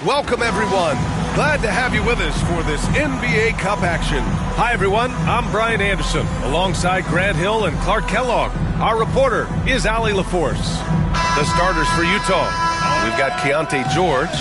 Welcome, everyone. Glad to have you with us for this NBA Cup action. Hi, everyone. I'm Brian Anderson, alongside Grant Hill and Clark Kellogg. Our reporter is Allie LaForce. The starters for Utah. We've got Keontae George,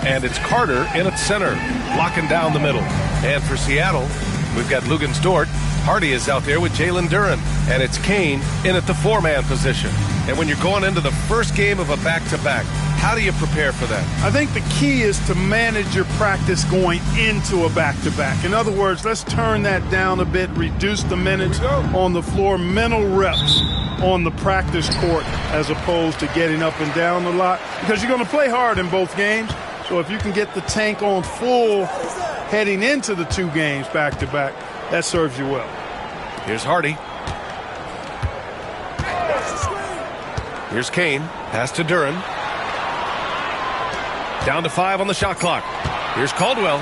and it's Carter in at center, blocking down the middle. And for Seattle, we've got Luguentz Dort. Hardy is out there with Jalen Duren, and it's Kane in at the four-man position. And when you're going into the first game of a back-to-back, how do you prepare for that? I think the key is to manage your practice going into a back-to-back. In other words, let's turn that down a bit, reduce the minutes on the floor, mental reps on the practice court as opposed to getting up and down a lot, because you're going to play hard in both games. So if you can get the tank on full heading into the two games back-to-back, that serves you well. Here's Hardy. Here's Kane. Pass to Duren. Down to 5 on the shot clock. Here's Caldwell.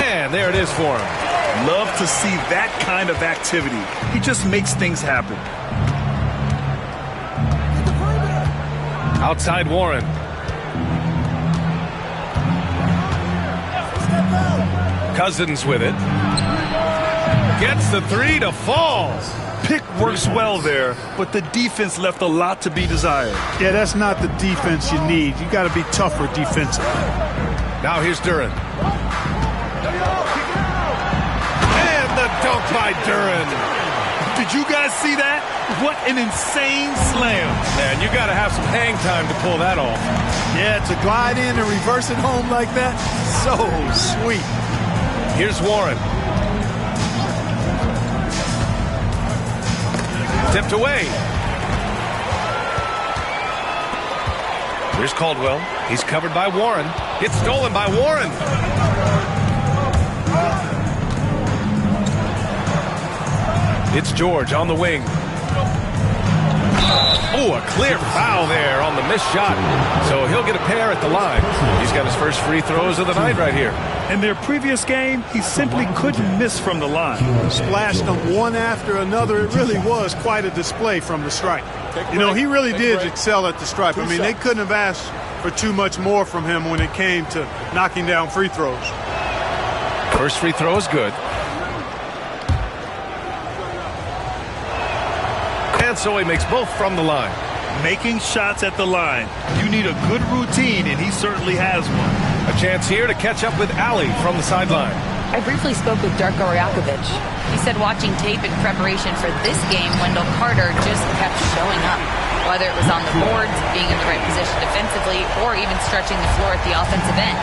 And there it is for him. Love to see that kind of activity. He just makes things happen. Outside Warren. Cousins with it. Gets the three to fall. Pick works well there, but the defense left a lot to be desired. Yeah, that's not the defense you need. You got to be tougher defensively. Now here's Duren. And the dunk by Duren. Did you guys see that? What an insane slam. Man, you got to have some hang time to pull that off. Yeah, to glide in and reverse it home like that, so sweet. Here's Warren. Tipped away. Here's Caldwell. He's covered by Warren. It's stolen by Warren. It's George on the wing. Oh, a clear foul there on the missed shot. So he'll get a pair at the line. He's got his first free throws of the night right here. In their previous game, he simply couldn't miss from the line. Splashed them one after another. It really was quite a display from the stripe. You know, he really did excel at the stripe. I mean, they couldn't have asked for too much more from him when it came to knocking down free throws. First free throw is good. And so he makes both from the line. Making shots at the line. You need a good routine, and he certainly has one. A chance here to catch up with Allie from the sideline. I briefly spoke with Darko Rajakovic. He said watching tape in preparation for this game, Wendell Carter just kept showing up. Whether it was on the boards, being in the right position defensively, or even stretching the floor at the offensive end.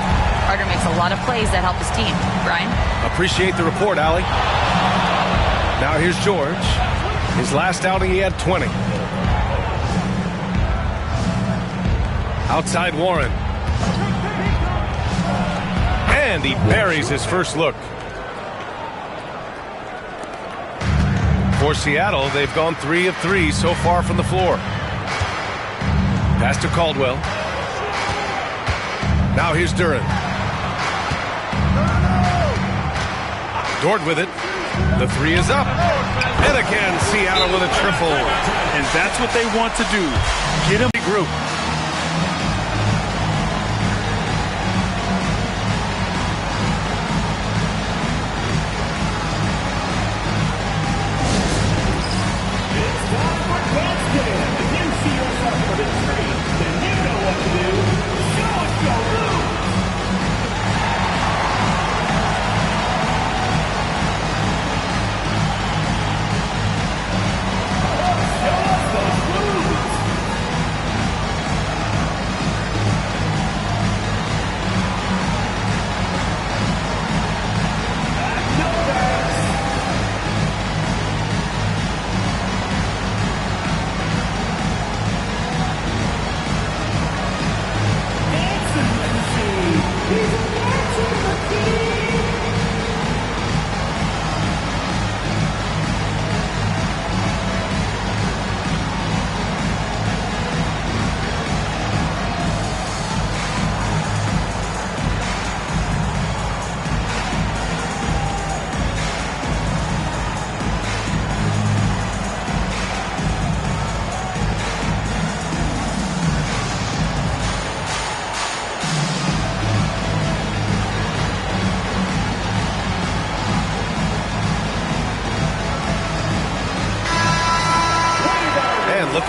Carter makes a lot of plays that help his team. Brian? Appreciate the report, Allie. Now here's George. His last outing, he had 20. Outside Warren. And he buries his first look. For Seattle, they've gone 3 of 3 so far from the floor. Pass to Caldwell. Now here's Duren. Dort with it. The three is up. And again, Seattle with a triple. And that's what they want to do. Get him a group.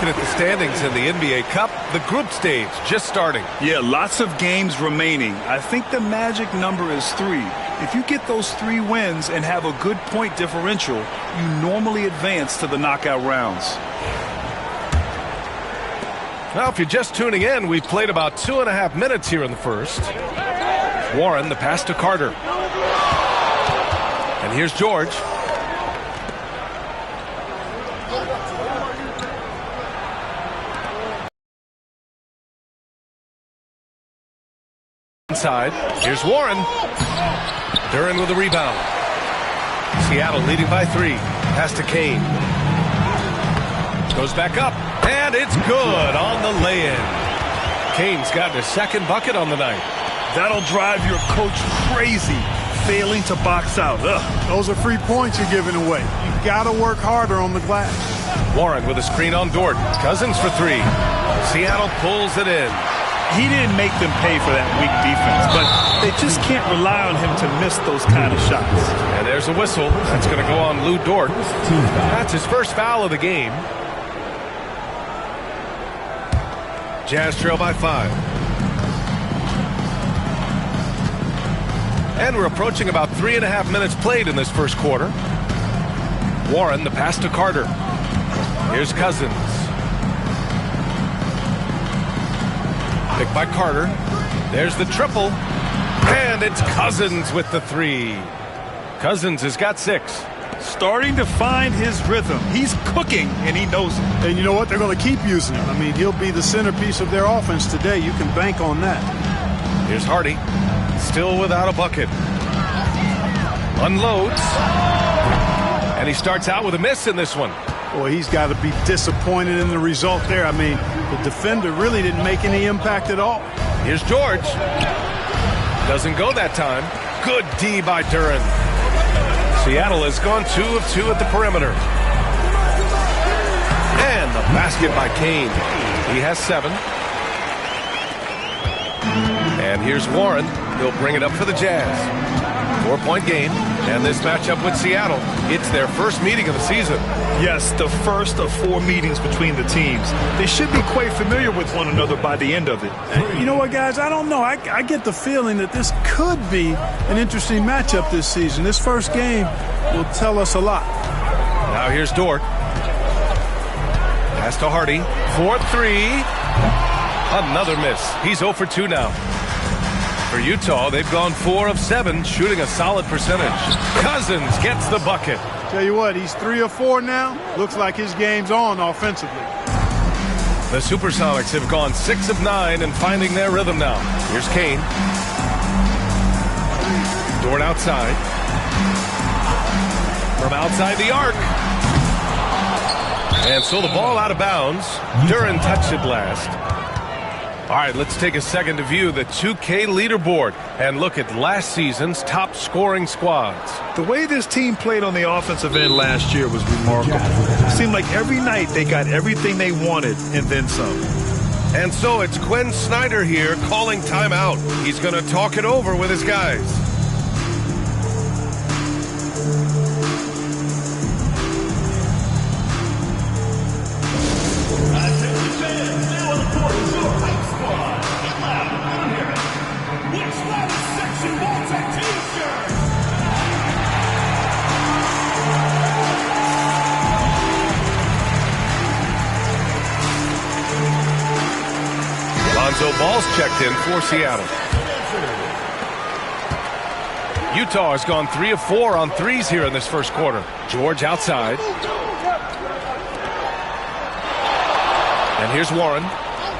at the standings in the NBA Cup, the group stage just starting. Yeah, lots of games remaining. I think the magic number is 3. If you get those 3 wins and have a good point differential, you normally advance to the knockout rounds. Now, if you're just tuning in, we've played about 2.5 minutes here in the first. Warren, the pass to Carter. And here's George. Inside. Here's Warren. Duren with a rebound. Seattle leading by 3. Pass to Kane. Goes back up. And it's good on the lay-in. Kane's gotten his second bucket on the night. That'll drive your coach crazy, failing to box out. Ugh. Those are free points you're giving away. You got to work harder on the glass. Warren with a screen on Dort. Cousins for 3. Seattle pulls it in. He didn't make them pay for that weak defense, but they just can't rely on him to miss those kind of shots. And there's a whistle. That's going to go on Lou Dort. That's his first foul of the game. Jazz trail by 5. And we're approaching about 3.5 minutes played in this first quarter. Warren, the pass to Carter. Here's Cousins. Picked by Carter. There's the triple. And it's Cousins with the 3. Cousins has got 6. Starting to find his rhythm. He's cooking, and he knows it. And you know what? They're going to keep using him. I mean, he'll be the centerpiece of their offense today. You can bank on that. Here's Hardy. Still without a bucket. Unloads. And he starts out with a miss in this one. Boy, he's got to be disappointed in the result there. I mean, the defender really didn't make any impact at all. Here's George. Doesn't go that time. Good D by Duren. Seattle has gone 2 of 2 at the perimeter. And the basket by Kane. He has 7. And here's Warren. He'll bring it up for the Jazz. 4-point game. And this matchup with Seattle, it's their first meeting of the season. Yes, the first of 4 meetings between the teams. They should be quite familiar with one another by the end of it. You know what, guys? I don't know. I get the feeling that this could be an interesting matchup this season. This first game will tell us a lot. Now here's Dort. Pass to Hardy. 4-3. Another miss. He's 0 for 2 now. For Utah, they've gone 4 of 7, shooting a solid percentage. Cousins gets the bucket. Tell you what, he's 3 of 4 now. Looks like his game's on offensively. The Supersonics have gone 6 of 9 and finding their rhythm now. Here's Kane. Dort outside. From outside the arc. And so the ball out of bounds. Duren touched it last. All right, let's take a second to view the 2K leaderboard and look at last season's top scoring squads. The way this team played on the offensive end last year was remarkable. It seemed like every night they got everything they wanted and then some. And so it's Quinn Snyder here calling timeout. He's going to talk it over with his guys. So Ball's checked in for Seattle. Utah has gone 3 of 4 on threes here in this first quarter. George outside. And here's Warren.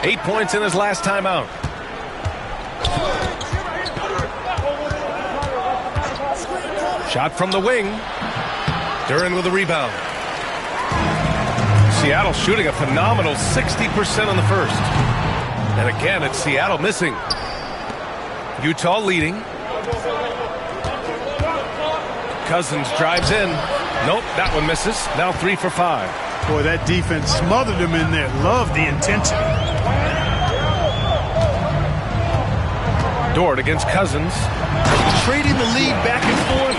8 points in his last time out. Shot from the wing. Duren with a rebound. Seattle shooting a phenomenal 60% in the first. And again, it's Seattle missing. Utah leading. Cousins drives in. Nope, that one misses. Now 3 for 5. Boy, that defense smothered him in there. Love the intensity. Dort against Cousins. Trading the lead back and forth.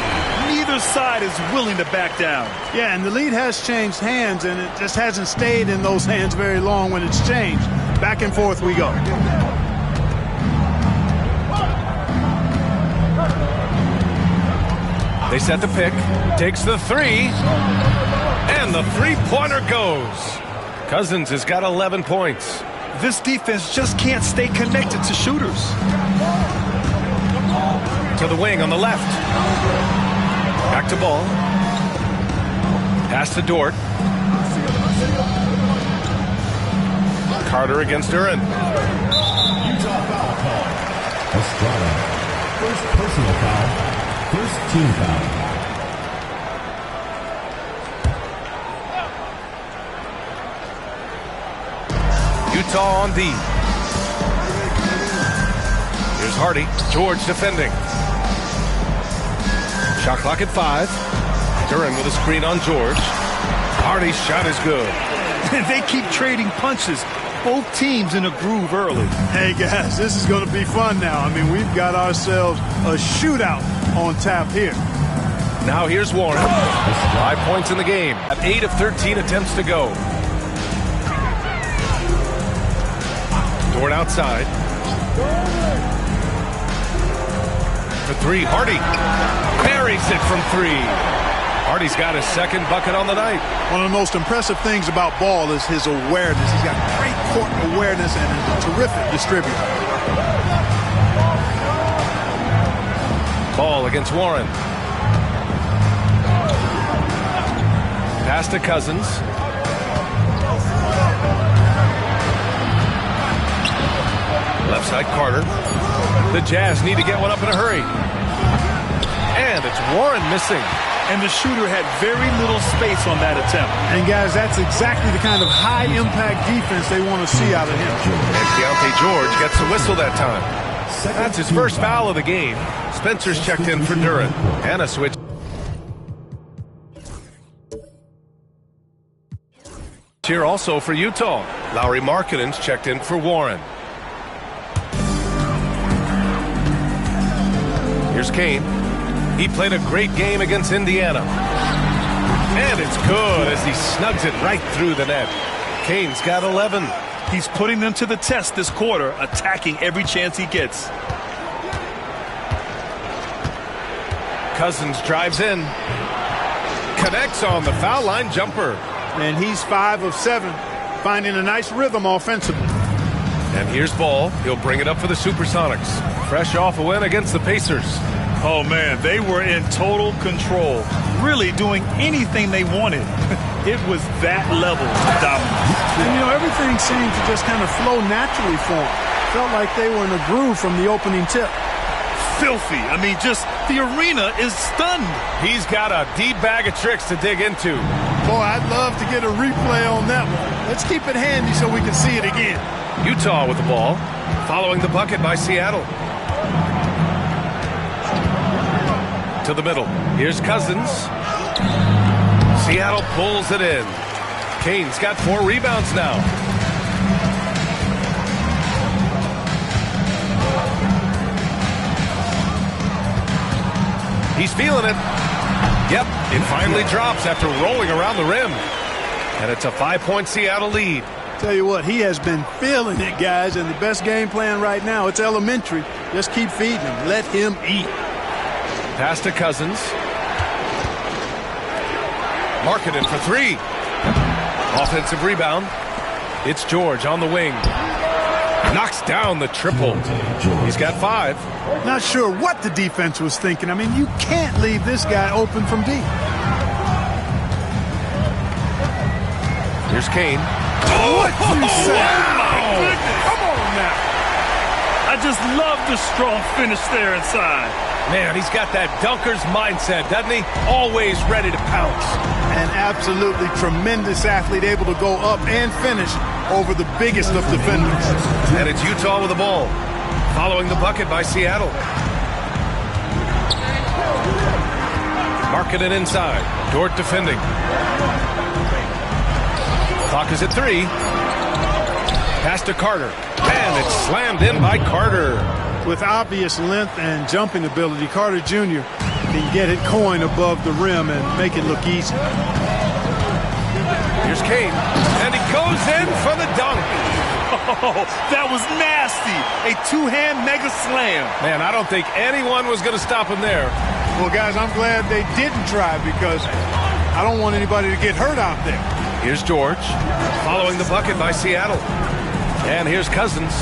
Neither Neither side is willing to back down. Yeah, and the lead has changed hands, and it just hasn't stayed in those hands very long when it's changed. Back and forth we go. They set the pick, takes the three, and the three-pointer goes. Cousins has got 11 points. This defense just can't stay connected to shooters. To the wing on the left. Back to Ball. Pass to Dort. Carter against Duran. Utah foul call. Estrada. First personal foul. First team foul. Utah on D. Here's Hardy. George defending. Shot clock at 5. Duran with a screen on George. Hardy's shot is good. They keep trading punches. Both teams in a groove early. Hey, guys, this is going to be fun now. I mean, we've got ourselves a shootout on tap here. Now here's Warren. 5 points in the game. At 8 of 13 attempts to go. Dort outside. For 3, Hardy. Buries it from 3. Hardy's got his second bucket on the night. One of the most impressive things about Ball is his awareness. He's got great court awareness and is a terrific distributor. Ball against Warren. Pass to Cousins. Left side Carter. The Jazz need to get one up in a hurry. And it's Warren missing. And the shooter had very little space on that attempt. And, guys, that's exactly the kind of high-impact defense they want to see out of him. And Keontae George gets the whistle that time. That's his first foul of the game. Spencer's checked in for Duran. And a switch. Here also for Utah. Lauri Markkanen's checked in for Warren. Here's Kane. He played a great game against Indiana. And it's good as he snugs it right through the net. Kane's got 11. He's putting them to the test this quarter, attacking every chance he gets. Cousins drives in. Connects on the foul line jumper. And he's 5 of 7, finding a nice rhythm offensively. And here's Ball. He'll bring it up for the Supersonics. Fresh off a win against the Pacers. Oh, man, they were in total control, really doing anything they wanted. It was that level of dominance. And, you know, everything seemed to just kind of flow naturally for them. Felt like they were in a groove from the opening tip. Filthy. I mean, just the arena is stunned. He's got a deep bag of tricks to dig into. Boy, I'd love to get a replay on that one. Let's keep it handy so we can see it again. Utah with the ball, following the bucket by Seattle. To the middle. Here's Cousins. Seattle pulls it in. Kane's got 4 rebounds now. He's feeling it. Yep, it finally drops after rolling around the rim. And it's a 5-point Seattle lead. Tell you what, he has been feeling it, guys, and the best game plan right now, it's elementary. Just keep feeding him. Let him eat. Pass to Cousins. Markkanen for 3. Offensive rebound. It's George on the wing. Knocks down the triple. He's got 5. Not sure what the defense was thinking. I mean, you can't leave this guy open from deep. Here's Kane. What you say? Wow. Come on now. I just love the strong finish there inside. Man, he's got that dunker's mindset, doesn't he? Always ready to pounce. An absolutely tremendous athlete, able to go up and finish over the biggest of defenders. And it's Utah with the ball, following the bucket by Seattle. Markkanen inside. Dort defending. Clock is at 3. Pass to Carter. And it's slammed in by Carter. With obvious length and jumping ability, Carter Jr. can get it coin above the rim and make it look easy. Here's Kane, and he goes in for the dunk. Oh, that was nasty. A two-hand mega slam. Man, I don't think anyone was going to stop him there. Well, guys, I'm glad they didn't try because I don't want anybody to get hurt out there. Here's George, following the bucket by Seattle. And here's Cousins.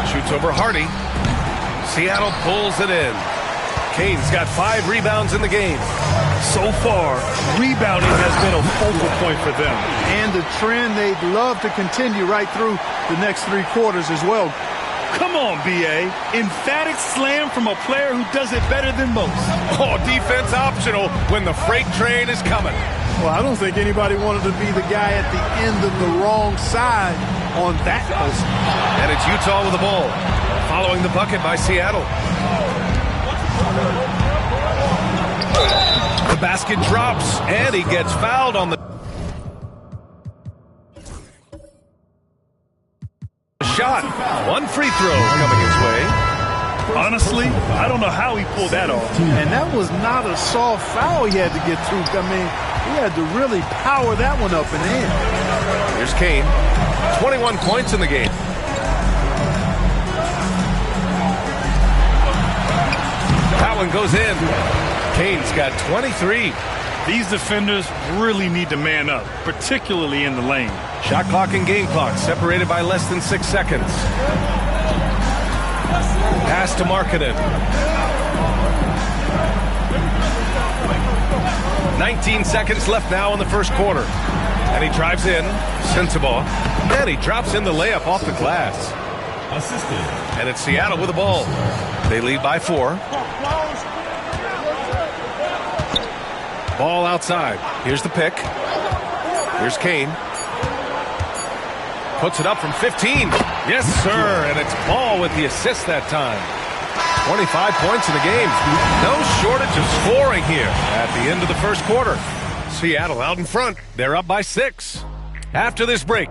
Shoots over Hardy. Seattle pulls it in. Kane's got 5 rebounds in the game. So far, rebounding has been a focal point for them. And the trend they'd love to continue right through the next 3 quarters as well. Come on, B.A. Emphatic slam from a player who does it better than most. Oh, defense optional when the freight train is coming. Well, I don't think anybody wanted to be the guy at the end of the wrong side on that post. And it's Utah with the ball, following the bucket by Seattle. The basket drops, and he gets fouled on the shot. 1 free throw coming his way. Honestly, I don't know how he pulled that off. And that was not a soft foul he had to get through. I mean, he had to really power that one up and in. Here's Kane. 21 points in the game. That one goes in. Kane's got 23. These defenders really need to man up, particularly in the lane. Shot clock and game clock separated by less than 6 seconds. Pass to Markkanen. 19 seconds left now in the first quarter. And he drives in. Sensabaugh. And he drops in the layup off the glass. Assisted. And it's Seattle with the ball. They lead by 4. Ball outside. Here's the pick. Here's Kane. Puts it up from 15. Yes, sir. And it's Ball with the assist that time. 25 points in the game. No shortage of scoring here at the end of the first quarter. Seattle out in front. They're up by 6. After this break.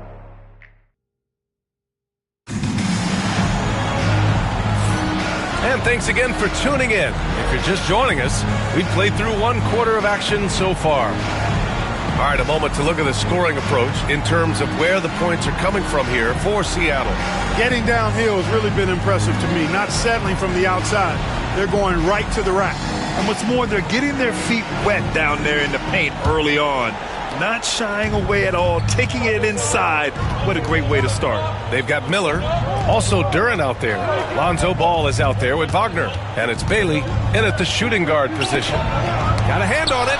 And thanks again for tuning in. If you're just joining us, we've played through 1 quarter of action so far. All right, a moment to look at the scoring approach in terms of where the points are coming from here for Seattle. Getting downhill has really been impressive to me, not settling from the outside. They're going right to the rack. And what's more, they're getting their feet wet down there in the paint early on. Not shying away at all, taking it inside. What a great way to start. They've got Miller, also Duren out there. Lonzo Ball is out there with Wagner. And it's Bailey in at the shooting guard position. Got a hand on it.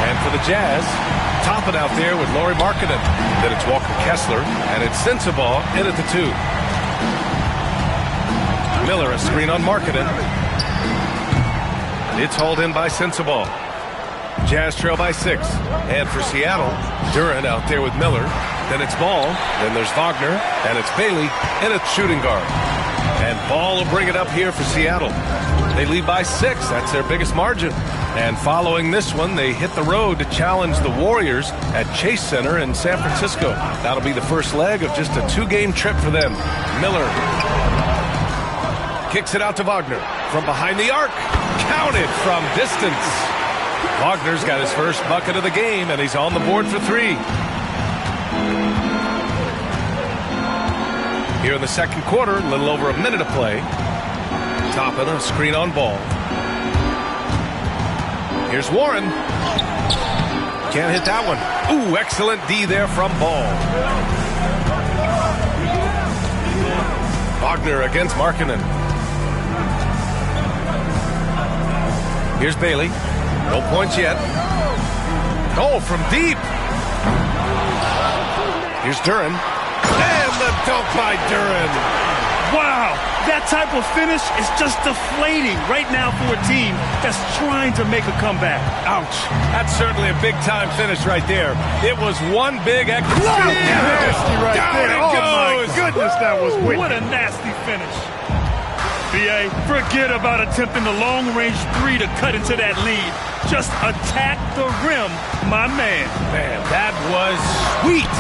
And for the Jazz, Toppin out there with Lauri Markkanen. Then it's Walker Kessler, and it's Sensabaugh in at the 2. Miller a screen on Markkanen. It's hauled in by Sensabaugh. Jazz trail by 6. And for Seattle, Duren out there with Miller. Then it's Ball. Then there's Wagner. And it's Bailey in at shooting guard. And Ball will bring it up here for Seattle. They lead by 6. That's their biggest margin. And following this one, they hit the road to challenge the Warriors at Chase Center in San Francisco. That'll be the first leg of just a 2-game trip for them. Miller kicks it out to Wagner from behind the arc. Counted from distance. Wagner's got his first bucket of the game, and he's on the board for 3. Here in the second quarter, a little over a minute to play. Toppin a screen on Ball. Here's Warren. Can't hit that one. Ooh, excellent D there from Ball. Wagner against Markkanen. Here's Bailey. No points yet. Oh, from deep. Here's Duren. And the dunk by Duren. Wow, that type of finish is just deflating right now for a team that's trying to make a comeback. Ouch. That's certainly a big-time finish right there. It was one big extra. Nasty right there. It Oh, goes. my goodness, that was wicked. What a nasty finish. B.A., forget about attempting the long-range 3 to cut into that lead. Just attack the rim, my man. Man, that was sweet.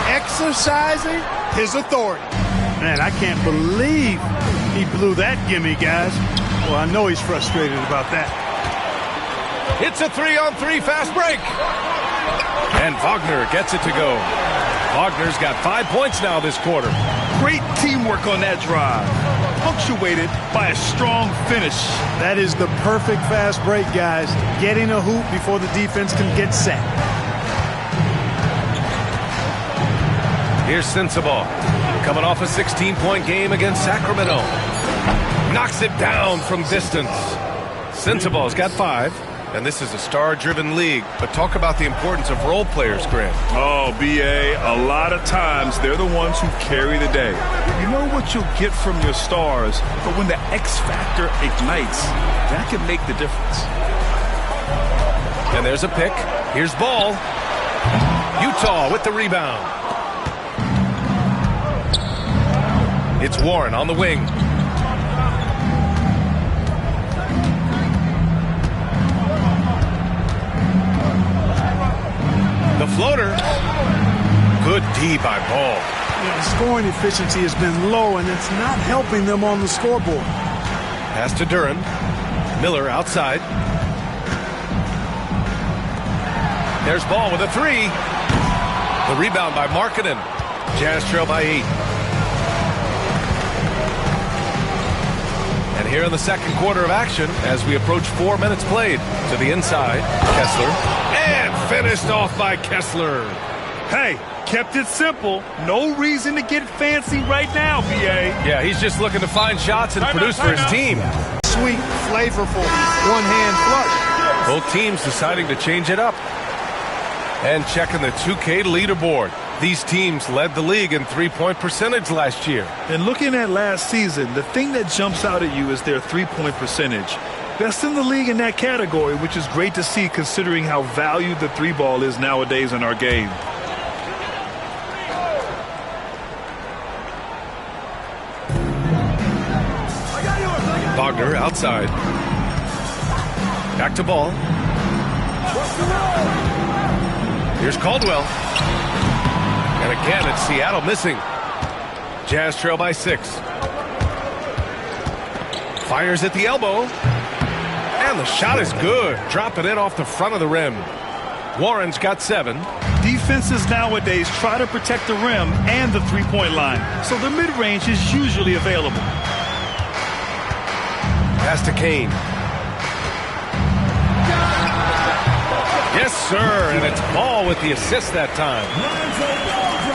exercising his authority. Man, I can't believe he blew that gimme, guys. Well, I know he's frustrated about that. It's a 3-on-3 fast break. And Wagner gets it to go. Wagner's got 5 points now this quarter. Great teamwork on that drive, punctuated by a strong finish. That is the perfect fast break, guys. Getting a hoop before the defense can get set. Here's Sensabaugh, coming off a 16-point game against Sacramento. Knocks it down from distance. Sensabaugh's got 5. And this is a star-driven league. But talk about the importance of role players, Grant. Oh, B.A., a lot of times they're the ones who carry the day. You know what you'll get from your stars, but when the X factor ignites, that can make the difference. And there's a pick. Here's Ball. Utah with the rebound. It's Warren on the wing. The floater. Good D by Ball. Yeah, the scoring efficiency has been low, and it's not helping them on the scoreboard. Pass to Duran. Miller outside. There's Ball with a 3. The rebound by Markkanen. Jazz trail by 8. And here in the second quarter of action, as we approach 4 minutes played, to the inside, Kessler. And finished off by Kessler. Hey, kept it simple. No reason to get fancy right now, B.A. Yeah, he's just looking to find shots and produce for his team. Sweet, flavorful, one-hand flush. Both teams deciding to change it up. And checking the 2K leaderboard. These teams led the league in three-point percentage last year. And looking at last season, the thing that jumps out at you is their three-point percentage. Best in the league in that category, which is great to see considering how valued the three ball is nowadays in our game. Wagner outside. Back to Ball. Here's Caldwell. And again, it's Seattle missing. Jazz trail by 6. Fires at the elbow. And the shot is good. Dropping it off the front of the rim. Warren's got 7. Defenses nowadays try to protect the rim and the three-point line, so the mid-range is usually available. Pass to Kane. Yes, sir. And it's Ball with the assist that time.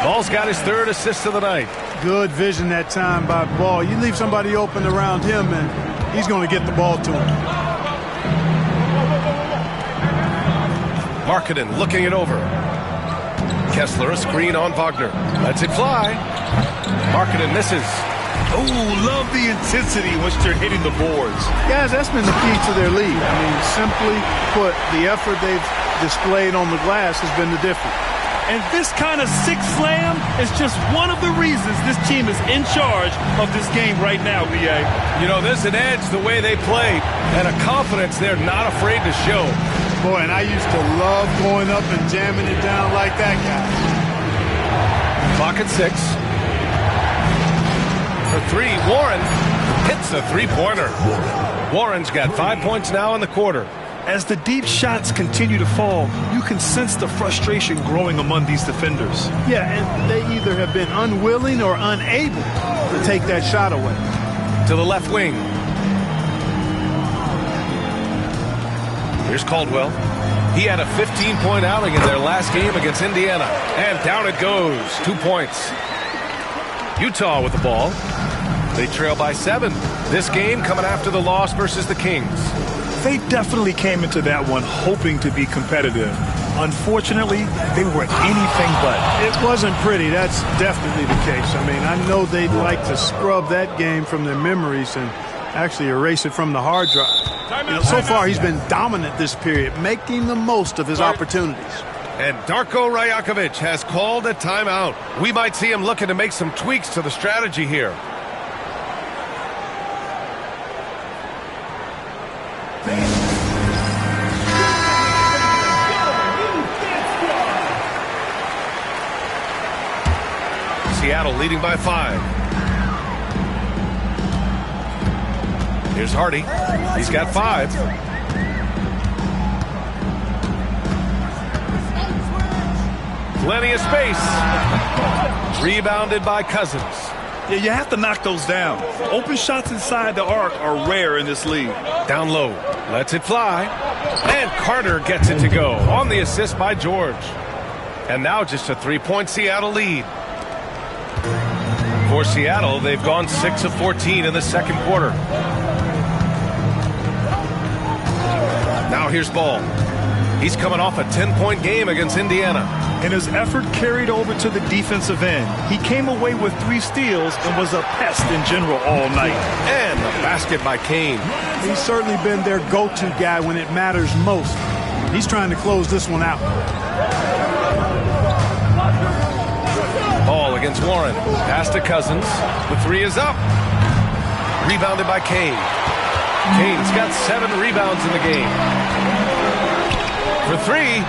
Ball's got his 3rd assist of the night. Good vision that time by Ball. You leave somebody open around him, and he's going to get the ball to him. Markkanen looking it over. Kessler, a screen on Wagner. Lets it fly. Markkanen misses. Oh, love the intensity once they're hitting the boards. Guys, that's been the key to their lead. I mean, simply put, the effort they've displayed on the glass has been the difference. And this kind of sick slam is just one of the reasons this team is in charge of this game right now, B.A. You know, there's an edge the way they play and a confidence they're not afraid to show. Boy, and I used to love going up and jamming it down like that guy. Clock at 6. For 3, Warren hits a three-pointer. Warren's got 5 points now in the quarter. As the deep shots continue to fall, you can sense the frustration growing among these defenders. Yeah, and they either have been unwilling or unable to take that shot away. To the left wing. Here's Caldwell. He had a 15-point outing in their last game against Indiana. And down it goes. 2 points. Utah with the ball. They trail by 7. This game coming after the loss versus the Kings. They definitely came into that one hoping to be competitive. Unfortunately, they were anything but. It wasn't pretty. That's definitely the case. I mean, I know they'd like to scrub that game from their memories and actually erase it from the hard drive. You know, so far, he's been dominant this period, making the most of his opportunities. And Darko Rajakovic has called a timeout. We might see him looking to make some tweaks to the strategy here. Seattle leading by 5. Here's Hardy. He's got 5. Plenty of space. Rebounded by Cousins. Yeah, you have to knock those down. Open shots inside the arc are rare in this league. Down low. Lets it fly. And Carter gets it to go on the assist by George. And now just a 3-point Seattle lead. For Seattle, they've gone 6 of 14 in the second quarter. Now here's Ball. He's coming off a 10-point game against Indiana. And his effort carried over to the defensive end. He came away with 3 steals and was a pest in general all night. And a basket by Kane. He's certainly been their go-to guy when it matters most. He's trying to close this one out. Ball against Warren. Pass to Cousins. The 3 is up. Rebounded by Kane. Kane's got 7 rebounds in the game. For 3.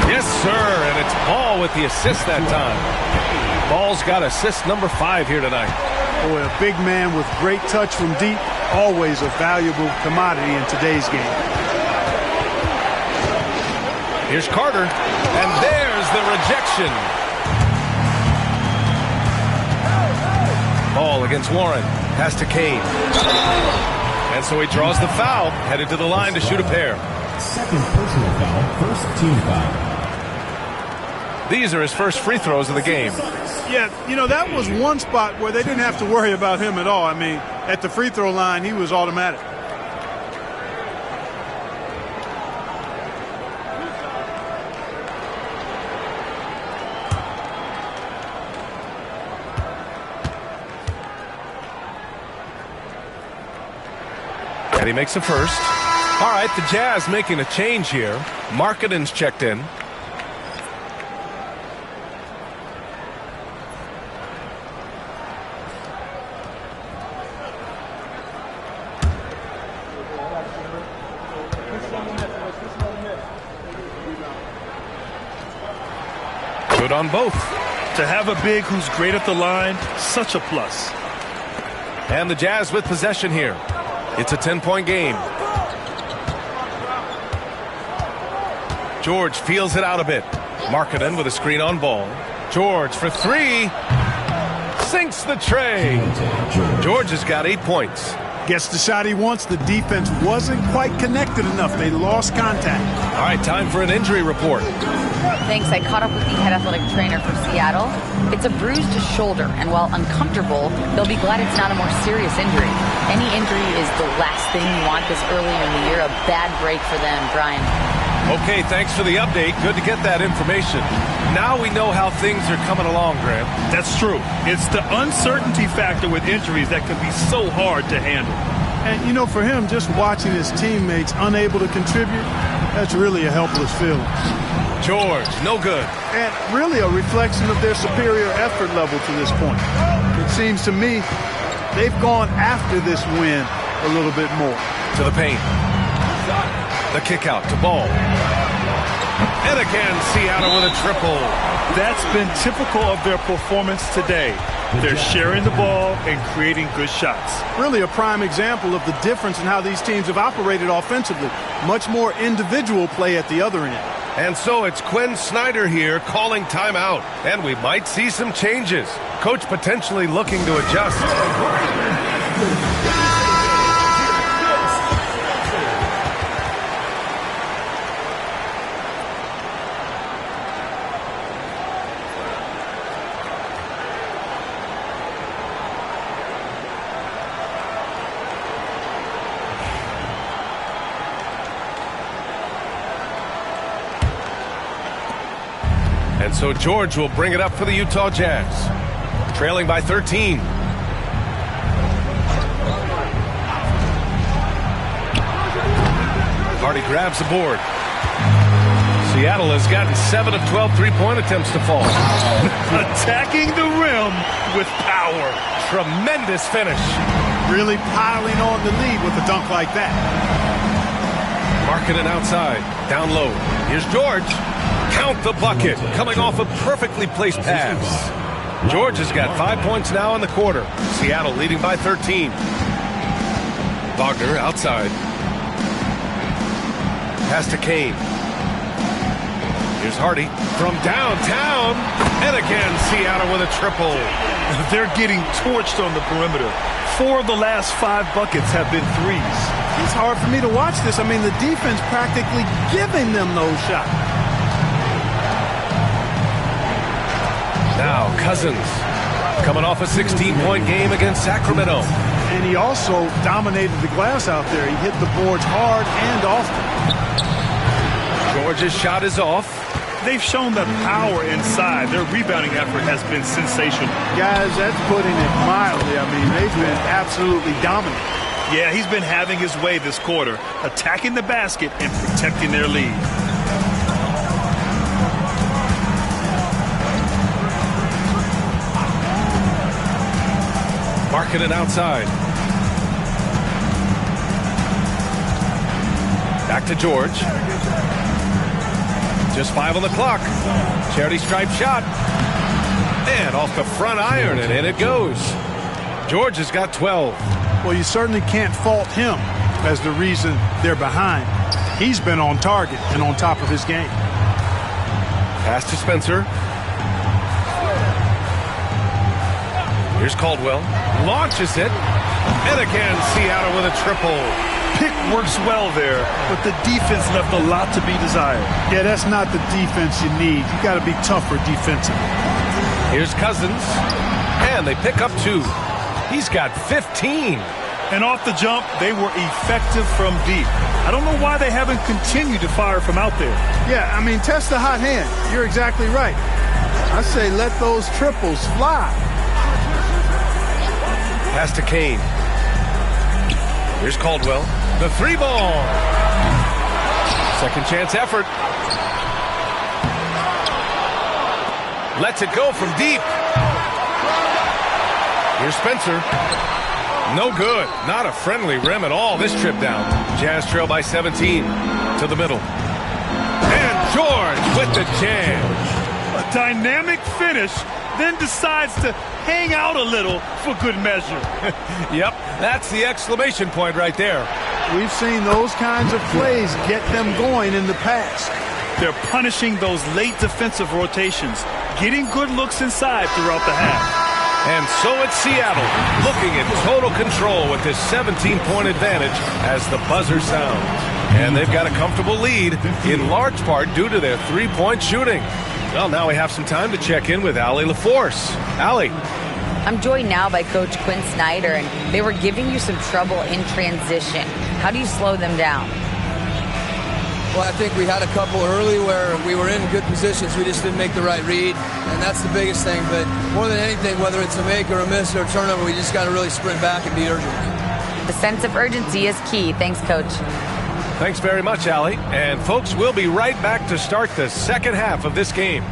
Yes, sir. And it's Ball with the assist that time. Ball's got assist number 5 here tonight. Boy, a big man with great touch from deep. Always a valuable commodity in today's game. Here's Carter. And there's the rejection. Ball against Warren. Pass to Kane. And so he draws the foul. Headed to the line to shoot a pair. Second personal foul, first team foul. These are his first free throws of the game. Yeah, you know, that was one spot where they didn't have to worry about him at all. I mean, at the free throw line, he was automatic. And he makes the first. All right, the Jazz making a change here. Markkanen's checked in. Good on both. To have a big who's great at the line, such a plus. And the Jazz with possession here. It's a 10-point game. George feels it out a bit. Markkanen with a screen on Ball. George for 3. Sinks the tray. George has got 8 points. Gets the shot he wants. The defense wasn't quite connected enough. They lost contact. All right, time for an injury report. Thanks. I caught up with the head athletic trainer for Seattle. It's a bruised shoulder, and while uncomfortable, they'll be glad it's not a more serious injury. Any injury is the last thing you want this early in the year. A bad break for them, Brian. Okay, thanks for the update. Good to get that information. Now we know how things are coming along, Graham. That's true. It's the uncertainty factor with injuries that can be so hard to handle. And, you know, for him, just watching his teammates unable to contribute, that's really a helpless feeling. George, no good. And really a reflection of their superior effort level to this point. It seems to me they've gone after this win a little bit more. To the paint. The kick out to Ball. And again, Seattle with a triple. That's been typical of their performance today. They're sharing the ball and creating good shots. Really a prime example of the difference in how these teams have operated offensively. Much more individual play at the other end. And so it's Quinn Snyder here calling timeout. And we might see some changes. Coach potentially looking to adjust. And so George will bring it up for the Utah Jazz. Trailing by 13. Hardy grabs the board. Seattle has gotten 7 of 12 three-point attempts to fall. Attacking the rim with power. Tremendous finish. Really piling on the lead with a dunk like that. Markkanen outside. Down low. Here's George. Count the bucket. Coming off a perfectly placed pass. George has got 5 points now in the quarter. Seattle leading by 13. Wagner outside. Pass to Kane. Here's Hardy from downtown. And again, Seattle with a triple. They're getting torched on the perimeter. 4 of the last 5 buckets have been threes. It's hard for me to watch this. I mean, the defense practically giving them those shots. Now Cousins coming off a 16-point game against Sacramento. And he also dominated the glass out there. He hit the boards hard and often. George's shot is off. They've shown the power inside. Their rebounding effort has been sensational. Guys, that's putting it mildly. I mean, they've been absolutely dominant. Yeah, he's been having his way this quarter, attacking the basket and protecting their lead. Marking it outside. Back to George. Just 5 on the clock. Charity stripe shot. And off the front iron, and in it goes. George has got 12. Well, you certainly can't fault him as the reason they're behind. He's been on target and on top of his game. Pass to Spencer. Here's Caldwell. Launches it. And again, Seattle with a triple. Pick works well there, but the defense left a lot to be desired. Yeah, that's not the defense you need. You got to be tougher defensively. Here's Cousins. And they pick up 2. He's got 15. And off the jump, they were effective from deep. I don't know why they haven't continued to fire from out there. Yeah, I mean, test the hot hand. You're exactly right. I say let those triples fly. Pass to Kane. Here's Caldwell. The 3-ball. Second chance effort. Lets it go from deep. Here's Spencer. No good. Not a friendly rim at all this trip down. Jazz trail by 17 to the middle. And George with the jam. A dynamic finish, then decides to hang out a little for good measure. Yep, that's the exclamation point right there. We've seen those kinds of plays get them going in the past. They're punishing those late defensive rotations, getting good looks inside throughout the half. And so it's Seattle looking in total control with this 17-point advantage as the buzzer sounds. And they've got a comfortable lead in large part due to their 3-point shooting. Well, now we have some time to check in with Allie LaForce. Allie. I'm joined now by Coach Quinn Snyder, and they were giving you some trouble in transition. How do you slow them down? Well, I think we had a couple early where we were in good positions. We just didn't make the right read, and that's the biggest thing. But more than anything, whether it's a make or a miss or a turnover, we just got to really sprint back and be urgent. The sense of urgency is key. Thanks, Coach. Thanks very much, Allie. And, folks, we'll be right back to start the second half of this game.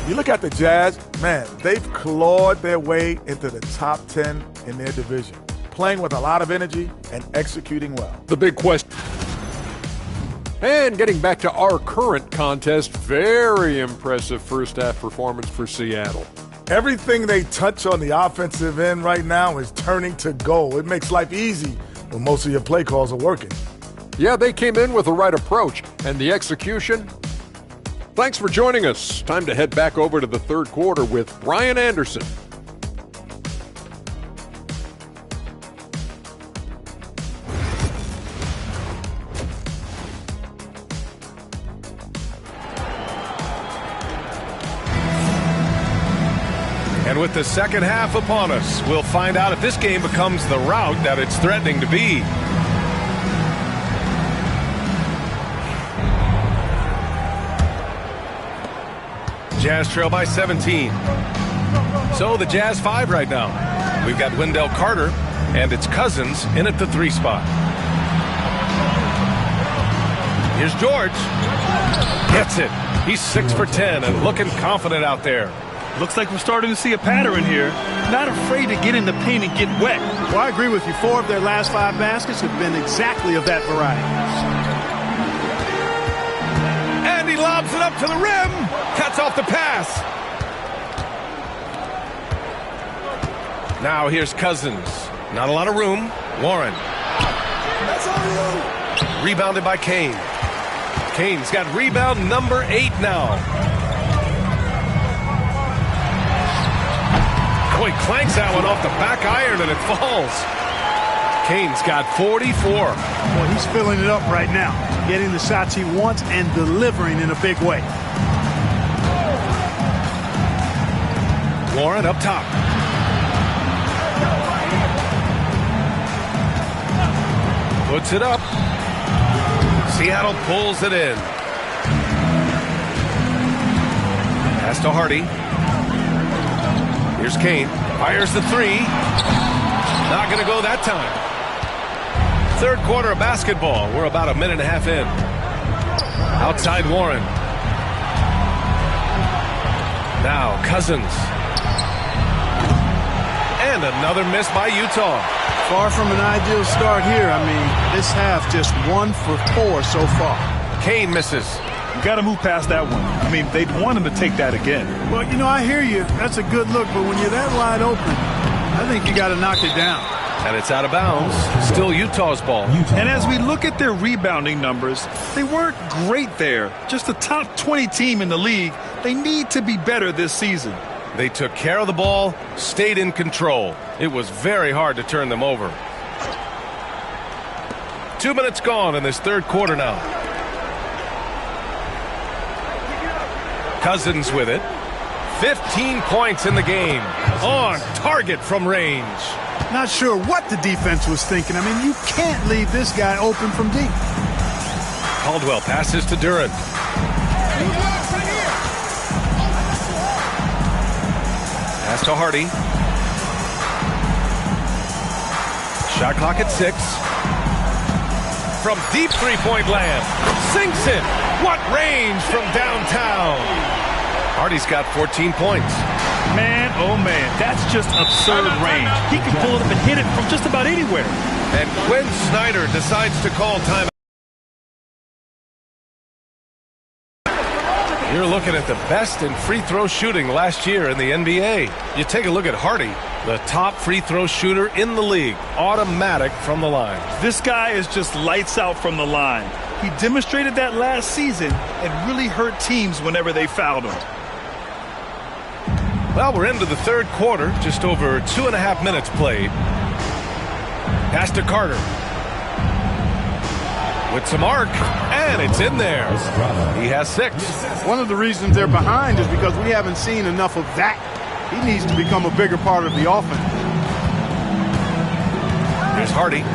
You look at the Jazz, man, they've clawed their way into the top 10 in their division, playing with a lot of energy and executing well. The big question. And getting back to our current contest, very impressive first half performance for Seattle. Everything they touch on the offensive end right now is turning to goal. It makes life easy when most of your play calls are working. Yeah, they came in with the right approach, and the execution. Thanks for joining us. Time to head back over to the third quarter with Brian Anderson. And with the second half upon us, we'll find out if this game becomes the rout that it's threatening to be. Jazz trail by 17. So the Jazz 5 right now. We've got Wendell Carter And it's Cousins in at the 3 spot. Here's George. Gets it. He's 6 for 10 and looking confident out there. Looks like we're starting to see a pattern here. Not afraid to get in the paint and get wet. Well, I agree with you. 4 of their last 5 baskets have been exactly of that variety. And he lobs it up to the rim. Cuts off the pass. Now here's Cousins. Not a lot of room. Warren. Rebounded by Kane. Kane's got rebound number 8 now. Oh, he clanks that one off the back iron and it falls. Kane's got 44. Well, he's filling it up right now. Getting the shots he wants and delivering in a big way. Warren up top. Puts it up. Seattle pulls it in. Pass to Hardy. Here's Kane. Fires the 3. Not going to go that time. Third quarter of basketball. We're about a minute and a half in. Outside Warren. Now Cousins. And another miss by Utah. Far from an ideal start here. I mean, this half just 1 for 4 so far. Kane misses. You got to move past that one. I mean, they'd want him to take that again. Well, you know, I hear you. That's a good look, but when you're that wide open, I think you got to knock it down. And it's out of bounds. Still Utah's ball. And as we look at their rebounding numbers, they weren't great there. Just a top 20 team in the league. They need to be better this season. They took care of the ball, stayed in control. It was very hard to turn them over. 2 minutes gone in this third quarter now. Cousins with it. 15 points in the game. On target from range. Not sure what the defense was thinking. I mean, you can't leave this guy open from deep. Caldwell passes to Duran. Pass to Hardy. Shot clock at 6. From deep three-point land. Sinks it. What range from downtown. Hardy's got 14 points. Man, oh man, that's just absurd range. He can pull it up and hit it from just about anywhere. And Quinn Snyder decides to call timeout. You're looking at the best in free throw shooting last year in the NBA. You take a look at Hardy, the top free throw shooter in the league. Automatic from the line. This guy is just lights out from the line. He demonstrated that last season and really hurt teams whenever they fouled him. Well, we're into the third quarter. Just over 2.5 minutes played. Pass to Carter. With some arc, and it's in there. He has 6. One of the reasons they're behind is because we haven't seen enough of that. He needs to become a bigger part of the offense. Here's Hardy.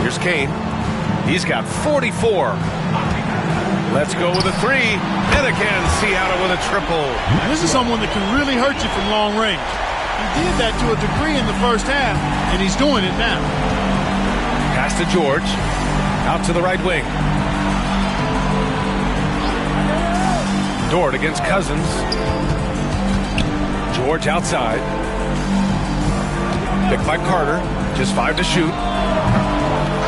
Here's Kane. He's got 44. Let's go with a 3. And again, Seattle with a triple. This is someone that can really hurt you from long range. He did that to a degree in the first half, and he's doing it now. Pass to George. Out to the right wing. Dort against Cousins. George outside. Picked by Carter. Just 5 to shoot.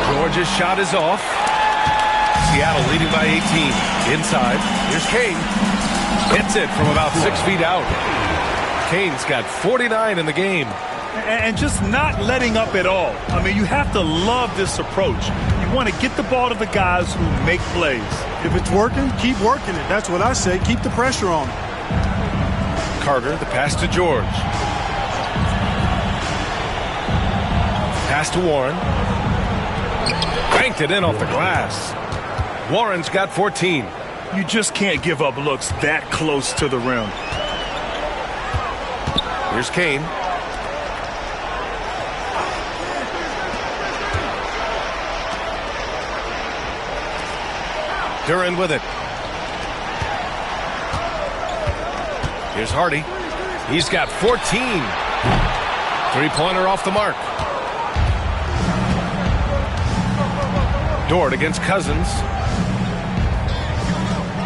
George's shot is off. Seattle leading by 18. Inside. Here's Kane. Hits it from about 6 feet out. Kane's got 49 in the game. And just not letting up at all. I mean, you have to love this approach. You want to get the ball to the guys who make plays. If it's working, keep working it. That's what I say. Keep the pressure on. Carter, the pass to George. Pass to Warren. Banked it in off the glass. Warren's got 14. You just can't give up looks that close to the rim. Here's Kane. Duran with it. Here's Hardy. He's got 14. Three-pointer off the mark. Dort against Cousins.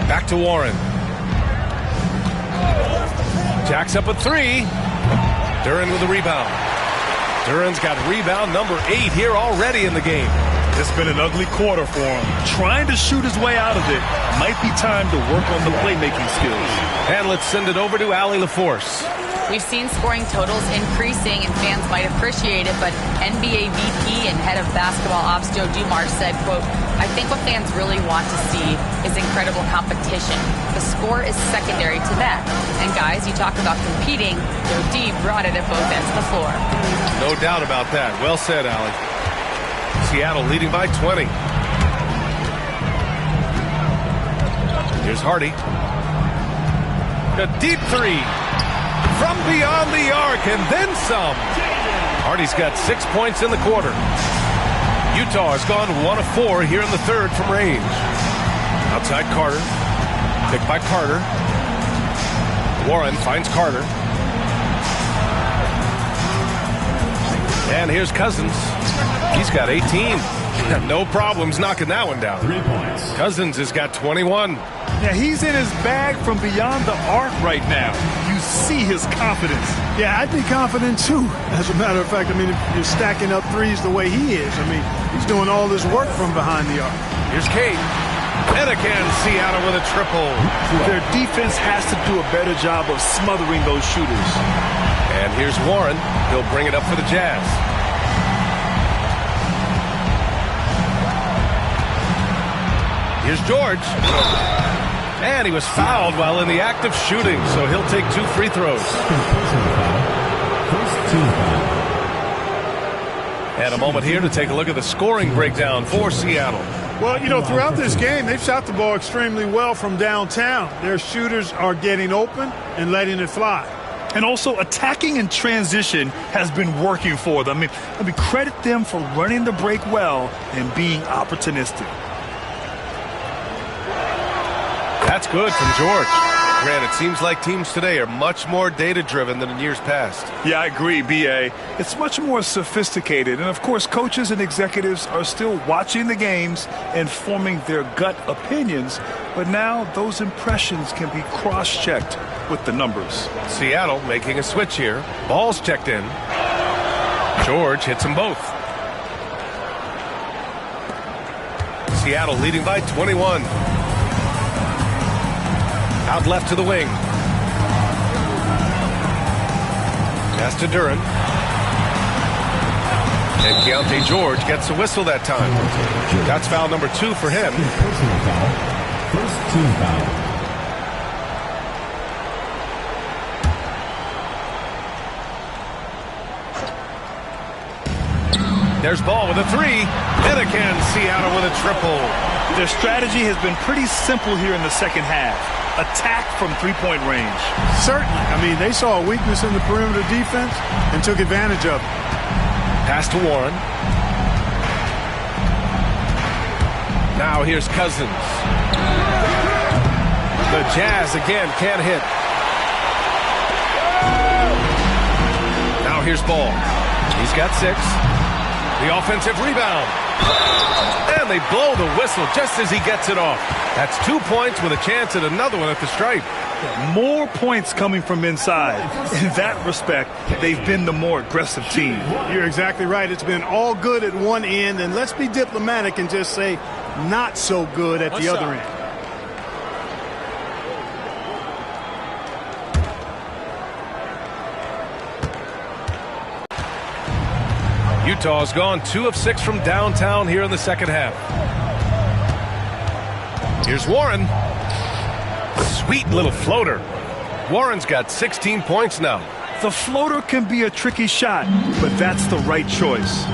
Back to Warren. Jacks up a three. Duren with the rebound. Duren's got rebound number 8 here already in the game. It's been an ugly quarter for him. Trying to shoot his way out of it. Might be time to work on the playmaking skills. And let's send it over to Allie LaForce. We've seen scoring totals increasing, and fans might appreciate it, but NBA VP and head of basketball ops Joe Dumars said, quote, "I think what fans really want to see is incredible competition. The score is secondary to that. And guys, you talk about competing, Joe D brought it at both ends of the floor." No doubt about that. Well said, Allie. Seattle leading by 20. Here's Hardy. A deep three. From beyond the arc, and then some. Hardy's got 6 points in the quarter. Utah has gone 1 of 4 here in the third from range. Outside Carter. Picked by Carter. Warren finds Carter. And here's Cousins. He's got 18. No problems knocking that one down. 3 points. Cousins has got 21. Yeah, he's in his bag from beyond the arc right now. You see his confidence. Yeah, I'd be confident too. As a matter of fact, I mean, if you're stacking up threes the way he is, I mean, he's doing all this work from behind the arc. Here's Cade. And again, Seattle with a triple. Their defense has to do a better job of smothering those shooters. And here's Warren. He'll bring it up for the Jazz. Here's George. And he was fouled while in the act of shooting, so he'll take 2 free throws. First team foul. And a moment here to take a look at the scoring breakdown for Seattle. Well, you know, throughout this game, they've shot the ball extremely well from downtown. Their shooters are getting open and letting it fly. And also attacking in transition has been working for them. I mean, credit them for running the break well and being opportunistic. That's good from George. Grant, it seems like teams today are much more data-driven than in years past. Yeah, I agree, B.A. It's much more sophisticated. And, of course, coaches and executives are still watching the games and forming their gut opinions. But now those impressions can be cross-checked with the numbers. Seattle making a switch here. Ball's checked in. George hits them both. Seattle leading by 21. Out left to the wing. Pass to Duren. And Keontae George gets a whistle that time. That's foul number 2 for him. Personal foul. First team foul. There's Ball with a 3. And again, Seattle with a triple. Their strategy has been pretty simple here in the second half. Attack from three-point range. Certainly. I mean, they saw a weakness in the perimeter defense and took advantage of it. Pass to Warren. Now here's Cousins. The Jazz again can't hit. Now here's Ball. He's got 6. The offensive rebound. And they blow the whistle just as he gets it off. That's 2 points with a chance at another one at the stripe. More points coming from inside. In that respect, they've been the more aggressive team. You're exactly right. It's been all good at one end, and let's be diplomatic and just say not so good at the other end. Utah's gone 2 of 6 from downtown here in the second half. Here's Warren. Sweet little floater. Warren's got 16 points now. The floater can be a tricky shot, but that's the right choice.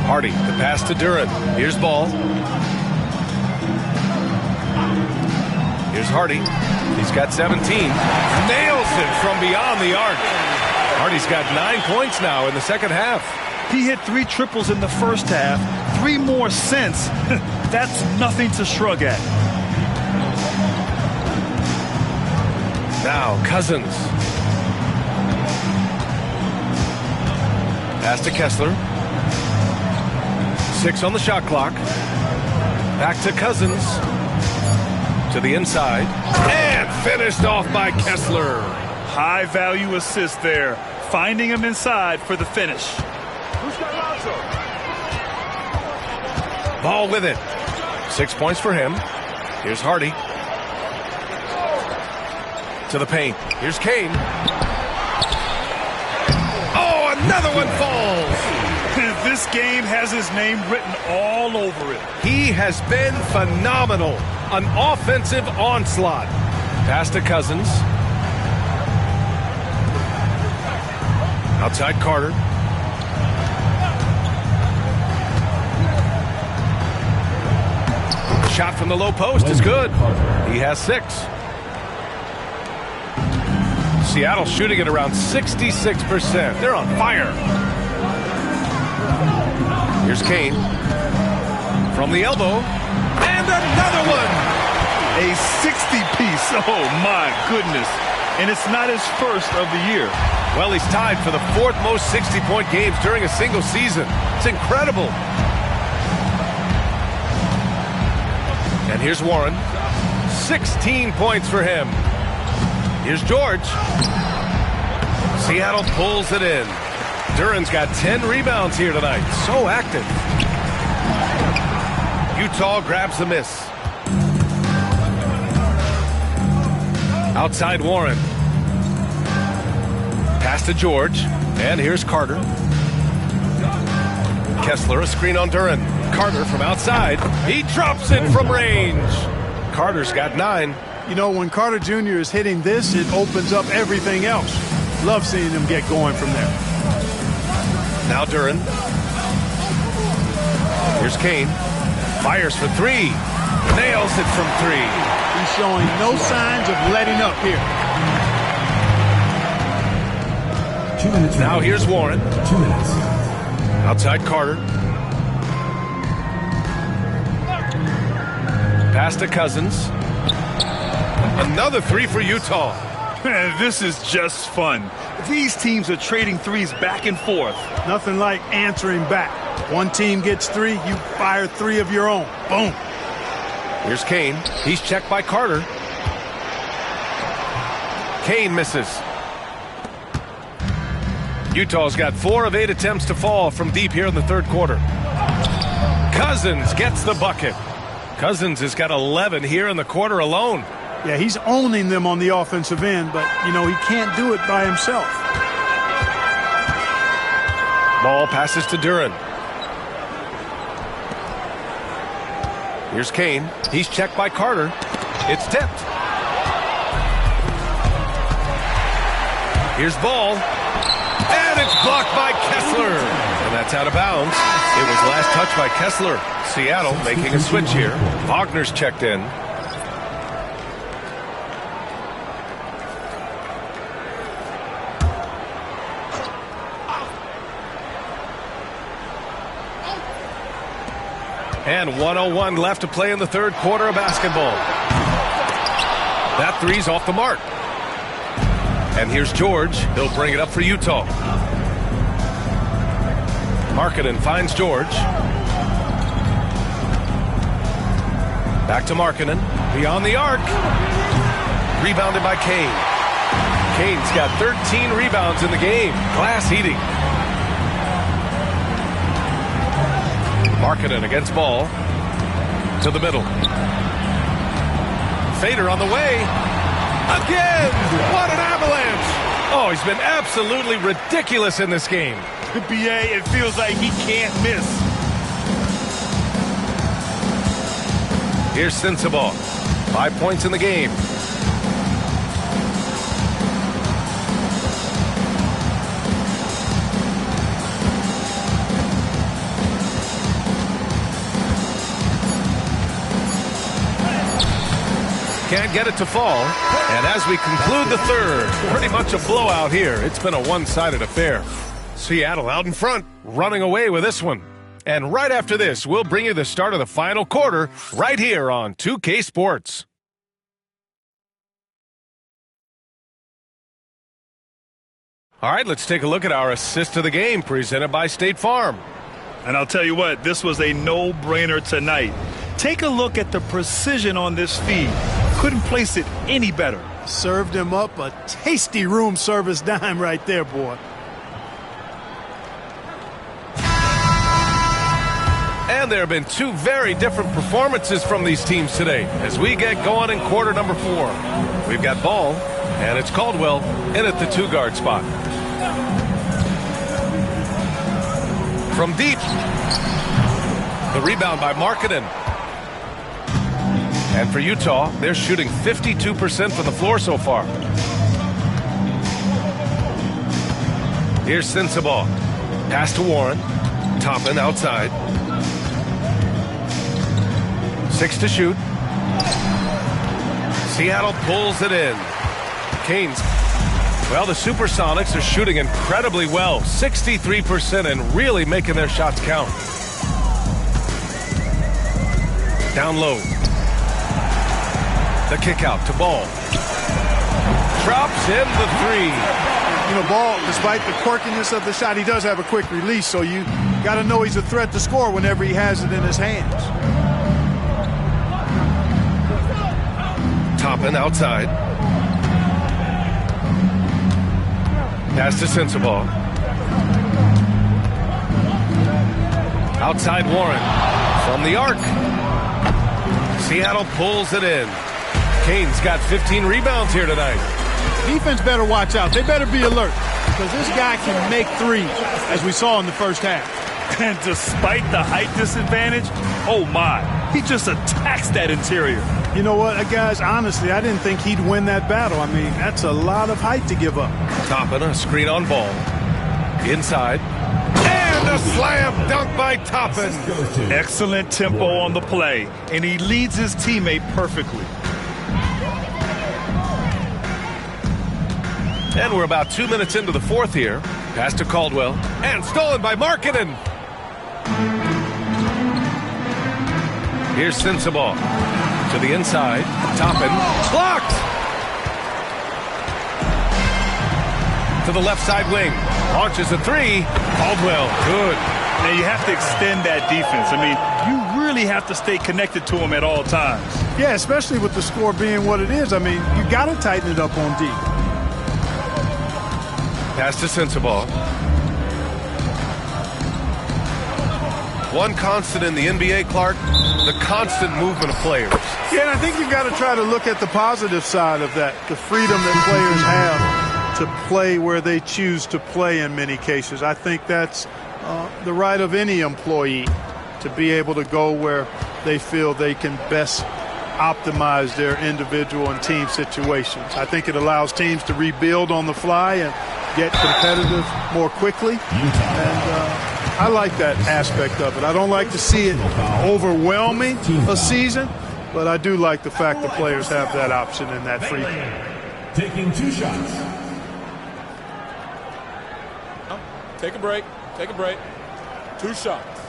Hardy, the pass to Duren. Here's Ball. Here's Hardy. He's got 17. Nails it from beyond the arc. Hardy's got 9 points now in the second half. He hit 3 triples in the first half, 3 more since. That's nothing to shrug at. Now Cousins. Pass to Kessler. 6 on the shot clock. Back to Cousins. To the inside. And finished off by Kessler. High value assist there. Finding him inside for the finish. Ball with it. 6 points for him. Here's Hardy. To the paint. Here's Kane. Oh, another one falls. This game has his name written all over it. He has been phenomenal. An offensive onslaught. Pass to Cousins. Outside Carter. Shot from the low post is good. He has 6. Seattle shooting at around 66%. They're on fire. Here's Kane. From the elbow. And another one. A 60-piece. Oh, my goodness. And it's not his first of the year. Well, he's tied for the 4th most 60-point games during a single season. It's incredible. And here's Warren. 16 points for him. Here's George. Seattle pulls it in. Duran's got 10 rebounds here tonight. So active. Utah grabs the miss. Outside Warren. Pass to George. And here's Carter. Kessler, a screen on Duran. Carter from outside. He drops it from range. Carter's got 9. You know, when Carter Jr. is hitting this, it opens up everything else. Love seeing him get going from there. Now Duran. Here's Kane. Fires for 3. Nails it from 3. He's showing no signs of letting up here. 2 minutes. Now here's Warren. 2 minutes. Outside Carter. Pass to Cousins. Another 3 for Utah. This is just fun. These teams are trading threes back and forth. Nothing like answering back. One team gets 3, you fire 3 of your own. Boom. Here's Kane. He's checked by Carter. Kane misses. Utah's got 4 of 8 attempts to fall from deep here in the 3rd quarter. Cousins gets the bucket. Cousins has got 11 here in the quarter alone. Yeah, he's owning them on the offensive end, but, you know, he can't do it by himself. Ball passes to Duran. Here's Kane. He's checked by Carter. It's tipped. Here's Ball. And it's blocked by Kessler. And that's out of bounds. It was last touched by Kessler. Seattle making a switch here. Wagner's checked in. And 1:01 left to play in the 3rd quarter of basketball. That 3's off the mark. And here's George. He'll bring it up for Utah. Markkanen finds George. Back to Markkanen. Beyond the arc. Rebounded by Kane. Kane's got 13 rebounds in the game. Glass eating. Markkanen against Ball. To the middle. Fader on the way. Again! What an avalanche! Oh, he's been absolutely ridiculous in this game. BA, it feels like he can't miss. Here's Sensabaugh. 5 points in the game. Can't get it to fall. And as we conclude the 3rd, pretty much a blowout here. It's been a one-sided affair. Seattle out in front, running away with this one. And right after this, we'll bring you the start of the final quarter right here on 2K Sports. All right, let's take a look at our assist of the game presented by State Farm. And I'll tell you what, this was a no-brainer tonight. Take a look at the precision on this feed. Couldn't place it any better. Served him up a tasty room service dime right there, boy. And there have been two very different performances from these teams today as we get going in quarter number 4. We've got ball, and it's Caldwell in at the 2-guard spot. From deep, the rebound by Markkanen. And for Utah, they're shooting 52% from the floor so far. Here's Sensabaugh. Pass to Warren. Toppin outside. 6 to shoot. Seattle pulls it in. Canes. Well, the Supersonics are shooting incredibly well. 63% and really making their shots count. Down low. The kick out to Ball. Drops in the 3. You know, Ball, despite the quirkiness of the shot, he does have a quick release, so you got to know he's a threat to score whenever he has it in his hands. Toppin outside. Pass to Sensabaugh. Outside Warren. From the arc. Seattle pulls it in. Kane's got 15 rebounds here tonight. Defense better watch out. They better be alert because this guy can make threes, as we saw in the first half. And despite the height disadvantage, oh my, he just attacks that interior. You know what, guys, honestly, I didn't think he'd win that battle. I mean, that's a lot of height to give up. Toppin, a screen on Ball. Inside. And a slam dunk by Toppin. Excellent tempo on the play, and he leads his teammate perfectly. And we're about 2 minutes into the 4th here. Pass to Caldwell. And stolen by Markkanen. Here's Sensabaugh. To the inside. Toppin. Blocked. To the left side wing. Launches a 3. Caldwell. Good. Now you have to extend that defense. I mean, you really have to stay connected to him at all times. Yeah, especially with the score being what it is. I mean, you got to tighten it up on D. Pass to Sensabaugh. One constant in the NBA, Clark, the constant movement of players. Yeah, and I think you've got to try to look at the positive side of that, the freedom that players have to play where they choose to play in many cases. I think that's the right of any employee to be able to go where they feel they can best optimize their individual and team situations. I think it allows teams to rebuild on the fly and get competitive more quickly. And I like that aspect of it. I don't like to see it overwhelming a season, but I do like the fact that players have that option and that freedom. Taking 2 shots. Take a break. Take a break. 2 shots.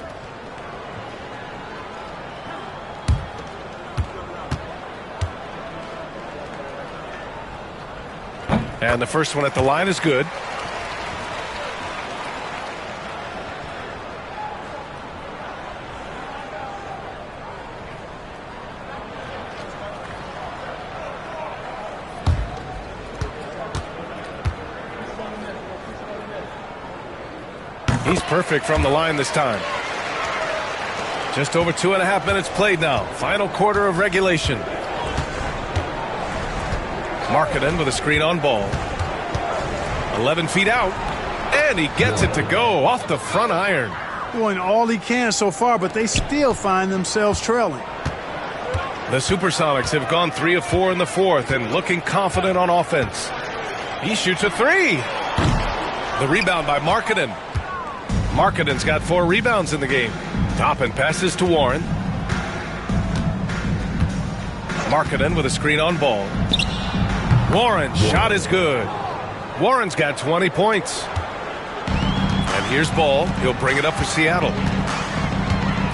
And the first one at the line is good. He's perfect from the line this time. Just over 2.5 minutes played now. Final quarter of regulation. Markkanen with a screen on Ball. 11 feet out. And he gets it to go off the front iron. Doing all he can so far, but they still find themselves trailing. The Supersonics have gone 3 of 4 in the 4th and looking confident on offense. He shoots a 3. The rebound by Markkanen. Markkanen's got 4 rebounds in the game. Toppin passes to Warren. Markkanen with a screen on Ball. Warren, shot is good. Warren's got 20 points. And here's Ball. He'll bring it up for Seattle.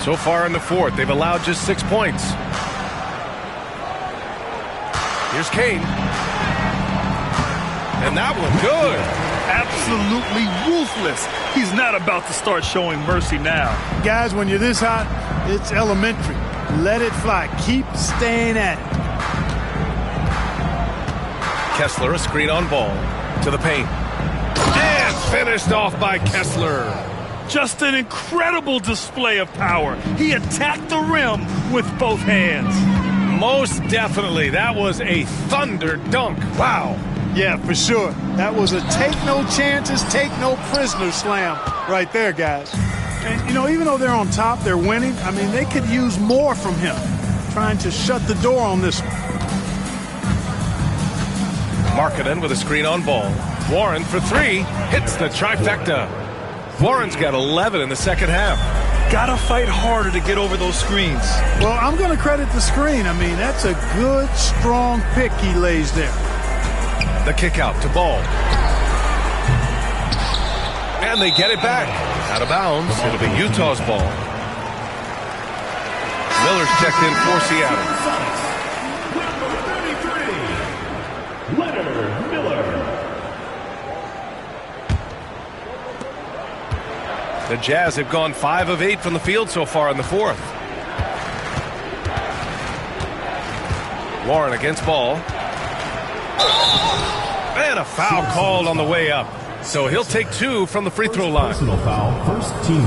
So far in the 4th, they've allowed just 6 points. Here's Kane. And that one good. absolutely ruthless. He's not about to start showing mercy now. Guys, when you're this hot, it's elementary. Let it fly. Keep staying at it. Kessler, a screen on ball to the paint. And finished off by Kessler. Just an incredible display of power. He attacked the rim with both hands. Most definitely. That was a thunder dunk. Wow. Yeah, for sure. That was a take no chances, take no prisoner slam right there, guys. And, you know, even though they're on top, they're winning. I mean, they could use more from him. Trying to shut the door on this one. Markkanen with a screen on ball. Warren for three. Hits the trifecta. Warren's got 11 in the second half. Gotta fight harder to get over those screens. Well, I'm going to credit the screen. I mean, that's a good, strong pick he lays there. The kick out to Ball. And they get it back. Out of bounds. It'll be Utah's ball. Miller's checked in for Seattle. The Jazz have gone 5 of 8 from the field so far in the fourth. Warren against Ball. And a foul called on the way up. So he'll take 2 from the free throw line.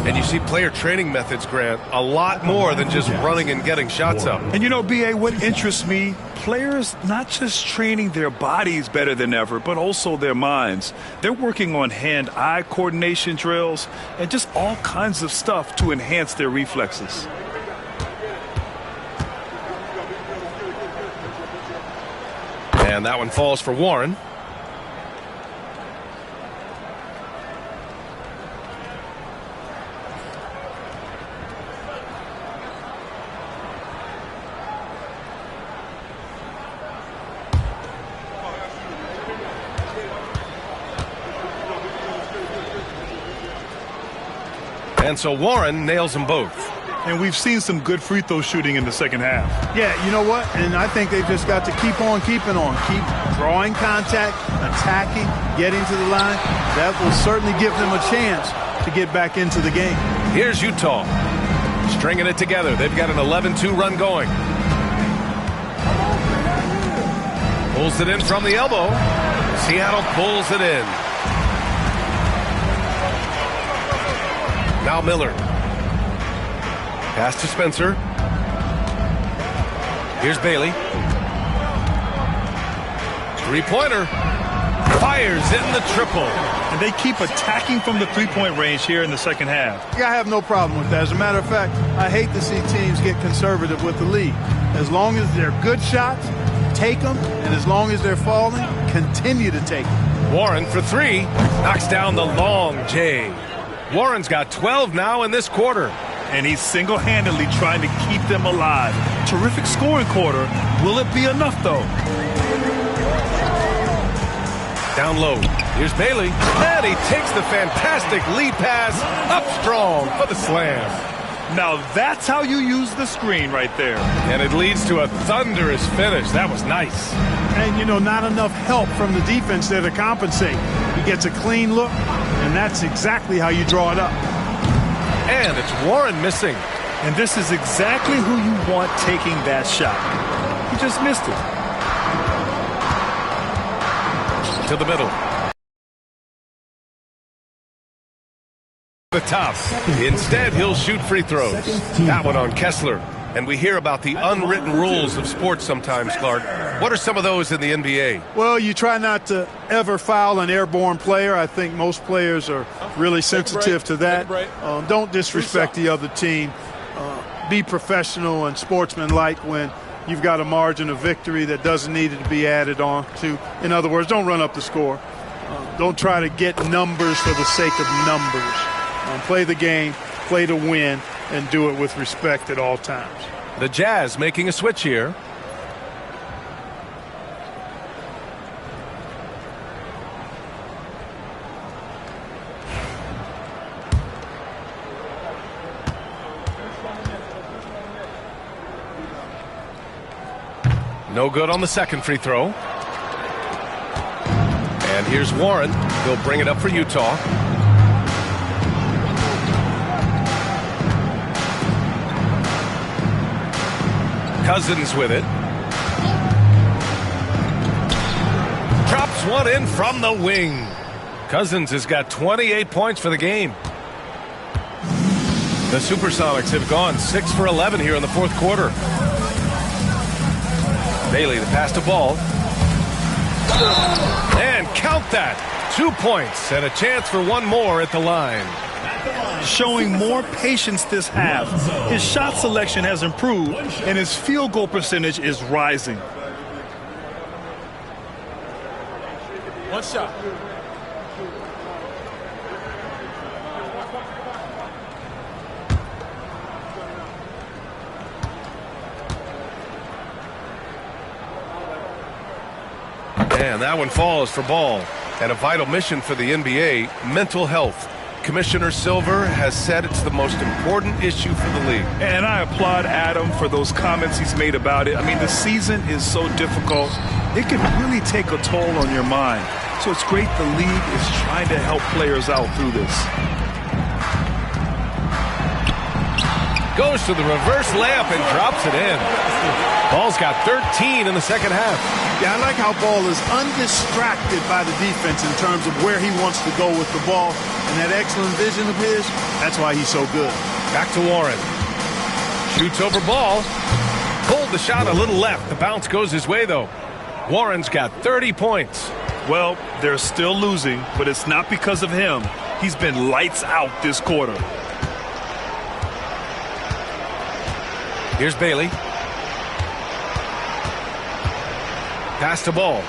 And you see player training methods, Grant, a lot more than just running and getting shots up. And you know, B.A., what interests me, players not just training their bodies better than ever, but also their minds. They're working on hand-eye coordination drills and just all kinds of stuff to enhance their reflexes. And that one falls for Warren. And so Warren nails them both. And we've seen some good free throw shooting in the second half. Yeah, you know what? And I think they've just got to keep on keeping on. Keep drawing contact, attacking, getting to the line. That will certainly give them a chance to get back into the game. Here's Utah. Stringing it together. They've got an 11-2 run going. Pulls it in from the elbow. Seattle pulls it in. Now Miller. Pass to Spencer. Here's Bailey. Three-pointer. Fires in the triple. And they keep attacking from the three-point range here in the second half. I have no problem with that. As a matter of fact, I hate to see teams get conservative with the lead. As long as they're good shots, take them. And as long as they're falling, continue to take them. Warren for three. Knocks down the long J. Warren's got 12 now in this quarter. And he's single-handedly trying to keep them alive. Terrific scoring quarter. Will it be enough, though? Down low. Here's Bailey. And he takes the fantastic lead pass up strong for the slam. Now that's how you use the screen right there. And it leads to a thunderous finish. That was nice. And, you know, not enough help from the defense there to compensate. He gets a clean look, and that's exactly how you draw it up. And it's Warren missing. And this is exactly who you want taking that shot. He just missed it. To the middle. The top. Instead, he'll shoot free throws. That one on Kessler. And we hear about the unwritten rules of sports sometimes, Clark. What are some of those in the NBA? Well, you try not to ever foul an airborne player. I think most players are really sensitive to that. Don't disrespect the other team. Be professional and sportsmanlike when you've got a margin of victory that doesn't need to be added on to. In other words, don't run up the score. Don't try to get numbers for the sake of numbers. Play the game, play to win, and do it with respect at all times. The Jazz making a switch here. No good on the second free throw. And here's Warren. He'll bring it up for Utah. Cousins with it. Drops one in from the wing. Cousins has got 28 points for the game. The Supersonics have gone 6 for 11 here in the fourth quarter. Bailey, the pass to Ball. And count that. 2 points and a chance for one more at the line. Showing more patience this half. His shot selection has improved, and his field goal percentage is rising. One shot. And that one falls for Ball. And a vital mission for the NBA, mental health. Commissioner Silver has said it's the most important issue for the league. And I applaud Adam for those comments he's made about it. I mean, the season is so difficult. It can really take a toll on your mind. So it's great the league is trying to help players out through this. Goes to the reverse layup and drops it in. Ball's got 13 in the second half. Yeah, I like how Ball is undistracted by the defense in terms of where he wants to go with the ball. And that excellent vision of his, that's why he's so good. Back to Warren. Shoots over Ball. Pulled the shot a little left. The bounce goes his way, though. Warren's got 30 points. Well, they're still losing, but it's not because of him. He's been lights out this quarter. Here's Bailey. Pass to Ball.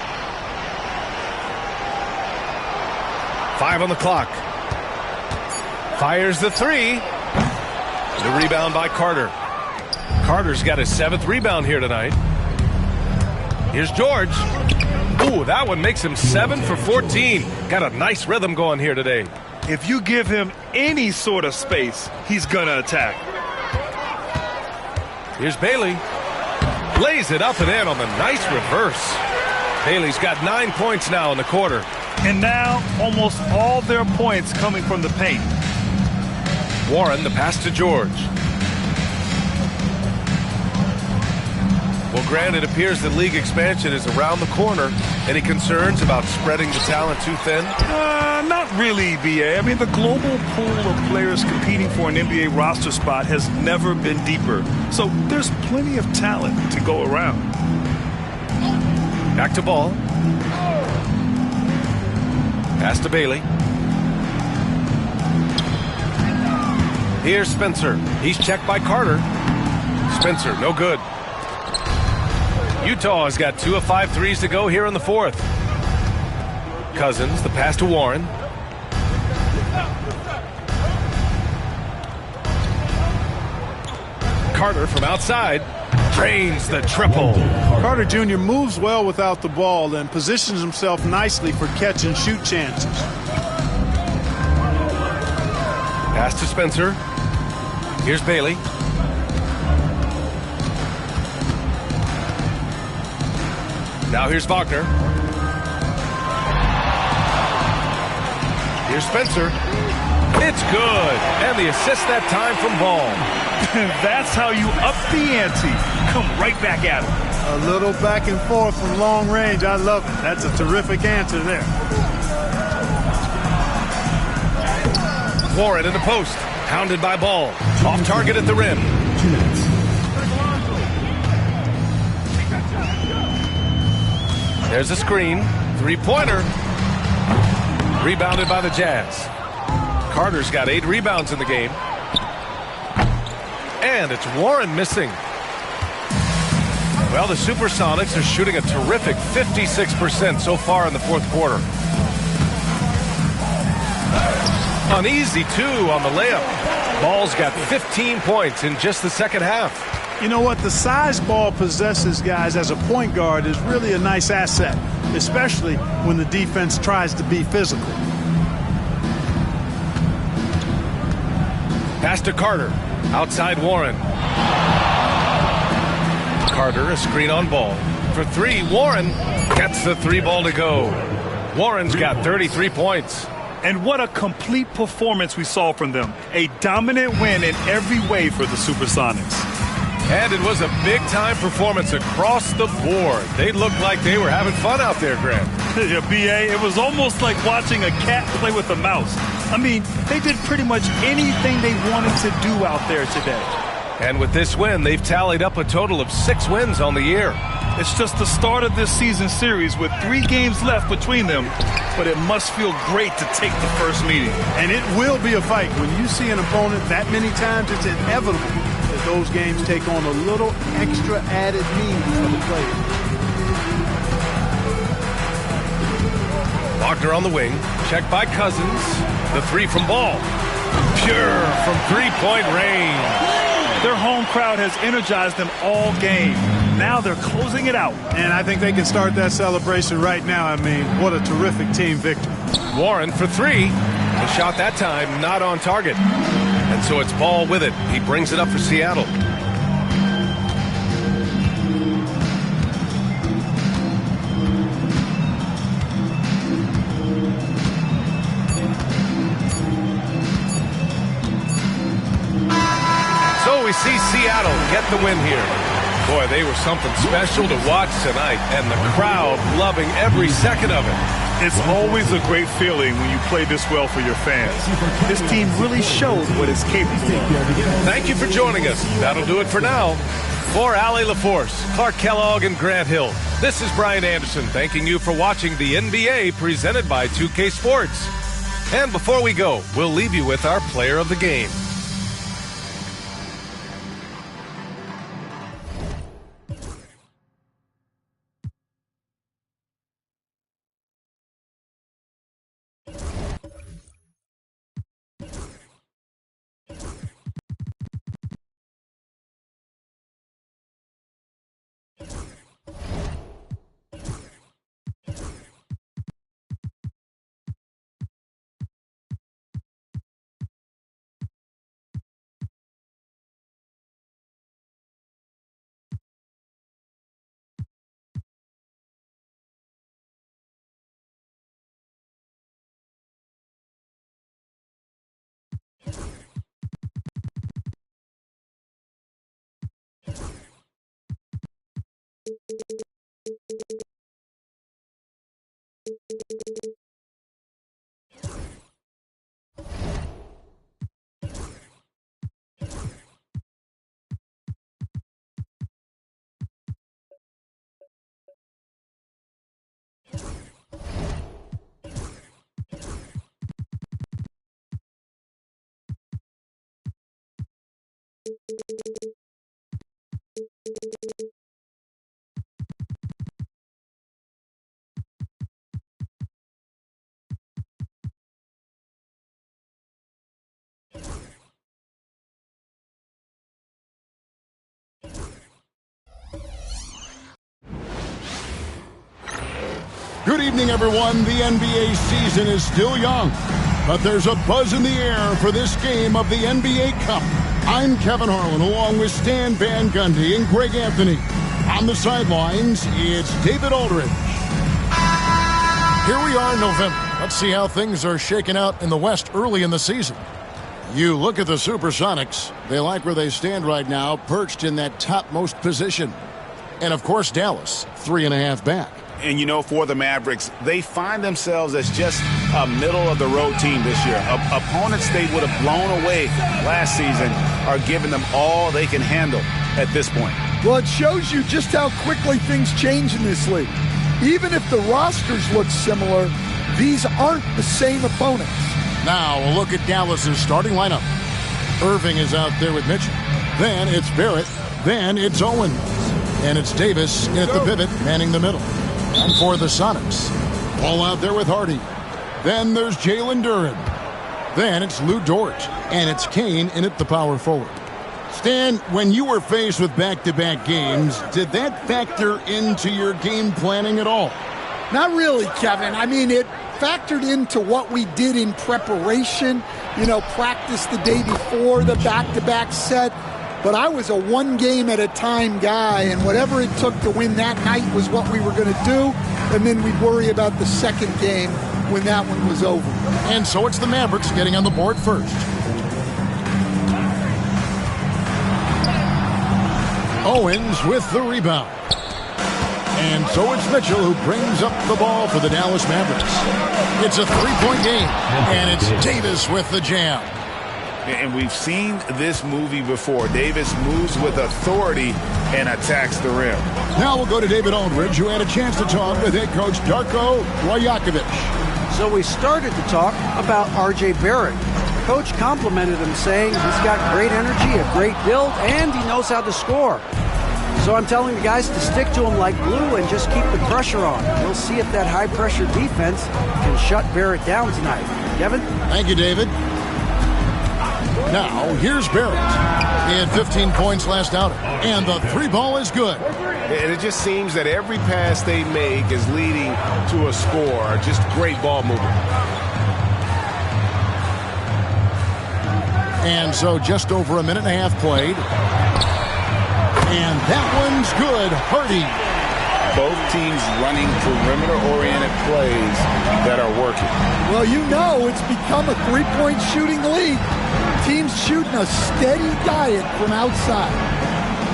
5 on the clock. Fires the three. The rebound by Carter. Carter's got his 7th rebound here tonight. Here's George. Ooh, that one makes him 7 for 14. Got a nice rhythm going here today. If you give him any sort of space, he's gonna attack. Here's Bailey. Lays it up and in on the nice reverse. Bailey's got 9 points now in the quarter. And now almost all their points coming from the paint. Warren, the pass to George. Well, Grant, it appears that league expansion is around the corner. Any concerns about spreading the talent too thin? Not really, BA. I mean, the global pool of players competing for an NBA roster spot has never been deeper. So there's plenty of talent to go around. Back to Ball. Pass to Bailey. Here's Spencer. He's checked by Carter. Spencer, no good. Utah has got 2 of 5 threes to go here in the fourth. Cousins, the pass to Warren. Carter from outside drains the triple. Carter Jr. moves well without the ball and positions himself nicely for catch and shoot chances. Pass to Spencer. Here's Bailey. Now here's Wagner. Here's Spencer. It's good. And the assist that time from Ball. That's how you up the ante. Come right back at him. A little back and forth from long range. I love it. That's a terrific answer there. Warren in the post. Pounded by Ball. Off target at the rim. 2 minutes. There's a screen. 3-pointer. Rebounded by the Jazz. Carter's got 8 rebounds in the game. And it's Warren missing. Well, the Supersonics are shooting a terrific 56% so far in the fourth quarter. An easy 2 on the layup. Ball's got 15 points in just the second half. You know what? The size Ball possesses, guys, as a point guard is really a nice asset, especially when the defense tries to be physical. Pass to Carter. Outside Warren. Carter, a screen on Ball. For 3, Warren gets the 3 ball to go. Warren's got 33 points. And what a complete performance we saw from them. A dominant win in every way for the Supersonics. And it was a big-time performance across the board. They looked like they were having fun out there, Grant. Yeah, B.A., it was almost like watching a cat play with a mouse. I mean, they did pretty much anything they wanted to do out there today. And with this win, they've tallied up a total of 6 wins on the year. It's just the start of this season series with 3 games left between them, but it must feel great to take the first meeting. And it will be a fight. When you see an opponent that many times, it's inevitable that those games take on a little extra added meaning for the players. Wagner on the wing, checked by Cousins. The 3 from Ball. Pure from 3-point range. Their home crowd has energized them all game. Now they're closing it out. And I think they can start that celebration right now. I mean, what a terrific team victory. Warren for 3. The shot that time not on target. And so it's Ball with it. He brings it up for Seattle. So we see Seattle get the win here. Boy, they were something special to watch tonight, and the crowd loving every second of it. It's always a great feeling when you play this well for your fans. This team really showed what it's capable of. Thank you for joining us. That'll do it for now. For Allie LaForce, Clark Kellogg, and Grant Hill, this is Brian Anderson thanking you for watching the NBA presented by 2K Sports. And before we go, we'll leave you with our player of the game. Good evening, everyone. The NBA season is still young, but there's a buzz in the air for this game of the NBA Cup. I'm Kevin Harlan, along with Stan Van Gundy and Greg Anthony. On the sidelines, it's David Aldridge. Here we are in November. Let's see how things are shaking out in the West early in the season. You look at the Supersonics. They like where they stand right now, perched in that topmost position. And, of course, Dallas, 3.5 back. And, you know, for the Mavericks, they find themselves as just a middle-of-the-road team this year. Opponents they would have blown away last season are giving them all they can handle at this point. Well, it shows you just how quickly things change in this league. Even if the rosters look similar, these aren't the same opponents. Now a look at Dallas's starting lineup. Irving is out there with Mitchell. Then it's Barrett. Then it's Owens. And it's Davis at the pivot, manning the middle. And for the Sonics, Ball out there with Hardy. Then there's Jalen Duren. Then it's Lou Dort. And it's Kane in at the power forward. Stan, when you were faced with back-to-back games, did that factor into your game planning at all? Not really, Kevin. I mean, it factored into what we did in preparation. You know, practice the day before the back-to-back set. But I was a one-game-at-a-time guy, and whatever it took to win that night was what we were going to do. and then we'd worry about the second game when that one was over. And so it's the Mavericks getting on the board first. Owens with the rebound. And so it's Mitchell who brings up the ball for the Dallas Mavericks. It's a three-point game, and it's Davis with the jam. And we've seen this movie before. Davis moves with authority and attacks the rim. Now we'll go to David Aldridge, who had a chance to talk with head coach Darko Rajakovic. So we started to talk about R.J. Barrett. Coach complimented him, saying he's got great energy, a great build, and he knows how to score. So I'm telling the guys to stick to him like glue and just keep the pressure on. We'll see if that high-pressure defense can shut Barrett down tonight. Kevin? Thank you, David. Now, here's Barrett. He had 15 points last outing, and the three ball is good. And it just seems that every pass they make is leading to a score. Just great ball movement. And so just over a minute and a half played. And that one's good. Hardy. Both teams running perimeter-oriented plays that are working. Well, you know it's become a three-point shooting league. Teams shooting a steady diet from outside.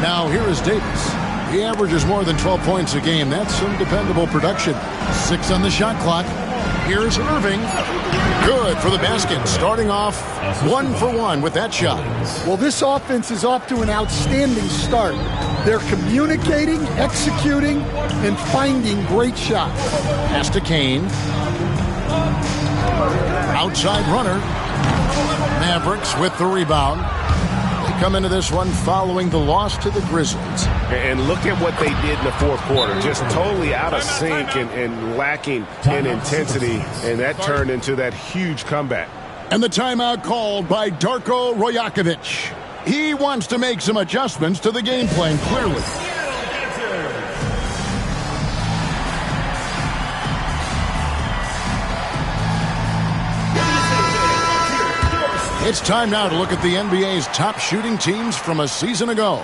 Now here is Davis. He averages more than 12 points a game. That's some dependable production. 6 on the shot clock. Here's Irving. Good for the basket. Starting off 1 for 1 with that shot. Well, this offense is off to an outstanding start. They're communicating, executing, and finding great shots. Pass to Kane. Outside runner. Mavericks with the rebound. They come into this one following the loss to the Grizzlies. And look at what they did in the fourth quarter. Just totally out of sync and lacking in intensity. And that turned into that huge comeback. And the timeout called by Darko Rajakovic. He wants to make some adjustments to the game plan, clearly. It's time now to look at the NBA's top shooting teams from a season ago.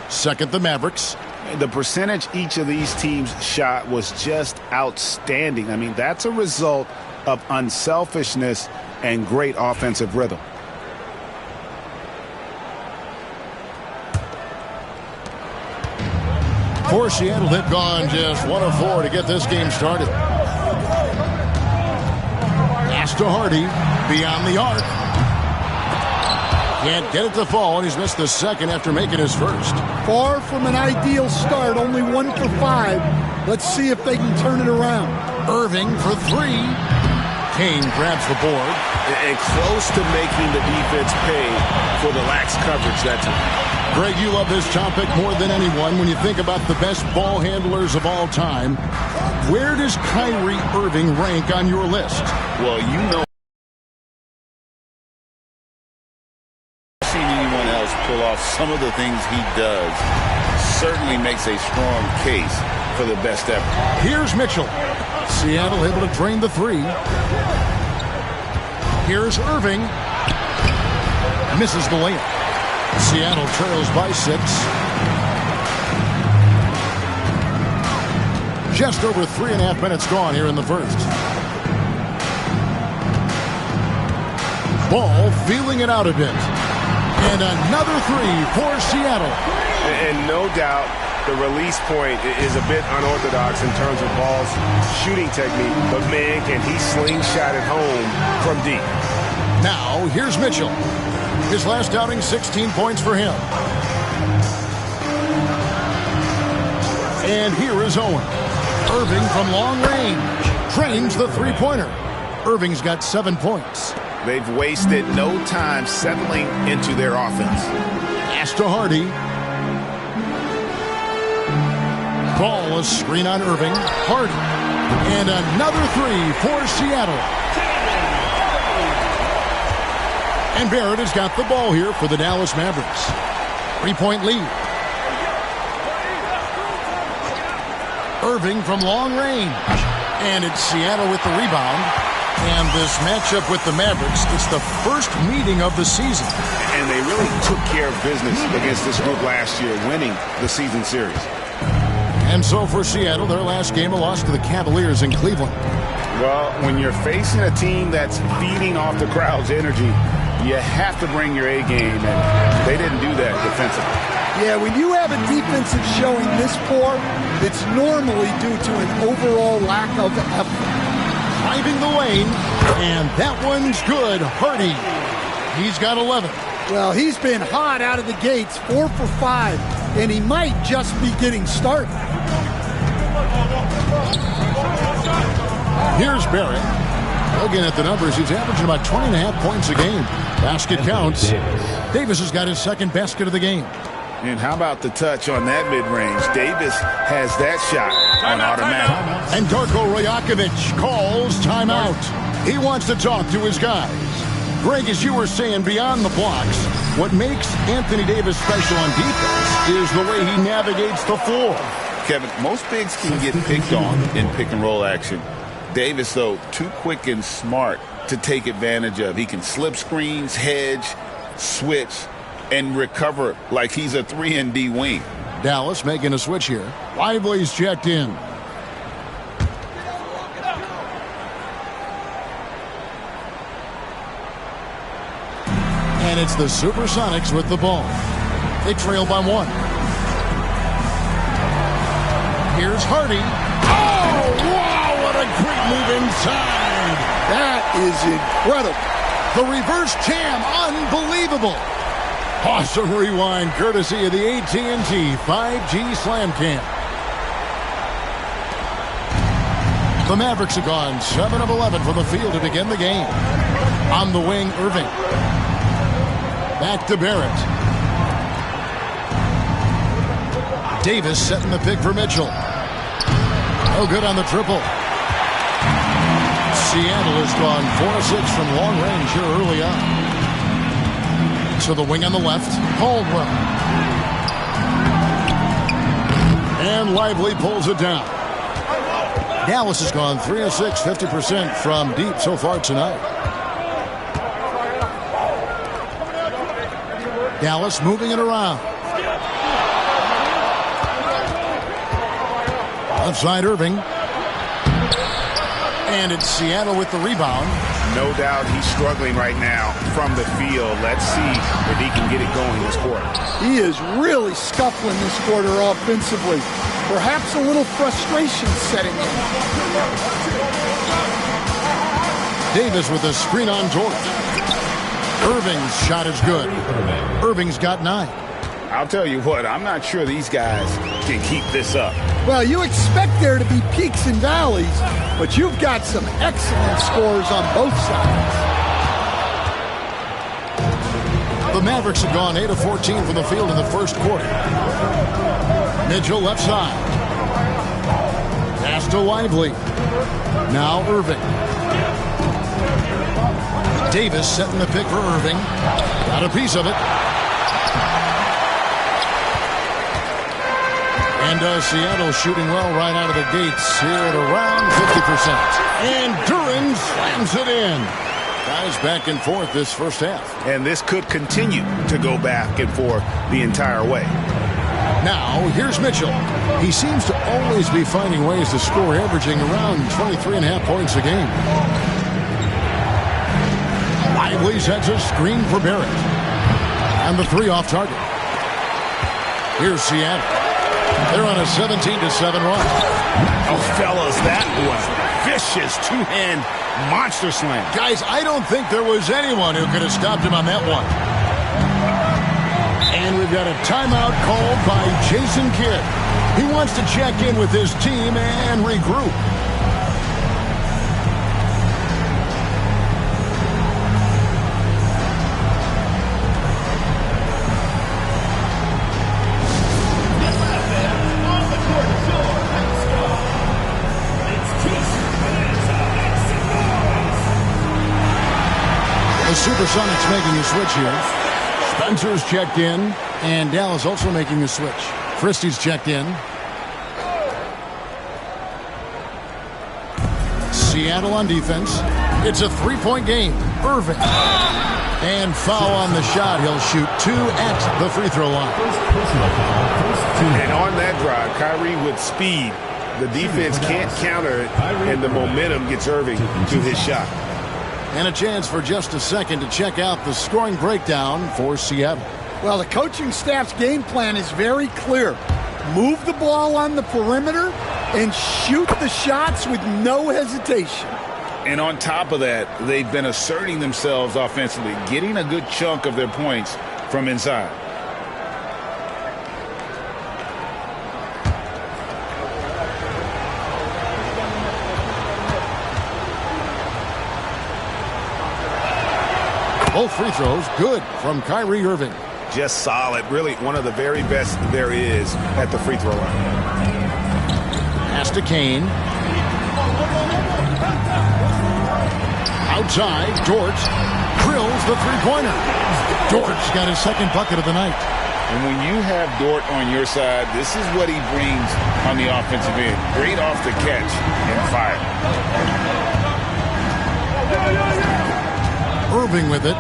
Second, the Mavericks. The percentage each of these teams shot was just outstanding. I mean, that's a result of unselfishness and great offensive rhythm. For Seattle, they've gone just 1 of 4 to get this game started. Pass to Hardy, beyond the arc. Can't get it to fall, and he's missed the second after making his first. Far from an ideal start, only 1 for 5. Let's see if they can turn it around. Irving for 3. Kane grabs the board. And close to making the defense pay for the lax coverage that time. Greg, you love this topic more than anyone. When you think about the best ball handlers of all time, where does Kyrie Irving rank on your list? Well, you know, seeing anyone else pull off some of the things he does certainly makes a strong case for the best ever. Here's Mitchell. Seattle able to drain the 3. Here's Irving. Misses the layup. Seattle trails by 6. Just over 3.5 minutes gone here in the first. Ball feeling it out a bit. And another 3 for Seattle. And no doubt the release point is a bit unorthodox in terms of Ball's shooting technique. But, man, can he slingshot it home from deep. Now, here's Mitchell. His last outing, 16 points for him. And here is Owen. Irving from long range. Trains the three-pointer. Irving's got 7 points. They've wasted no time settling into their offense. Pass to Hardy. Ball, a screen on Irving. Hardy. And another 3 for Seattle. And Barrett has got the ball here for the Dallas Mavericks. 3-point lead. Irving from long range. And it's Seattle with the rebound. And this matchup with the Mavericks, it's the first meeting of the season. And they really took care of business against this group last year, winning the season series. And so for Seattle, their last game, a loss to the Cavaliers in Cleveland. Well, when you're facing a team that's feeding off the crowd's energy, you have to bring your A game, and they didn't do that defensively. Yeah, when you have a defensive showing this poor, it's normally due to an overall lack of effort. Driving the lane, and that one's good. Hardy, he's got 11. Well, he's been hot out of the gates, 4 for 5, and he might just be getting started. Here's Barrett. Looking at the numbers, he's averaging about 20.5 points a game. Basket counts. Davis has got his second basket of the game. And how about the touch on that mid-range? Davis has that shot on automatic. And Darko Rajakovic calls timeout. He wants to talk to his guys. Greg, as you were saying, beyond the blocks, what makes Anthony Davis special on defense is the way he navigates the floor. Kevin, most bigs can get picked on in pick-and-roll action. Davis, though, too quick and smart to take advantage of. He can slip screens, hedge, switch, and recover like he's a 3-and-D wing. Dallas making a switch here. Lively's checked in. And it's the Supersonics with the ball. They trail by 1. Here's Hardy. Oh, wow, what a great move inside. That is incredible. The reverse jam, unbelievable. Awesome rewind, courtesy of the AT&T 5G Slam Cam. The Mavericks have gone 7 of 11 from the field to begin the game. On the wing, Irving. Back to Barrett. Davis setting the pick for Mitchell. No good on the triple. Seattle has gone 4-6 from long range here early on. To the wing on the left, Caldwell. And Lively pulls it down. Dallas has gone 3 of 6, 50% from deep so far tonight. Dallas moving it around. Left side Irving. And it's Seattle with the rebound. No doubt he's struggling right now from the field. Let's see if he can get it going this quarter. He is really scuffling this quarter offensively. Perhaps a little frustration setting in. Davis with a screen on George. Irving's shot is good. Irving's got 9. I'll tell you what, I'm not sure these guys can keep this up. Well, you expect there to be peaks and valleys, but you've got some excellent scores on both sides. The Mavericks have gone 8 of 14 from the field in the first quarter. Mitchell left side. Pass to Lively. Now Irving. Davis setting the pick for Irving. Got a piece of it. And Seattle shooting well right out of the gates here at around 50%. And Duran slams it in. Guys back and forth this first half. And this could continue to go back and forth the entire way. Now, here's Mitchell. He seems to always be finding ways to score, averaging around 23.5 points a game. Lively sets a screen for Barrett. And the 3 off target. Here's Seattle. They're on a 17-7 run. Oh, fellas, that was vicious two-hand monster slam. Guys, I don't think there was anyone who could have stopped him on that one. And we've got a timeout called by Jason Kidd. He wants to check in with his team and regroup. The Supersonics making a switch here. Spencer's checked in, and Dallas also making a switch. Christie's checked in. Seattle on defense. It's a 3-point game. Irving. And foul on the shot. He'll shoot 2 at the free throw line. And on that drive, Kyrie with speed. The defense can't counter it, and the momentum gets Irving to his shot. And a chance for just a second to check out the scoring breakdown for Seattle. Well, the coaching staff's game plan is very clear. Move the ball on the perimeter and shoot the shots with no hesitation. And on top of that, they've been asserting themselves offensively, getting a good chunk of their points from inside. Both free throws good from Kyrie Irving. Just solid. Really one of the very best there is at the free throw line. Pass to Kane. Outside, Dort drills the three-pointer. Dort's got his second bucket of the night. And when you have Dort on your side, this is what he brings on the offensive end. Great off the catch and fire. Irving with it.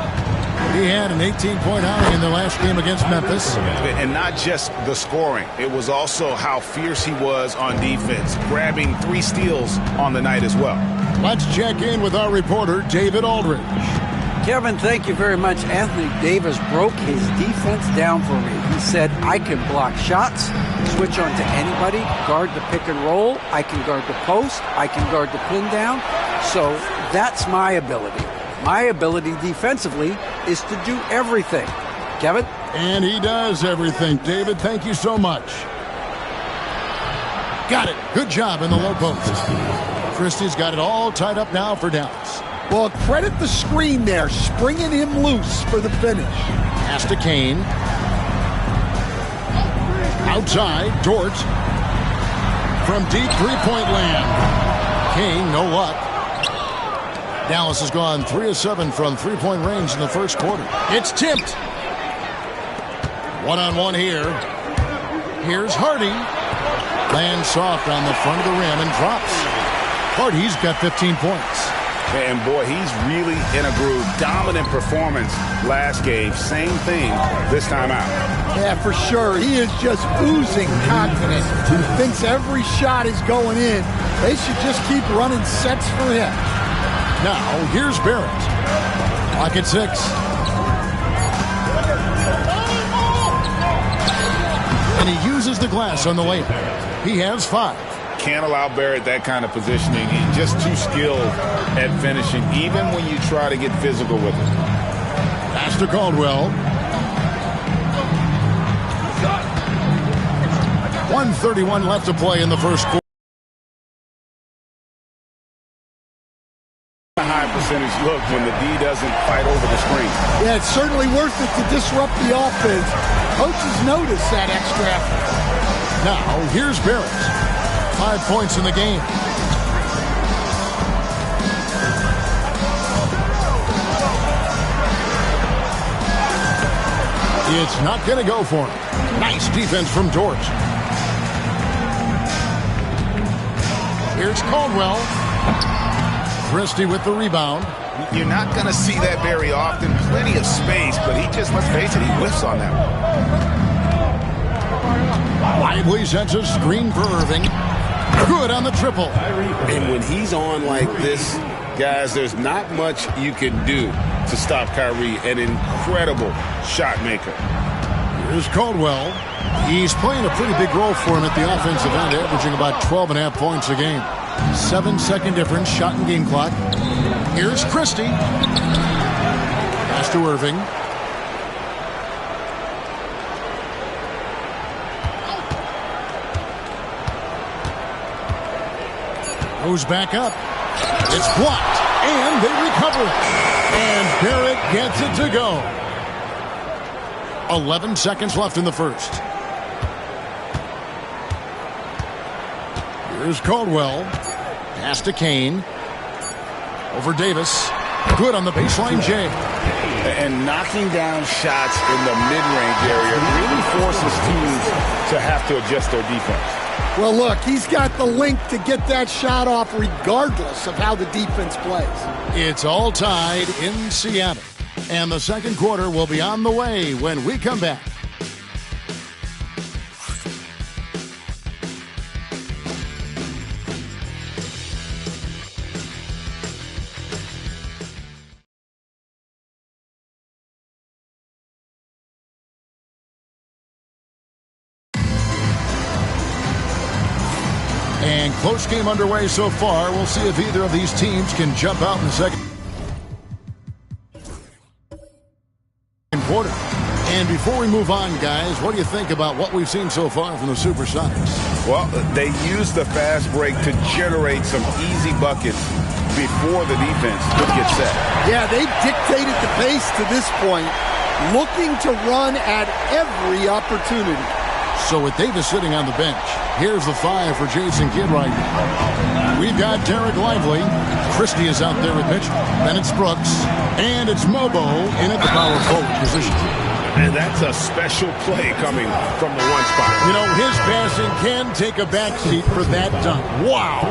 He had an 18-point outing in the last game against Memphis. And not just the scoring. It was also how fierce he was on defense, grabbing 3 steals on the night as well. Let's check in with our reporter, David Aldridge. Kevin, thank you very much. Anthony Davis broke his defense down for me. He said, I can block shots, switch on to anybody, guard the pick and roll, I can guard the post, I can guard the pin down. So that's my ability. My ability defensively is to do everything. Kevin? And he does everything. David, thank you so much. Got it. Good job in the low post. Christie's got it all tied up now for Dallas. Well, credit the screen there, springing him loose for the finish. Pass to Kane. Outside, Dort. From deep three-point land. Kane, no luck. Dallas has gone 3 of 7 from three-point range in the first quarter. It's tipped. One-on-one here. Here's Hardy. Lands soft on the front of the rim and drops. Hardy's got 15 points. And boy, he's really in a groove. Dominant performance last game. Same thing this time out. Yeah, for sure. He is just oozing confidence. Thinks every shot is going in. They should just keep running sets for him. Now, here's Barrett. Clock at 6. And he uses the glass on the layup. He has 5. Can't allow Barrett that kind of positioning. He's just too skilled at finishing, even when you try to get physical with him. Pass to Caldwell. 1:31 left to play in the first quarter. A high percentage look when the D doesn't fight over the screen. Yeah, it's certainly worth it to disrupt the offense. Coaches notice that extra effort. Now, here's Barrett. 5 points in the game. It's not going to go for him. Nice defense from Dort. Here's Caldwell. Christie with the rebound. You're not going to see that very often. Plenty of space, but he just, let's face it, he whiffs on that one. Lively sets a screen for Irving. Good on the triple. And when he's on like this, guys, there's not much you can do to stop Kyrie, an incredible shot maker. Here's Caldwell. He's playing a pretty big role for him at the offensive end, averaging about 12.5 points a game. 7-second difference, shot and game clock. Here's Christie. Pass to Irving. Goes back up. It's blocked, and they recover it. And Barrett gets it to go. 11 seconds left in the first. Here's Caldwell. Pass to Kane. Over Davis. Good on the baseline, Jay. And knocking down shots in the mid-range area really forces teams to have to adjust their defense. Well, look, he's got the length to get that shot off regardless of how the defense plays. It's all tied in Seattle. And the second quarter will be on the way when we come back. And close game underway so far. We'll see if either of these teams can jump out in the second quarter. And before we move on, guys, what do you think about what we've seen so far from the Supersonics? Well, they used the fast break to generate some easy buckets before the defense could get set. Yeah, they dictated the pace to this point, looking to run at every opportunity. So with Davis sitting on the bench, here's the 5 for Jason Kidd right now. We've got Derek Lively. Christie is out there with Mitchell. Then it's Brooks. And it's Mobo in at the power forward position. And that's a special play coming from the one spot. You know, his passing can take a backseat for that dunk. Wow.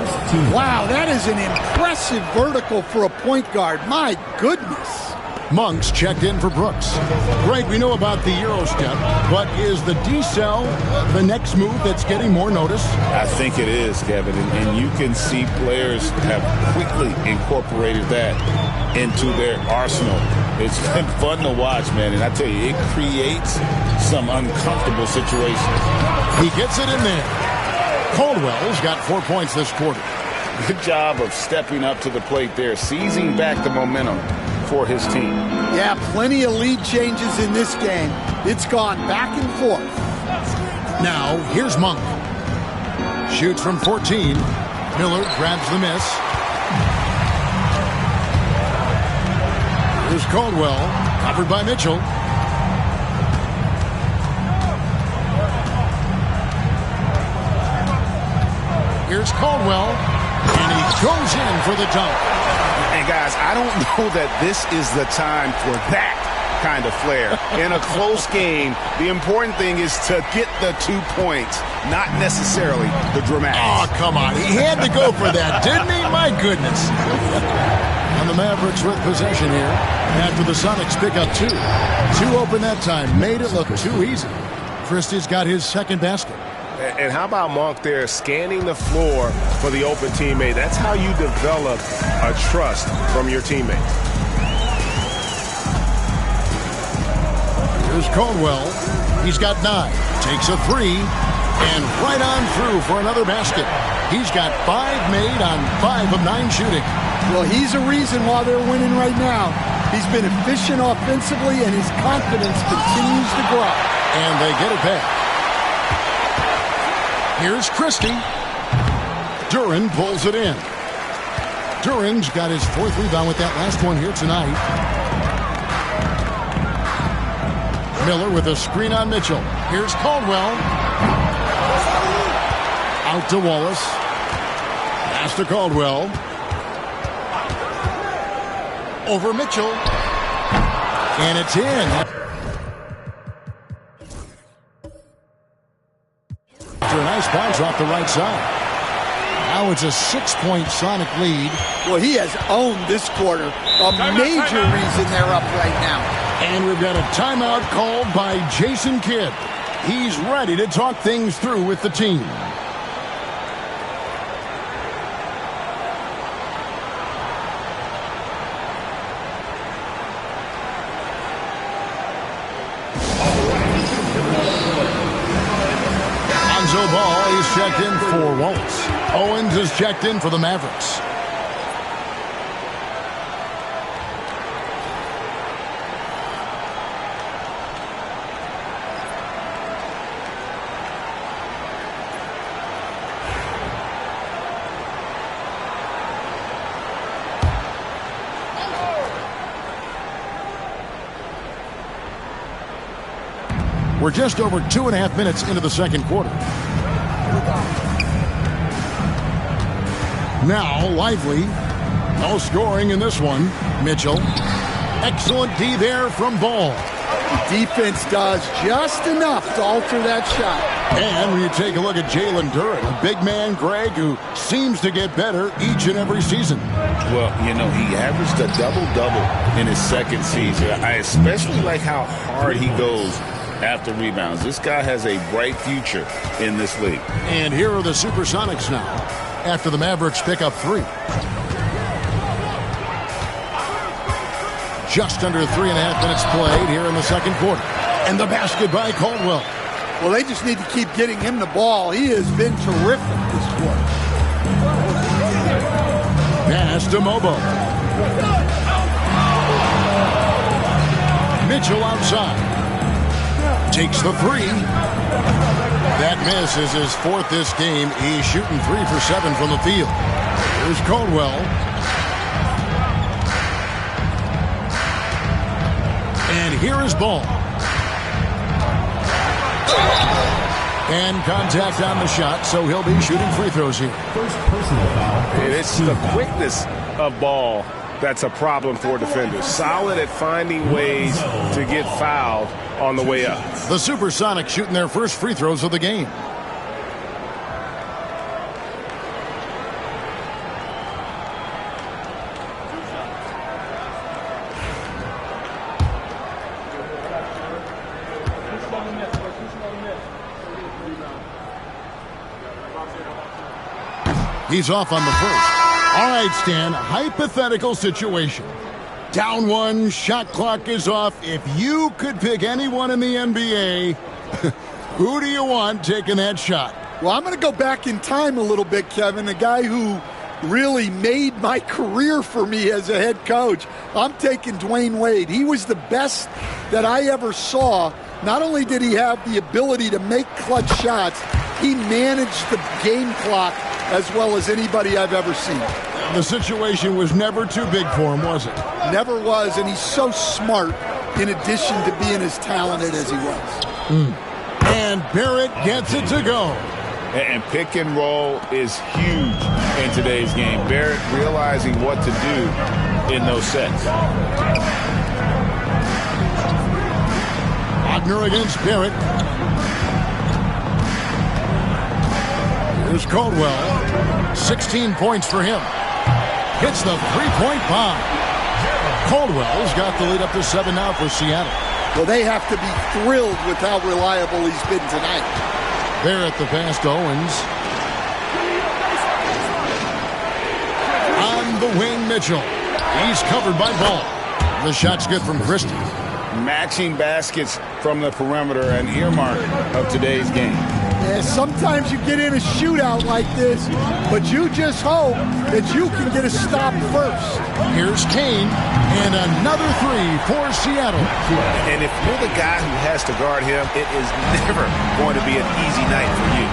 Wow, that is an impressive vertical for a point guard. My goodness. Monks checked in for Brooks. Greg, we know about the Euro step, but is the decel the next move that's getting more notice? I think it is, Kevin, and you can see players have quickly incorporated that into their arsenal. It's been fun to watch, man, and I tell you, it creates some uncomfortable situations. He gets it in there. Caldwell's got 4 points this quarter. Good job of stepping up to the plate there, seizing back the momentum for his team. Yeah, plenty of lead changes in this game. It's gone back and forth. Now, here's Monk. Shoots from 14. Miller grabs the miss. Here's Caldwell, covered by Mitchell. Here's Caldwell, and he goes in for the dunk. And guys, I don't know that this is the time for that kind of flair. In a close game, the important thing is to get the 2 points, not necessarily the dramatics. Oh, come on. He had to go for that, didn't he? My goodness. And the Mavericks with possession here after the Sonics pick up 2. 2 open that time. Made it look too easy. Christie's got his second basket. And how about Monk there scanning the floor for the open teammate? That's how you develop a trust from your teammates. Here's Caldwell. He's got 9. Takes a 3. And right on through for another basket. He's got 5 made on 5 of 9 shooting. Well, he's a reason why they're winning right now. He's been efficient offensively, and his confidence continues to grow. And they get it back. Here's Christie. Duran pulls it in. Duran's got his 4th rebound with that last one here tonight. Miller with a screen on Mitchell. Here's Caldwell. Out to Wallace. Pass to Caldwell. Over Mitchell. And it's in. After a nice bounce off the right side. Now it's a 6-point Sonic lead. Well, he has owned this quarter. A major reason they're up right now. And we've got a timeout called by Jason Kidd. He's ready to talk things through with the team. Lonzo Ball is checked in for Wallace. Owens is checked in for the Mavericks. We're just over 2.5 minutes into the second quarter. Now, Lively. No scoring in this one. Mitchell. Excellent D there from Ball. The defense does just enough to alter that shot. And when you take a look at Jalen Duren, a big man, Greg, who seems to get better each and every season. Well, you know, he averaged a double-double in his second season. I especially like how hard he goes after rebounds. This guy has a bright future in this league. And here are the Supersonics now, after the Mavericks pick up 3. Just under 3.5 minutes played here in the second quarter. And the basket by Caldwell. Well, they just need to keep getting him the ball. He has been terrific this quarter. Pass to Mobo. Mitchell outside. Takes the 3. That miss is his 4th this game. He's shooting 3 for 7 from the field. Here's Caldwell. And here is Ball. And contact on the shot, so he'll be shooting free throws here. First personal foul. It's the quickness of Ball that's a problem for defenders. Solid at finding ways to get fouled on the way up. The Supersonics shooting their first free throws of the game. He's off on the first. All right, Stan, hypothetical situation. Down 1, shot clock is off. If you could pick anyone in the NBA, who do you want taking that shot? Well, I'm going to go back in time a little bit, Kevin. A guy who really made my career for me as a head coach. I'm taking Dwayne Wade. He was the best that I ever saw. Not only did he have the ability to make clutch shots, he managed the game clock as well as anybody I've ever seen. The situation was never too big for him, was it? Never was, and he's so smart in addition to being as talented as he was. And Barrett gets it to go. And pick and roll is huge in today's game. Barrett realizing what to do in those sets. Wagner against Barrett. Here's Caldwell. 16 points for him. Hits the three-point bomb. Caldwell's got the lead up to 7 now for Seattle. Well, they have to be thrilled with how reliable he's been tonight. Barrett the pass to Owens. On the wing, Mitchell. He's covered by Ball. The shot's good from Christie. Matching baskets from the perimeter, an earmark of today's game. Yeah, sometimes you get in a shootout like this, but you just hope that you can get a stop first. Here's Kane, and another 3 for Seattle. And if you're the guy who has to guard him, it is never going to be an easy night for you.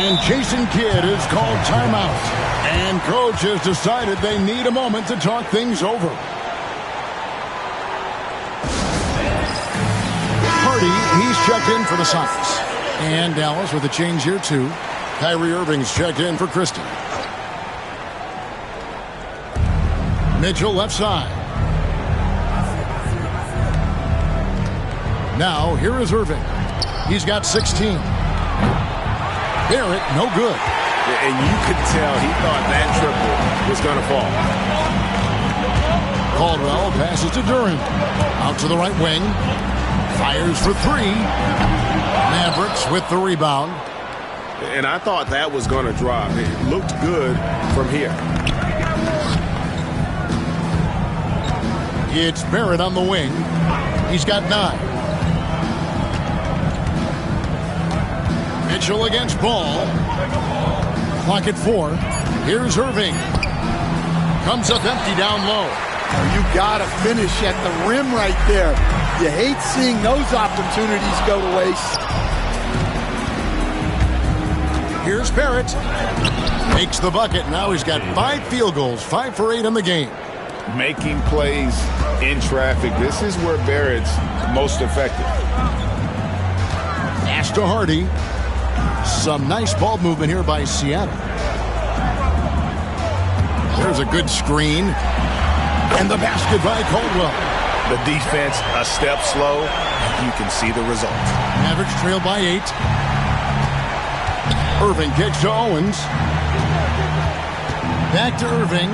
And Jason Kidd is called timeout. And coach has decided they need a moment to talk things over. Hardy, he's checked in for the Sonics. And Dallas with a change here, too. Kyrie Irving's checked in for Christie. Mitchell left side. Now, here is Irving. He's got 16. Barrett, no good. And you could tell he thought that triple was going to fall. Caldwell passes to Duren. Out to the right wing. Fires for 3. Mavericks with the rebound. And I thought that was going to drop. It looked good from here. It's Barrett on the wing. He's got 9. Mitchell against Ball. Clock at 4. Here's Irving. Comes up empty down low. You got to finish at the rim right there. You hate seeing those opportunities go to waste. Here's Barrett. Makes the bucket. Now he's got 5 field goals. 5 for 8 in the game. Making plays in traffic. This is where Barrett's most effective. Pass to Hardy. Some nice ball movement here by Seattle. There's a good screen. And the basket by Caldwell. The defense a step slow, and you can see the result. Mavericks trail by 8. Irving kicks to Owens. Back to Irving.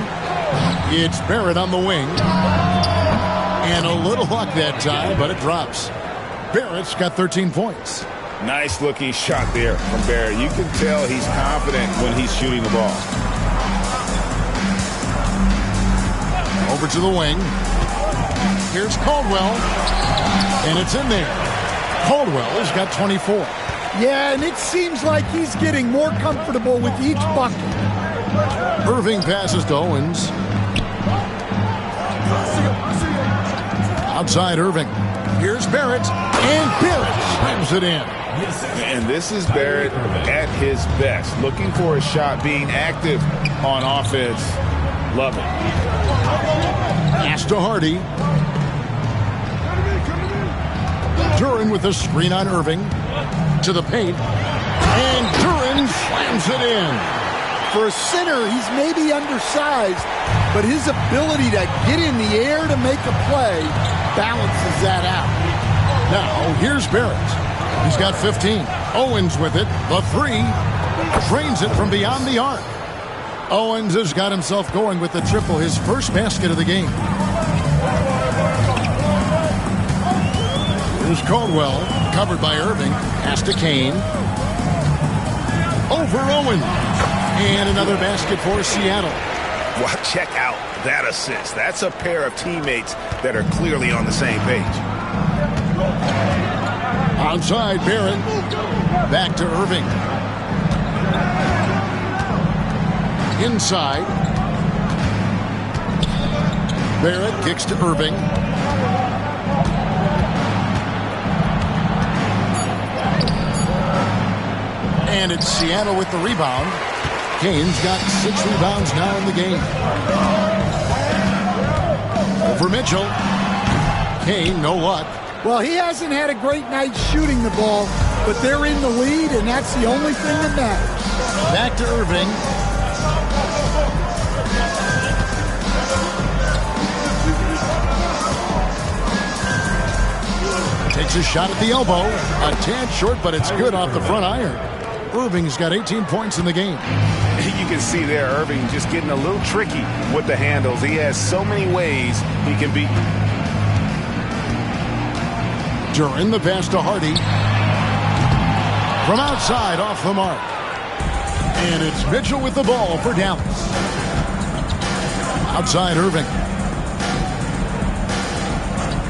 It's Barrett on the wing. And a little luck that time, but it drops. Barrett's got 13 points. Nice looking shot there from Barrett. You can tell he's confident when he's shooting the ball. Over to the wing. Here's Caldwell. And it's in there. Caldwell's got 24. Yeah, and it seems like he's getting more comfortable with each bucket. Irving passes to Owens. Outside Irving. Here's Barrett. And Barrett slams it in. And this is Barrett at his best. Looking for a shot, being active on offense. Love it. Pass to Hardy. Duran with a screen on Irving. To the paint. And Duran slams it in. For a center, he's maybe undersized, but his ability to get in the air to make a play balances that out. Now, here's Barrett. He's got 15. Owens with it. The 3. Drains it from beyond the arc. Owens has got himself going with the triple, his first basket of the game. Here's Caldwell, covered by Irving. Pass to Kane. Over Owens. And another basket for Seattle. Well, check out that assist. That's a pair of teammates that are clearly on the same page. Outside, Barrett. Back to Irving. Inside. Barrett kicks to Irving. And it's Seattle with the rebound. Kane's got 6 rebounds now in the game. Over Mitchell. Kane, no luck. Well, he hasn't had a great night shooting the ball, but they're in the lead, and that's the only thing that matters. Back to Irving. Takes a shot at the elbow. A tad short, but it's good off the front iron. Irving's got 18 points in the game. You can see there Irving just getting a little tricky with the handles. He has so many ways he can beat. Duran the pass to Hardy. From outside, off the mark. And it's Mitchell with the ball for Dallas. Outside Irving.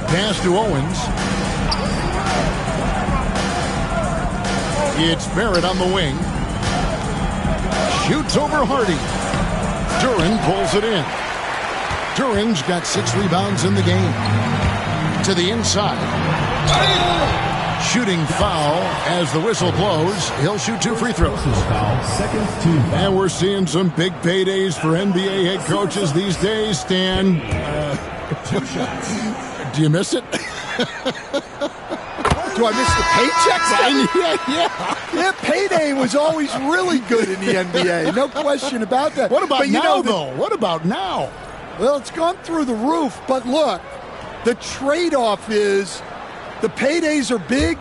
Pass to Owens. It's Barrett on the wing. Shoots over Hardy. Duran pulls it in. Duran's got 6 rebounds in the game. To the inside. Shooting foul as the whistle blows. He'll shoot 2 free throws. And we're seeing some big paydays for NBA head coaches these days, Stan. 2 shots. Do you miss it? Do I miss the paychecks? Yeah, payday was always really good in the NBA. No question about that. What about but, now, though? What about now? Well, it's gone through the roof. But look, the trade-off is the paydays are big,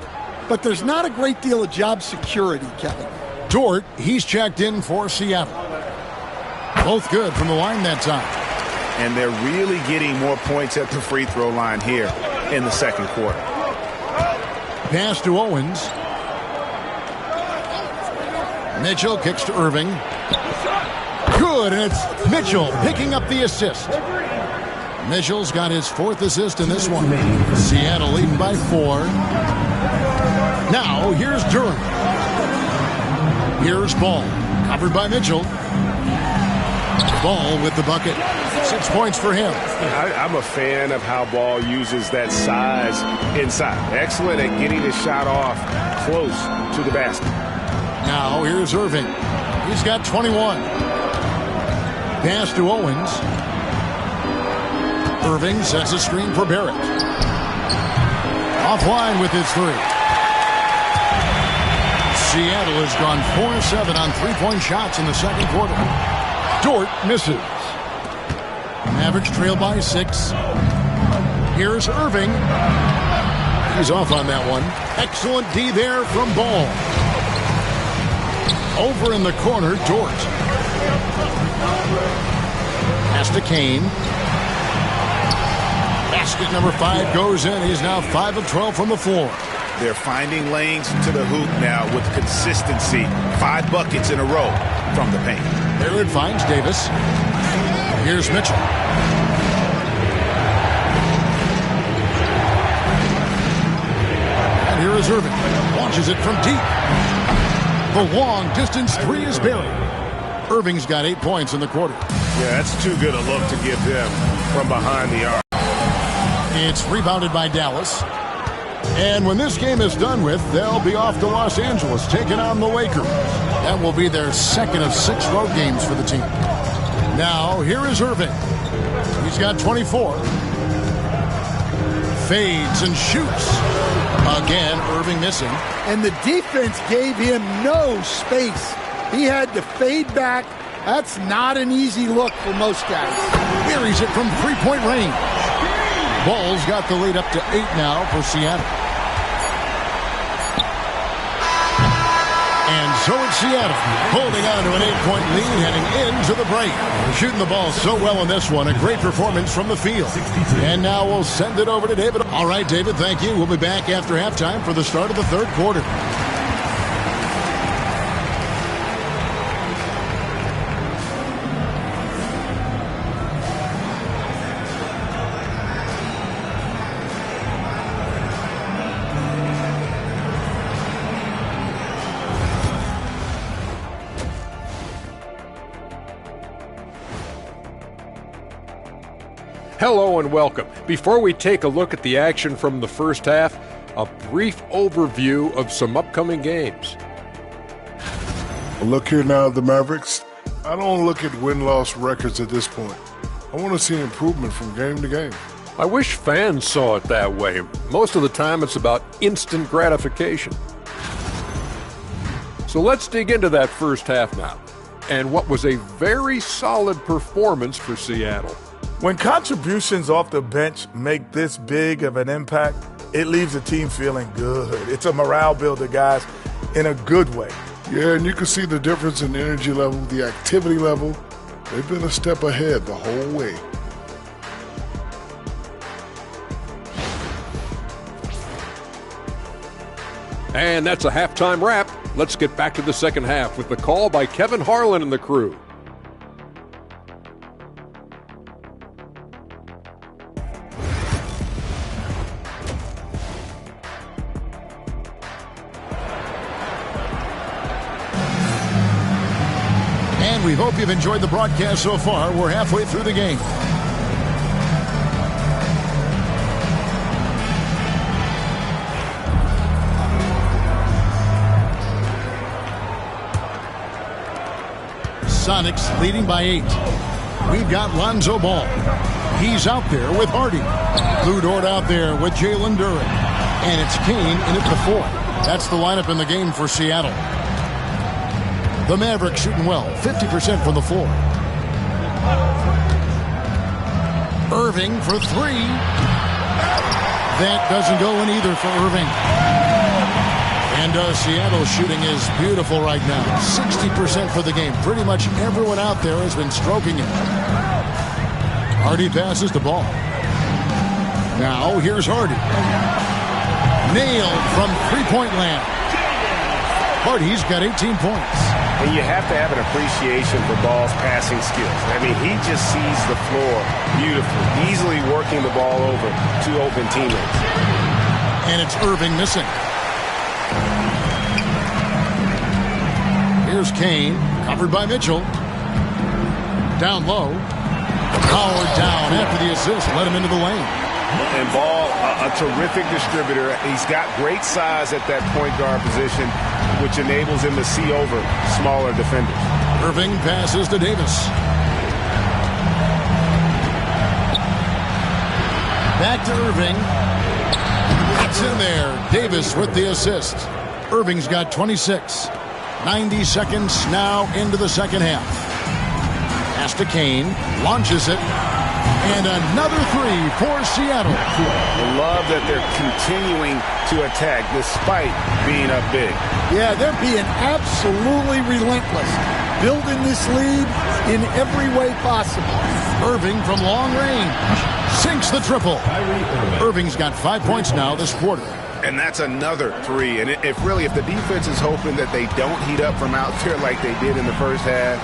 but there's not a great deal of job security, Kevin. Dort, he's checked in for Seattle. Both good from the line that time. And they're really getting more points at the free throw line here in the second quarter. Pass to Owens. Mitchell kicks to Irving. Good, and it's Mitchell picking up the assist. Mitchell's got his 4th assist in this one. Seattle leading by 4. Now, here's Duran. Here's Ball. Covered by Mitchell. Ball with the bucket. 6 points for him. I'm a fan of how Ball uses that size inside. Excellent at getting his shot off close to the basket. Now here's Irving. He's got 21. Pass to Owens. Irving sets a screen for Barrett. Offline with his 3. Seattle has gone 4-7 on 3-point shots in the second quarter. Dort misses. Mavericks trail by 6. Here's Irving. He's off on that one. Excellent D there from Ball. Over in the corner, Dort. Pass to Kane. Basket number 5 goes in. He's now 5 of 12 from the floor. They're finding lanes to the hoop now with consistency. 5 buckets in a row from the paint. There it finds Davis. Here's Mitchell. And here is Irving. Launches it from deep. The long distance 3 is buried. Irving's got 8 points in the quarter. Yeah, that's too good a look to give them from behind the arc. It's rebounded by Dallas. And when this game is done with, they'll be off to Los Angeles taking on the Lakers. That will be their second of 6 road games for the team. Now, here is Irving. He's got 24. Fades and shoots. Again, Irving missing. And the defense gave him no space. He had to fade back. That's not an easy look for most guys. Buries it from 3-point range. Ball's got the lead up to 8 now for Seattle. And so it's Seattle holding on to an 8-point lead heading into the break. Shooting the ball so well in this one. A great performance from the field. And now we'll send it over to David. All right, David, thank you. We'll be back after halftime for the start of the third quarter. Hello and welcome. Before we take a look at the action from the first half, a brief overview of some upcoming games. Look here now at the Mavericks. I don't look at win-loss records at this point. I want to see improvement from game to game. I wish fans saw it that way. Most of the time it's about instant gratification. So let's dig into that first half now, and what was a very solid performance for Seattle. When contributions off the bench make this big of an impact, it leaves the team feeling good. It's a morale builder, guys, in a good way. Yeah, and you can see the difference in energy level, the activity level. They've been a step ahead the whole way. And that's a halftime wrap. Let's get back to the second half with the call by Kevin Harlan and the crew. We hope you've enjoyed the broadcast so far. We're halfway through the game. Sonics leading by 8. We've got Lonzo Ball. He's out there with Hardy. Lou Dort out there with Jalen Duren. And it's Kane in at the 4. That's the lineup in the game for Seattle. The Mavericks shooting well, 50% from the floor. Irving for 3. That doesn't go in either for Irving. And Seattle's shooting is beautiful right now. 60% for the game. Pretty much everyone out there has been stroking it. Hardy passes the ball. Now here's Hardy. Nailed from 3-point land. Hardy's got 18 points. And you have to have an appreciation for Ball's passing skills. I mean, he just sees the floor beautifully, easily working the ball over to open teammates. And it's Irving missing. Here's Kane, covered by Mitchell. Down low. Howard down after the assist, let him into the lane. And Ball, a terrific distributor. He's got great size at that point guard position, which enables him to see over smaller defenders. Irving passes to Davis. Back to Irving. It's in there. Davis with the assist. Irving's got 26. 90 seconds now into the second half. Pass to Kane. Launches it. And another three for Seattle. I love that they're continuing to attack despite being up big. Yeah, they're being absolutely relentless, building this lead in every way possible. Irving from long range sinks the triple. Irving's got 5 points now this quarter. And that's another three. And if the defense is hoping that they don't heat up from out there like they did in the first half,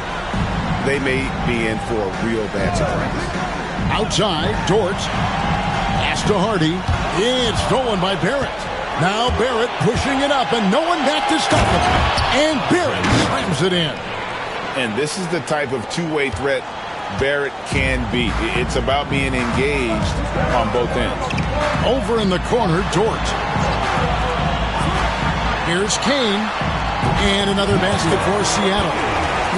they may be in for a real bad surprise. Outside, Dort. Pass to Hardy. It's stolen by Barrett. Now Barrett pushing it up, and no one back to stop it. And Barrett slams it in. And this is the type of two-way threat Barrett can be. It's about being engaged on both ends. Over in the corner, Dort. Here's Kane. And another basket for Seattle.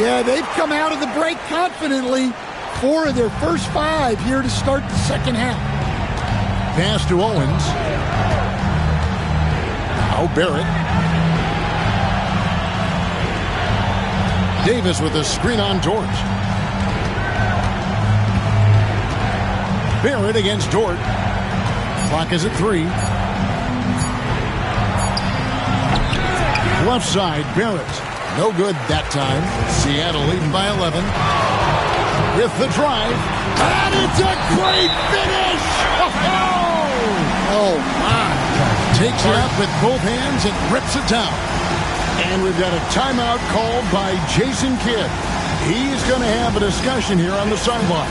Yeah, they've come out of the break confidently. 4 of their first 5 here to start the second half. Pass to Owens. Now Barrett. Davis with a screen on Dort. Barrett against Dort. Clock is at 3. Left side, Barrett. No good that time. Seattle leading by 11. With the drive. And it's a great finish! Oh, my. Takes it up with both hands and rips it down. And we've got a timeout called by Jason Kidd. He's going to have a discussion here on the sideline.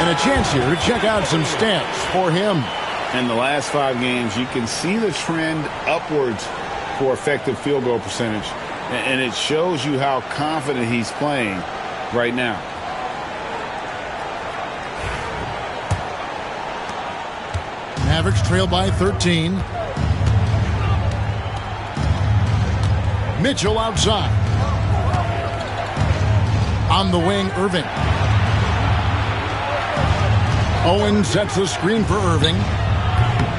And a chance here to check out some stats for him. In the last 5 games, you can see the trend upwards for effective field goal percentage. And it shows you how confident he's playing right now. Mavericks trail by 13. Mitchell outside. On the wing, Irving. Owen sets the screen for Irving.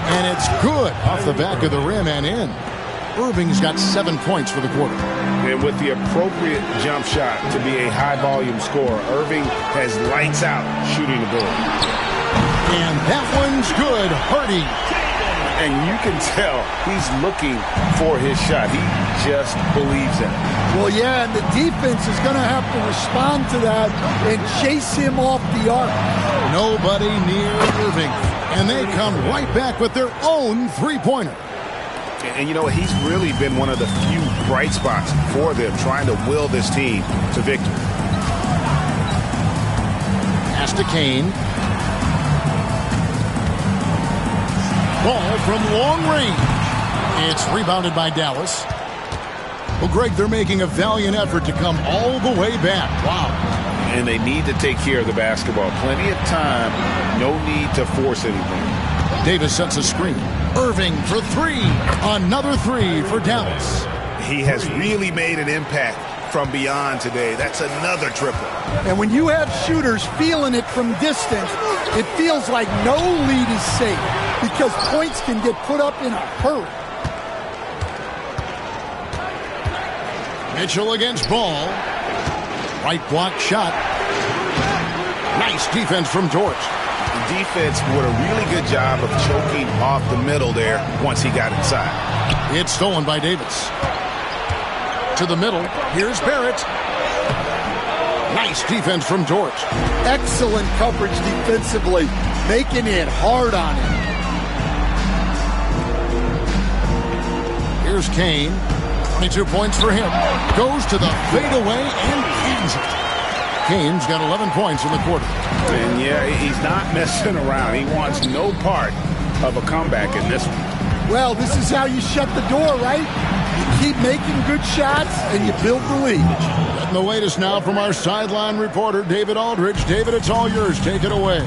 And it's good off the back of the rim and in. Irving's got 7 points for the quarter. And with the appropriate jump shot to be a high-volume scorer, Irving has lights out shooting ability. And that one's good. Hardy. And you can tell he's looking for his shot. He just believes in it. Well, yeah, and the defense is going to have to respond to that and chase him off the arc. Nobody near Irving. And they come right back with their own three-pointer. And you know, he's really been one of the few bright spots for them, trying to will this team to victory. Pass to Kane. Ball from long range. It's rebounded by Dallas. Well, Greg, they're making a valiant effort to come all the way back. Wow. And they need to take care of the basketball. Plenty of time. No need to force anything. Davis sets a screen. Irving for 3. Another 3 for Dallas. He has really made an impact from beyond today. That's another triple. And when you have shooters feeling it from distance, it feels like no lead is safe because points can get put up in a hurry. Mitchell against Ball. Right block shot. Nice defense from Dort. The defense did a really good job of choking off the middle there once he got inside. It's stolen by Davis. To the middle. Here's Barrett. Nice defense from Dort. Excellent coverage defensively, making it hard on him. Here's Kane. 22 points for him. Goes to the fadeaway and ends it. Kane's got 11 points in the quarter. And yeah, he's not messing around. He wants no part of a comeback in this one. Well, this is how you shut the door, right? You keep making good shots and you build the lead. And the latest now from our sideline reporter, David Aldridge. David, it's all yours. Take it away.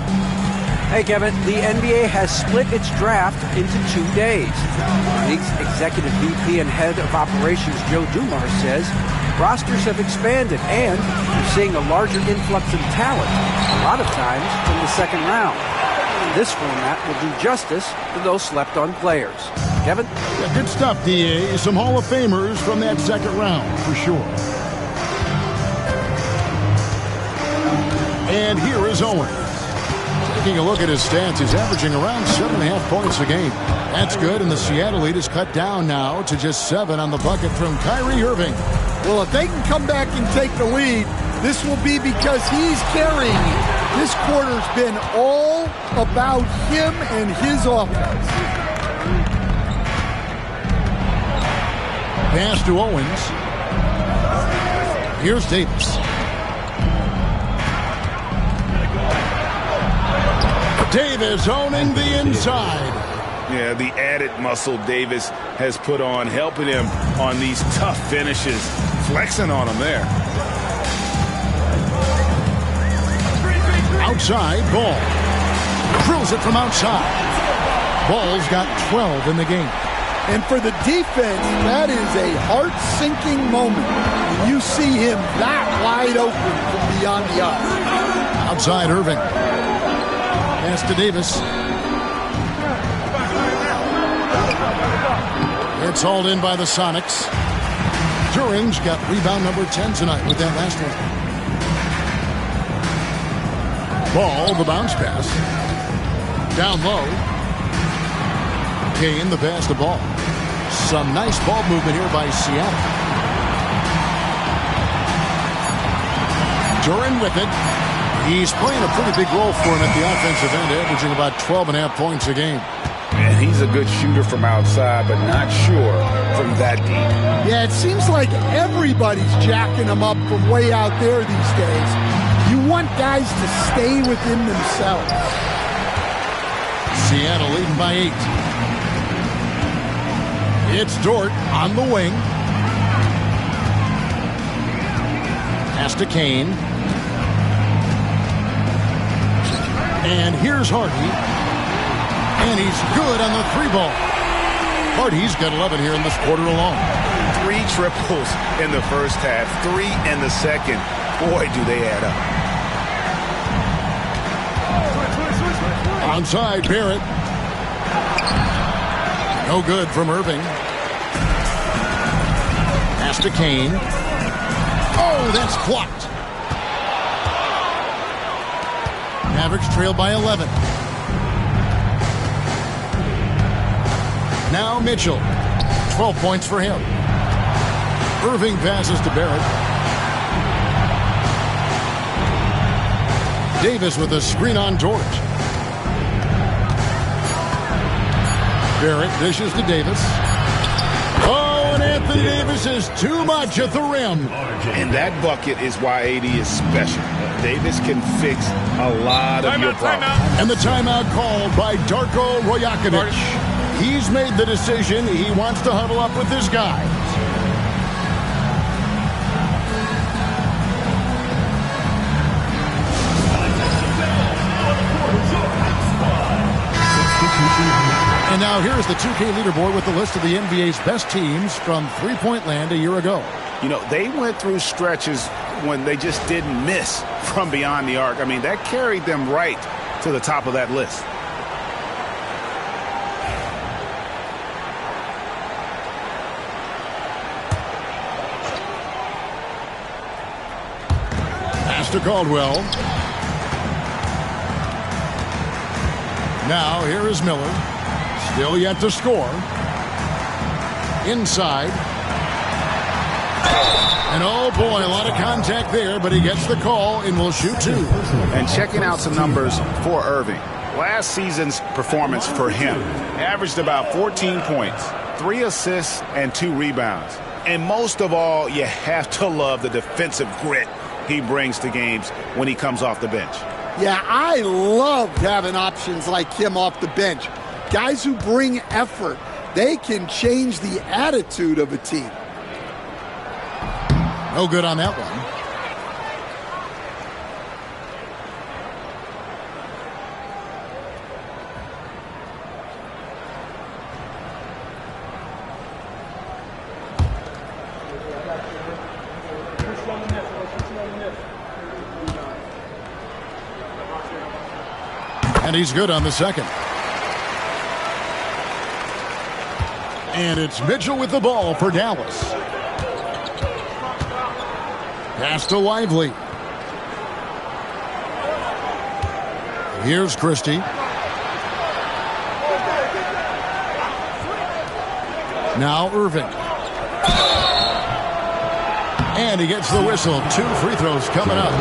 Hey, Kevin, the NBA has split its draft into 2 days. The league's executive VP and head of operations, Joe Dumars, says rosters have expanded and we're seeing a larger influx of talent, a lot of times from the second round. This format will do justice to those slept-on players. Kevin? Yeah, good stuff, DA. Some Hall of Famers from that second round, for sure. And here is Owens. Taking a look at his stats, he's averaging around 7.5 points a game. That's good, and the Seattle lead is cut down now to just 7 on the bucket from Kyrie Irving. Well, if they can come back and take the lead, this will be because he's carrying it. This quarter's been all about him and his offense. Pass to Owens. Here's Davis. Davis owning the inside. Yeah, the added muscle Davis has put on, helping him on these tough finishes. Flexing on him there. Outside, Ball. Drills it from outside. Ball's got 12 in the game. And for the defense, that is a heart-sinking moment when you see him that wide open from beyond the arc. Outside, Irving. Pass to Davis. It's hauled in by the Sonics. Turing's got rebound number 10 tonight with that last one. Ball, the bounce pass. Down low. Kane, the pass to Ball. Some nice ball movement here by Seattle. Turing with it. He's playing a pretty big role for him at the offensive end, averaging about 12.5 points a game. And he's a good shooter from outside, but not sure from that deep. Yeah, it seems like everybody's jacking him up from way out there these days. You want guys to stay within themselves. Seattle leading by 8. It's Dort on the wing. Pass to Kane. And here's Hardy. And he's good on the 3-ball. Hardy's got 11 here in this quarter alone. 3 triples in the first half, 3 in the second. Boy, do they add up. Onside, Barrett. No good from Irving. Pass to Kane. Oh, that's blocked. Mavericks trail by 11. Now Mitchell. 12 points for him. Irving passes to Barrett. Davis with a screen on Dort. Barrett dishes to Davis. Oh, and Anthony Davis is too much at the rim. And that bucket is why AD is special. Davis can fix a lot of your problems. And the timeout called by Darko Rajakovic. He's made the decision. He wants to huddle up with his guys. And now here's the 2K leaderboard with the list of the NBA's best teams from three-point land a year ago. You know, they went through stretches when they just didn't miss from beyond the arc. I mean, that carried them right to the top of that list. Pass to Caldwell. Now here is Miller. Still yet to score. Inside. And oh boy, a lot of contact there, but he gets the call and will shoot 2. And checking out some numbers for Irving. Last season's performance for him averaged about 14 points, 3 assists, and 2 rebounds. And most of all, you have to love the defensive grit he brings to games when he comes off the bench. Yeah, I loved having options like him off the bench. Guys who bring effort. They can change the attitude of a team. No good on that one. And he's good on the second. And it's Mitchell with the ball for Dallas. Pass to Lively. Here's Christie. Now Irving. And he gets the whistle. 2 free throws coming up.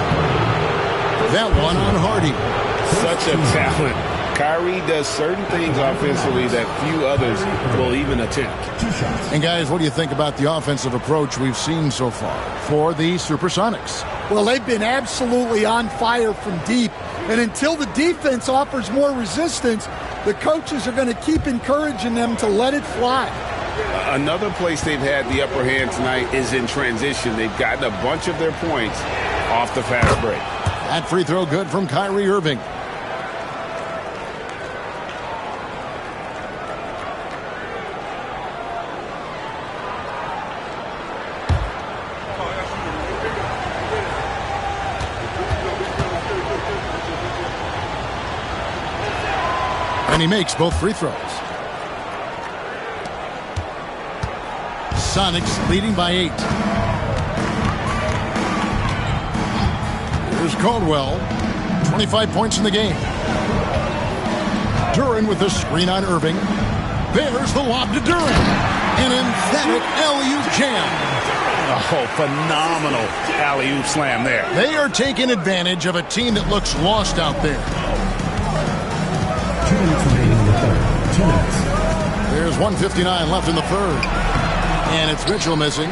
That one on Hardy. Such a talent. Kyrie does certain things offensively that few others will even attempt. And guys, what do you think about the offensive approach we've seen so far for the Supersonics? Well, they've been absolutely on fire from deep. And until the defense offers more resistance, the coaches are going to keep encouraging them to let it fly. Another place they've had the upper hand tonight is in transition. They've gotten a bunch of their points off the fast break. That free throw good from Kyrie Irving. And he makes both free throws. Sonics leading by 8. Here's Caldwell. 25 points in the game. Duran with the screen on Irving. There's the lob to Duran. An emphatic alley-oop jam. Oh, phenomenal alley-oop slam there. They are taking advantage of a team that looks lost out there. 2 minutes remaining in the third. 2 minutes. There's 1:59 left in the third. And it's Mitchell missing.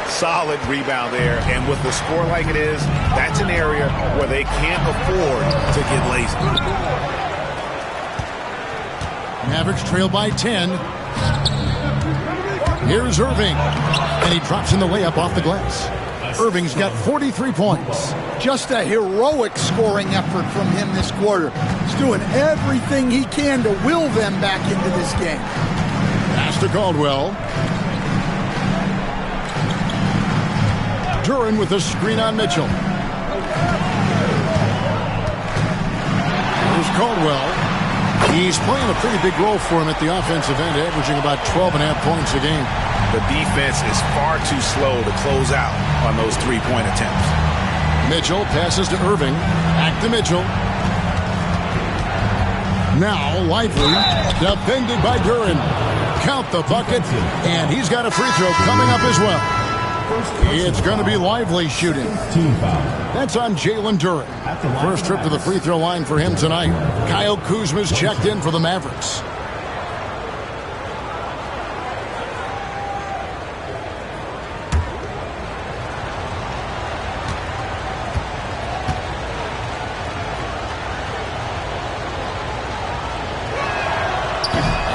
Solid rebound there. And with the score like it is, that's an area where they can't afford to get lazy. Mavericks trail by 10. Here's Irving. And he drops in the layup off the glass. Irving's got 43 points. Just a heroic scoring effort from him this quarter. He's doing everything he can to will them back into this game. Pass to Caldwell. Duran with the screen on Mitchell. Here's Caldwell. He's playing a pretty big role for him at the offensive end, averaging about 12.5 points a game. The defense is far too slow to close out on those three-point attempts. Mitchell passes to Irving. Back to Mitchell. Now Lively, defended by Duran. Count the bucket, and he's got a free throw coming up as well. It's going to be Lively shooting. That's on Jalen Duran. First trip to the free throw line for him tonight. Kyle Kuzma's checked in for the Mavericks.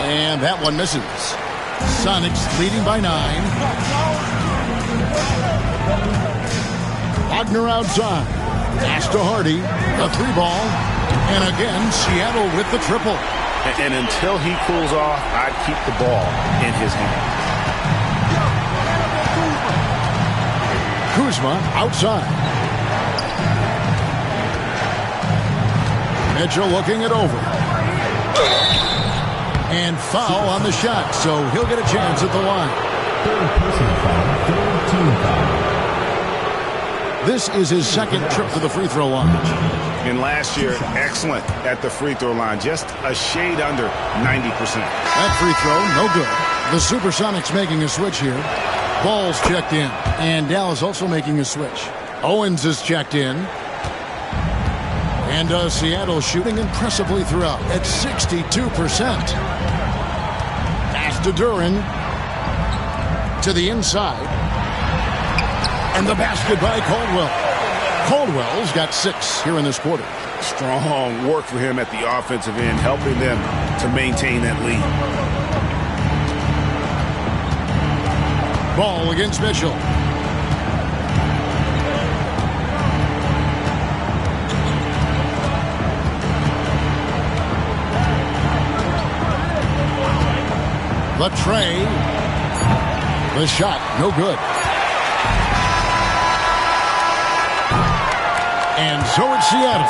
And that one misses. Sonics leading by 9. Wagner outside. Pass to Hardy. A 3-ball. And again, Seattle with the triple. And until he cools off, I'd keep the ball in his hand. Kuzma outside. Mitchell looking it over. And foul on the shot, so he'll get a chance at the line. Third personal foul. Third team foul. This is his second trip to the free throw line. And last year, excellent at the free throw line. Just a shade under 90%. That free throw, no good. The Supersonics making a switch here. Ball's checked in. And Dallas also making a switch. Owens is checked in. And Seattle shooting impressively throughout at 62%. Pass to Duran. To the inside. And the basket by Caldwell. Caldwell's got 6 here in this quarter. Strong work for him at the offensive end, helping them to maintain that lead. Ball against Mitchell. The tray. The shot, no good. And so it's Seattle.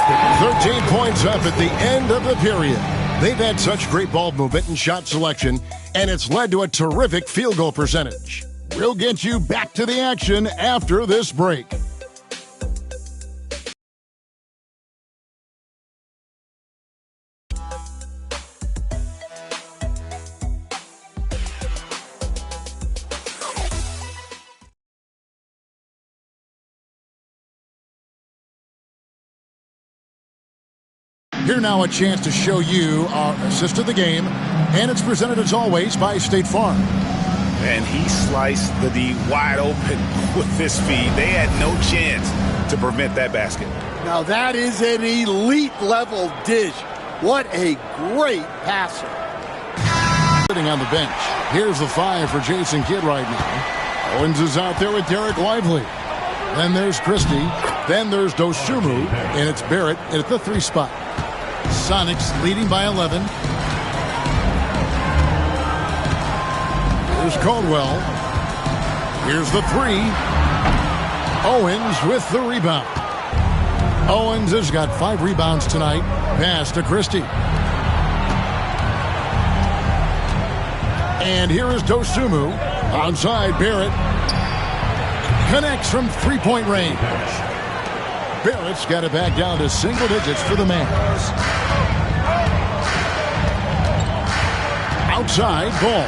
13 points up at the end of the period. They've had such great ball movement and shot selection, and it's led to a terrific field goal percentage. We'll get you back to the action after this break. Here now a chance to show you our assist of the game, and it's presented as always by State Farm. And he sliced the D wide open with this feed. They had no chance to prevent that basket. Now that is an elite level dish. What a great passer. Sitting on the bench. Here's the 5 for Jason Kidd right now. Owens is out there with Derek Lively. Then there's Christie. Then there's Dosumu. And it's Barrett at the 3 spot. Sonics leading by 11. Here's Caldwell. Here's the 3. Owens with the rebound. Owens has got 5 rebounds tonight. Pass to Christie. And here is Dosumu. Outside Barrett. Connects from 3-point range. Barrett's got it back down to single digits for the Mavs. Outside ball.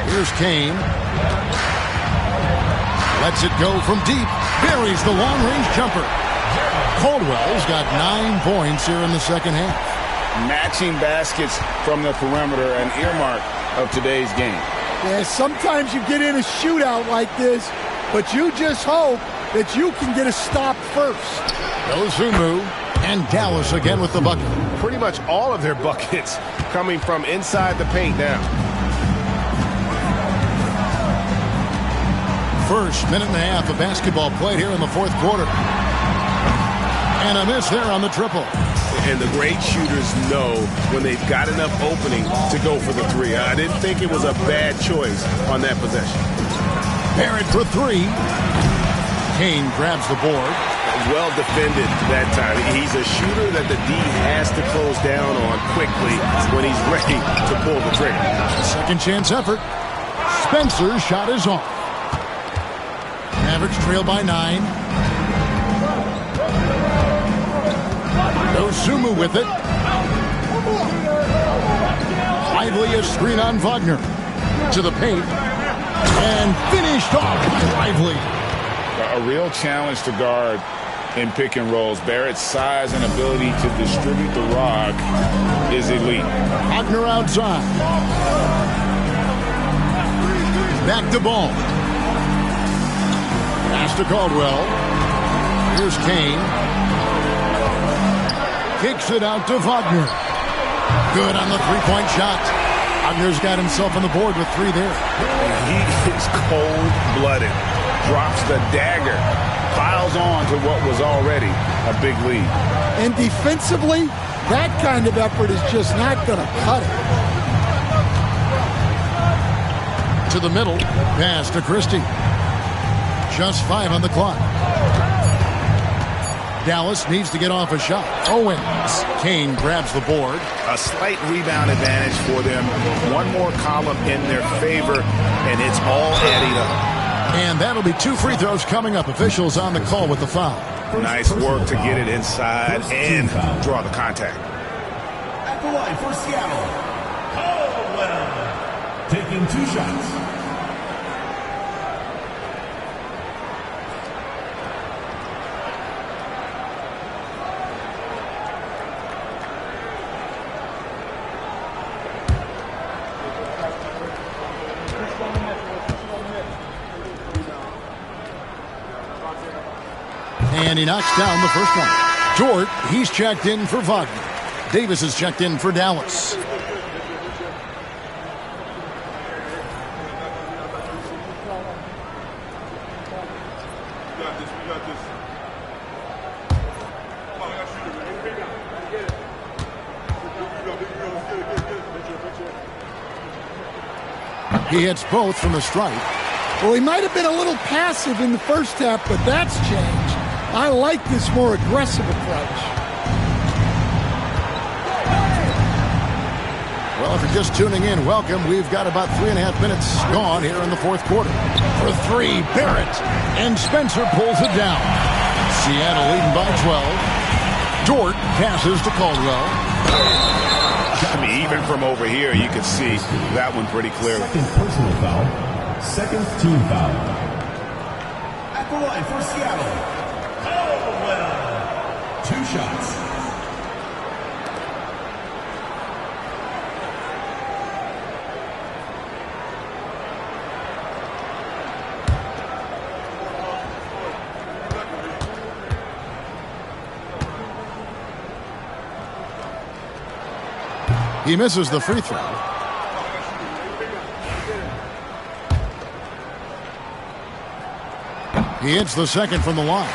Here's Kane. Lets it go from deep. Buries the long-range jumper. Caldwell's got 9 points here in the second half. Matching baskets from the perimeter, an earmark of today's game. Yeah, sometimes you get in a shootout like this, but you just hope that you can get a stop first. Dosumu and Dallas again with the bucket. Pretty much all of their buckets coming from inside the paint now. First minute and a half of basketball played here in the fourth quarter. And a miss there on the triple. And the great shooters know when they've got enough opening to go for the 3. I didn't think it was a bad choice on that possession. Barrett for 3. Kane grabs the board. Well defended that time. He's a shooter that the D has to close down on quickly when he's ready to pull the trigger. Second chance effort. Spencer's shot is off. Mavericks trail by 9. Dosumu with it. Lively a screen on Wagner. To the paint. And finished off by Lively. A real challenge to guard in pick and rolls. Barrett's size and ability to distribute the rock is elite. Wagner outside. Back to ball. Pass to Caldwell. Here's Kane. Kicks it out to Wagner. Good on the 3-point shot. Wagner's got himself on the board with 3 there. He is cold-blooded. Drops the dagger. Piles on to what was already a big lead. And defensively, that kind of effort is just not going to cut it. To the middle. Pass to Christie. Just 5 on the clock. Dallas needs to get off a shot. Owens. Kane grabs the board. A slight rebound advantage for them. One more column in their favor, and it's all adding up. And that'll be 2 free throws coming up. Officials on the call with the foul. Nice work to get it inside and draw the contact. At the line for Seattle, Caldwell, taking 2 shots. And he knocks down the first one. Dort, he's checked in for Wagner. Davis is checked in for Dallas. He hits both from the stripe. Well, he might have been a little passive in the first half, but that's changed. I like this more aggressive approach. Well, if you're just tuning in, welcome. We've got about 3.5 minutes gone here in the fourth quarter. For 3, Barrett. And Spencer pulls it down. Seattle leading by 12. Dort passes to Caldwell. I mean, even from over here, you can see that one pretty clearly. Second personal foul. Second team foul. At the line for Seattle, Caldwell. 2 shots. He misses the free throw. He hits the second from the line.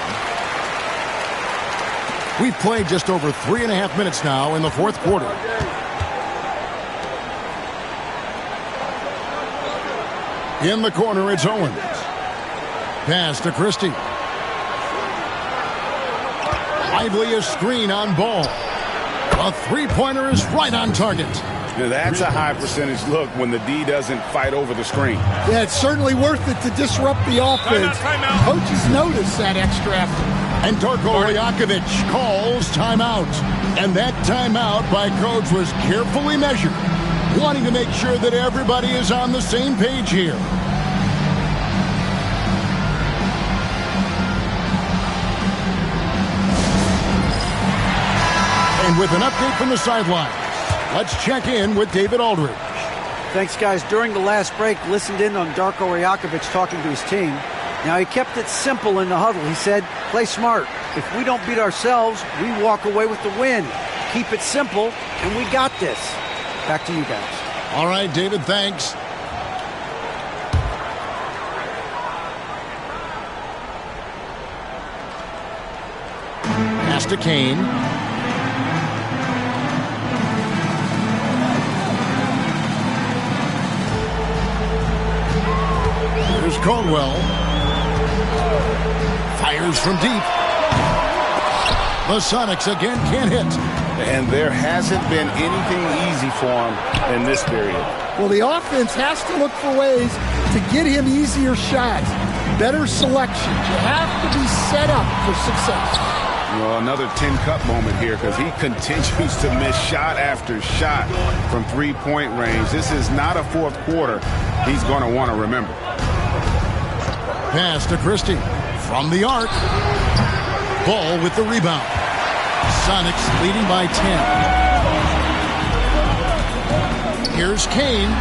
We've played just over 3.5 minutes now in the fourth quarter. In the corner, it's Owens. Pass to Christie. Lively a screen on Ball. A three-pointer is right on target. Now that's a high percentage look when the D doesn't fight over the screen. Yeah, it's certainly worth it to disrupt the offense. Timeout. Coaches notice that extra effort. And Darko Rajakovic calls timeout. And that timeout by Coach was carefully measured, wanting to make sure that everybody is on the same page here. And with an update from the sidelines, let's check in with David Aldridge. Thanks, guys. During the last break, listened in on Darko Rajakovic talking to his team. Now, he kept it simple in the huddle. He said, play smart. If we don't beat ourselves, we walk away with the win. Keep it simple, and we got this. Back to you guys. All right, David, thanks. Pass to Kane. Here's Caldwell. Fires from deep. The Sonics again can't hit. And there hasn't been anything easy for him in this period. Well, the offense has to look for ways to get him easier shots, better selections. You have to be set up for success. Well, another tin cup moment here because he continues to miss shot after shot from three-point range. This is not a fourth quarter he's going to want to remember. Pass to Christie from the arc. Ball with the rebound. Sonics leading by 10. Here's Kane.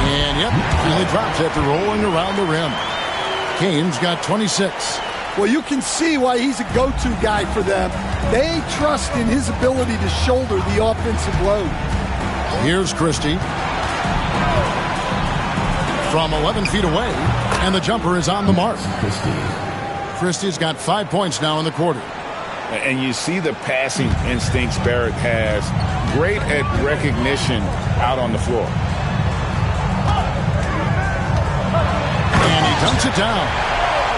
And, yep, really drops after rolling around the rim. Kane's got 26. Well, you can see why he's a go-to guy for them. They trust in his ability to shoulder the offensive load. Here's Christie. From 11 feet away, and the jumper is on the mark. Christie's got 5 points now in the quarter. And you see the passing instincts Barrett has. Great at recognition out on the floor. And he dunks it down.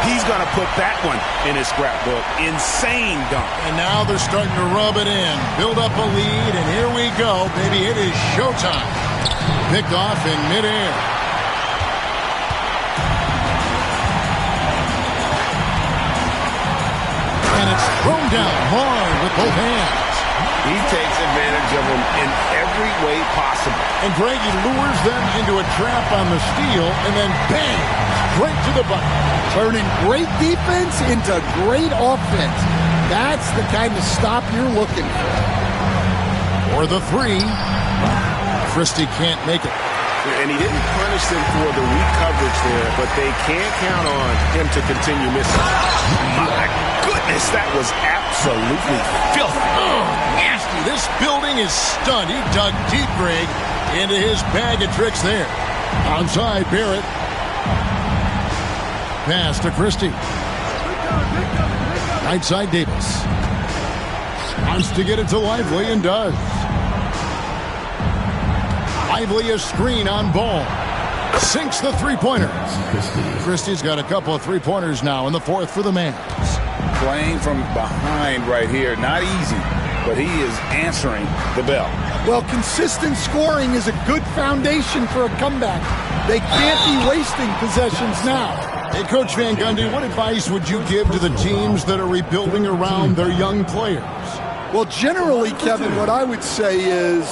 He's going to put that one in his scrapbook. Insane dunk. And now they're starting to rub it in. Build up a lead, and here we go, baby. It is showtime. Picked off in midair. And it's thrown down hard with both hands. He takes advantage of them in every way possible. And Greg, he lures them into a trap on the steal, and then bang, straight to the bucket. Turning great defense into great offense. That's the kind of stop you're looking for. Or the three. Christie can't make it. And he didn't punish them for the weak coverage there, but they can't count on him to continue missing. My goodness, that was absolutely filthy. Nasty. This building is stunned. He dug deep, Greg, into his bag of tricks there. Onside, Barrett. Pass to Christie. Right side, Davis. Wants to get it to Lively and does. Lively a screen on Ball. Sinks the three-pointer. Christie's got a couple of three-pointers now in the fourth for the Mavs. Playing from behind right here. Not easy, but he is answering the bell. Well, consistent scoring is a good foundation for a comeback. They can't be wasting possessions now. Hey, Coach Van Gundy, what advice would you give to the teams that are rebuilding around their young players? Well, generally, Kevin, what I would say is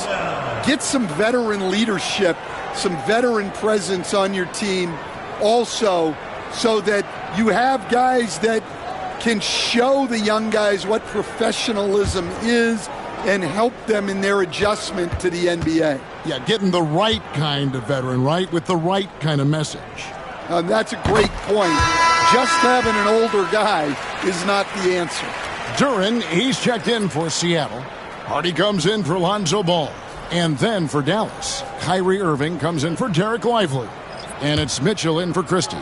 get some veteran leadership, some veteran presence on your team also, so that you have guys that can show the young guys what professionalism is and help them in their adjustment to the NBA. Yeah, getting the right kind of veteran, right, with the right kind of message. That's a great point. Just having an older guy is not the answer. Duren, he's checked in for Seattle. Hardy comes in for Lonzo Ball. And then for Dallas, Kyrie Irving comes in for Derek Lively. And it's Mitchell in for Christie.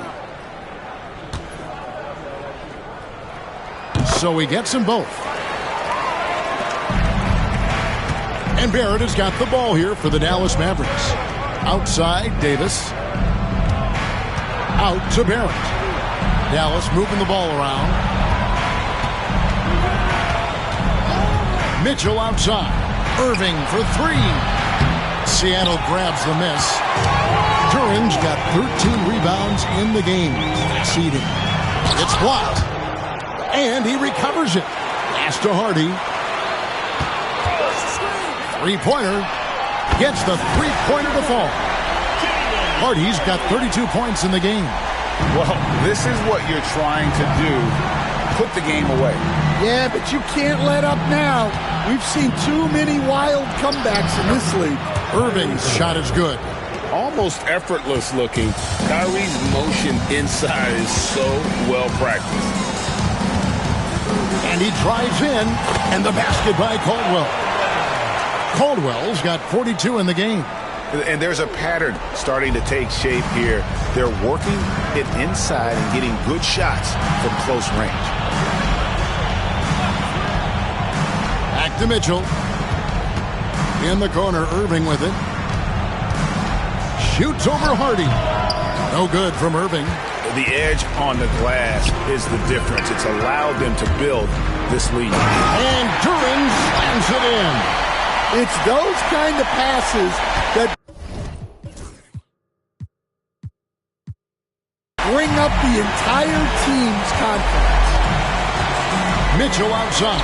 So he gets them both. And Barrett has got the ball here for the Dallas Mavericks. Outside, Davis. Out to Barrett. Dallas moving the ball around. Mitchell outside. Irving for three. Seattle grabs the miss. Duren's got 13 rebounds in the game. Exceeding. It's blocked. And he recovers it. Pass to Hardy. Three-pointer. Gets the three-pointer to fall. Hardy's got 32 points in the game. Well, this is what you're trying to do. Put the game away. Yeah, but you can't let up now. We've seen too many wild comebacks in this league. Irving's shot is good. Almost effortless looking. Kyrie's motion inside is so well practiced. And he drives in, and the basket by Caldwell. Caldwell's got 42 in the game. And there's a pattern starting to take shape here. They're working it inside and getting good shots from close range. Back to Mitchell. In the corner, Irving with it. Shoots over Hardy. No good from Irving. The edge on the glass is the difference. It's allowed them to build this lead. And Duren slams it in. It's those kind of passes that bring up the entire team's confidence. Mitchell outside.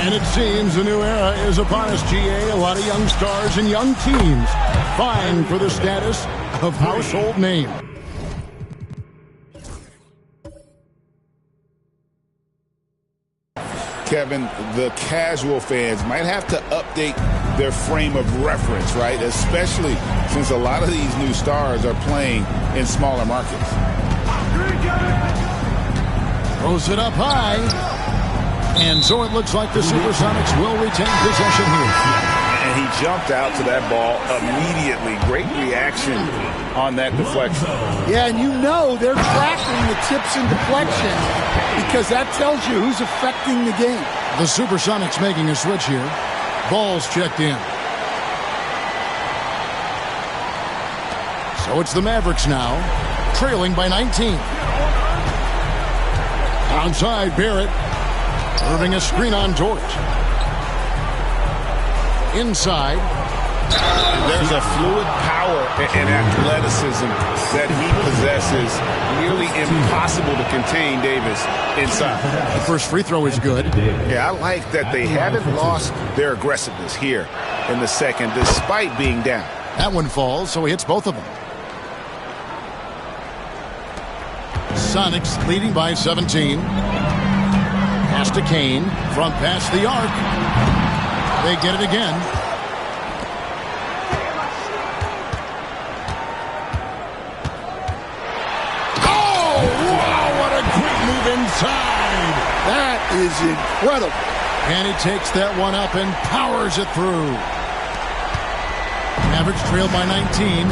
And it seems a new era is upon us, GA. A lot of young stars and young teams vying for the status of household name. Kevin, the casual fans might have to update their frame of reference, right? Especially since a lot of these new stars are playing in smaller markets. Throws it up high. And so it looks like the Supersonics will retain possession here. And he jumped out to that ball immediately. Great reaction on that deflection. Yeah, and you know they're tracking the tips and deflections because that tells you who's affecting the game. The Supersonics making a switch here. Ball's checked in. So it's the Mavericks now, trailing by 19. Outside, Barrett. Irving a screen on Dort. Inside. There's a fluid power and athleticism that he possesses. Nearly impossible to contain Davis inside. The first free throw is good. Yeah, I like that they haven't lost their aggressiveness here in the second, despite being down. That one falls, so he hits both of them. Sonics leading by 17. Pass to Kane. Front pass the arc. They get it again. Oh, wow, what a quick move inside. That is incredible. And he takes that one up and powers it through. Mavericks trailed by 19.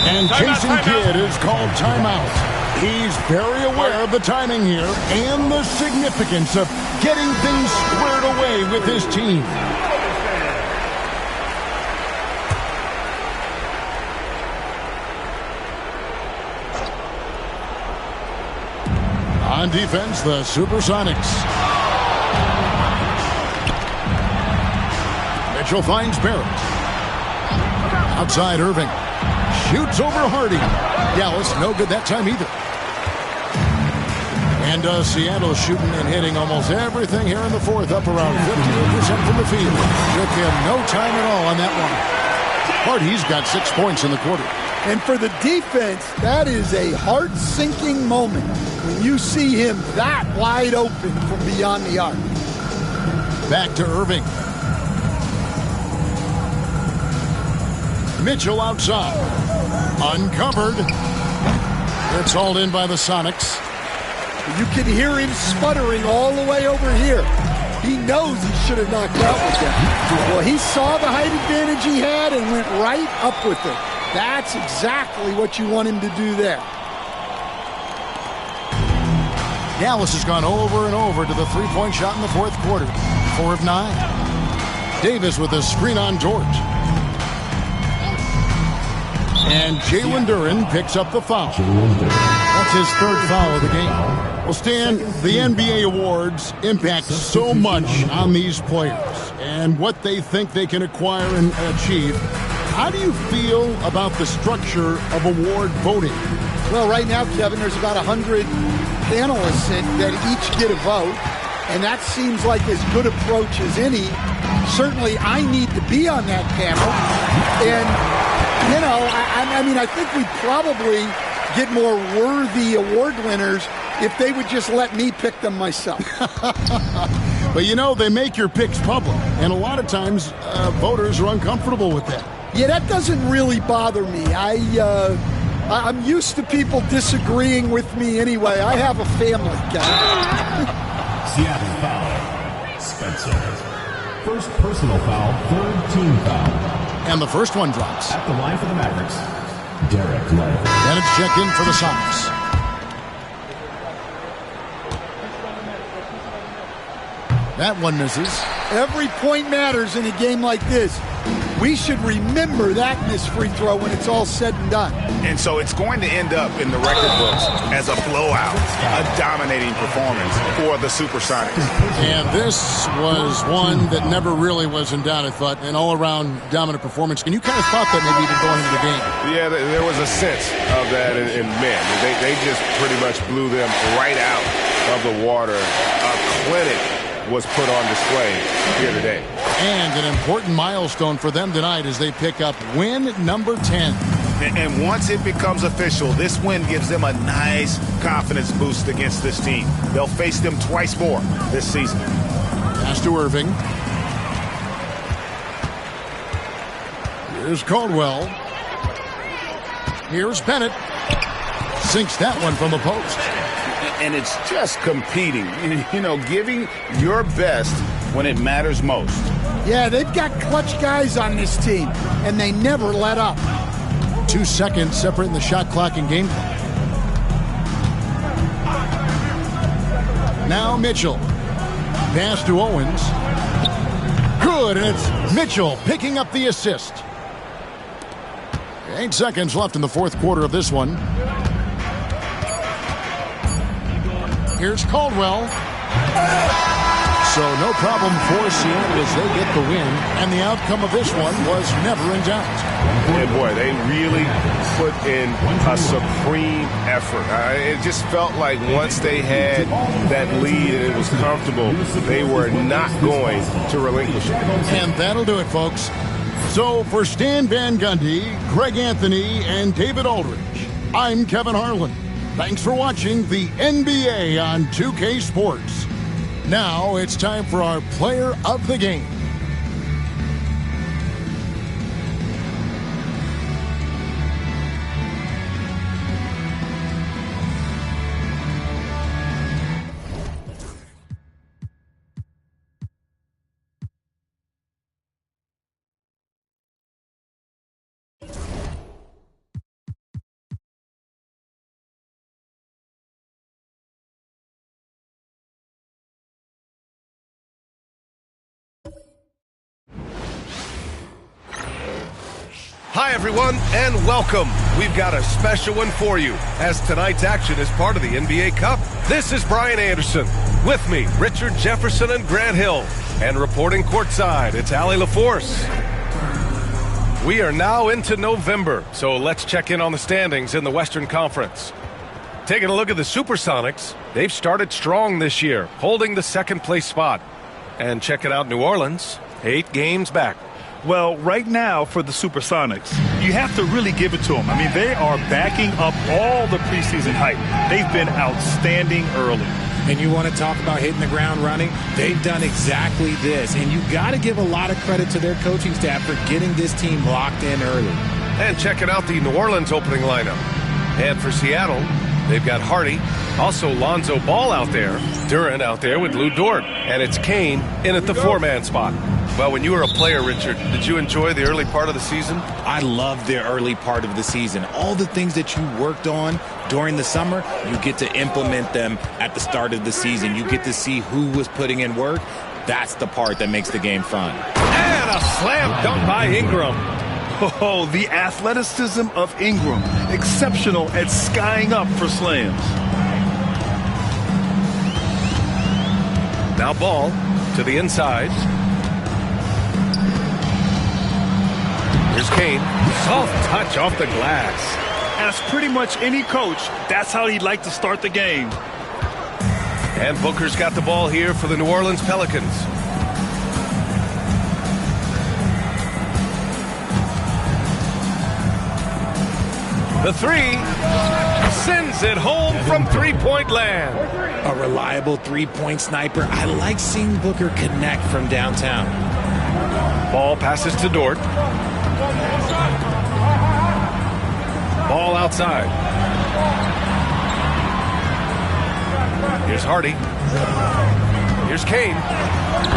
And Jason Kidd is called timeout. He's very aware of the timing here and the significance of getting things squared away with his team. On defense, the Supersonics. Mitchell finds Barrett. Outside, Irving. Shoots over Hardy. Dallas, no good that time either. And Seattle shooting and hitting almost everything here in the fourth, up around 58% from the field. Took him no time at all on that one. Hardy's got 6 points in the quarter. And for the defense, that is a heart-sinking moment when you see him that wide open from beyond the arc. Back to Irving. Mitchell outside. Uncovered. It's hauled in by the Sonics. You can hear him sputtering all the way over here. He knows he should have knocked out with that. Well, he saw the height advantage he had and went right up with it. That's exactly what you want him to do there. Dallas has gone over and over to the three-point shot in the fourth quarter. 4 of 9. Davis with a screen on George. And Jalen Duren picks up the foul. That's his third foul of the game. Well, Stan, the NBA awards impact so much on these players and what they think they can acquire and achieve. How do you feel about the structure of award voting? Well, right now, Kevin, there's about 100 panelists that each get a vote, and that seems like as good approach as any. Certainly, I need to be on that panel, and, you know, I mean, I think we'd probably get more worthy award winners if they would just let me pick them myself. But, you know, they make your picks public, and a lot of times voters are uncomfortable with that. Yeah, that doesn't really bother me. I'm used to people disagreeing with me anyway. I have a family, Kevin. Seattle foul. Spencer. First personal foul, third team foul. And the first one drops. At the line for the Mavericks, Derek Love. And it's checked in for the Sonics. That one misses. Every point matters in a game like this. We should remember that in this free throw when it's all said and done. And so it's going to end up in the record books as a blowout, a dominating performance for the Supersonics. And this was one that never really was in doubt, I thought, an all-around dominant performance. And you kind of thought that maybe even going into the game. Yeah, there was a sense of that in men. They just pretty much blew them right out of the water. A clinic was put on display here today. And an important milestone for them tonight as they pick up win number 10. And once it becomes official, this win gives them a nice confidence boost against this team. They'll face them twice more this season. Pass to Irving. Here's Caldwell. Here's Bennett. Sinks that one from the post. And it's just competing, you know, giving your best when it matters most. Yeah, they've got clutch guys on this team, and they never let up. 2 seconds separating the shot clock and game clock. Now Mitchell. Pass to Owens. Good, and it's Mitchell picking up the assist. 8 seconds left in the fourth quarter of this one. Here's Caldwell. So no problem for Seattle as they get the win. And the outcome of this one was never in doubt. And boy, they really put in a supreme effort. It just felt like once they had that lead and it was comfortable, they were not going to relinquish it. And that'll do it, folks. So for Stan Van Gundy, Greg Anthony, and David Aldridge, I'm Kevin Harlan. Thanks for watching the NBA on 2K Sports. Now it's time for our player of the game. Hi, everyone, and welcome. We've got a special one for you, as tonight's action is part of the NBA Cup. This is Brian Anderson. With me, Richard Jefferson and Grant Hill. And reporting courtside, it's Allie LaForce. We are now into November, so let's check in on the standings in the Western Conference. Taking a look at the Supersonics, they've started strong this year, holding the second-place spot. And checking out New Orleans, 8 games back. Well, right now for the Supersonics, you have to really give it to them. I mean, they are backing up all the preseason hype. They've been outstanding early. And you want to talk about hitting the ground running? They've done exactly this. And you got to give a lot of credit to their coaching staff for getting this team locked in early. And checking out the New Orleans opening lineup. And for Seattle, they've got Hardy, also Lonzo Ball out there, Duran out there with Lou Dort, and it's Kane in at the four-man spot. Well, when you were a player, Richard, did you enjoy the early part of the season? I loved the early part of the season. All the things that you worked on during the summer, you get to implement them at the start of the season. You get to see who was putting in work. That's the part that makes the game fun. And a slam dunk by Ingram. Oh, the athleticism of Ingram. Exceptional at skying up for slams. Now Ball to the inside. Here's Kane. Soft touch off the glass. As pretty much any coach, that's how he'd like to start the game. And Booker's got the ball here for the New Orleans Pelicans. The three sends it home from three-point land. A reliable three-point sniper. I like seeing Booker connect from downtown. Ball passes to Dort. Ball outside. Here's Hardy. Here's Kane.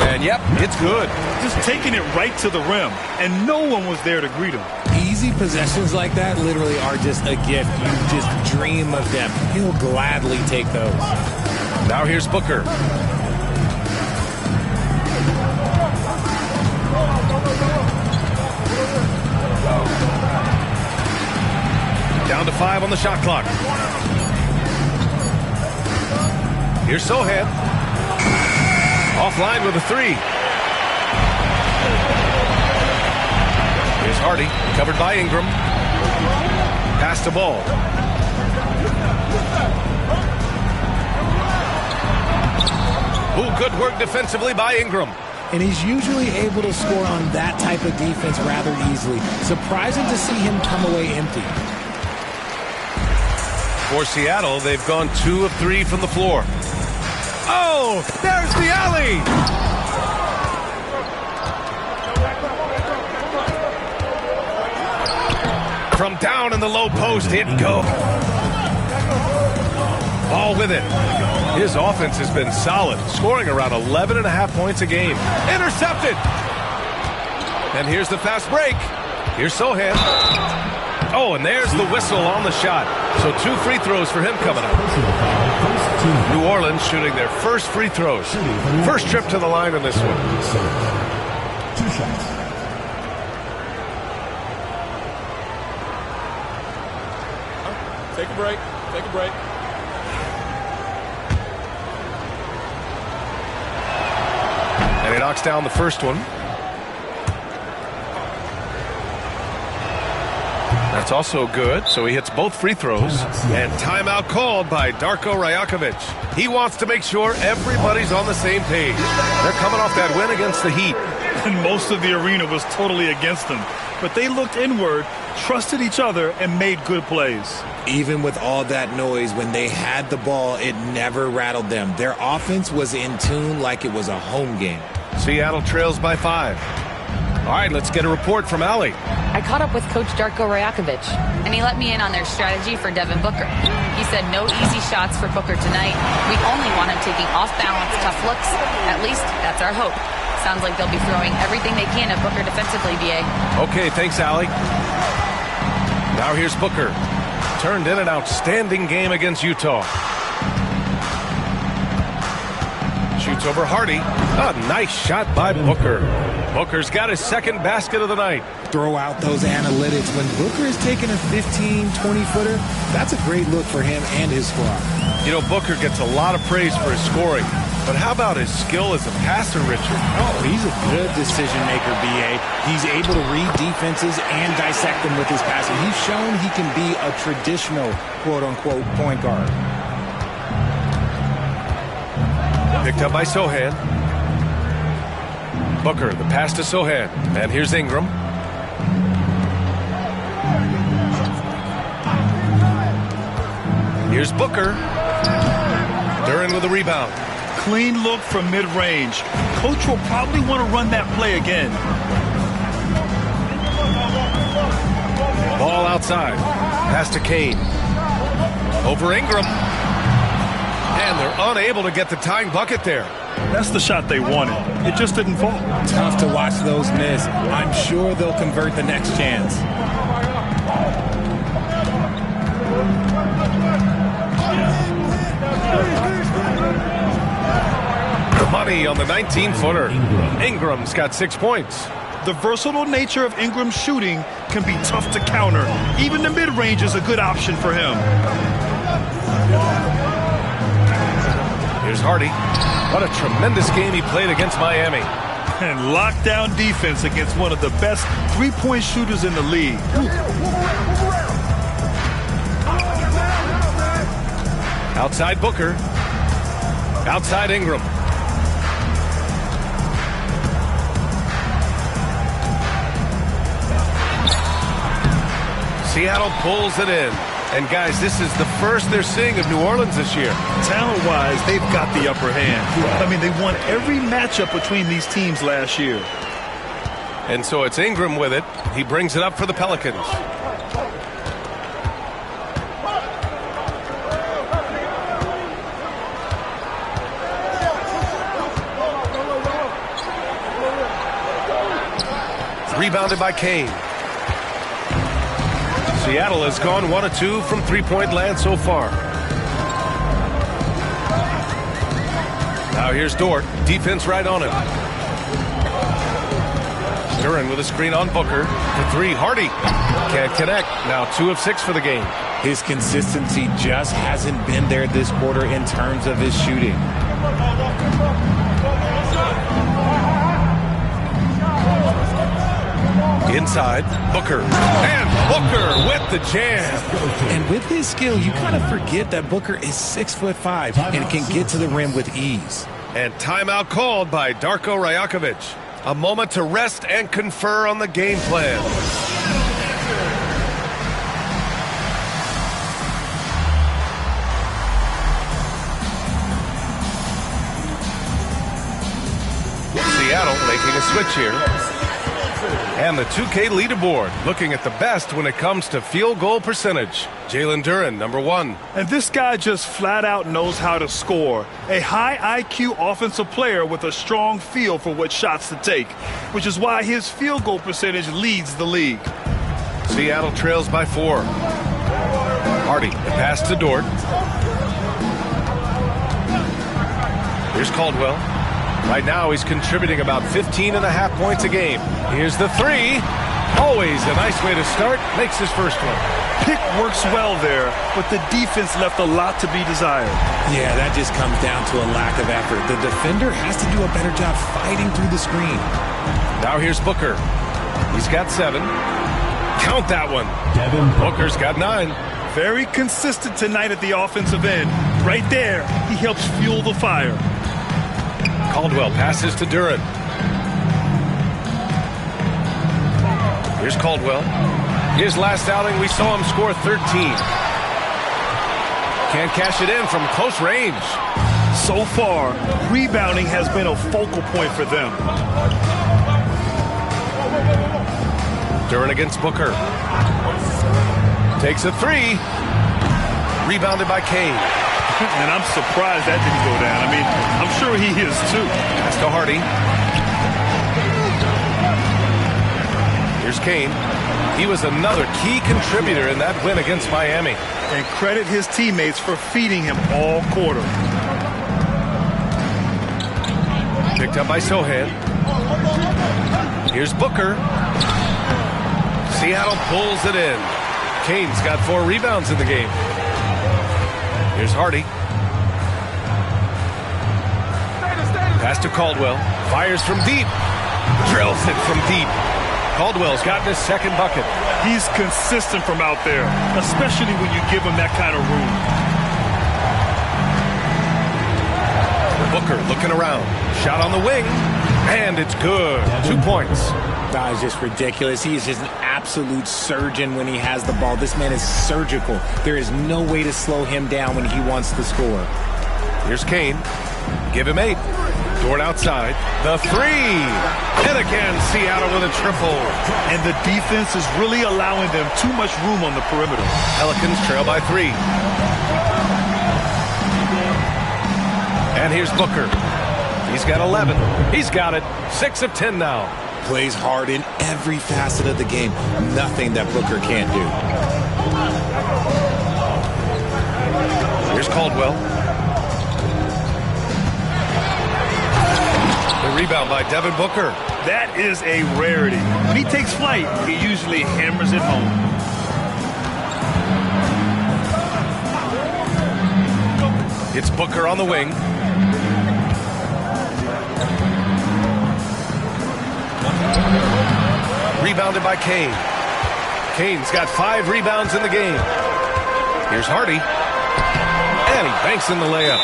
And yep, it's good. Just taking it right to the rim, and no one was there to greet him. Easy possessions like that literally are just a gift. You just dream of them. He'll gladly take those. Now here's Booker. Down to 5 on the shot clock. Here's Sohan. Offline with a 3. Here's Hardy, covered by Ingram. Pass to Ball. Ooh, good work defensively by Ingram. And he's usually able to score on that type of defense rather easily. Surprising to see him come away empty. For Seattle, they've gone 2 of 3 from the floor. Oh, there's the alley! From down in the low post, it goes. Ball with it. His offense has been solid, scoring around 11.5 points a game. Intercepted! And here's the fast break. Here's Sohan. Oh, and there's the whistle on the shot. So 2 free throws for him coming up. New Orleans shooting their first free throws. First trip to the line in this one. 2 shots. Take a break. Take a break. And he knocks down the first one. That's also good, so he hits both free throws. And timeout called by Darko Rajakovic. He wants to make sure everybody's on the same page. They're coming off that win against the Heat. And most of the arena was totally against them. But they looked inward, trusted each other, and made good plays. Even with all that noise, when they had the ball, it never rattled them. Their offense was in tune like it was a home game. Seattle trails by 5. All right, let's get a report from Allie. I caught up with Coach Darko Rajakovic, and he let me in on their strategy for Devin Booker. He said no easy shots for Booker tonight. We only want him taking off-balance tough looks. At least that's our hope. Sounds like they'll be throwing everything they can at Booker defensively, B.A. Okay, thanks, Allie. Now here's Booker. Turned in an outstanding game against Utah. Shoots over Hardy. A nice shot by Booker. Booker's got his second basket of the night. Throw out those analytics. When Booker is taking a 15, 20-footer, that's a great look for him and his squad. You know, Booker gets a lot of praise for his scoring. But how about his skill as a passer, Richard? Oh, he's a good decision-maker, B.A. He's able to read defenses and dissect them with his passing. He's shown he can be a traditional, quote-unquote, point guard. Picked up by Sohan. Booker, the pass to Sohan. And here's Ingram. Here's Booker. Duren with a rebound. Clean look from mid-range. Coach will probably want to run that play again. Ball outside. Pass to Kane. Over Ingram. And they're unable to get the tying bucket there. That's the shot they wanted. It just didn't fall. Tough to watch those miss. I'm sure they'll convert the next chance. Money on the 19-footer. Ingram's got 6 points. The versatile nature of Ingram's shooting can be tough to counter. Even the mid-range is a good option for him. Here's Hardy. What a tremendous game he played against Miami. And lockdown defense against one of the best three-point shooters in the league. Outside Booker. Outside Ingram. Seattle pulls it in. And guys, this is the first they're seeing of New Orleans this year. Talent-wise, they've got the upper hand. I mean, they won every matchup between these teams last year. And so it's Ingram with it. He brings it up for the Pelicans. Rebounded by Kane. Seattle has gone 1 of 2 from three-point land so far. Now here's Dort. Defense right on him. Duren with a screen on Booker. For 3, Hardy. Can't connect. Now 2 of 6 for the game. His consistency just hasn't been there this quarter in terms of his shooting. Inside, Booker. And Booker with the jam. And with his skill, you kind of forget that Booker is 6'5" and can get to the rim with ease. And timeout called by Darko Rajakovic. A moment to rest and confer on the game plan. Seattle making a switch here. And the 2K leaderboard, looking at the best when it comes to field goal percentage. Jalen Duren, number 1. And this guy just flat out knows how to score. A high IQ offensive player with a strong feel for what shots to take, which is why his field goal percentage leads the league. Seattle trails by 4. Hardy, the pass to Dort. Here's Caldwell. Right now, he's contributing about 15.5 points a game. Here's the 3. Always a nice way to start. Makes his first one. Pick works well there, but the defense left a lot to be desired. Yeah, that just comes down to a lack of effort. The defender has to do a better job fighting through the screen. Now here's Booker. He's got 7. Count that one. Booker's got 9. Very consistent tonight at the offensive end. Right there, he helps fuel the fire. Caldwell passes to Duren. Here's Caldwell. His last outing, we saw him score 13. Can't cash it in from close range. So far, rebounding has been a focal point for them. Duren against Booker. Takes a 3. Rebounded by Kane. And I'm surprised that didn't go down. I mean, I'm sure he is too. Pass to Hardy. Here's Kane. He was another key contributor in that win against Miami. And credit his teammates for feeding him all quarter. Picked up by Sohan. Here's Booker. Seattle pulls it in. Kane's got 4 rebounds in the game. Here's Hardy. Pass to Caldwell. Fires from deep. Drills it from deep. Caldwell's gotten his second bucket. He's consistent from out there, especially when you give him that kind of room. Booker looking around. Shot on the wing. And it's good. 2 points. That is just ridiculous. He is just an absolute surgeon when he has the ball. This man is surgical. There is no way to slow him down when he wants to score. Here's Kane. Give him 8. Dort outside. The 3. And again, Seattle with a triple. And the defense is really allowing them too much room on the perimeter. Pelicans trail by 3. And here's Booker. He's got 11. He's got it. 6 of 10 now. Plays hard in every facet of the game. Nothing that Booker can't do. Here's Caldwell. The rebound by Devin Booker. That is a rarity. When he takes flight, he usually hammers it home. It's Booker on the wing. Rebounded by Kane. Kane's got 5 rebounds in the game. Here's Hardy. And he banks in the layup.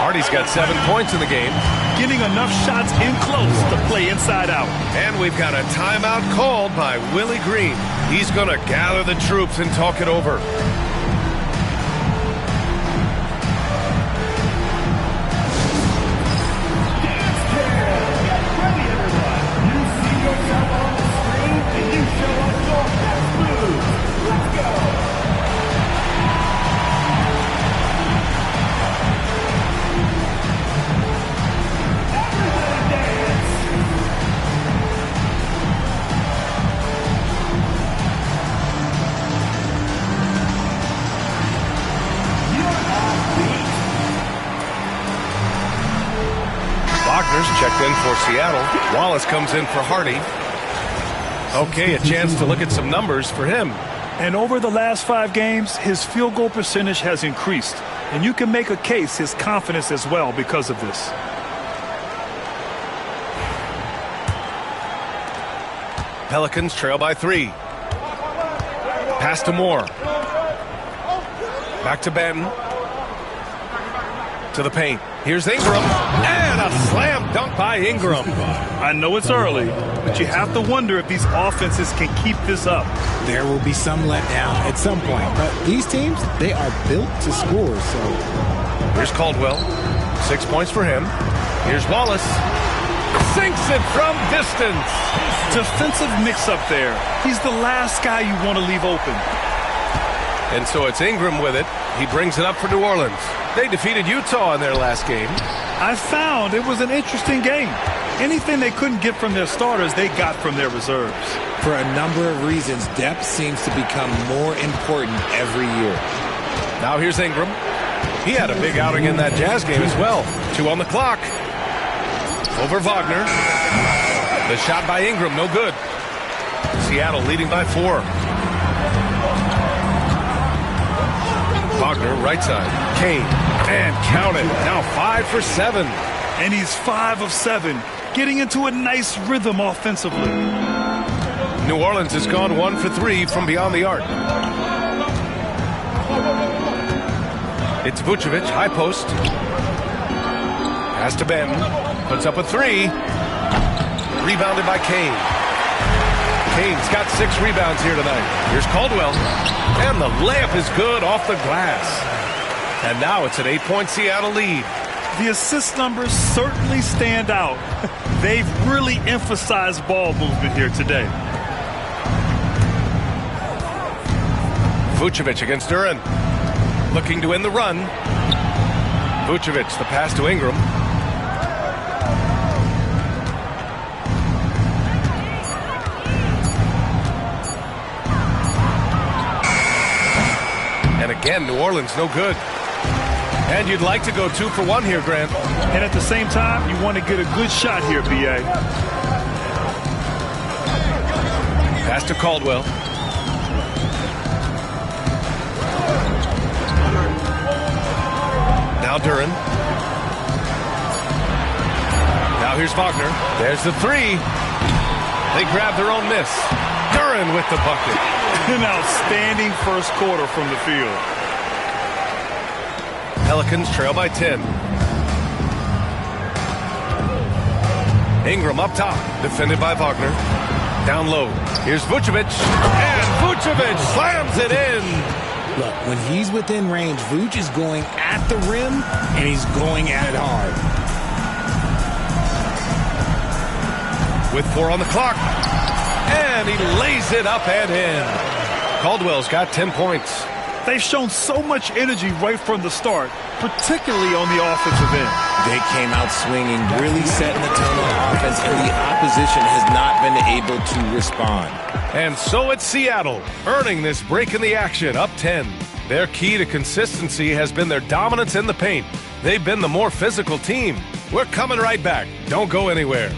Hardy's got 7 points in the game. Getting enough shots in close to play inside out. And we've got a timeout called by Willie Green. He's going to gather the troops and talk it over. Checked in for Seattle. Wallace comes in for Hardy. Okay, a chance to look at some numbers for him. And over the last 5 games, his field goal percentage has increased. And you can make a case his confidence as well because of this. Pelicans trail by 3. Pass to Moore. Back to Banton. To the paint. Here's Ingram. And a slam dunk by Ingram. I know it's early, but you have to wonder if these offenses can keep this up. There will be some letdown at some point, but these teams, they are built to score. So here's Caldwell. 6 points for him. Here's Wallace. Sinks it from distance. Defensive mix-up there. He's the last guy you want to leave open. And so it's Ingram with it. He brings it up for New Orleans. They defeated Utah in their last game. I found it was an interesting game. Anything they couldn't get from their starters, they got from their reserves. For a number of reasons, depth seems to become more important every year. Now here's Ingram. He had a big outing in that Jazz game as well. 2 on the clock. Over Wagner. The shot by Ingram, no good. Seattle leading by 4. Wagner, right side. Kane. And count it. Now 5 for 7. And he's 5 of 7. Getting into a nice rhythm offensively. New Orleans has gone 1 for 3 from beyond the arc. It's Vucevic, high post. Pass to Banton. Puts up a 3. Rebounded by Kane. Kane's got 6 rebounds here tonight. Here's Caldwell. And the layup is good off the glass. And now it's an 8-point Seattle lead. The assist numbers certainly stand out. They've really emphasized ball movement here today. Vucevic against Duran. Looking to end the run. Vucevic, the pass to Ingram. And again, New Orleans, no good. And you'd like to go 2 for 1 here, Grant. And at the same time, you want to get a good shot here, B.A. Pass to Caldwell. Now Duran. Now here's Wagner. There's the 3. They grab their own miss. Duran with the bucket. An outstanding first quarter from the field. Pelicans trail by 10. Ingram up top, defended by Wagner. Down low. Here's Vucevic, and Vucevic slams it in. Look, when he's within range, Vuce is going at the rim, and he's going at it hard. With 4 on the clock, and he lays it up and in. Caldwell's got 10 points. They've shown so much energy right from the start, particularly on the offensive end. They came out swinging, really setting the tone on offense, and the opposition has not been able to respond. And so it's Seattle, earning this break in the action, up 10. Their key to consistency has been their dominance in the paint. They've been the more physical team. We're coming right back. Don't go anywhere.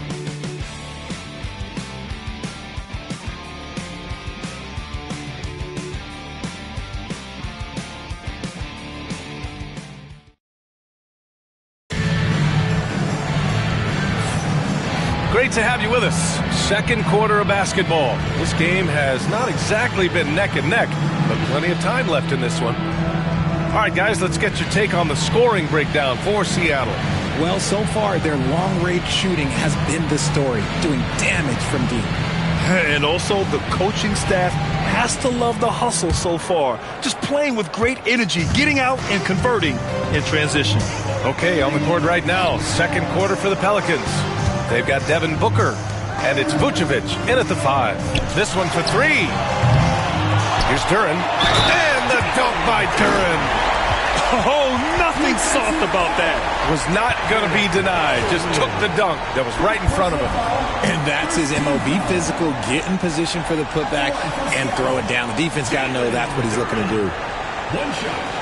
Great to have you with us. Second quarter of basketball. This game has not exactly been neck and neck, but plenty of time left in this one. All right, guys, let's get your take on the scoring breakdown for Seattle. Well, so far, their long-range shooting has been the story, doing damage from deep. And also, the coaching staff has to love the hustle so far. Just playing with great energy, getting out and converting in transition. Okay, on the court right now, second quarter for the Pelicans. They've got Devin Booker, and it's Vucevic in at the 5. This one for 3. Here's Duren, and the dunk by Duren. Oh, nothing soft about that. Was not going to be denied. Just took the dunk that was right in front of him. And that's his MO. Be physical, get in position for the putback, and throw it down. The defense got to know that's what he's looking to do. One shot.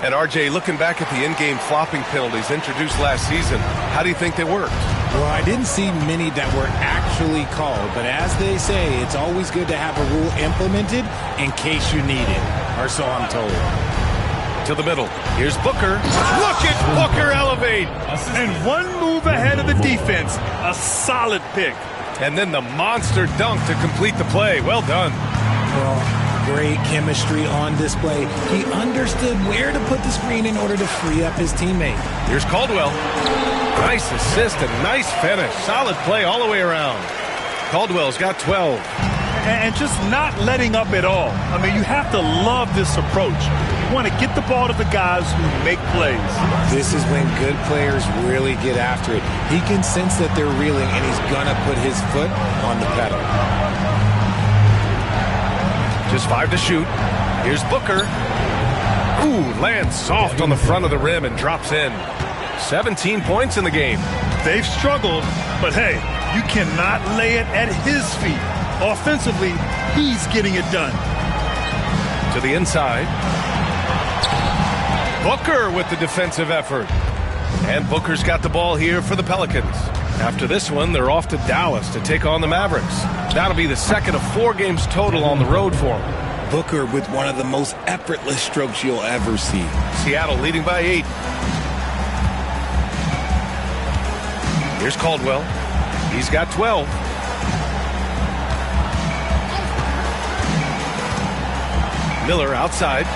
And RJ, looking back at the in-game flopping penalties introduced last season, how do you think they worked? Well, I didn't see many that were actually called, but as they say, it's always good to have a rule implemented in case you need it, or so I'm told. To the middle. Here's Booker. Look at Booker elevate. And one move ahead of the defense. A solid pick. And then the monster dunk to complete the play. Well done. Well, great chemistry on display. He understood where to put the screen in order to free up his teammate. Here's Caldwell. Nice assist and nice finish. Solid play all the way around. Caldwell's got 12. And just not letting up at all. I mean, you have to love this approach. You want to get the ball to the guys who make plays. This is when good players really get after it. He can sense that they're reeling, and he's going to put his foot on the pedal. Just 5 to shoot. Here's Booker. Ooh, lands soft on the front of the rim and drops in. 17 points in the game. They've struggled, but hey, you cannot lay it at his feet. Offensively, he's getting it done. To the inside. Booker with the defensive effort. And Booker's got the ball here for the Pelicans. After this one, they're off to Dallas to take on the Mavericks. That'll be the second of 4 games total on the road for him. Booker with one of the most effortless strokes you'll ever see. Seattle leading by 8. Here's Caldwell. He's got 12. Miller outside.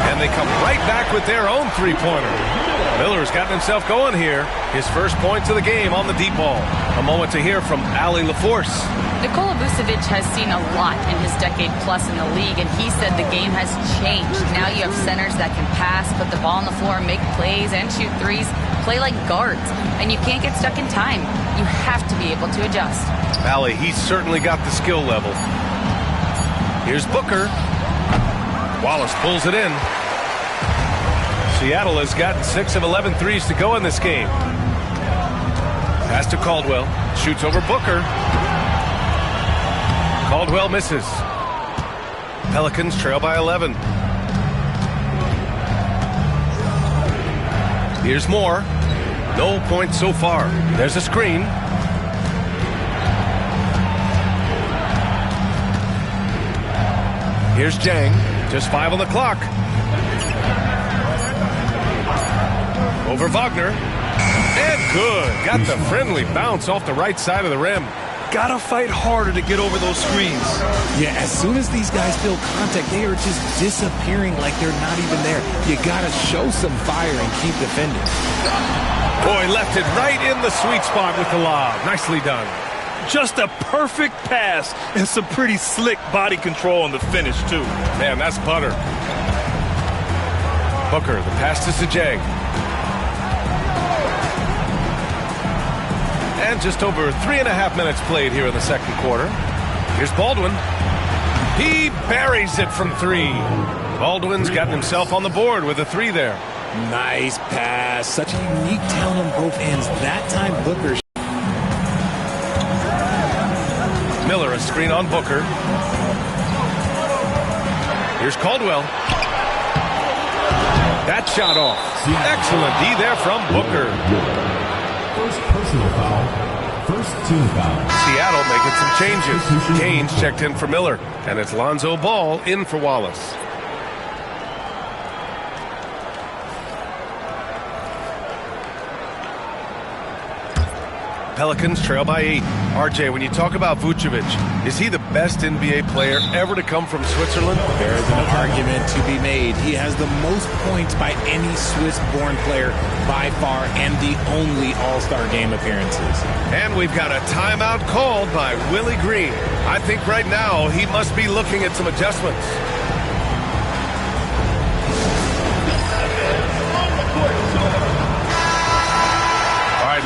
And they come right back with their own three-pointer. Miller's gotten himself going here. His first points of the game on the deep ball. A moment to hear from Ali LaForce. Nikola Vucevic has seen a lot in his decade plus in the league, and he said the game has changed. Now you have centers that can pass, put the ball on the floor, make plays, and shoot threes, play like guards. And you can't get stuck in time. You have to be able to adjust. Ali, he's certainly got the skill level. Here's Booker. Wallace pulls it in. Seattle has gotten 6 of 11 threes to go in this game. Pass to Caldwell. Shoots over Booker. Caldwell misses. Pelicans trail by 11. Here's Moore. No points so far. There's a screen. Here's Jang. Just 5 on the clock. Over Wagner. And good. Got the friendly bounce off the right side of the rim. Gotta fight harder to get over those screens. Yeah, as soon as these guys feel contact, they are just disappearing like they're not even there. You gotta show some fire and keep defending. Boy, left it right in the sweet spot with the lob. Nicely done. Just a perfect pass and some pretty slick body control on the finish, too. Man, that's butter. Booker, the pass to Sajang. And just over 3.5 minutes played here in the second quarter. Here's Baldwin. He buries it from 3. Baldwin's gotten himself on the board with a 3 there. Nice pass. Such a unique talent on both ends. That time, Booker. Miller, a screen on Booker. Here's Caldwell. That shot off. Excellent D there from Booker. First personal foul. First team foul. Seattle making some changes. Canes checked in for Miller. And it's Lonzo Ball in for Wallace. Pelicans trail by 8. RJ, when you talk about Vucevic, is he the best NBA player ever to come from Switzerland? There is an argument to be made. He has the most points by any Swiss-born player by far and the only All-Star game appearances. And we've got a timeout called by Willie Green. I think right now he must be looking at some adjustments.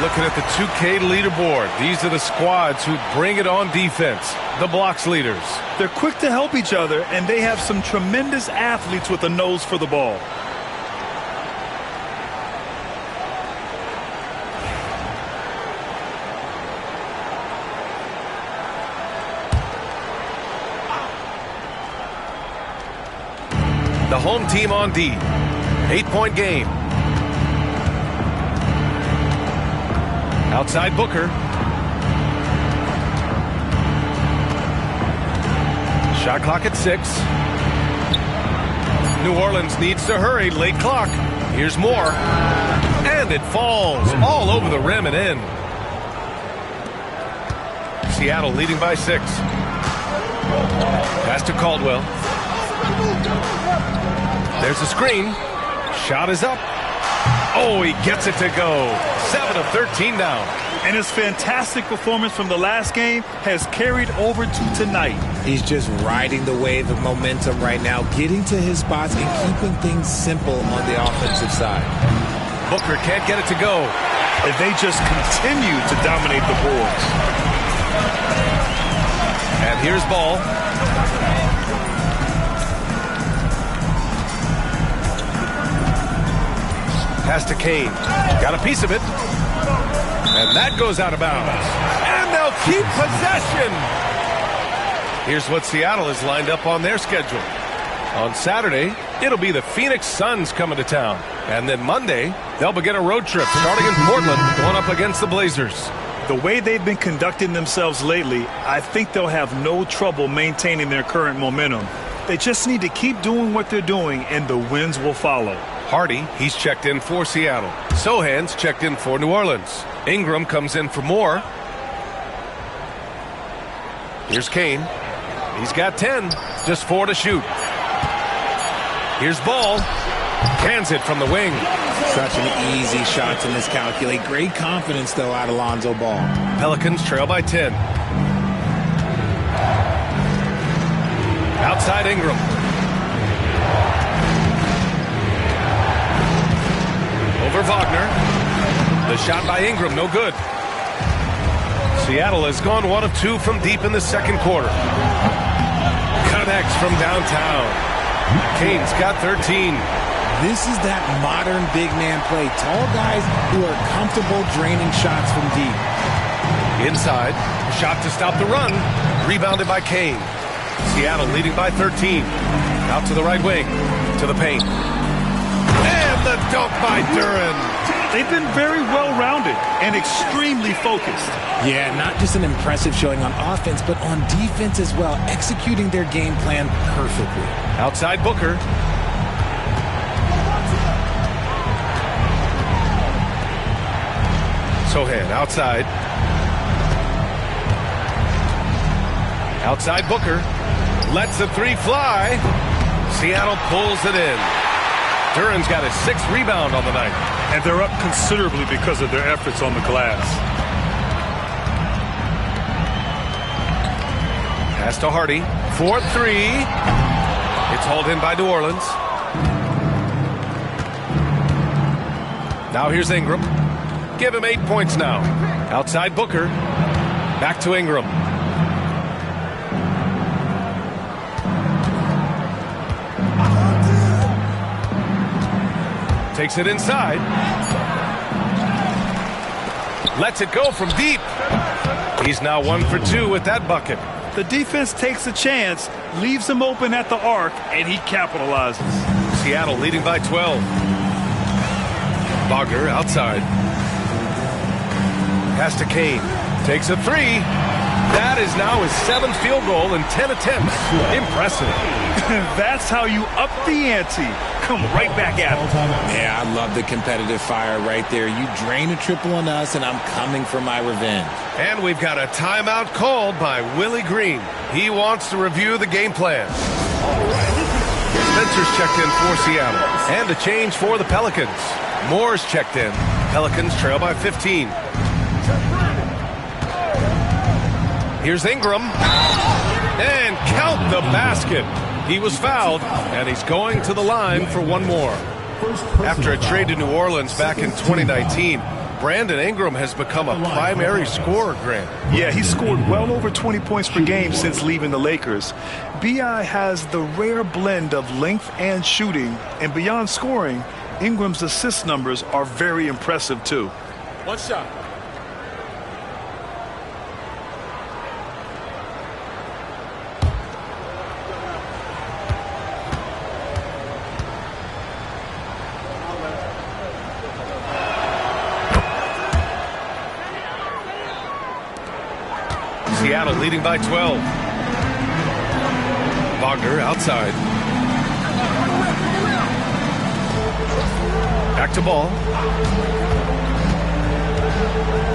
Looking at the 2K leaderboard. These are the squads who bring it on defense. The blocks leaders. They're quick to help each other, and they have some tremendous athletes with a nose for the ball. The home team on D. 8-point game. Outside Booker. Shot clock at 6. New Orleans needs to hurry. Late clock. Here's more. And it falls all over the rim and in. Seattle leading by 6. Pass to Caldwell. There's a screen. Shot is up. Oh, he gets it to go. 7 of 13 now. And his fantastic performance from the last game has carried over to tonight. He's just riding the wave of momentum right now, getting to his spots and keeping things simple on the offensive side. Booker can't get it to go. And they just continue to dominate the boards. And here's Ball. Pass to Kane. Got a piece of it. And that goes out of bounds. And they'll keep possession. Here's what Seattle has lined up on their schedule. On Saturday, it'll be the Phoenix Suns coming to town. And then Monday, they'll begin a road trip starting in Portland, going up against the Blazers. The way they've been conducting themselves lately, I think they'll have no trouble maintaining their current momentum. They just need to keep doing what they're doing, and the wins will follow. Hardy, he's checked in for Seattle. Sohan's checked in for New Orleans. Ingram comes in for Moore. Here's Kane. He's got 10. Just 4 to shoot. Here's Ball. Cans it from the wing. Such an easy shot to miscalculate. Great confidence, though, out of Lonzo Ball. Pelicans trail by 10. Outside Ingram. Over Wagner. The shot by Ingram, no good. Seattle has gone 1 of 2 from deep in the second quarter. Connects from downtown. Kane's got 13. This is that modern big man play. Tall guys who are comfortable draining shots from deep. Inside. Shot to stop the run. Rebounded by Kane. Seattle leading by 13. Out to the right wing. To the paint. And the dunk by Duren. They've been very well-rounded and extremely focused. Yeah, not just an impressive showing on offense, but on defense as well, executing their game plan perfectly. Outside Booker. Sohan outside. Outside Booker. Lets the three fly. Seattle pulls it in. Duran's got his 6th rebound on the night. And they're up considerably because of their efforts on the glass. Pass to Hardy. 4-3. It's hauled in by New Orleans. Now here's Ingram. Give him 8 points now. Outside Booker. Back to Ingram. Takes it inside. Lets it go from deep. He's now 1 for 2 with that bucket. The defense takes a chance, leaves him open at the arc, and he capitalizes. Seattle leading by 12. Wagner outside. Pass to Kane. Takes a three. That is now his 7th field goal in 10 attempts. Impressive. That's how you up the ante. Come right back at him. Yeah, I love the competitive fire right there. You drain a triple on us, and I'm coming for my revenge. And we've got a timeout called by Willie Green. He wants to review the game plan. Spencer's checked in for Seattle. And a change for the Pelicans. Moore's checked in. Pelicans trail by 15. Here's Ingram. And count the basket. He was fouled, and he's going to the line for one more. After a trade to New Orleans back in 2019, Brandon Ingram has become a primary scorer, Grant. Yeah, he scored well over 20 points per game since leaving the Lakers. B.I. has the rare blend of length and shooting, and beyond scoring, Ingram's assist numbers are very impressive, too. One shot. Seattle leading by 12. Wagner outside. Back to ball.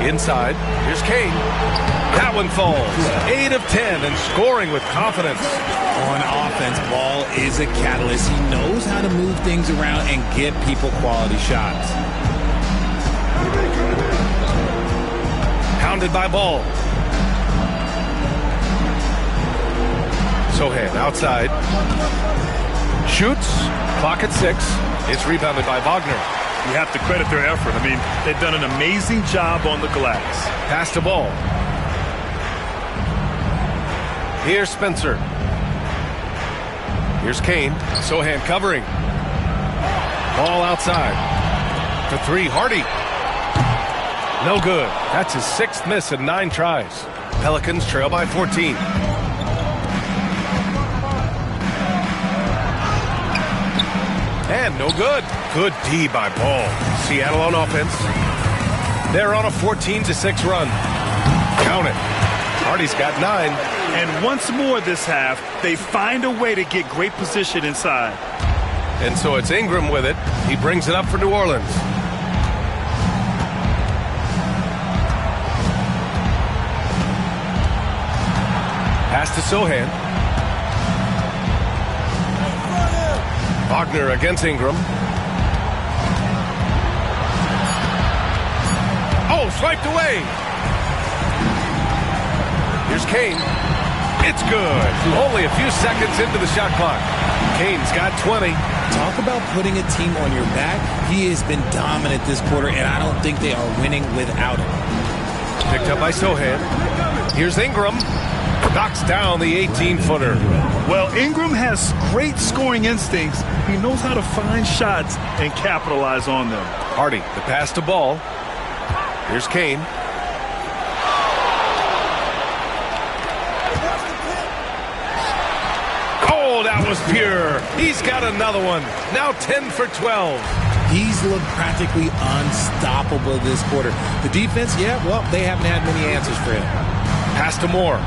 Inside. Here's Kane. That one falls. 8 of 10 and scoring with confidence. On offense, Ball is a catalyst. He knows how to move things around and get people quality shots. Pounded by Ball. Sohan outside. Shoots. Clock at 6. It's rebounded by Wagner. You have to credit their effort. I mean, they've done an amazing job on the glass. Pass to Ball. Here's Spencer. Here's Kane. Sohan covering. Ball outside. For 3, Hardy. No good. That's his 6th miss in 9 tries. Pelicans trail by 14. And no good. Good D by Ball. Seattle on offense. They're on a 14-6 run. Count it. Hardy's got 9. And once more this half, they find a way to get great position inside. And so it's Ingram with it. He brings it up for New Orleans. Pass to Sohan. Wagner against Ingram. Oh, swiped away. Here's Kane. It's good. Only a few seconds into the shot clock. Kane's got 20. Talk about putting a team on your back. He has been dominant this quarter, and I don't think they are winning without him. Picked up by Sohan. Here's Ingram. Knocks down the 18-footer. Well, Ingram has great scoring instincts. He knows how to find shots and capitalize on them. Hardy, the pass to Ball. Here's Kane. Oh, that was pure. He's got another one. Now 10 for 12. He's looked practically unstoppable this quarter. The defense, yeah, well, they haven't had many answers for him. Pass to Moore.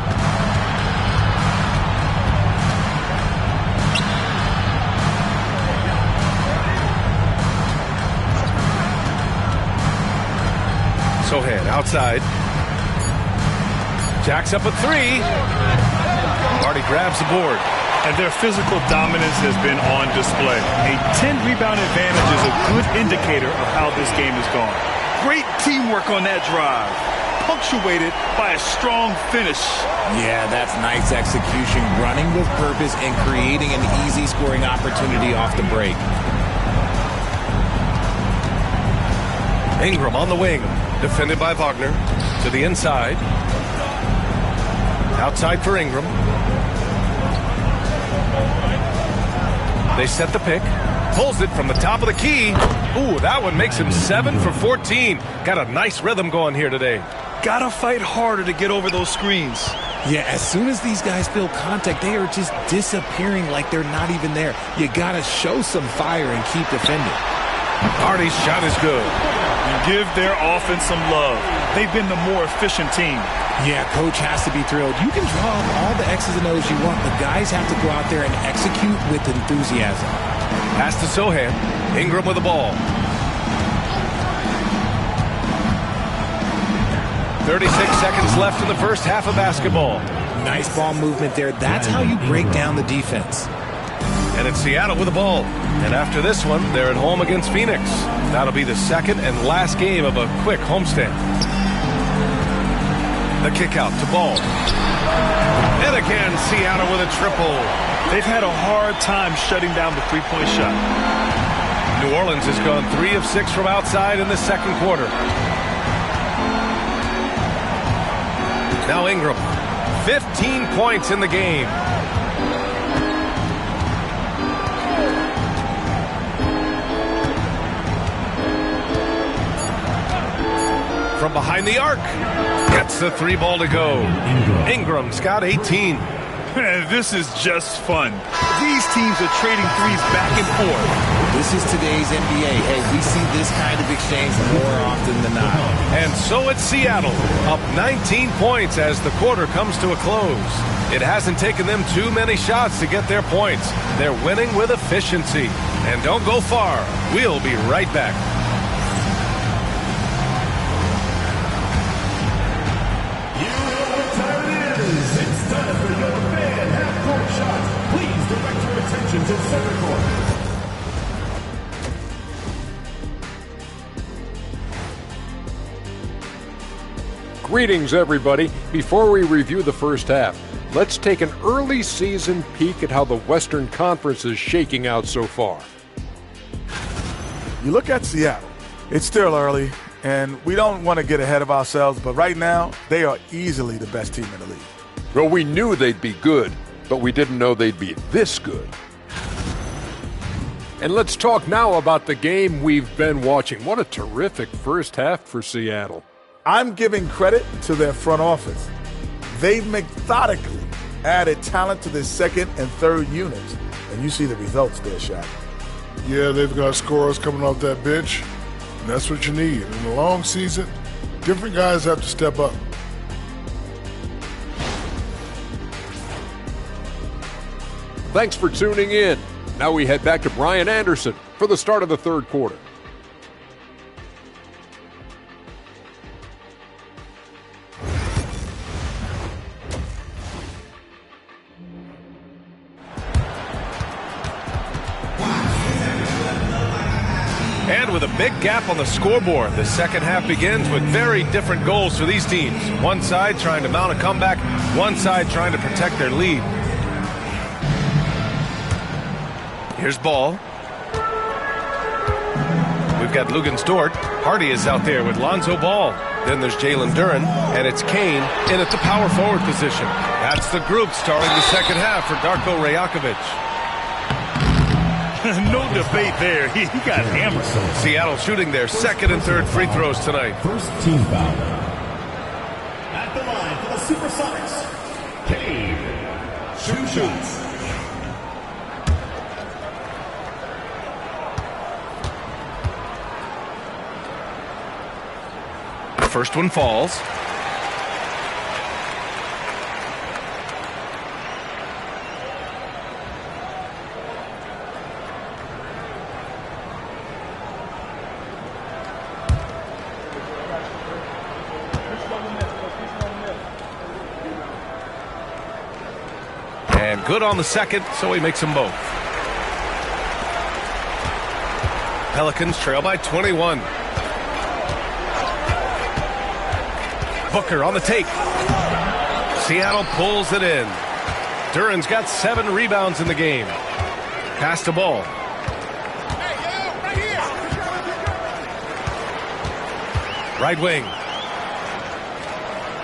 Sohan outside. Jacks up a three. Hardy grabs the board. And their physical dominance has been on display. A 10-rebound advantage is a good indicator of how this game has gone. Great teamwork on that drive, punctuated by a strong finish. Yeah, that's nice execution, running with purpose and creating an easy scoring opportunity off the break. Ingram on the wing, defended by Wagner. To the inside. Outside for Ingram. They set the pick. Pulls it from the top of the key. Ooh, that one makes him 7 for 14. Got a nice rhythm going here today. Gotta fight harder to get over those screens. Yeah, as soon as these guys feel contact, they are just disappearing like they're not even there. You gotta show some fire and keep defending. Hardy's shot is good. And give their offense some love. They've been the more efficient team. Yeah, coach has to be thrilled. You can draw up all the X's and O's you want, but guys have to go out there and execute with enthusiasm. Pass to Sohan. Ingram with the ball. 36 seconds left in the first half of basketball. Nice ball movement there. That's how you break down the defense. And it's Seattle with the ball. And after this one, they're at home against Phoenix. That'll be the second and last game of a quick homestand. The kick out to Ball. And again, Seattle with a triple. They've had a hard time shutting down the three-point shot. New Orleans has gone 3 of 6 from outside in the second quarter. Now Ingram. 15 points in the game. From behind the arc. Gets the 3 ball to go. Ingram's got 18. This is just fun. These teams are trading threes back and forth. This is today's NBA. Hey, we see this kind of exchange more often than not. And so it's Seattle, up 19 points as the quarter comes to a close. It hasn't taken them too many shots to get their points. They're winning with efficiency. And don't go far. We'll be right back. To center court. Greetings, everybody. Before we review the first half, let's take an early season peek at how the Western Conference is shaking out so far. You look at Seattle. It's still early, and we don't want to get ahead of ourselves, but right now, they are easily the best team in the league. Well, we knew they'd be good, but we didn't know they'd be this good. And let's talk now about the game we've been watching. What a terrific first half for Seattle. I'm giving credit to their front office. They've methodically added talent to their second and third units, and you see the results there, Shaq. Yeah, they've got scorers coming off that bench, and that's what you need. In a long season, different guys have to step up. Thanks for tuning in. Now we head back to Brian Anderson for the start of the third quarter. And with a big gap on the scoreboard, the second half begins with very different goals for these teams. One side trying to mount a comeback, one side trying to protect their lead. Here's Ball. We've got Lugens Dort. Hardy is out there with Lonzo Ball. Then there's Jalen Duren, and it's Kane in at the power forward position. That's the group starting the second half for Darko Rajakovic. No debate there. He got hammered. Seattle shooting their second and third free throws tonight. First team foul. At the line for the Supersonics, Kane. 2 shots. First one falls. And good on the second, so he makes them both. Pelicans trail by 21. Booker on the take. Seattle pulls it in. Duran's got 7 rebounds in the game. Pass the ball. Right wing.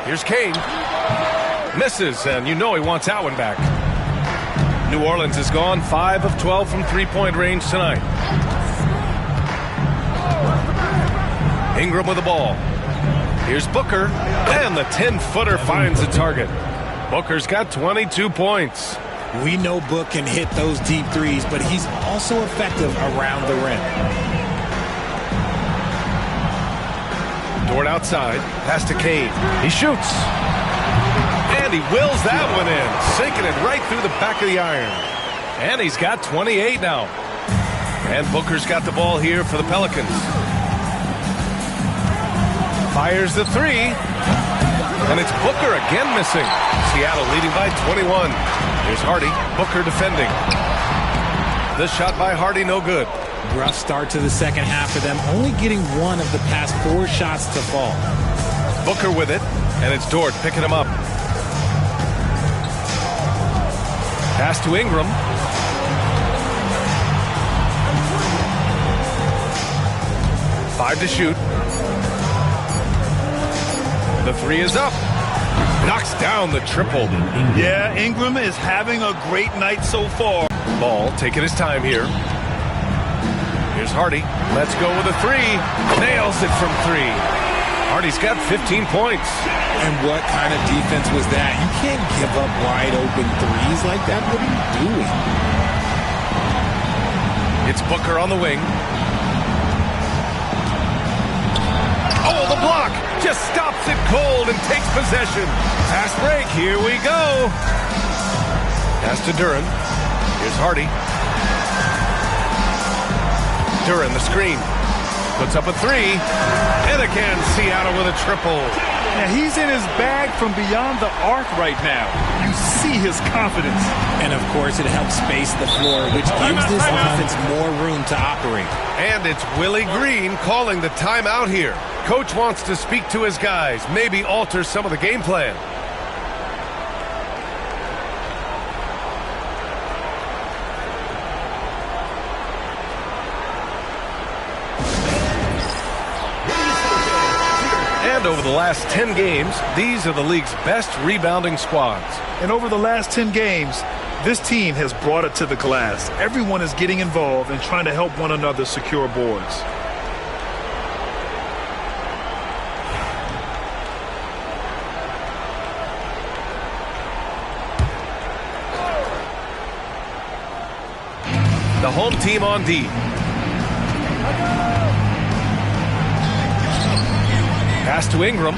Here's Kane. Misses, and you know he wants that one back. New Orleans is gone 5 of 12 from three-point range tonight. Ingram with the ball. Here's Booker, and the 10-footer finds the target. Booker's got 22 points. We know Book can hit those deep threes, but he's also effective around the rim. Dort outside, pass to Kane. He shoots. And he wills that one in, sinking it right through the back of the iron. And he's got 28 now. And Booker's got the ball here for the Pelicans. Fires the three. And it's Booker again missing. Seattle leading by 21. Here's Hardy. Booker defending. The shot by Hardy, no good. Rough start to the second half for them, only getting one of the past 4 shots to fall. Booker with it, and it's Dort picking him up. Pass to Ingram. Five to shoot. The three is up. Knocks down the triple. Yeah, Ingram is having a great night so far. Ball taking his time here. Here's Hardy. Let's go with a three. Nails it from 3. Hardy's got 15 points. And what kind of defense was that? You can't give up wide open threes like that. What are you doing? It's Booker on the wing. Oh, the block just stops it cold and takes possession. Fast break. Here we go. Pass to Duran. Here's Hardy. Duran, the screen. Puts up a 3. And again, Seattle with a triple. Now, he's in his bag from beyond the arc right now. You see his confidence. And, of course, it helps space the floor, which gives this offense more room to operate. And it's Willie Green calling the timeout here. Coach wants to speak to his guys, maybe alter some of the game plan. And over the last 10 games, these are the league's best rebounding squads. And over the last 10 games, this team has brought it to the glass. Everyone is getting involved and trying to help one another secure boards. The home team on D. Pass to Ingram.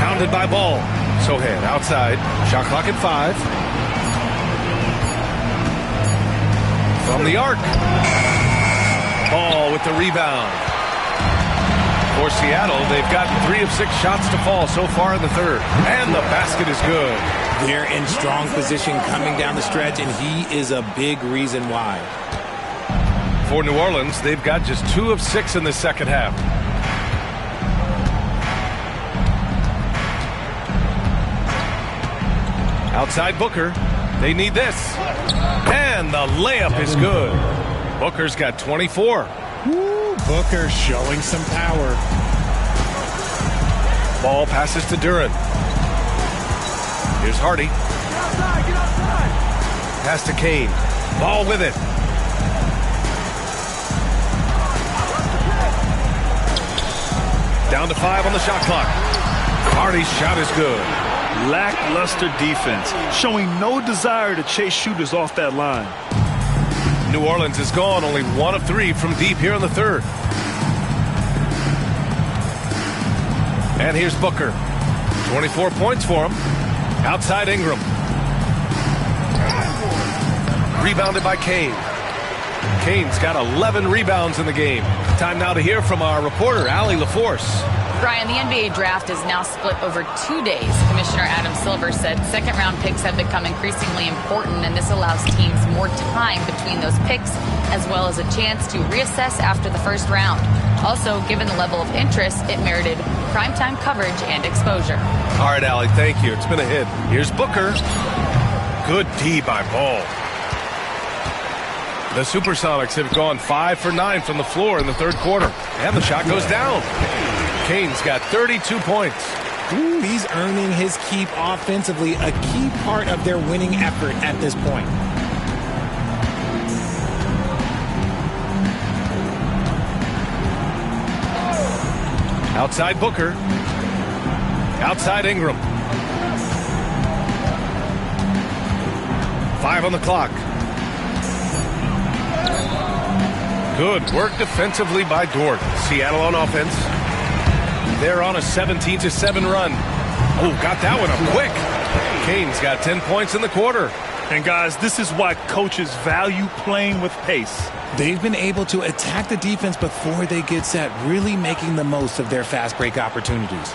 Hounded by Ball. Sohan outside. Shot clock at 5. From the arc. Ball with the rebound. For Seattle, they've gotten 3 of 6 shots to fall so far in the third. And the basket is good. They're in strong position coming down the stretch, and he is a big reason why. For New Orleans, they've got just 2 of 6 in the second half. Outside Booker. They need this. And the layup is good. Booker's got 24. Woo, Booker showing some power. Ball passes to Duran. Here's Hardy. Pass to Kane. Ball with it. Down to 5 on the shot clock. Hardy's shot is good. Lackluster defense, showing no desire to chase shooters off that line. New Orleans is gone, only 1 of 3 from deep here in the third. And here's Booker. 24 points for him. Outside Ingram. Rebounded by Kane. Kane's got 11 rebounds in the game. Time now to hear from our reporter, Allie LaForce. Brian, the NBA draft is now split over 2 days. Commissioner Adam Silver said second-round picks have become increasingly important, and this allows teams more time between those picks, as well as a chance to reassess after the first round. Also, given the level of interest, it merited primetime coverage and exposure. All right, Allie, thank you. It's been a hit. Here's Booker. Good D by Ball. The Supersonics have gone 5 for 9 from the floor in the third quarter, and the shot goes down. Kane's got 32 points. Ooh, he's earning his keep offensively, a key part of their winning effort at this point. Outside Booker. Outside Ingram. 5 on the clock. Good work defensively by Dort. Seattle on offense. They're on a 17-7 run. Oh, got that one up quick. Kane's got 10 points in the quarter. And guys, this is why coaches value playing with pace. They've been able to attack the defense before they get set, really making the most of their fast break opportunities.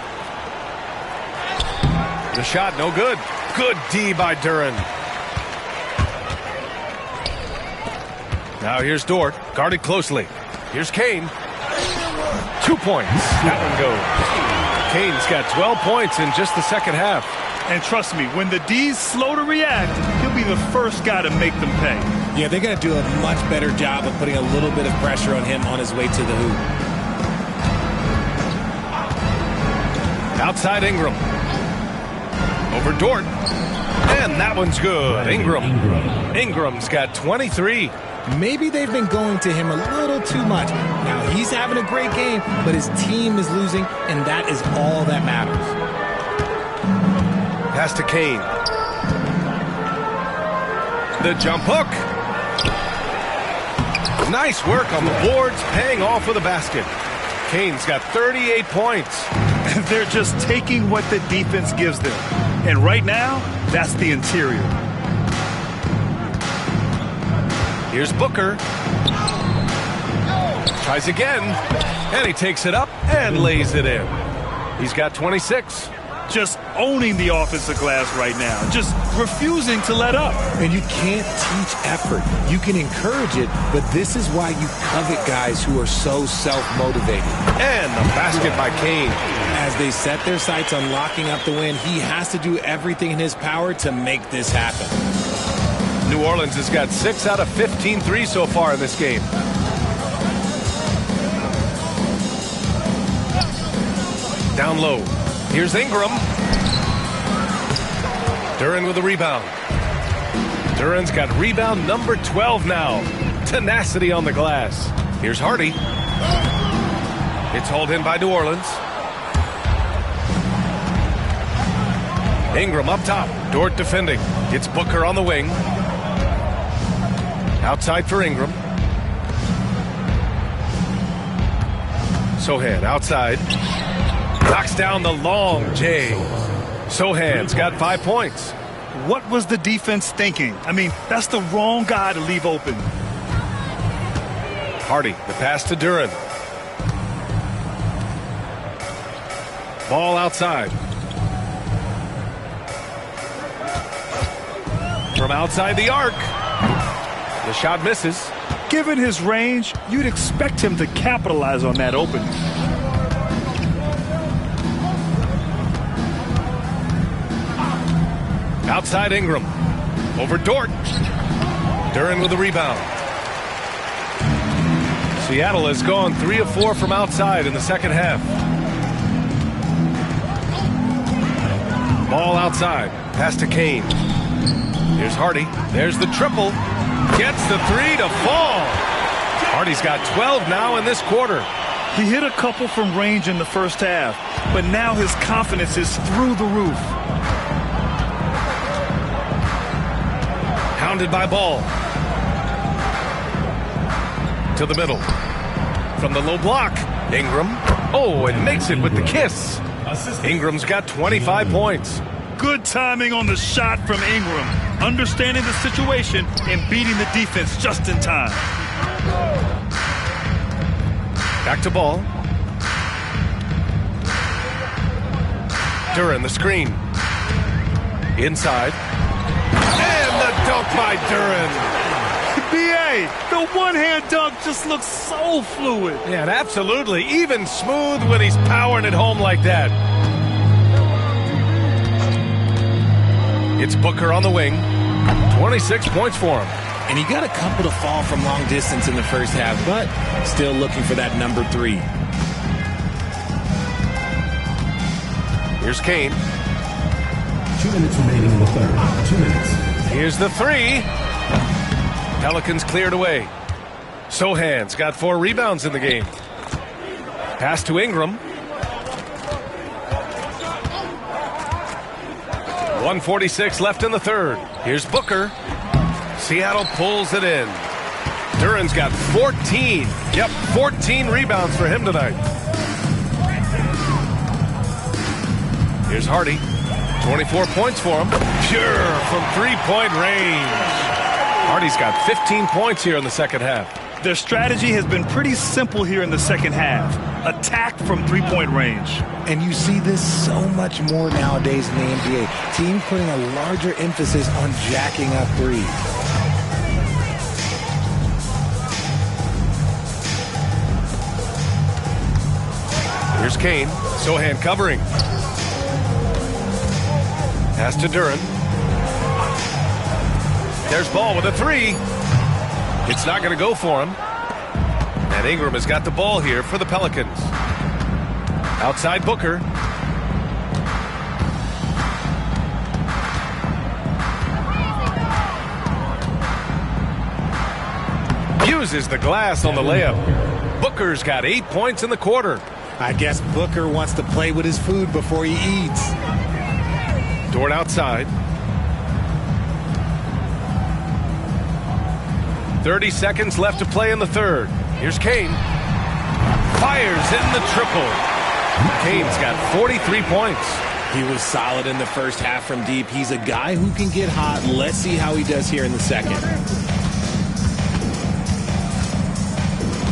The shot, no good. Good D by Duren. Now here's Dort, guarded closely. Here's Kane. 2 points. That one goes. Kane's got 12 points in just the second half. And trust me, when the D's slow to react, he'll be the first guy to make them pay. Yeah, they're going to do a much better job of putting a little bit of pressure on him on his way to the hoop. Outside Ingram. Over Dort. And that one's good. Ingram's got 23. Maybe they've been going to him a little too much. Now, he's having a great game, but his team is losing, and that is all that matters. Pass to Kane. The jump hook. Nice work on the boards, paying off with a basket. Kane's got 38 points. They're just taking what the defense gives them. And right now, that's the interior. Here's Booker. Tries again. And he takes it up and lays it in. He's got 26. Just owning the offensive glass right now. Just refusing to let up. And you can't teach effort. You can encourage it, but this is why you covet guys who are so self-motivated. And the basket by Kane. As they set their sights on locking up the win, he has to do everything in his power to make this happen. New Orleans has got 6 out of 15 threes so far in this game. Down low. Here's Ingram. Duren with a rebound. Duren's got rebound number 12 now. Tenacity on the glass. Here's Hardy. It's hauled in by New Orleans. Ingram up top. Dort defending. It's Booker on the wing. Outside for Ingram. Sohan outside. Knocks down the long J. Sohan's got 5 points. What was the defense thinking? I mean, that's the wrong guy to leave open. Hardy, the pass to Duren. Ball outside. From outside the arc. The shot misses. Given his range, you'd expect him to capitalize on that opening. Outside Ingram. Over Dort. Duren with the rebound. Seattle has gone 3 of 4 from outside in the second half. Ball outside. Pass to Kane. Here's Hardy. There's the triple. Gets the 3 to fall. Hardy's got 12 now in this quarter. He hit a couple from range in the first half, but now his confidence is through the roof. Pounded by Ball. To the middle. From the low block. Ingram. Oh, and makes it with the kiss. Ingram's got 25 points. Good timing on the shot from Ingram. Understanding the situation and beating the defense just in time. Back to Ball. Duren the screen. Inside. And the dunk by Duren. B.A., the one-hand dunk just looks so fluid. Yeah, and absolutely. Even smooth when he's powering it home like that. It's Booker on the wing. 26 points for him. And he got a couple to fall from long distance in the first half, but still looking for that number 3. Here's Kane. 2 minutes remaining in the third. 2 minutes. Here's the 3. Pelicans cleared away. Sohan's got 4 rebounds in the game. Pass to Ingram. 1:46 left in the third. Here's Booker. Seattle pulls it in. Duren's got 14. Yep, 14 rebounds for him tonight. Here's Hardy. 24 points for him. Pure from three-point range. Hardy's got 15 points here in the second half. Their strategy has been pretty simple here in the second half. Attack from three-point range. And you see this so much more nowadays in the NBA. Teams putting a larger emphasis on jacking up threes. Here's Kane. Sohan covering. Pass to Duren. There's Ball with a 3. It's not going to go for him. And Ingram has got the ball here for the Pelicans. Outside Booker. Uses the glass on the layup. Booker's got 8 points in the quarter. I guess Booker wants to play with his food before he eats. Dort outside. 30 seconds left to play in the third. Here's Kane. Fires in the triple. Kane's got 43 points. He was solid in the first half from deep. He's a guy who can get hot. Let's see how he does here in the second.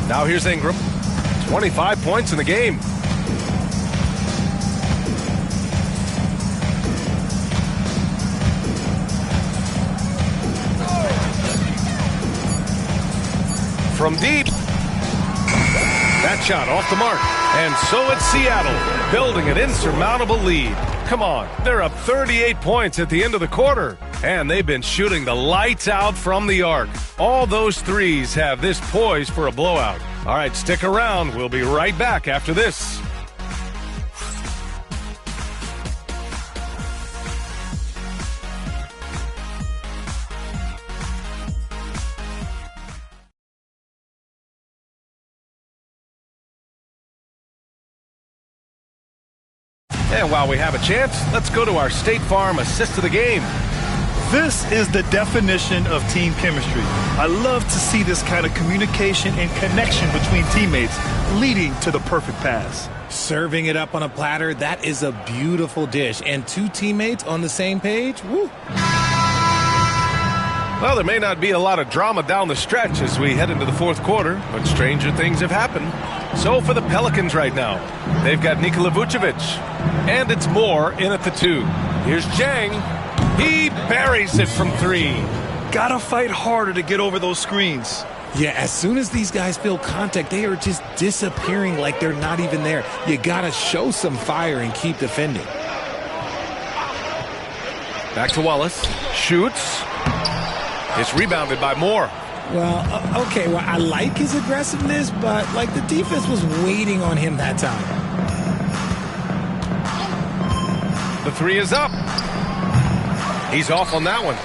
Now here's Ingram. 25 points in the game. From deep. That shot off the mark. And so it's Seattle, building an insurmountable lead. Come on, they're up 38 points at the end of the quarter. And they've been shooting the lights out from the arc. All those threes have this poised for a blowout. All right, stick around. We'll be right back after this. And while we have a chance, let's go to our State Farm assist of the game. This is the definition of team chemistry. I love to see this kind of communication and connection between teammates leading to the perfect pass. Serving it up on a platter, that is a beautiful dish. And 2 teammates on the same page, woo. Well, there may not be a lot of drama down the stretch as we head into the fourth quarter, but stranger things have happened. So for the Pelicans right now, they've got Nikola Vucevic, and it's Moore in at the 2. Here's Jang. He buries it from 3. Gotta fight harder to get over those screens. Yeah, as soon as these guys feel contact, they are just disappearing like they're not even there. You gotta show some fire and keep defending. Back to Wallace. Shoots. It's rebounded by Moore. Well, okay, well, I like his aggressiveness, but, like, the defense was waiting on him that time. The 3 is up. He's off on that one.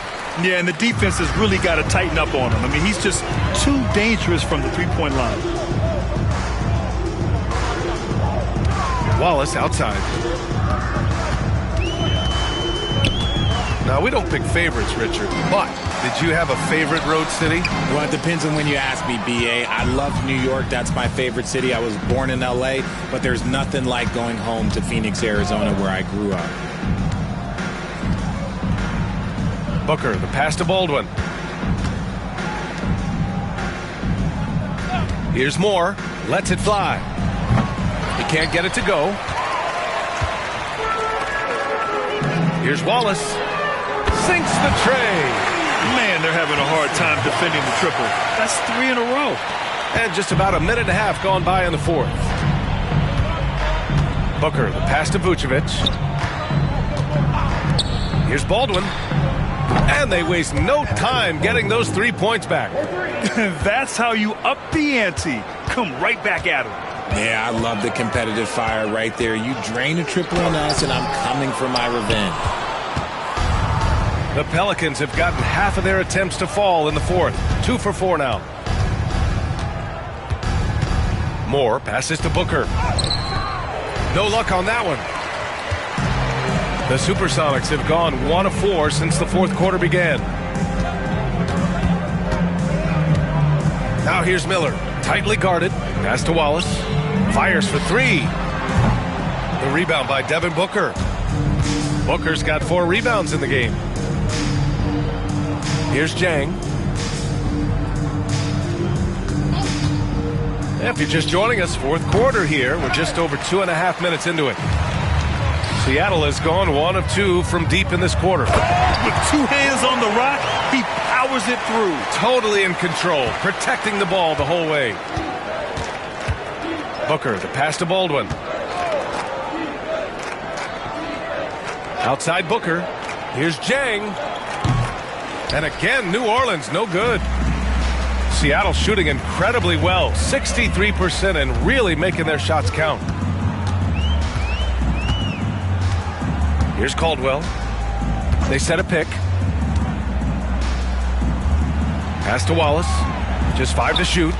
Yeah, and the defense has really got to tighten up on him. I mean, he's just too dangerous from the three-point line. Wallace outside. Now, we don't pick favorites, Richard, but did you have a favorite road city? Well, it depends on when you ask me, B.A. I love New York. That's my favorite city. I was born in L.A., but there's nothing like going home to Phoenix, Arizona, where I grew up. Booker, the pass to Baldwin. Here's Moore. Lets it fly. He can't get it to go. Here's Wallace. Sinks the tray. Man, they're having a hard time defending the triple. That's 3 in a row. And just about a minute and a half gone by in the fourth. Booker, the pass to Vucevic. Here's Baldwin. And they waste no time getting those 3 points back. That's how you up the ante. Come right back at him. Yeah, I love the competitive fire right there. You drain a triple on us, and I'm coming for my revenge. The Pelicans have gotten half of their attempts to fall in the fourth. 2 for 4 now. Moore passes to Booker. No luck on that one. The Supersonics have gone 1 of 4 since the fourth quarter began. Now here's Miller. Tightly guarded. Pass to Wallace. Fires for 3. The rebound by Devin Booker. Booker's got 4 rebounds in the game. Here's Jang. If you're just joining us, fourth quarter here. We're just over 2.5 minutes into it. Seattle has gone 1 of 2 from deep in this quarter. With 2 hands on the rock, he powers it through. Totally in control, protecting the ball the whole way. Booker, the pass to Baldwin. Outside Booker. Here's Jang. And again, New Orleans, no good. Seattle shooting incredibly well, 63%, and really making their shots count. Here's Caldwell. They set a pick. Pass to Wallace. Just 5 to shoot.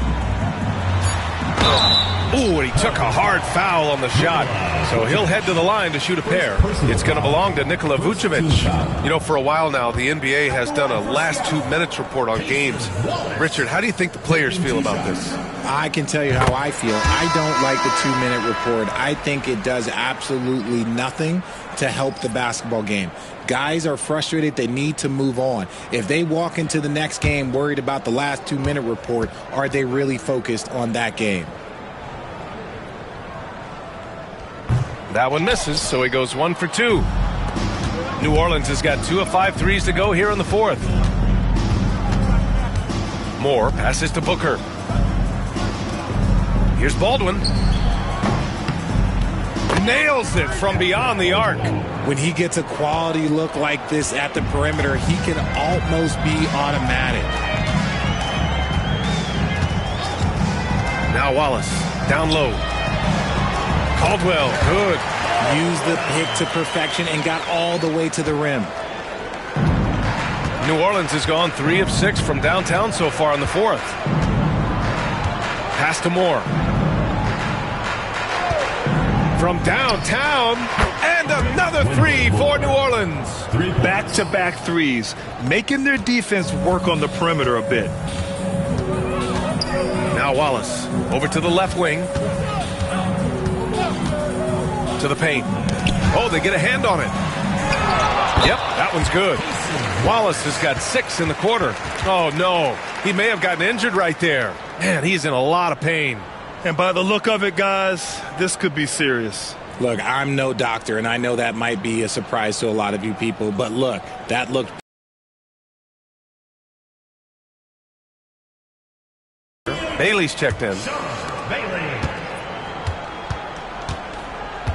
Ooh, and he took a hard foul on the shot. So he'll head to the line to shoot a pair. It's going to belong to Nikola Vucevic. You know, for a while now, the NBA has done a last 2 minutes report on games. Richard, how do you think the players feel about this? I can tell you how I feel. I don't like the 2-minute report. I think it does absolutely nothing to help the basketball game. Guys are frustrated. They need to move on. If they walk into the next game worried about the last 2-minute report, are they really focused on that game? That one misses, so he goes 1 for 2. New Orleans has got 2 of 5 threes to go here in the fourth. Moore passes to Booker. Here's Baldwin. Nails it from beyond the arc. When he gets a quality look like this at the perimeter, he can almost be automatic. Now Wallace, down low. Caldwell, good. Used the pick to perfection and got all the way to the rim. New Orleans has gone 3 of 6 from downtown so far in the fourth. Pass to Moore. From downtown, and another 3 for New Orleans. Back-to-back threes, making their defense work on the perimeter a bit. Now Wallace, over to the left wing. To the paint. Oh, they get a hand on it. Yep, that one's good. Wallace has got 6 in the quarter. Oh, no. He may have gotten injured right there. Man, he's in a lot of pain. And by the look of it, guys, this could be serious. Look, I'm no doctor, and I know that might be a surprise to a lot of you people, but look, that looked... Bailey's checked in.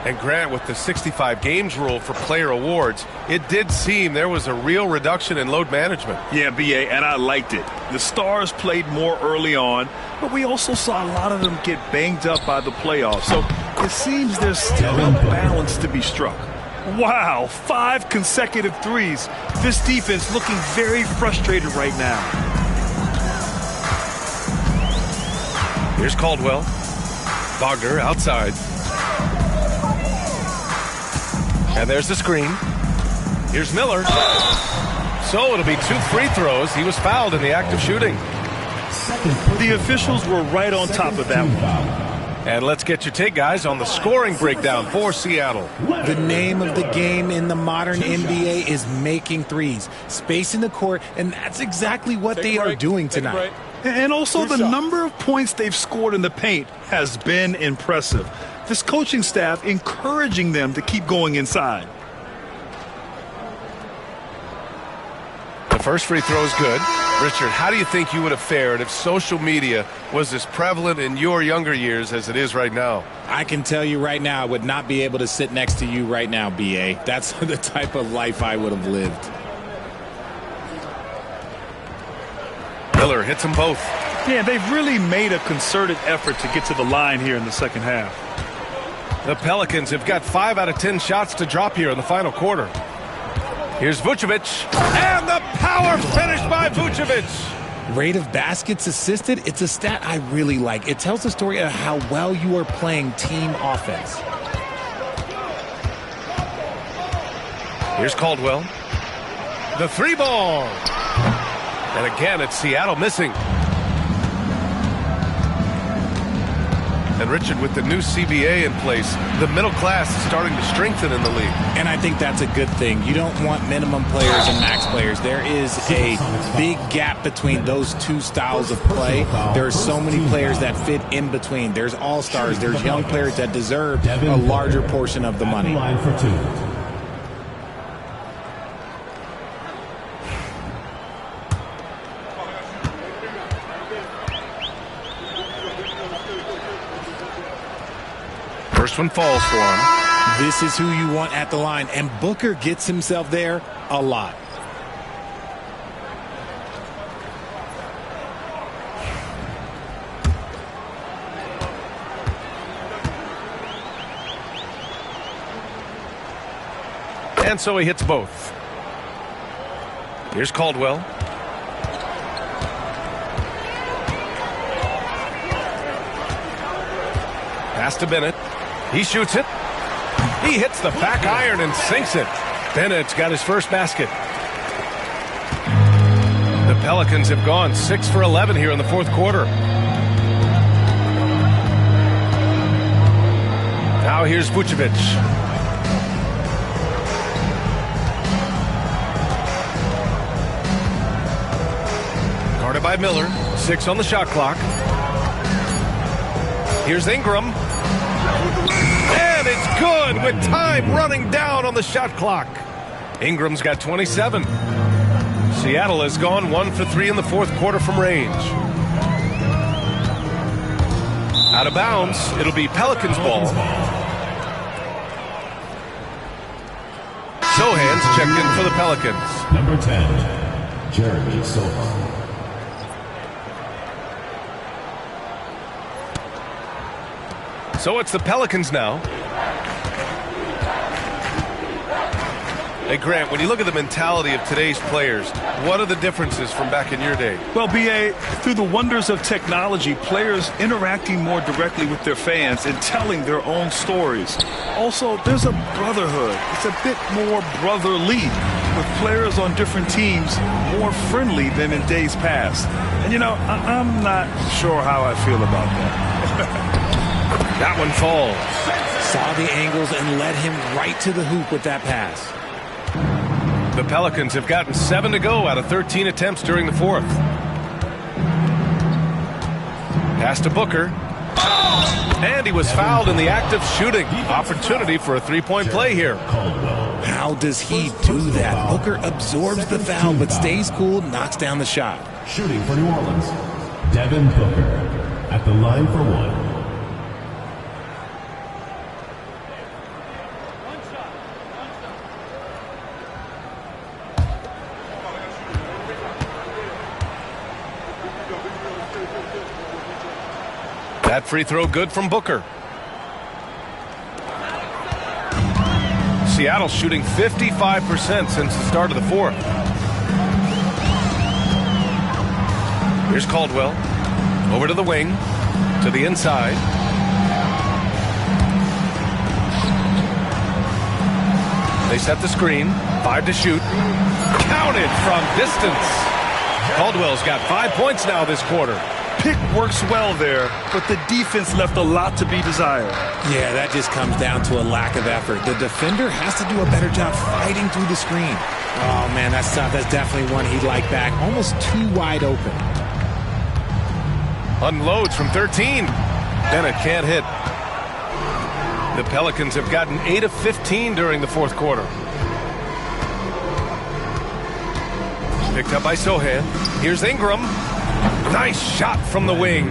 And Grant, with the 65 games rule for player awards, it did seem there was a real reduction in load management. Yeah, BA, and I liked it. The Stars played more early on, but we also saw a lot of them get banged up by the playoffs. So it seems there's still a balance to be struck. Wow, 5 consecutive threes. This defense looking very frustrated right now. Here's Caldwell. Wagner outside. And there's the screen. Here's Miller. So it'll be 2 free throws. He was fouled in the act of shooting. The officials were right on top of that one. And let's get your take, guys, on the scoring breakdown for Seattle. The name of the game in the modern NBA is making threes, spacing the court, and that's exactly what they are doing tonight. And also the number of points they've scored in the paint has been impressive. This coaching staff encouraging them to keep going inside. First free throw is good. Richard, how do you think you would have fared if social media was as prevalent in your younger years as it is right now? I can tell you right now, I would not be able to sit next to you right now, B.A. That's the type of life I would have lived. Miller hits them both. Yeah, they've really made a concerted effort to get to the line here in the second half. The Pelicans have got 5 out of 10 shots to drop here in the final quarter. Here's Vucevic, and the power finish by Vucevic. Rate of baskets assisted, it's a stat I really like. It tells the story of how well you are playing team offense. Here's Caldwell. The 3-ball. And again, it's Seattle missing. And Richard, with the new CBA in place, the middle class is starting to strengthen in the league. And I think that's a good thing. You don't want minimum players and max players. There is a big gap between those two styles of play. There are so many players that fit in between. There's all-stars. There's young players that deserve a larger portion of the money. First one falls for him. This is who you want at the line, and Booker gets himself there a lot. And so he hits both. Here's Caldwell. Pass to Bennett. He shoots it. He hits the back iron and sinks it. Bennett's got his first basket. The Pelicans have gone 6 for 11 here in the fourth quarter. Now here's Vucevic. Guarded by Miller. 6 on the shot clock. Here's Ingram. And it's good with time running down on the shot clock. Ingram's got 27. Seattle has gone 1 for 3 in the fourth quarter from range. Out of bounds, it'll be Pelicans ball. Sohan's checked in for the Pelicans. Number 10, Jeremy Sohan. So it's the Pelicans now. Hey, Grant, when you look at the mentality of today's players, what are the differences from back in your day? Well, B.A., through the wonders of technology, players interacting more directly with their fans and telling their own stories. Also, there's a brotherhood. It's a bit more brotherly, with players on different teams more friendly than in days past. And, you know, I'm not sure how I feel about that. That one falls. Saw the angles and led him right to the hoop with that pass. The Pelicans have gotten 7 to go out of 13 attempts during the fourth. Pass to Booker. And he was fouled in the act of shooting. Opportunity for a three-point play here. How does he do that? Booker absorbs the foul but stays cool, knocks down the shot. Shooting for New Orleans, Devin Booker at the line for one. That free throw good from Booker. Seattle shooting 55% since the start of the fourth. Here's Caldwell. Over to the wing. To the inside. They set the screen. 5 to shoot. Counted from distance. Caldwell's got 5 points now this quarter. Pick works well there, but the defense left a lot to be desired. Yeah, that just comes down to a lack of effort. The defender has to do a better job fighting through the screen. Oh, man, that's tough. That's definitely one he'd like back. Almost too wide open. Unloads from 13. Bennett can't hit. The Pelicans have gotten 8 of 15 during the fourth quarter. Picked up by Sohan. Here's Ingram. Nice shot from the wing.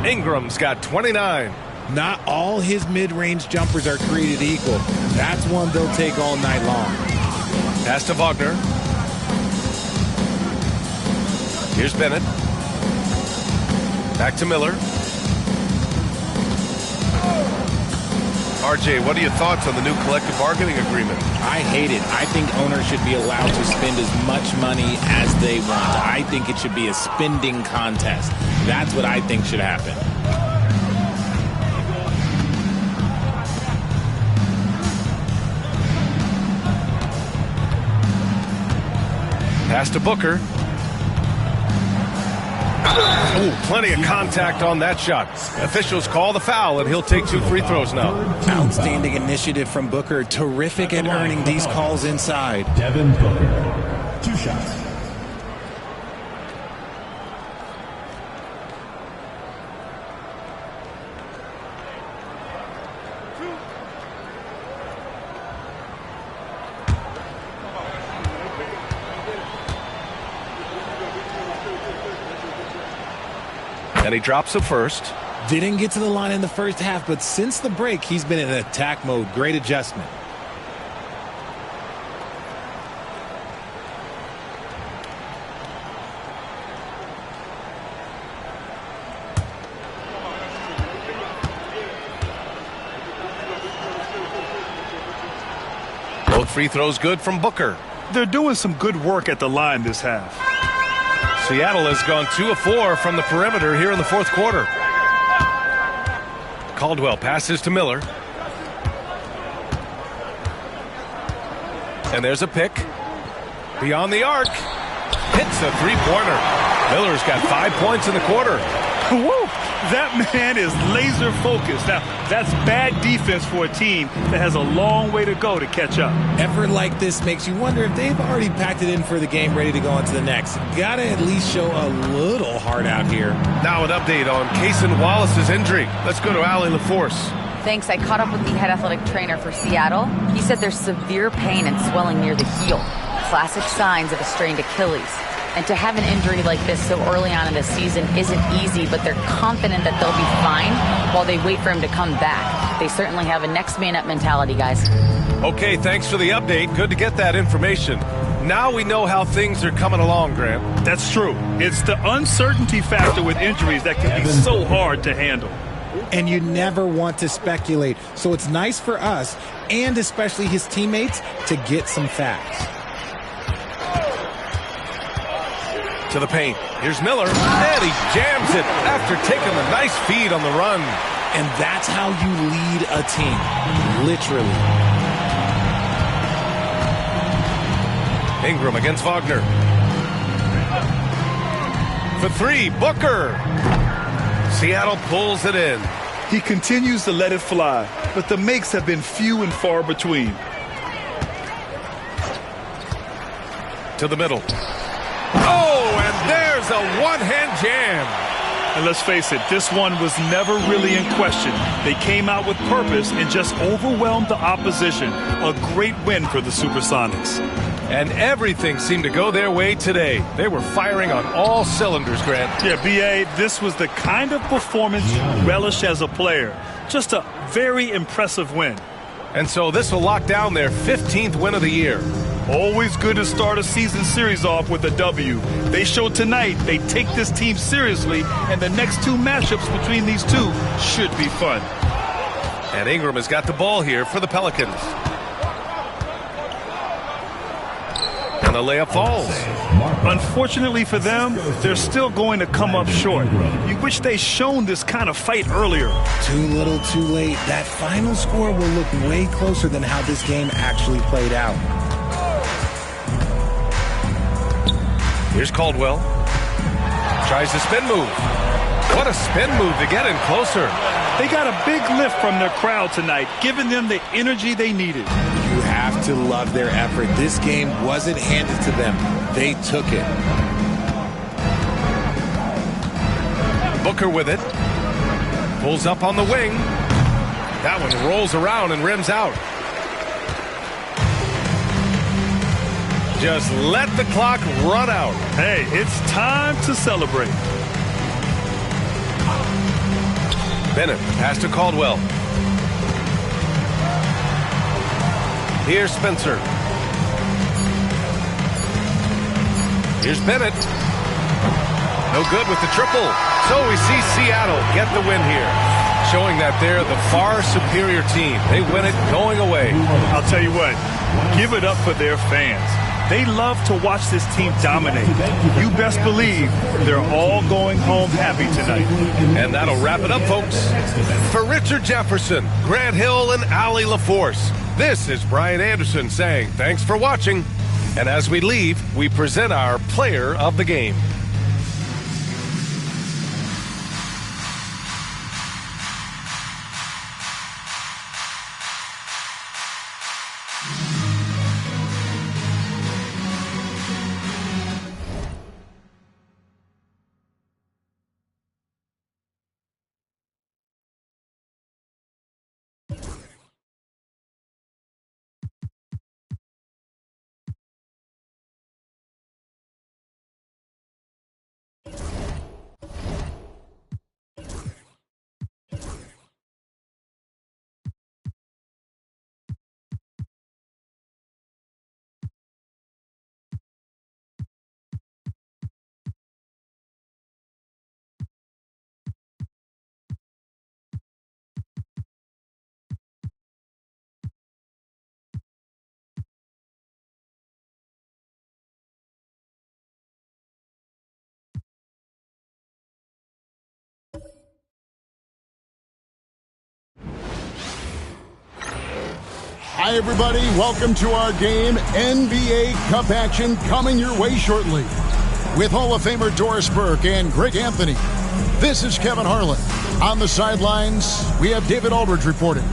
Ingram's got 29. Not all his mid-range jumpers are created equal. That's one they'll take all night long. Pass to Wagner. Here's Bennett. Back to Miller. RJ, what are your thoughts on the new collective bargaining agreement? I hate it. I think owners should be allowed to spend as much money as they want. I think it should be a spending contest. That's what I think should happen. Pass to Booker. Ooh, plenty of contact on that shot. Officials call the foul, and he'll take 2 free throws now. Outstanding initiative from Booker. Terrific at earning these calls inside. Devin Booker, 2 shots. And he drops the first. Didn't get to the line in the first half, but since the break, he's been in attack mode. Great adjustment. Both free throws good from Booker. They're doing some good work at the line this half. Seattle has gone 2 of 4 from the perimeter here in the fourth quarter. Caldwell passes to Miller. And there's a pick. Beyond the arc. Hits a three-pointer. Miller's got 5 points in the quarter. Woo! That man is laser focused. Now, that's bad defense for a team that has a long way to go to catch up. Effort like this makes you wonder if they've already packed it in for the game, ready to go on to the next. Gotta at least show a little heart out here. Now an update on Cason Wallace's injury. Let's go to Allie LaForce. Thanks. I caught up with the head athletic trainer for Seattle. He said there's severe pain and swelling near the heel. Classic signs of a strained Achilles. And to have an injury like this so early on in the season isn't easy, but they're confident that they'll be fine while they wait for him to come back. They certainly have a next man up mentality, guys. Okay, thanks for the update. Good to get that information. Now we know how things are coming along, Grant. That's true. It's the uncertainty factor with injuries that can be so hard to handle. And you never want to speculate. So it's nice for us, and especially his teammates, to get some facts. To the paint. Here's Miller, and he jams it after taking a nice feed on the run. And that's how you lead a team, literally. Ingram against Wagner. For 3, Booker. Seattle pulls it in. He continues to let it fly, but the makes have been few and far between. To the middle. Oh, and there's a one-hand jam. And let's face it, this one was never really in question. They came out with purpose and just overwhelmed the opposition. A great win for the Supersonics. And everything seemed to go their way today. They were firing on all cylinders, Grant. Yeah, B.A., this was the kind of performance you relish as a player. Just a very impressive win. And so this will lock down their 15th win of the year. Always good to start a season series off with a W. They showed tonight they take this team seriously, and the next 2 matchups between these two should be fun. And Ingram has got the ball here for the Pelicans. And the layup falls. Unfortunately for them, they're still going to come up short. You wish they'd shown this kind of fight earlier. Too little, too late. That final score will look way closer than how this game actually played out. Here's Caldwell. Tries the spin move. What a spin move to get in closer. They got a big lift from their crowd tonight, giving them the energy they needed. You have to love their effort. This game wasn't handed to them. They took it. Booker with it. Pulls up on the wing. That one rolls around and rims out. just let the clock run out. Hey, it's time to celebrate. Bennett, pass to Caldwell. Here's Spencer. Here's Bennett. No good with the triple. So we see Seattle get the win here, showing that they're the far superior team. They win it going away. I'll tell you what, give it up for their fans. They love to watch this team dominate. You best believe they're all going home happy tonight. And that'll wrap it up, folks. For Richard Jefferson, Grant Hill, and Allie LaForce, this is Brian Anderson saying thanks for watching. And as we leave, we present our player of the game. Hi, everybody. Welcome to our game. NBA Cup action coming your way shortly. With Hall of Famer Doris Burke and Greg Anthony, this is Kevin Harlan. On the sidelines, we have David Aldridge reporting.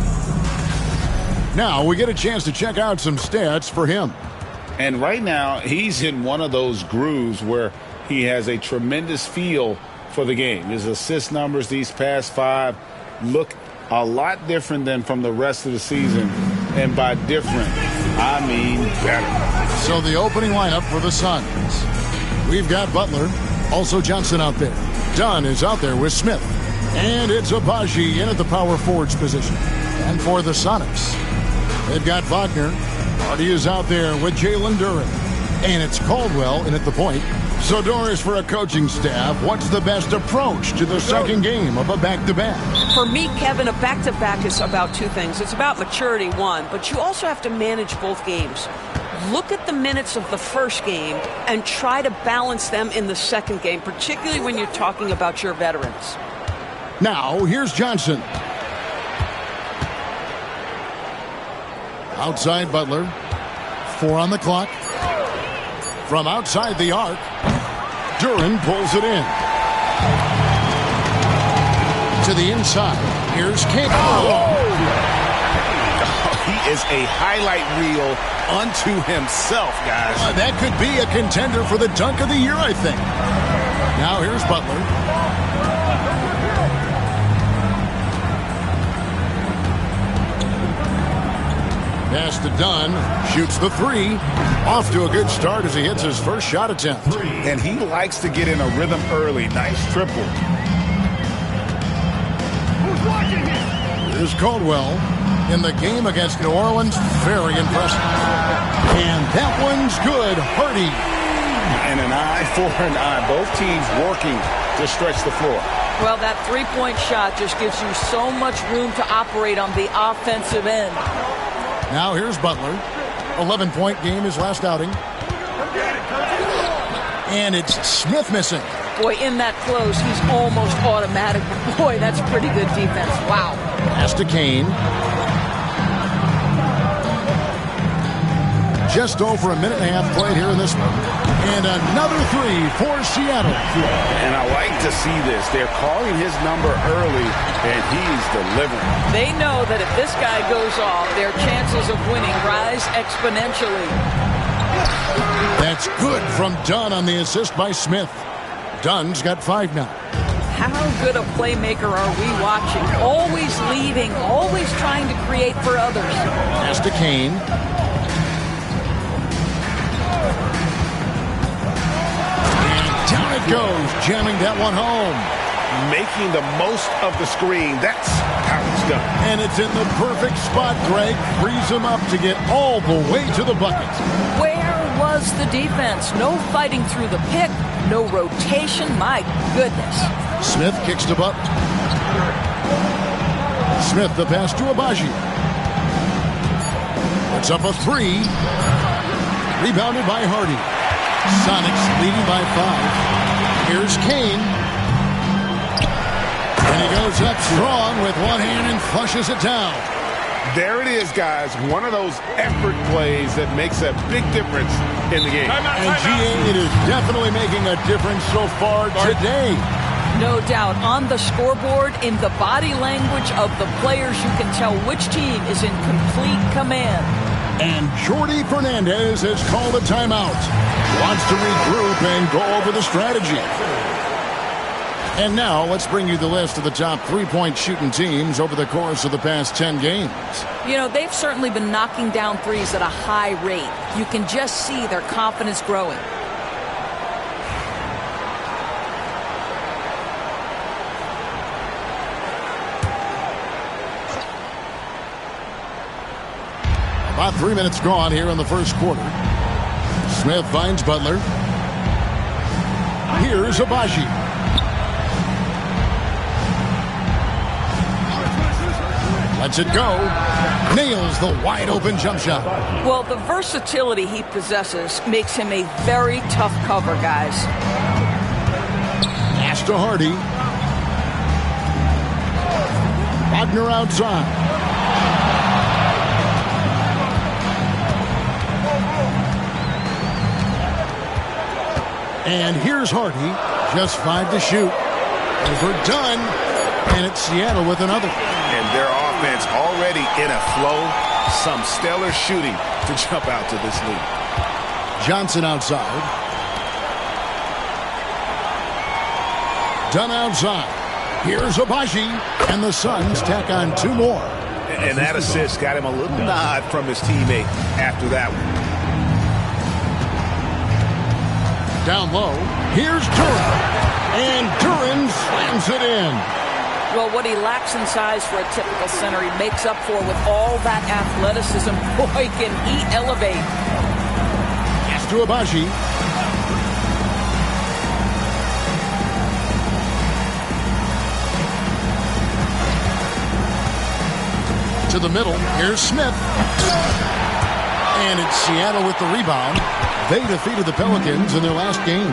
Now, we get a chance to check out some stats for him. And right now, he's in one of those grooves where he has a tremendous feel for the game. His assist numbers these past 5 look a lot different than from the rest of the season. And by different, I mean better. So the opening lineup for the Suns. We've got Butler, also Johnson out there. Dunn is out there with Smith. And it's Abaji in at the power forwards position. And for the Sonics, they've got Wagner. Marty is out there with Jalen Duren. And it's Caldwell in at the point. So, Doris, for a coaching staff, what's the best approach to the second game of a back-to-back? For me, Kevin, a back-to-back is about 2 things. It's about maturity, 1, but you also have to manage both games. Look at the minutes of the first game and try to balance them in the second game, particularly when you're talking about your veterans. Now, here's Johnson. Outside Butler. 4 on the clock. From outside the arc, Duren pulls it in. To the inside, here's King. He is a highlight reel unto himself, guys. That could be a contender for the dunk of the year, I think. Now here's Butler. Pass to Dunn, shoots the 3. Off to a good start as he hits his first shot attempt. And he likes to get in a rhythm early. Nice triple. Here's Caldwell in the game against New Orleans. Very impressive. And that one's good. Hardy. And an eye for an eye. Both teams working to stretch the floor. Well, that 3-point shot just gives you so much room to operate on the offensive end. Now here's Butler. 11-point game his last outing. And it's Smith missing. Boy, in that close, he's almost automatic. Boy, that's pretty good defense. Wow. Pass to Kane. Just over a minute and a half played here in this one. And another 3 for Seattle. And I like to see this. They're calling his number early, and he's delivering. They know that if this guy goes off, their chances of winning rise exponentially. That's good from Dunn on the assist by Smith. Dunn's got 5 now. How good a playmaker are we watching? Always leading, always trying to create for others. Pass to Kane. Jones jamming that one home. Making the most of the screen. That's how it's done. And it's in the perfect spot, Greg. Frees him up to get all the way to the bucket. Where was the defense? No fighting through the pick, no rotation. My goodness. Smith kicks to Butler. Smith the pass to Abaji. It's up a 3. Rebounded by Hardy. Sonics leading by 5. Here's Kane. And he goes up strong with one hand and flushes it down. There it is, guys. One of those effort plays that makes a big difference in the game. And GA, it is definitely making a difference so far today. No doubt. On the scoreboard, in the body language of the players, you can tell which team is in complete command. And Jordi Fernandez has called a timeout. Wants to regroup and go over the strategy. And now let's bring you the list of the top three-point shooting teams over the course of the past 10 games. You know, they've certainly been knocking down threes at a high rate. You can just see their confidence growing. About 3 minutes gone here in the first quarter. Smith finds Butler. Here's Abaji. Lets it go. Nails the wide open jump shot. Well, the versatility he possesses makes him a very tough cover, guys. Pass to Hardy. Wagner outside. And here's Hardy. Just 5 to shoot. Overdone. And it's Seattle with another. And their offense already in a flow. Some stellar shooting to jump out to this lead. Johnson outside. Dunn outside. Here's Abaji. And the Suns tack on 2 more. And that assist got him a little nod from his teammate after that one. Down low. Here's Duran. And Duran slams it in. Well, what he lacks in size for a typical center, he makes up for with all that athleticism. Boy, can he elevate. Pass to Abaji. To the middle. Here's Smith. And it's Seattle with the rebound. They defeated the Pelicans in their last game.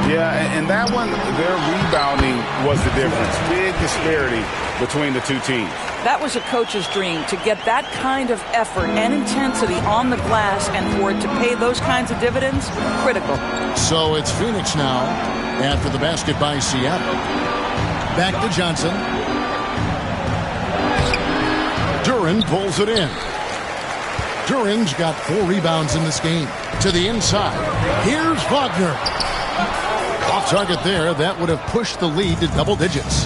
Yeah, and that one, their rebounding was the difference. Big disparity between the two teams. That was a coach's dream, to get that kind of effort and intensity on the glass, and for it to pay those kinds of dividends, critical. So it's Phoenix now after the basket by Seattle. Back to Johnson. Duran pulls it in. Duran's got 4 rebounds in this game. To the inside. Here's Wagner. Off target there. That would have pushed the lead to double digits.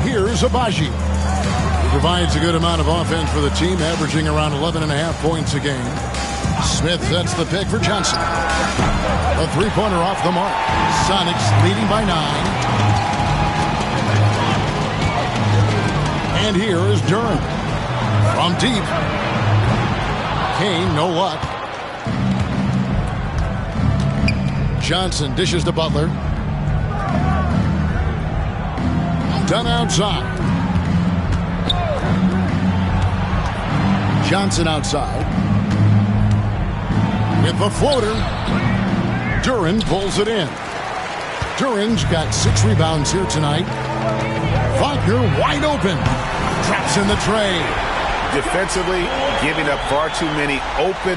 Here's Abaji. He provides a good amount of offense for the team, averaging around 11.5 points a game. Smith sets the pick for Johnson. A 3-pointer off the mark. Sonics leading by 9. And here is Duran. From deep. Kane, no luck. Johnson dishes to Butler. Dunn outside. Johnson outside. With the floater. Duran pulls it in. Duran's got 6 rebounds here tonight. Wagner wide open. Traps in the tray. Defensively, giving up far too many open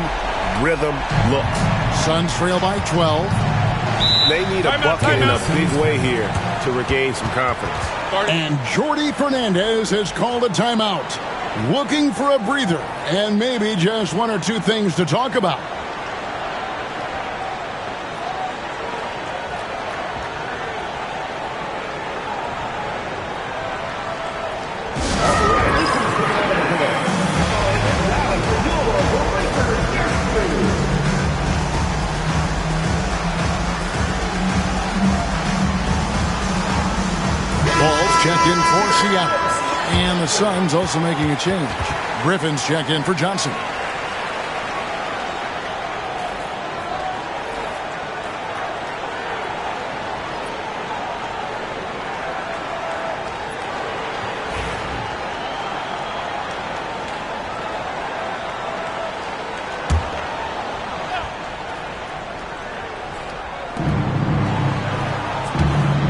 rhythm looks. Suns trail by 12. They need a bucket in a big way here to regain some confidence. And Jordi Fernandez has called a timeout. Looking for a breather and maybe just 1 or 2 things to talk about. checked in for Seattle. And the Suns also making a change. Griffin's checked in for Johnson.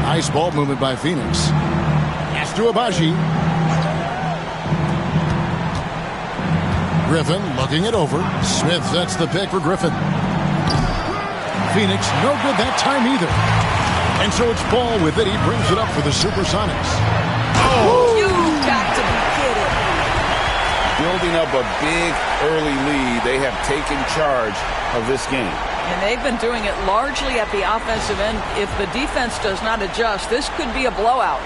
Nice ball movement by Phoenix. Pass to Abaji. Griffin looking it over. Smith sets the pick for Griffin. Phoenix no good that time either. And so it's Ball with it. He brings it up for the Supersonics. Oh! You got to be kidding. Building up a big early lead. They have taken charge of this game. And they've been doing it largely at the offensive end. If the defense does not adjust, this could be a blowout.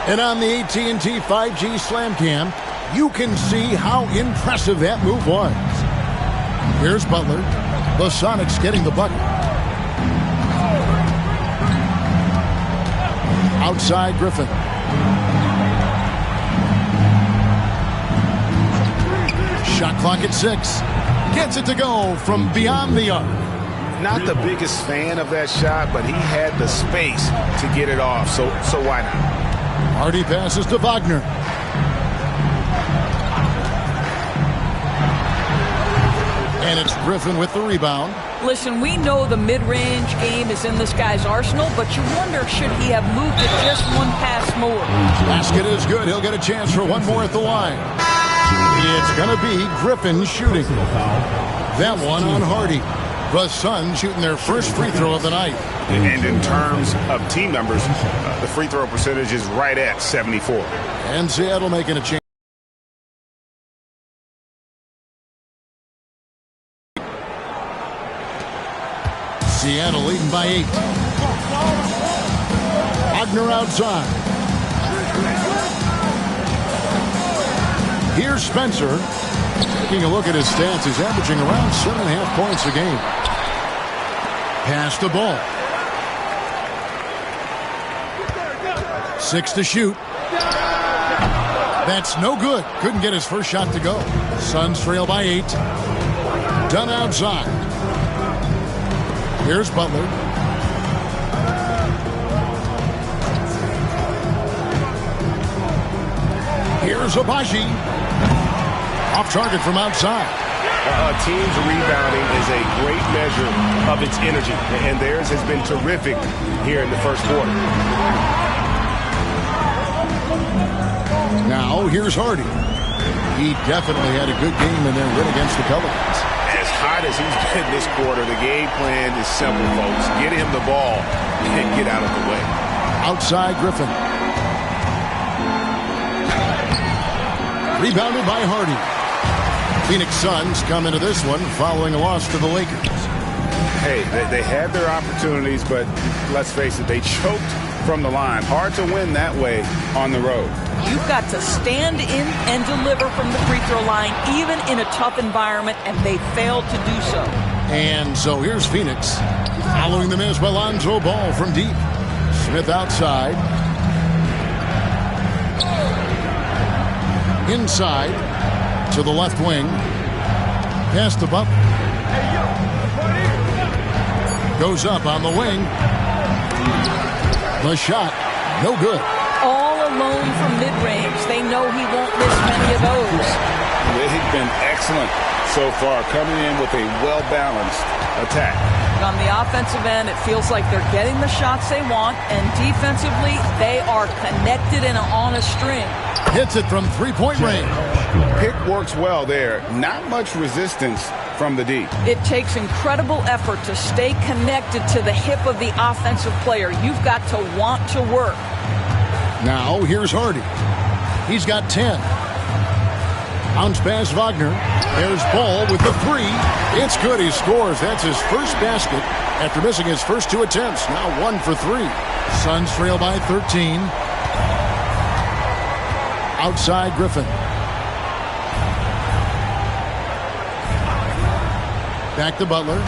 And on the AT&T 5G Slam Cam, you can see how impressive that move was. Here's Butler. The Sonics getting the bucket. Outside Griffin. Shot clock at 6. Gets it to go from beyond the arc. Not the biggest fan of that shot, but he had the space to get it off, so why not? Hardy passes to Wagner. And it's Griffin with the rebound. Listen, we know the mid-range game is in this guy's arsenal, but you wonder, should he have moved it just one pass more? Basket is good. He'll get a chance for one more at the line. It's going to be Griffin shooting. That one on Hardy. The Suns shooting their first free throw of the night. And in terms of team numbers, the free throw percentage is right at 74. And Seattle making a change. Seattle leading by 8. Wagner outside. Here's Spencer. Taking a look at his stats, he's averaging around 7.5 points a game. Pass the ball. 6 to shoot. That's no good. Couldn't get his first shot to go. Suns trail by 8. Done outside. Here's Butler. Here's Abaji. Off target from outside. A team's rebounding is a great measure of its energy, and theirs has been terrific here in the first quarter. Now, here's Hardy. He definitely had a good game in their win against the Pelicans. As hot as he's been this quarter, the game plan is simple, folks. Get him the ball and get out of the way. Outside Griffin. Rebounded by Hardy. Phoenix Suns come into this one following a loss to the Lakers. Hey, they had their opportunities, but let's face it, they choked from the line. Hard to win that way on the road. You've got to stand in and deliver from the free throw line, even in a tough environment, and they failed to do so. And so here's Phoenix. Following the miss by Lonzo Ball from deep. Smith outside. Inside to the left wing. Pass to Butler. Goes up on the wing. The shot, no good. All alone from mid-range. They know he won't miss many of those. They've been excellent so far, coming in with a well-balanced attack. On the offensive end, it feels like they're getting the shots they want, and defensively, they are connected and on a string. Hits it from three-point range. Pick works well there. Not much resistance from the D. It takes incredible effort to stay connected to the hip of the offensive player. You've got to want to work. Now, here's Hardy. He's got 10. Bounce pass Wagner. There's Ball with the 3. It's good. He scores. That's his first basket after missing his first 2 attempts. Now 1 for 3. Suns trail by 13. Outside Griffin. Back to Butler.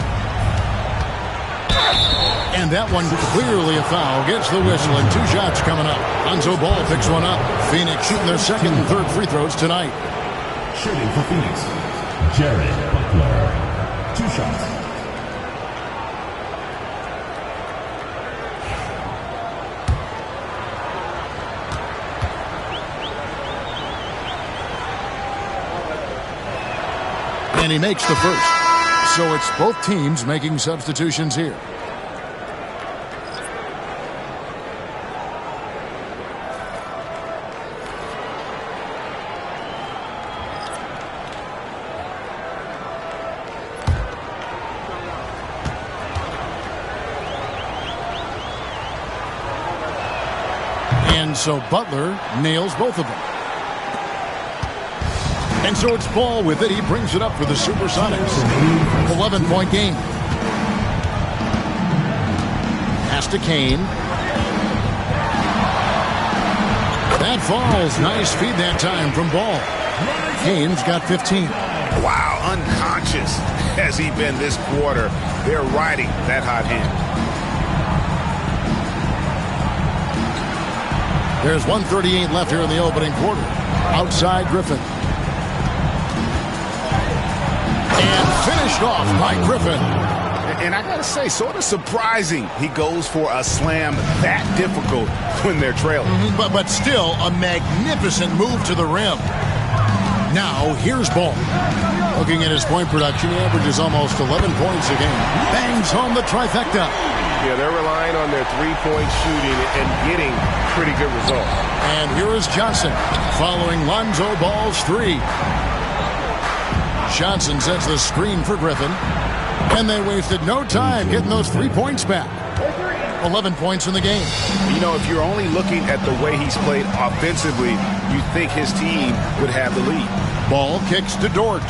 And that one clearly a foul. Gets the whistle, and 2 shots coming up. Lonzo Ball picks one up. Phoenix shooting their second and third free throws tonight. Shooting for Phoenix, Jared Butler. 2 shots. And he makes the first. So it's both teams making substitutions here. And so Butler nails both of them. And so it's Ball with it. He brings it up for the Supersonics. 11-point game. Pass to Kane. That falls. Nice feed that time from Ball. Kane's got 15. Wow, unconscious has he been this quarter. They're riding that hot hand. There's 1:38 left here in the opening quarter. Outside Griffin. And finished off by Griffin. And I got to say, sort of surprising he goes for a slam that difficult when they're trailing. But still a magnificent move to the rim. Now here's Ball. Looking at his point production, he averages almost 11 points a game. Bangs home the trifecta. Yeah, they're relying on their three-point shooting and getting pretty good results. And here is Johnson following Lonzo Ball's 3. Johnson sets the screen for Griffin. And they wasted no time getting those 3 points back. 11 points in the game. You know, if you're only looking at the way he's played offensively, you think his team would have the lead. Ball kicks to Dort.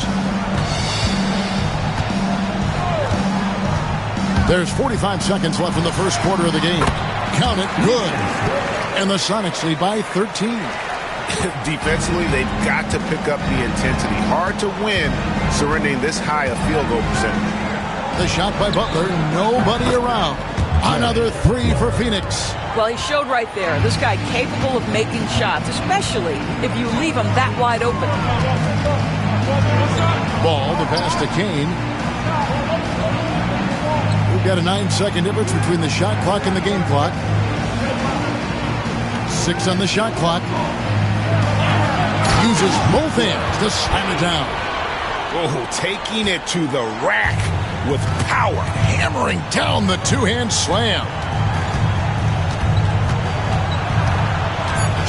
There's 45 seconds left in the first quarter of the game. Count it, good. And the Sonics lead by 13. Defensively, they've got to pick up the intensity. Hard to win surrendering this high a field goal percentage. The shot by Butler, nobody around. Another 3 for Phoenix. Well, he showed right there. This guy capable of making shots, especially if you leave him that wide open. Ball, the pass to Kane. We've got a 9-second difference between the shot clock and the game clock. 6 on the shot clock. Uses both hands to slam it down. Oh, taking it to the rack with power. Hammering down the two-hand slam.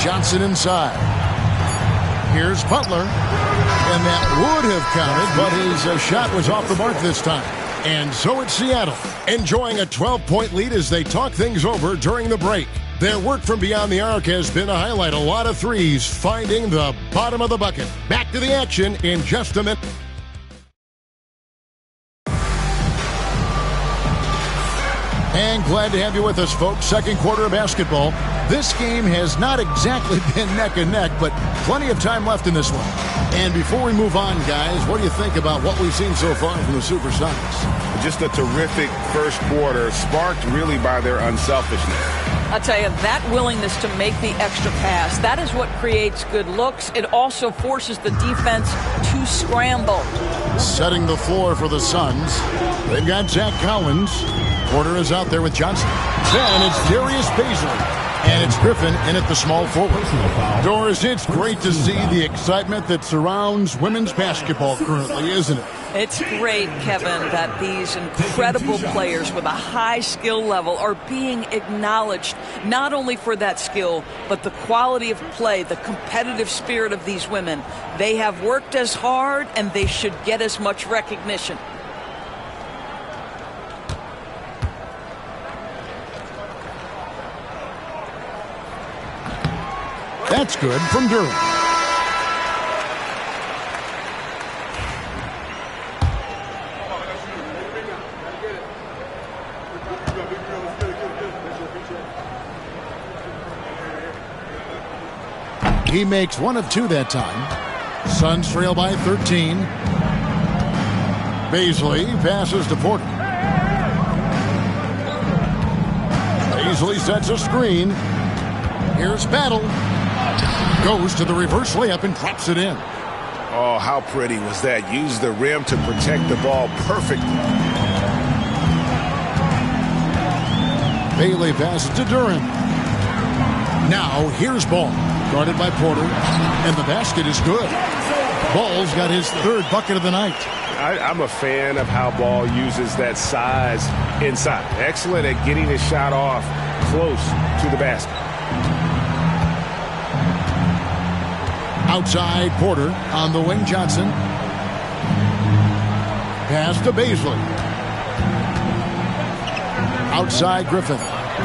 Johnson inside. Here's Butler. And that would have counted, but his shot was off the mark this time. And so it's Seattle, enjoying a 12-point lead as they talk things over during the break. Their work from beyond the arc has been a highlight. A lot of threes, finding the bottom of the bucket. Back to the action in just a minute. And glad to have you with us, folks. Second quarter of basketball. This game has not exactly been neck and neck, but plenty of time left in this one. And before we move on, guys, what do you think about what we've seen so far from the Supersonics? Just a terrific first quarter, sparked really by their unselfishness. I'll tell you, that willingness to make the extra pass, that is what creates good looks. It also forces the defense to scramble. Setting the floor for the Suns. They've got Zach Collins. Porter is out there with Johnson. Then it's Darius Baisley. And it's Griffin in at the small forward. Doris, it's great to see the excitement that surrounds women's basketball currently, isn't it? It's great, Kevin, that these incredible players with a high skill level are being acknowledged, not only for that skill, but the quality of play, the competitive spirit of these women. They have worked as hard, and they should get as much recognition. That's good from Durham. He makes 1 of 2 that time. Suns trail by 13. Baisley passes to Porter. Beasley sets a screen. Here's Battle. Goes to the reverse layup and drops it in. Oh, how pretty was that? Used the rim to protect the ball perfectly. Bailey passes to Duran. Now here's Ball. Guarded by Porter. And the basket is good. Ball's got his third bucket of the night. I'm a fan of how Ball uses that size inside. Excellent at getting his shot off close to the basket. Outside, Porter on the wing, Johnson. Pass to Beasley. Outside, Griffin.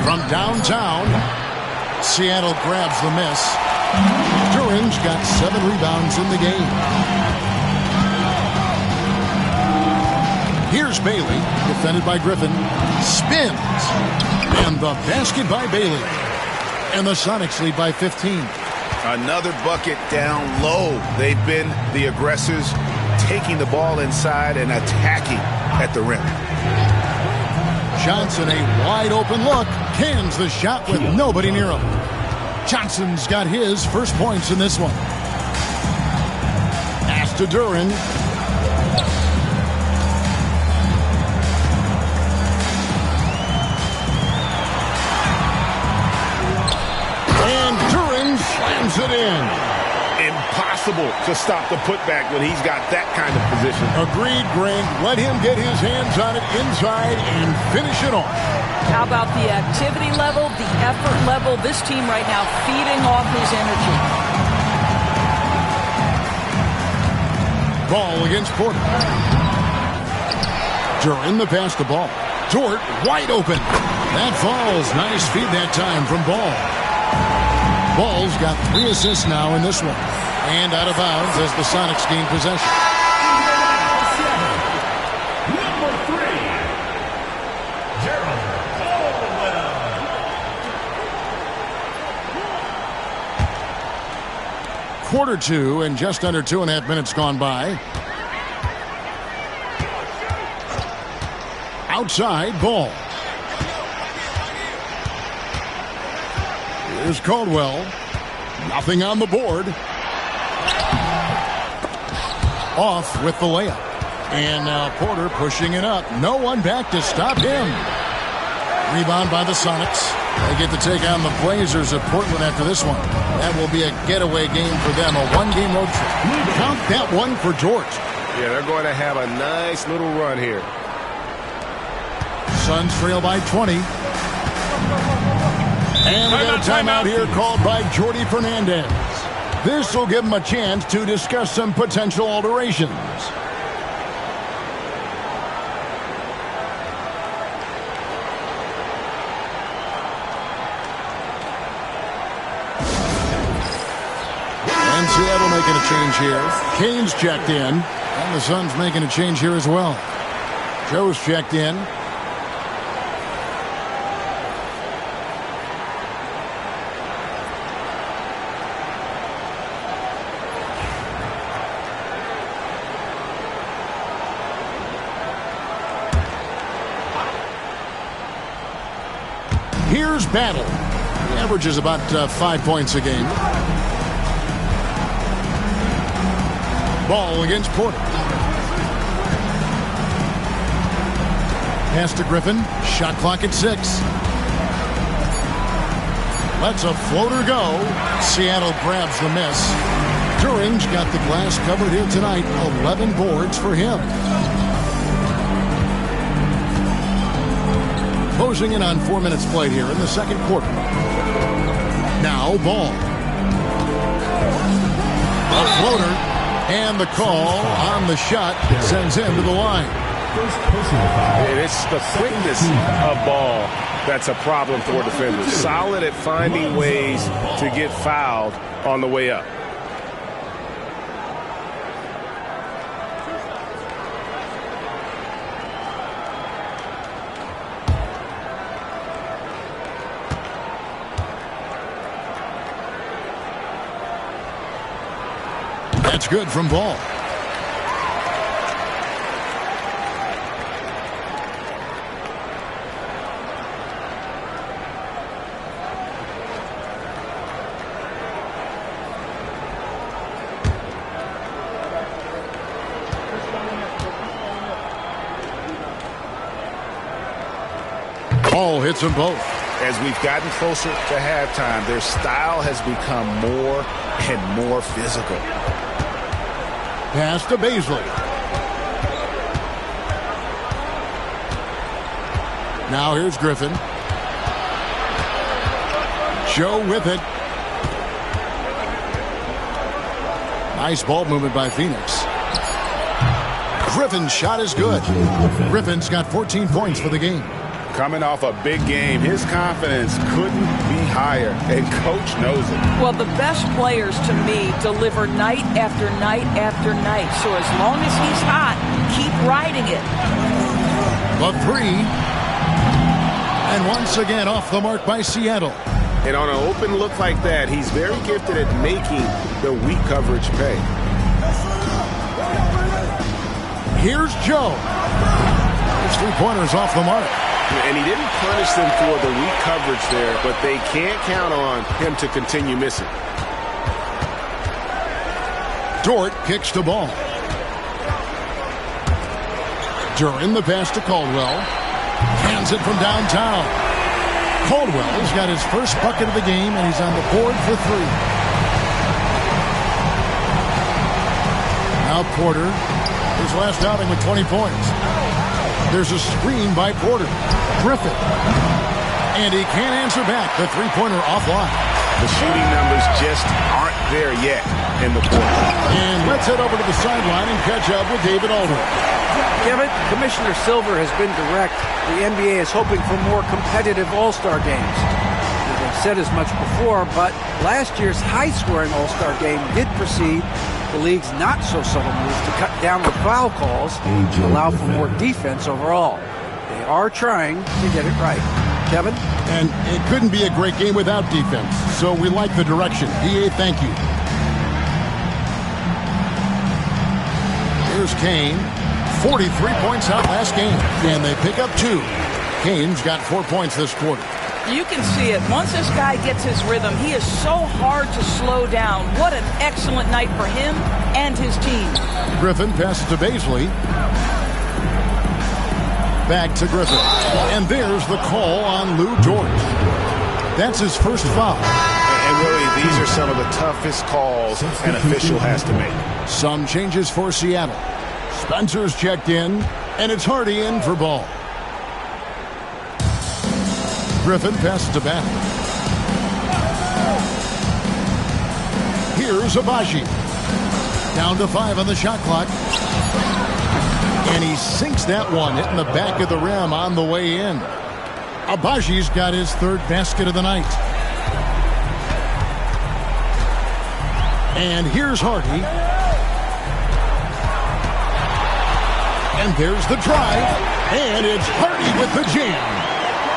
From downtown, Seattle grabs the miss. Duran's got 7 rebounds in the game. Here's Bailey, defended by Griffin. Spins. And the basket by Bailey. And the Sonics lead by 15. Another bucket down low. They've been the aggressors, taking the ball inside and attacking at the rim. Johnson, a wide open look, cans the shot with nobody near him. Johnson's got his first points in this one. Pass to Duran. Slams it in. Impossible to stop the putback when he's got that kind of position. Agreed, Greg. Let him get his hands on it inside and finish it off. How about the activity level, the effort level? This team right now feeding off his energy. Ball against Porter. Duran the pass to Ball. Dort wide open. That falls. Nice feed that time from Ball. Ball's got 3 assists now in this one. And out of bounds as the Sonics gain possession. Number 3, Gerald Caldwell. Quarter 2 and just under 2.5 minutes gone by. Outside, Ball. Here's Caldwell. Nothing on the board. Off with the layup. And now Porter pushing it up. No one back to stop him. Rebound by the Sonics. They get to take on the Blazers of Portland after this one. That will be a getaway game for them. A 1-game road trip. Count that one for George. Yeah, they're going to have a nice little run here. Suns trail by 20. And we got a timeout here called by Jordy Fernandez. This will give him a chance to discuss some potential alterations. And Seattle making a change here. Kane's checked in. And the Suns making a change here as well. Joe's checked in. Here's Battle. He averages about 5 points a game. Ball against Porter. Pass to Griffin. Shot clock at 6. Lets a floater go. Seattle grabs the miss. Duran's got the glass covered here tonight. 11 boards for him. Closing in on 4 minutes played here in the second quarter. Now Ball. A floater. And the call on the shot sends him to the line. And it's the quickness of Ball that's a problem for defenders. Solid at finding ways to get fouled on the way up. That's good from Ball. Ball hits them both. As we've gotten closer to halftime, their style has become more and more physical. Pass to Baisley. Now here's Griffin. Joe with it. Nice ball movement by Phoenix. Griffin's shot is good. Griffin's got 14 points for the game. Coming off a big game, his confidence couldn't be higher, and Coach knows it. Well, the best players, to me, deliver night after night after night. So as long as he's hot, keep riding it. The three. And once again off the mark by Seattle. And on an open look like that, he's very gifted at making the weak coverage pay. Here's Joe. His three-pointer's off the mark. And he didn't punish them for the weak coverage there, but they can't count on him to continue missing. Dort kicks the ball. Duran the pass to Caldwell. Hands it from downtown. Caldwell's got his first bucket of the game, and he's on the board for three. Now Porter, his last outing with 20 points. There's a screen by Porter. Griffin. And he can't answer back. The three-pointer offline. The shooting numbers just aren't there yet in the quarter. And let's head over to the sideline and catch up with David Aldridge. Kevin, Commissioner Silver has been direct. The NBA is hoping for more competitive All-Star games. They've said as much before, but last year's high-scoring All-Star game did precede the league's not-so-subtle move to cut down the foul calls and allow for more defense overall. They are trying to get it right. Kevin? And it couldn't be a great game without defense, so we like the direction. DA, thank you. Here's Kane. 43 points out last game, and they pick up 2. Kane's got 4 points this quarter. You can see it. Once this guy gets his rhythm, he is so hard to slow down. What an excellent night for him and his team. Griffin passes to Baisley. Back to Griffin. And there's the call on Lou Dort. That's his first foul. And really, these are some of the toughest calls an official has to make. Some changes for Seattle. Spencer's checked in, and it's Hardy in for ball. Griffin passes to back. Here's Abaji. Down to 5 on the shot clock. And he sinks that one, hitting the back of the rim on the way in. Abaji's got his third basket of the night. And here's Hardy. And there's the drive. And it's Hardy with the jam.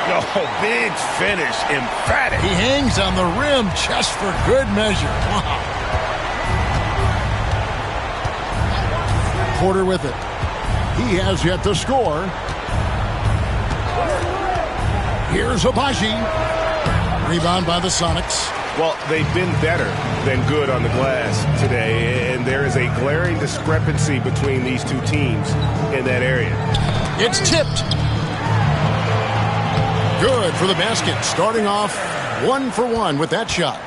Oh, big finish, emphatic. He hangs on the rim just for good measure. Wow. Porter with it. He has yet to score. Here's Abaji. Rebound by the Sonics. Well, they've been better than good on the glass today, and there is a glaring discrepancy between these two teams in that area. It's tipped. Good for the basket. Starting off 1 for 1 with that shot.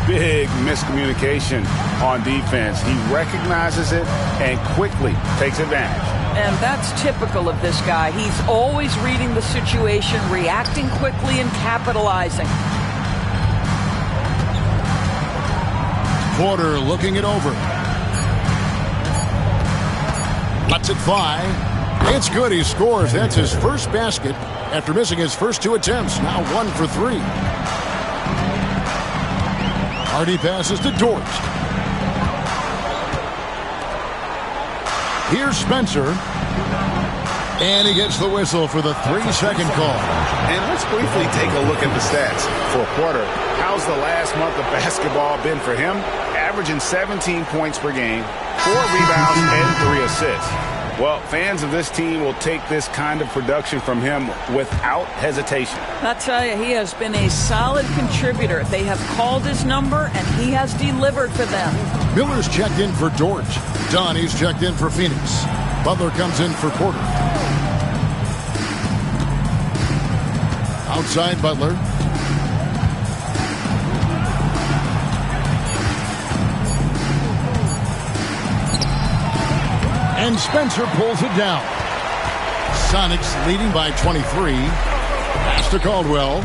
Big miscommunication on defense. He recognizes it and quickly takes advantage. And that's typical of this guy. He's always reading the situation, reacting quickly, and capitalizing. Porter looking it over. Lets it fly. It's good. He scores. That's his first basket after missing his first 2 attempts. Now 1 for 3. Hardy passes to Dort. Here's Spencer. And he gets the whistle for the 3-second call. And let's briefly take a look at the stats for Porter. How's the last month of basketball been for him? Averaging 17 points per game, 4 rebounds, and 3 assists. Well, fans of this team will take this kind of production from him without hesitation. I tell you, he has been a solid contributor. They have called his number, and he has delivered for them. Miller's checked in for Dort. Donnie's checked in for Phoenix. Butler comes in for Porter. Outside Butler. And Spencer pulls it down. Sonics leading by 23. Pass to Caldwell.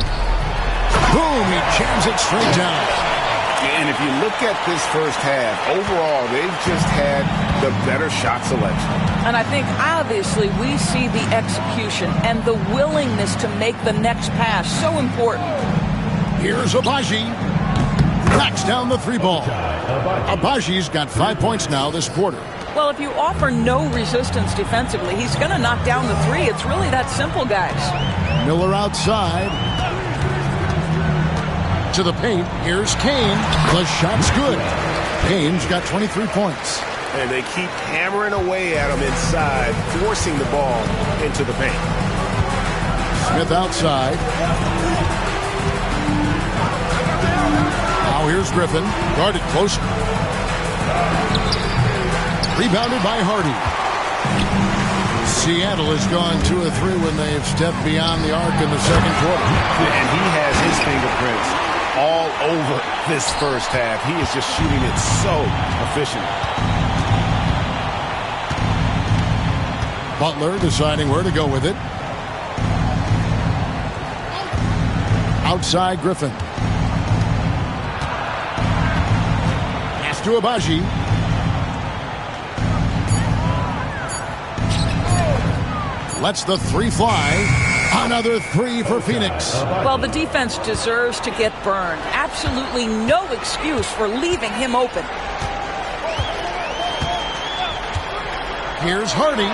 Boom, he jams it straight down. And if you look at this first half, overall, they've just had the better shot selection. And I think, obviously, we see the execution and the willingness to make the next pass so important. Here's Abaji. Knocks down the 3-ball. Abaji's got 5 points now this quarter. Well, if you offer no resistance defensively, he's going to knock down the 3. It's really that simple, guys. Miller outside. To the paint. Here's Kane. The shot's good. Kane's got 23 points. And they keep hammering away at him inside, forcing the ball into the paint. Smith outside. Now here's Griffin. Guarded closer. Rebounded by Hardy. Seattle has gone 2 of 3 when they've stepped beyond the arc in the second quarter. And he has his fingerprints all over this first half. He is just shooting it so efficiently. Butler deciding where to go with it. Outside Griffin. Pass to Abaji. Lets the 3 fly. Another 3 for Phoenix. Well, the defense deserves to get burned. Absolutely no excuse for leaving him open. Here's Hardy.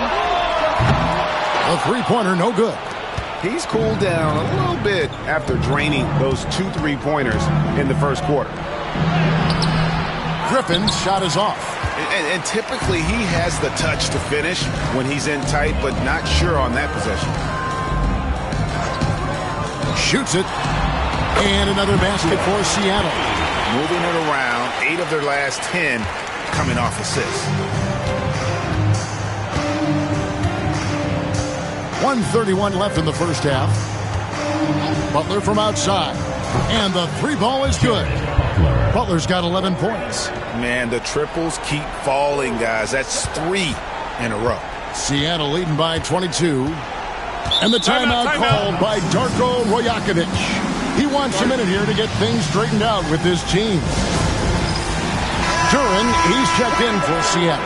A 3-pointer, no good. He's cooled down a little bit after draining those 2 3-pointers in the first quarter. Griffin's shot is off. And typically he has the touch to finish when he's in tight, but not sure on that possession. Shoots it. And another basket for Seattle. Moving it around. 8 of their last 10 coming off assists. 1:31 left in the first half. Butler from outside. And the 3-ball is good. Butler's got 11 points. Man, the triples keep falling, guys. That's 3 in a row. Seattle leading by 22. And the timeout called by Darko Rajakovic. He wants a minute here to get things straightened out with his team. Duran, he's checked in for Seattle.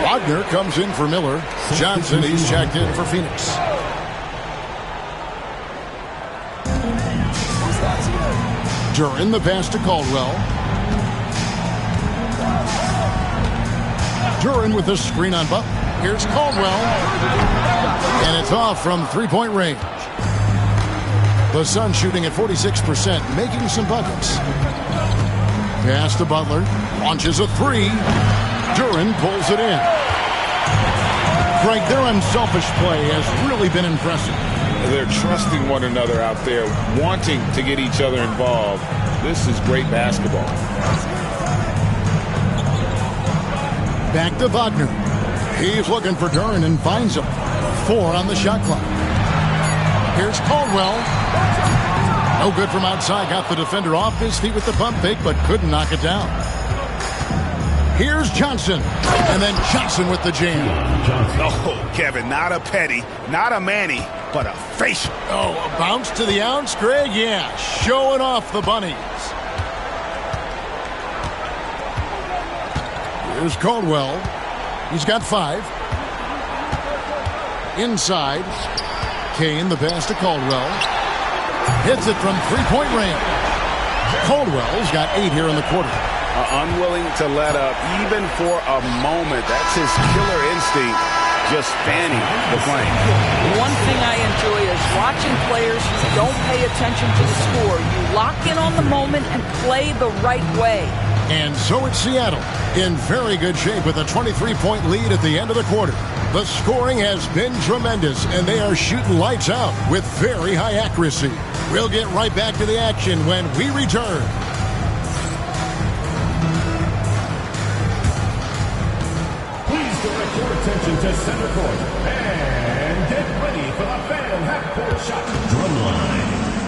Wagner comes in for Miller. Johnson, he's checked in for Phoenix. Duran, the pass to Caldwell. Duran with the screen on Butler. Here's Caldwell. And it's off from 3-point range. The Suns shooting at 46%, making some buckets. Pass to Butler. Launches a 3. Duran pulls it in. Greg, their unselfish play has really been impressive. They're trusting one another out there, wanting to get each other involved. This is great basketball. Back to Wagner. He's looking for Duran and finds him. 4 on the shot clock. Here's Caldwell. No good from outside. Got the defender off his feet with the pump fake, but couldn't knock it down. Here's Johnson. And then Johnson with the jam. Oh, Kevin, not a petty, not a Manny, but a facial. Oh, a bounce to the ounce, Greg? Yeah, showing off the bunnies. Here's Caldwell. He's got 5. Inside. Kane, the pass to Caldwell. Hits it from 3-point range. Caldwell's got 8 here in the quarter. Unwilling to let up even for a moment. That's his killer instinct, just fanning the flame. One thing I enjoy is watching players who don't pay attention to the score. You lock in on the moment and play the right way. And so it's Seattle in very good shape with a 23-point lead at the end of the quarter. The scoring has been tremendous, and they are shooting lights out with very high accuracy. We'll get right back to the action when we return. Please direct your attention to center court and get ready for the Phantom half-court shot. Drumline.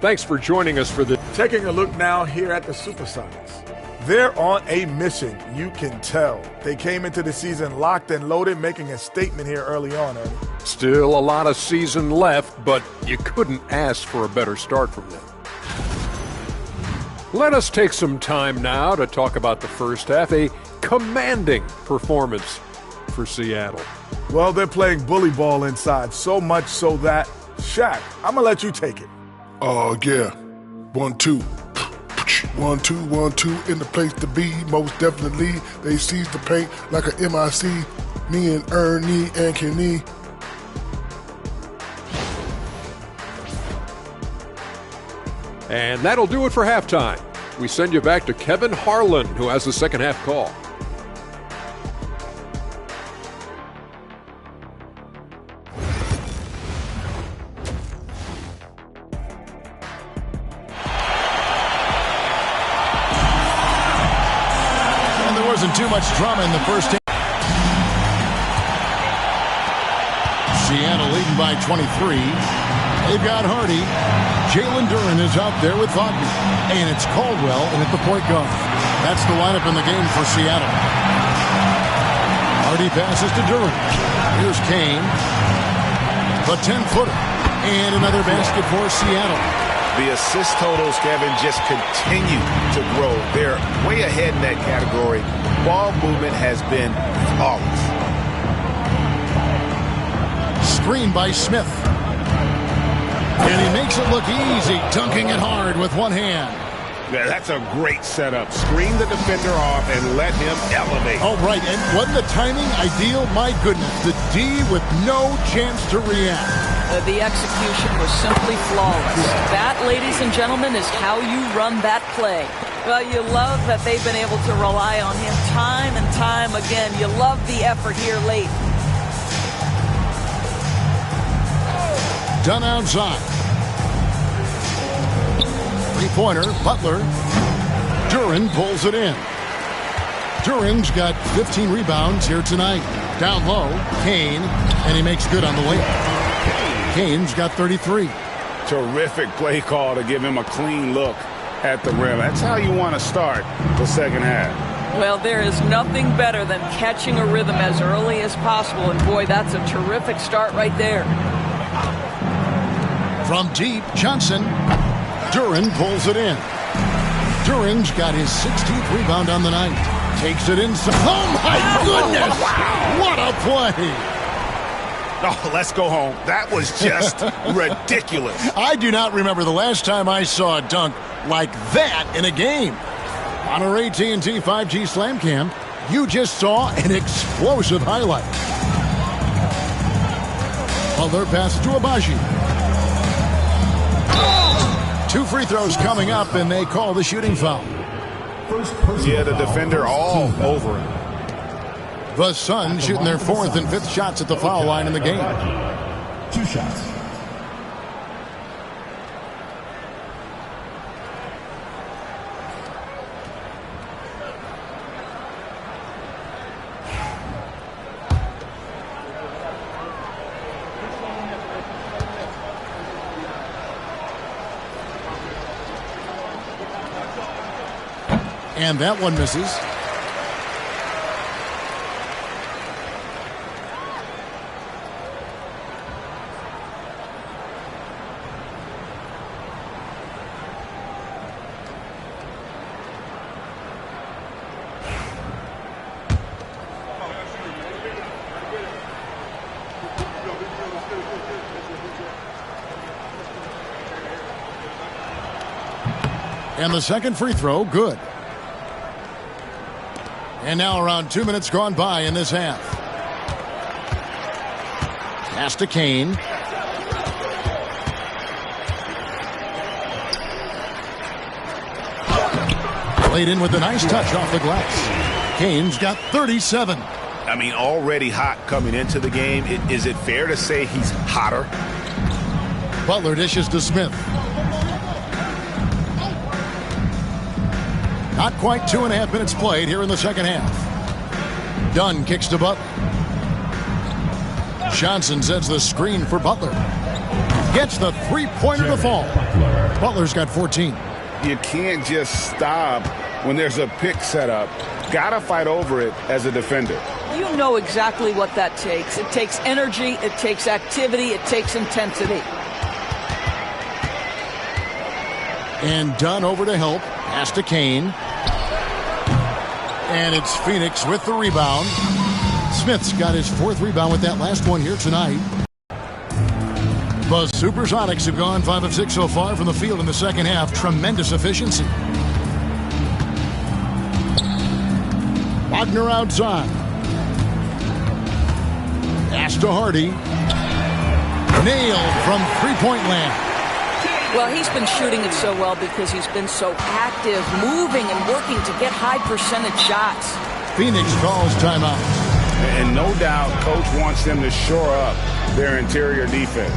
Thanks for joining us for the... Taking a look now here at the Supersonics. They're on a mission, you can tell. They came into the season locked and loaded, making a statement here early on, Ernie. Still a lot of season left, but you couldn't ask for a better start from them. Let us take some time now to talk about the first half, a commanding performance for Seattle. Well, they're playing bully ball inside, so much so that, Shaq, I'm going to let you take it. Oh, yeah. 1-2. 1-2, 1-2 in the place to be. Most definitely, they seize the paint like a MIC. Me and Ernie and Kenny. And that'll do it for halftime. We send you back to Kevin Harlan, who has the second half call. Too much drama in the first half. Seattle leading by 23. They've got Hardy. Jalen Duren is out there with Wagner. And it's Caldwell in at the point guard. That's the lineup in the game for Seattle. Hardy passes to Duren. Here's Kane. The 10-footer. And another basket for Seattle. The assist totals, Kevin, just continue to grow. They're way ahead in that category. Ball movement has been flawless. Screen by Smith. And he makes it look easy, dunking it hard with one hand. Yeah, that's a great setup. Screen the defender off and let him elevate. Oh, right. And wasn't the timing ideal? My goodness. The D with no chance to react. The execution was simply flawless. That, ladies and gentlemen, is how you run that play. Well, you love that they've been able to rely on him time and time again. You love the effort here late. Done outside. Three-pointer, Butler. Duren pulls it in. Duren's got 15 rebounds here tonight. Down low, Kane, and he makes good on the layup. Kane's got 33. Terrific play call to give him a clean look at the rim. That's how you want to start the second half. Well, there is nothing better than catching a rhythm as early as possible. And boy, that's a terrific start right there. From deep, Johnson. Duren pulls it in. Duren's got his 16th rebound on the night. Takes it inside. Oh, my goodness! Wow. What a play! Oh, let's go home. That was just ridiculous. I do not remember the last time I saw a dunk like that in a game. On our AT&T 5G Slam Cam, you just saw an explosive highlight. Butler passes to Abaji. 2 free throws coming up, and they call the shooting foul. Yeah, the defender all over him. The Suns shooting their 4th and 5th shots at the foul line in the game. 2 shots. And that one misses. And the second free throw, good. And now around 2 minutes gone by in this half. Pass to Kane. Played in with a nice touch off the glass. Kane's got 37. I mean, already hot coming into the game. Is it fair to say he's hotter? Butler dishes to Smith. Not quite 2.5 minutes played here in the second half. Dunn kicks to Butler. Johnson sets the screen for Butler. gets the three-pointer to fall. Butler's got 14. You can't just stop when there's a pick set up. Gotta fight over it as a defender. You know exactly what that takes. It takes energy, it takes activity, it takes intensity. And Dunn over to help. Pass to Kane. And it's Phoenix with the rebound. Smith's got his 4th rebound with that last one here tonight. The Supersonics have gone 5 of 6 so far from the field in the second half. Tremendous efficiency. Wagner outside. Pass to Hardy. Nailed from three-point land. Well, he's been shooting it so well because he's been so active, moving and working to get high percentage shots. Phoenix calls timeout. And no doubt, Coach wants them to shore up their interior defense.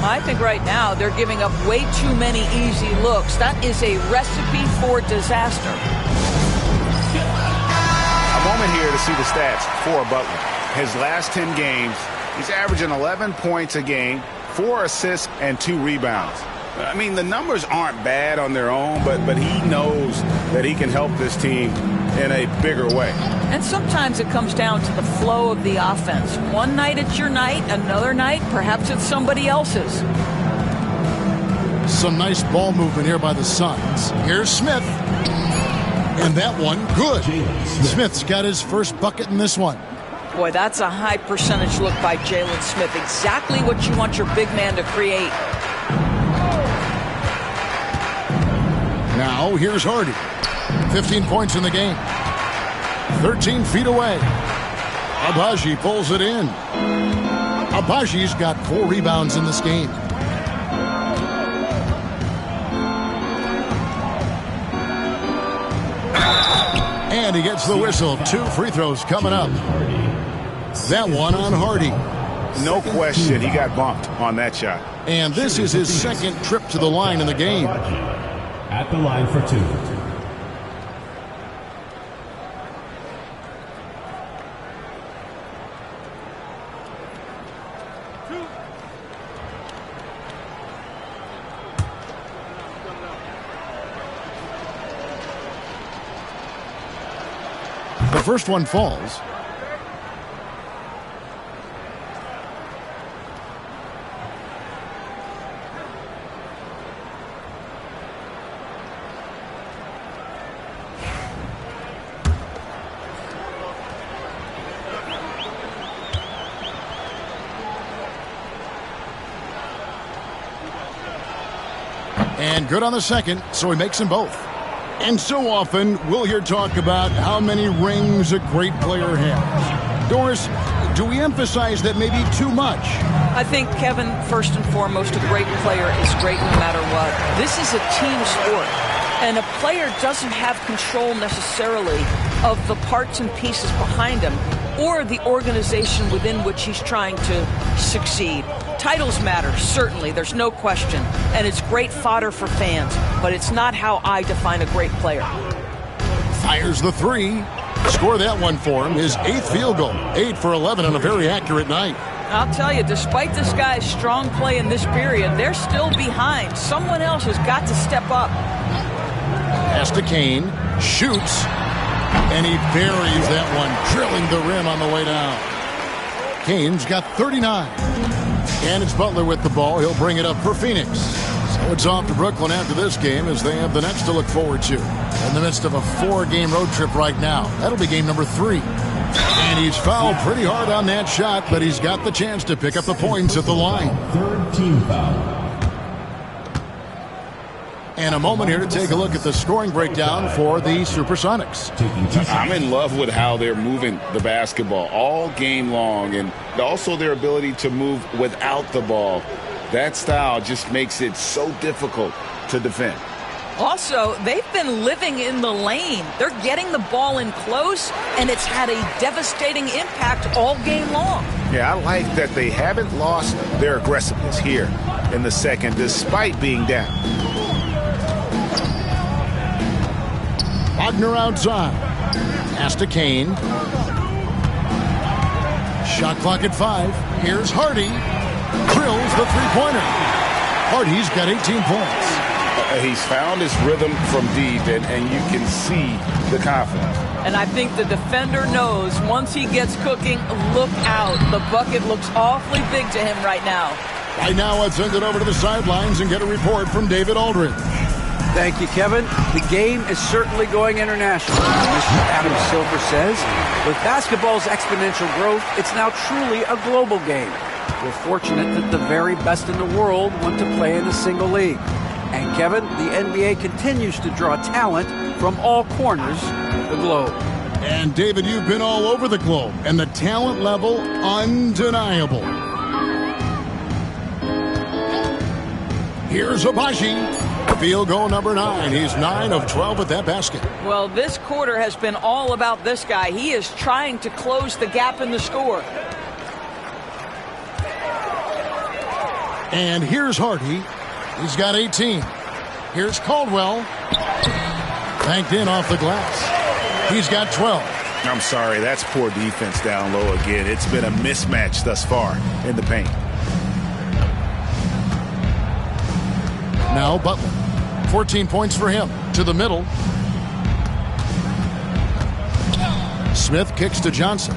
I think right now they're giving up way too many easy looks. That is a recipe for disaster. A moment here to see the stats for Butler. His last 10 games, he's averaging 11 points a game, 4 assists, and 2 rebounds. I mean, the numbers aren't bad on their own, but he knows that he can help this team in a bigger way. And sometimes it comes down to the flow of the offense. One night it's your night, another night perhaps it's somebody else's. Some nice ball movement here by the Suns. Here's Smith. And that one, good. Smith's got his first bucket in this one. Boy, that's a high percentage look by Jalen Smith. Exactly what you want your big man to create. Now, here's Hardy. 15 points in the game. 13 feet away. Abaji pulls it in. Abaji's got 4 rebounds in this game. And he gets the whistle. 2 free throws coming up. That one on Hardy. No question, he got bumped on that shot. And this is his second trip to the line in the game. At the line for 2. The first one falls. And good on the second, so he makes them both. And so often, we'll hear talk about how many rings a great player has. Doris, do we emphasize that maybe too much? I think, Kevin, first and foremost, a great player is great no matter what. This is a team sport, and a player doesn't have control necessarily of the parts and pieces behind him or the organization within which he's trying to succeed. Titles matter, certainly, there's no question, and it's great fodder for fans, but it's not how I define a great player. Fires the 3. Score that one for him, his 8th field goal. 8 for 11 on a very accurate night. I'll tell you, despite this guy's strong play in this period, they're still behind. Someone else has got to step up. Pass to Kane, shoots, and he buries that one, drilling the rim on the way down. Kane's got 39. And it's Butler with the ball. He'll bring it up for Phoenix. So it's off to Brooklyn after this game as they have the Nets to look forward to. In the midst of a 4-game road trip right now. That'll be game number 3. And he's fouled pretty hard on that shot, but he's got the chance to pick up the points at the line. 3rd team foul. And a moment here to take a look at the scoring breakdown for the Supersonics. I'm in love with how they're moving the basketball all game long, and also their ability to move without the ball. That style just makes it so difficult to defend. Also, they've been living in the lane. They're getting the ball in close, and it's had a devastating impact all game long. Yeah, I like that they haven't lost their aggressiveness here in the second, despite being down. Wagner outside. Pass to Kane. Shot clock at 5. Here's Hardy. Drills the 3-pointer. Hardy's got 18 points. He's found his rhythm from deep, and you can see the confidence. And I think the defender knows once he gets cooking, look out. The bucket looks awfully big to him right now. Right now, let's send it over to the sidelines and get a report from David Aldridge. Thank you, Kevin. The game is certainly going international. Mr. Adam Silver says, with basketball's exponential growth, it's now truly a global game. We're fortunate that the very best in the world want to play in a single league. And Kevin, the NBA continues to draw talent from all corners of the globe. And David, you've been all over the globe, and the talent level undeniable. Here's Abaji. Field goal number 9. He's 9 of 12 at that basket. Well, this quarter has been all about this guy. He is trying to close the gap in the score. And here's Hardy. He's got 18. Here's Caldwell. Banked in off the glass. He's got 12. I'm sorry, that's poor defense down low again. It's been a mismatch thus far in the paint. Now Butler. 14 points for him. To the middle. Smith kicks to Johnson.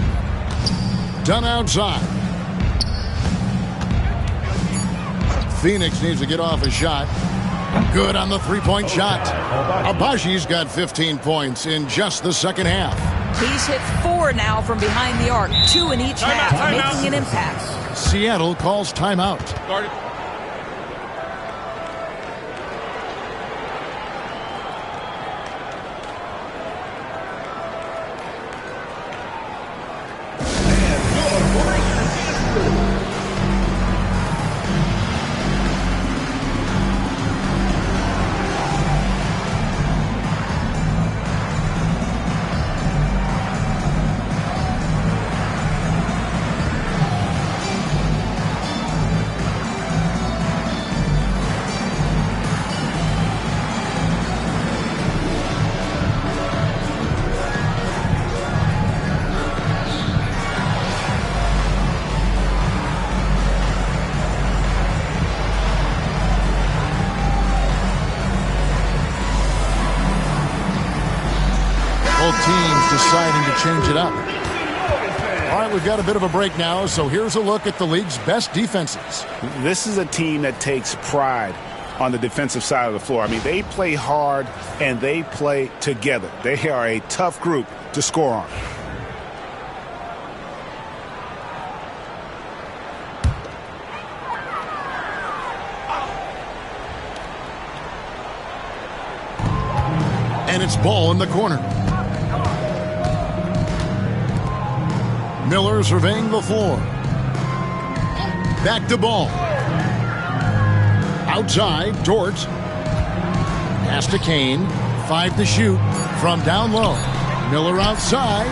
Done outside. Phoenix needs to get off a shot. Good on the three-point shot. Abaji's got 15 points in just the second half. He's hit 4 now from behind the arc, 2 in each half, making an impact. Seattle calls timeout. Guarded. Teams deciding to change it up. All right, we've got a bit of a break now, so here's a look at the league's best defenses. This is a team that takes pride on the defensive side of the floor. I mean, they play hard and they play together. They are a tough group to score on. And it's ball in the corner. Miller surveying the floor. Back to ball. Outside, Dort. Pass to Kane. 5 to shoot from down low. Miller outside.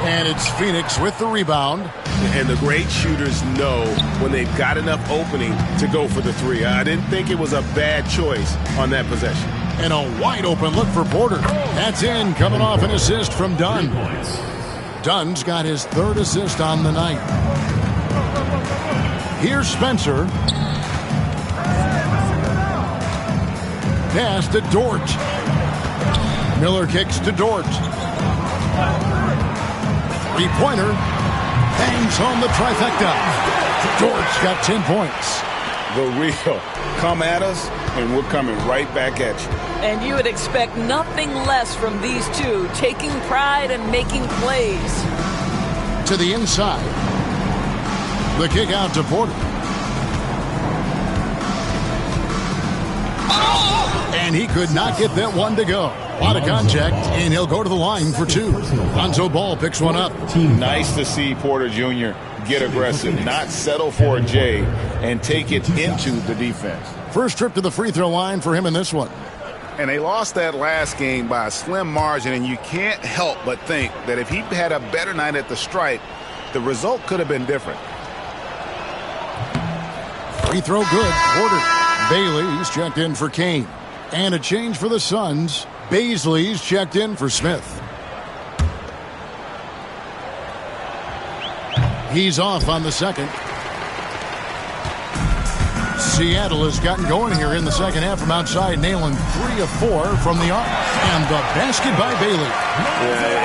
And it's Phoenix with the rebound. And the great shooters know when they've got enough opening to go for the three. I didn't think it was a bad choice on that possession. And a wide open look for Porter. That's in, coming off an assist from Dunn. Dunn's got his 3rd assist on the night. Here's Spencer. Pass to Dort. Miller kicks to Dort. Three-pointer. Bangs home the trifecta. Dort's got 10 points. The real. Come at us, and we're coming right back at you. And you would expect nothing less from these two, taking pride and making plays. To the inside. The kick out to Porter. And he could not get that one to go. A lot of contact, and he'll go to the line for 2. Lonzo Ball picks one up. Nice to see Porter Jr. get aggressive, not settle for a J, and take it into the defense. First trip to the free throw line for him in this one. And they lost that last game by a slim margin, and you can't help but think that if he had a better night at the stripe, the result could have been different. Free throw good. Porter. Bailey's checked in for Kane. And a change for the Suns. Baisley's checked in for Smith. He's off on the second. Seattle has gotten going here in the second half from outside, nailing 3 of 4 from the arc. And the basket by Bailey.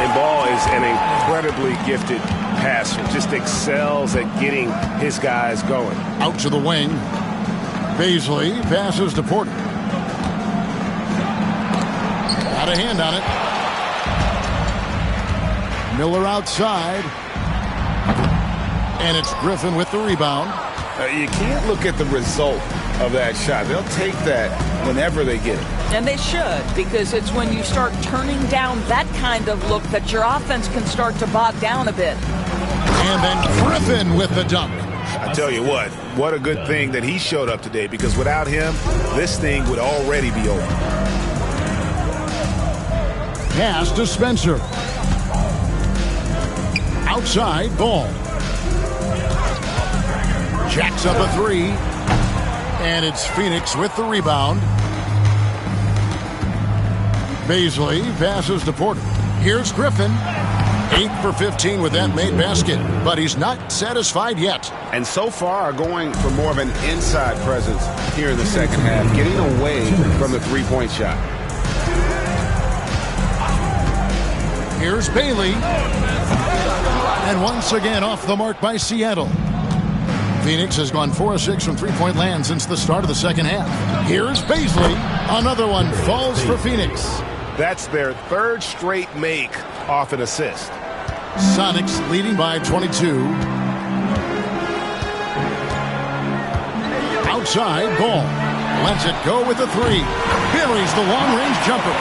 And Ball is an incredibly gifted passer. Just excels at getting his guys going. Out to the wing. Baisley passes to Porter. Got a hand on it. Miller outside. And it's Griffin with the rebound. You can't look at the result of that shot. They'll take that whenever they get it. And they should, because it's when you start turning down that kind of look that your offense can start to bog down a bit. And then Griffin with the dunk. I tell you what a good thing that he showed up today, because without him, this thing would already be over. Pass to Spencer. Outside, Ball. Jacks up a 3. And it's Phoenix with the rebound. Baisley passes to Porter. Here's Griffin. 8 for 15 with that made basket, but he's not satisfied yet. And so far are going for more of an inside presence here in the second half, getting away from the three-point shot. Here's Bailey. And once again off the mark by Seattle. Phoenix has gone 4 of 6 from three-point land since the start of the second half. Here's Baisley. Another one falls for Phoenix. That's their third straight make off an assist. Sonics leading by 22. Outside, Ball. Lets it go with the 3. Buries the long-range jumper.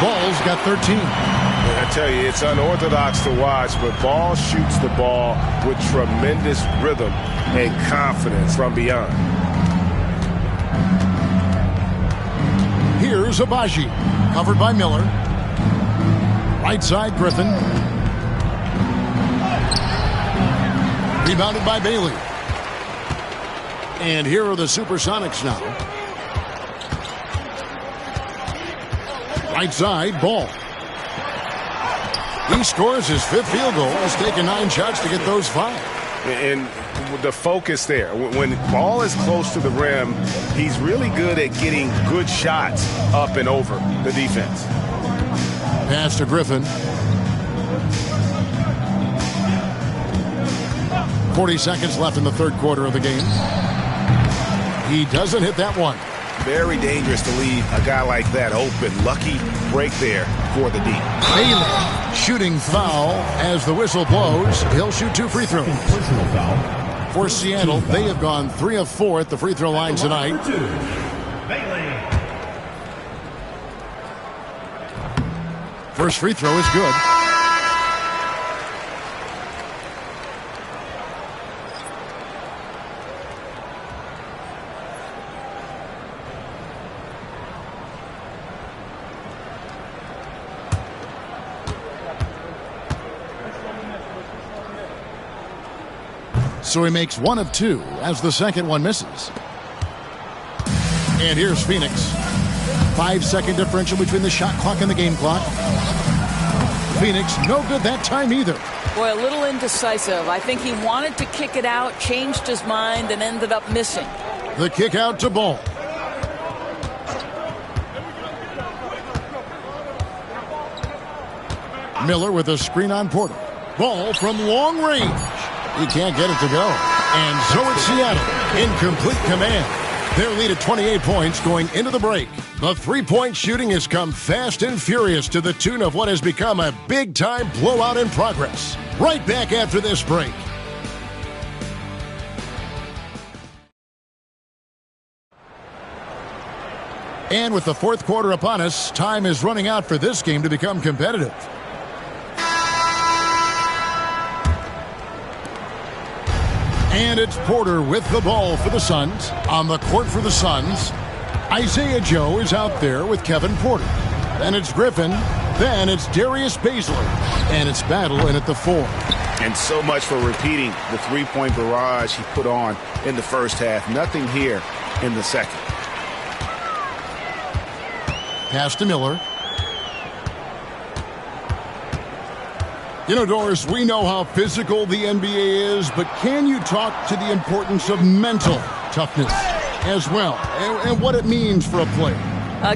Ball's got 13. I tell you, it's unorthodox to watch, but Ball shoots the ball with tremendous rhythm and confidence from beyond. Here's Abaji, covered by Miller. Right side, Griffin. Rebounded by Bailey. And here are the Supersonics now. Right side, Ball. He scores his 5th field goal. He's taken 9 shots to get those 5. And the focus there, when Ball is close to the rim, he's really good at getting good shots up and over the defense. Pass to Griffin. 40 seconds left in the third quarter of the game. He doesn't hit that one. Very dangerous to leave a guy like that open. Lucky break there for the D. Bailey shooting foul as the whistle blows. He'll shoot 2 free throws. Personal foul. For Seattle, they have gone 3 of 4 at the free throw line tonight. First free throw is good. So he makes 1 of 2 as the second one misses. And here's Phoenix. 5-second differential between the shot clock and the game clock. Phoenix no good that time either. Boy, a little indecisive. I think he wanted to kick it out, changed his mind, and ended up missing. The kick out to Ball. Miller with a screen on Porter. Ball from long range. He can't get it to go. And so it's Seattle in complete command. Their lead at 28 points going into the break. The three-point shooting has come fast and furious to the tune of what has become a big-time blowout in progress. Right back after this break. And with the fourth quarter upon us, time is running out for this game to become competitive. And it's Porter with the ball for the Suns. On the court for the Suns, Isaiah Joe is out there with Kevin Porter. Then it's Griffin. Then it's Darius Baisley. And it's Battle in at the 4. And so much for repeating the three-point barrage he put on in the first half. Nothing here in the second. Pass to Miller. You know, Doris, we know how physical the NBA is, but can you talk to the importance of mental toughness? as well and what it means for a player.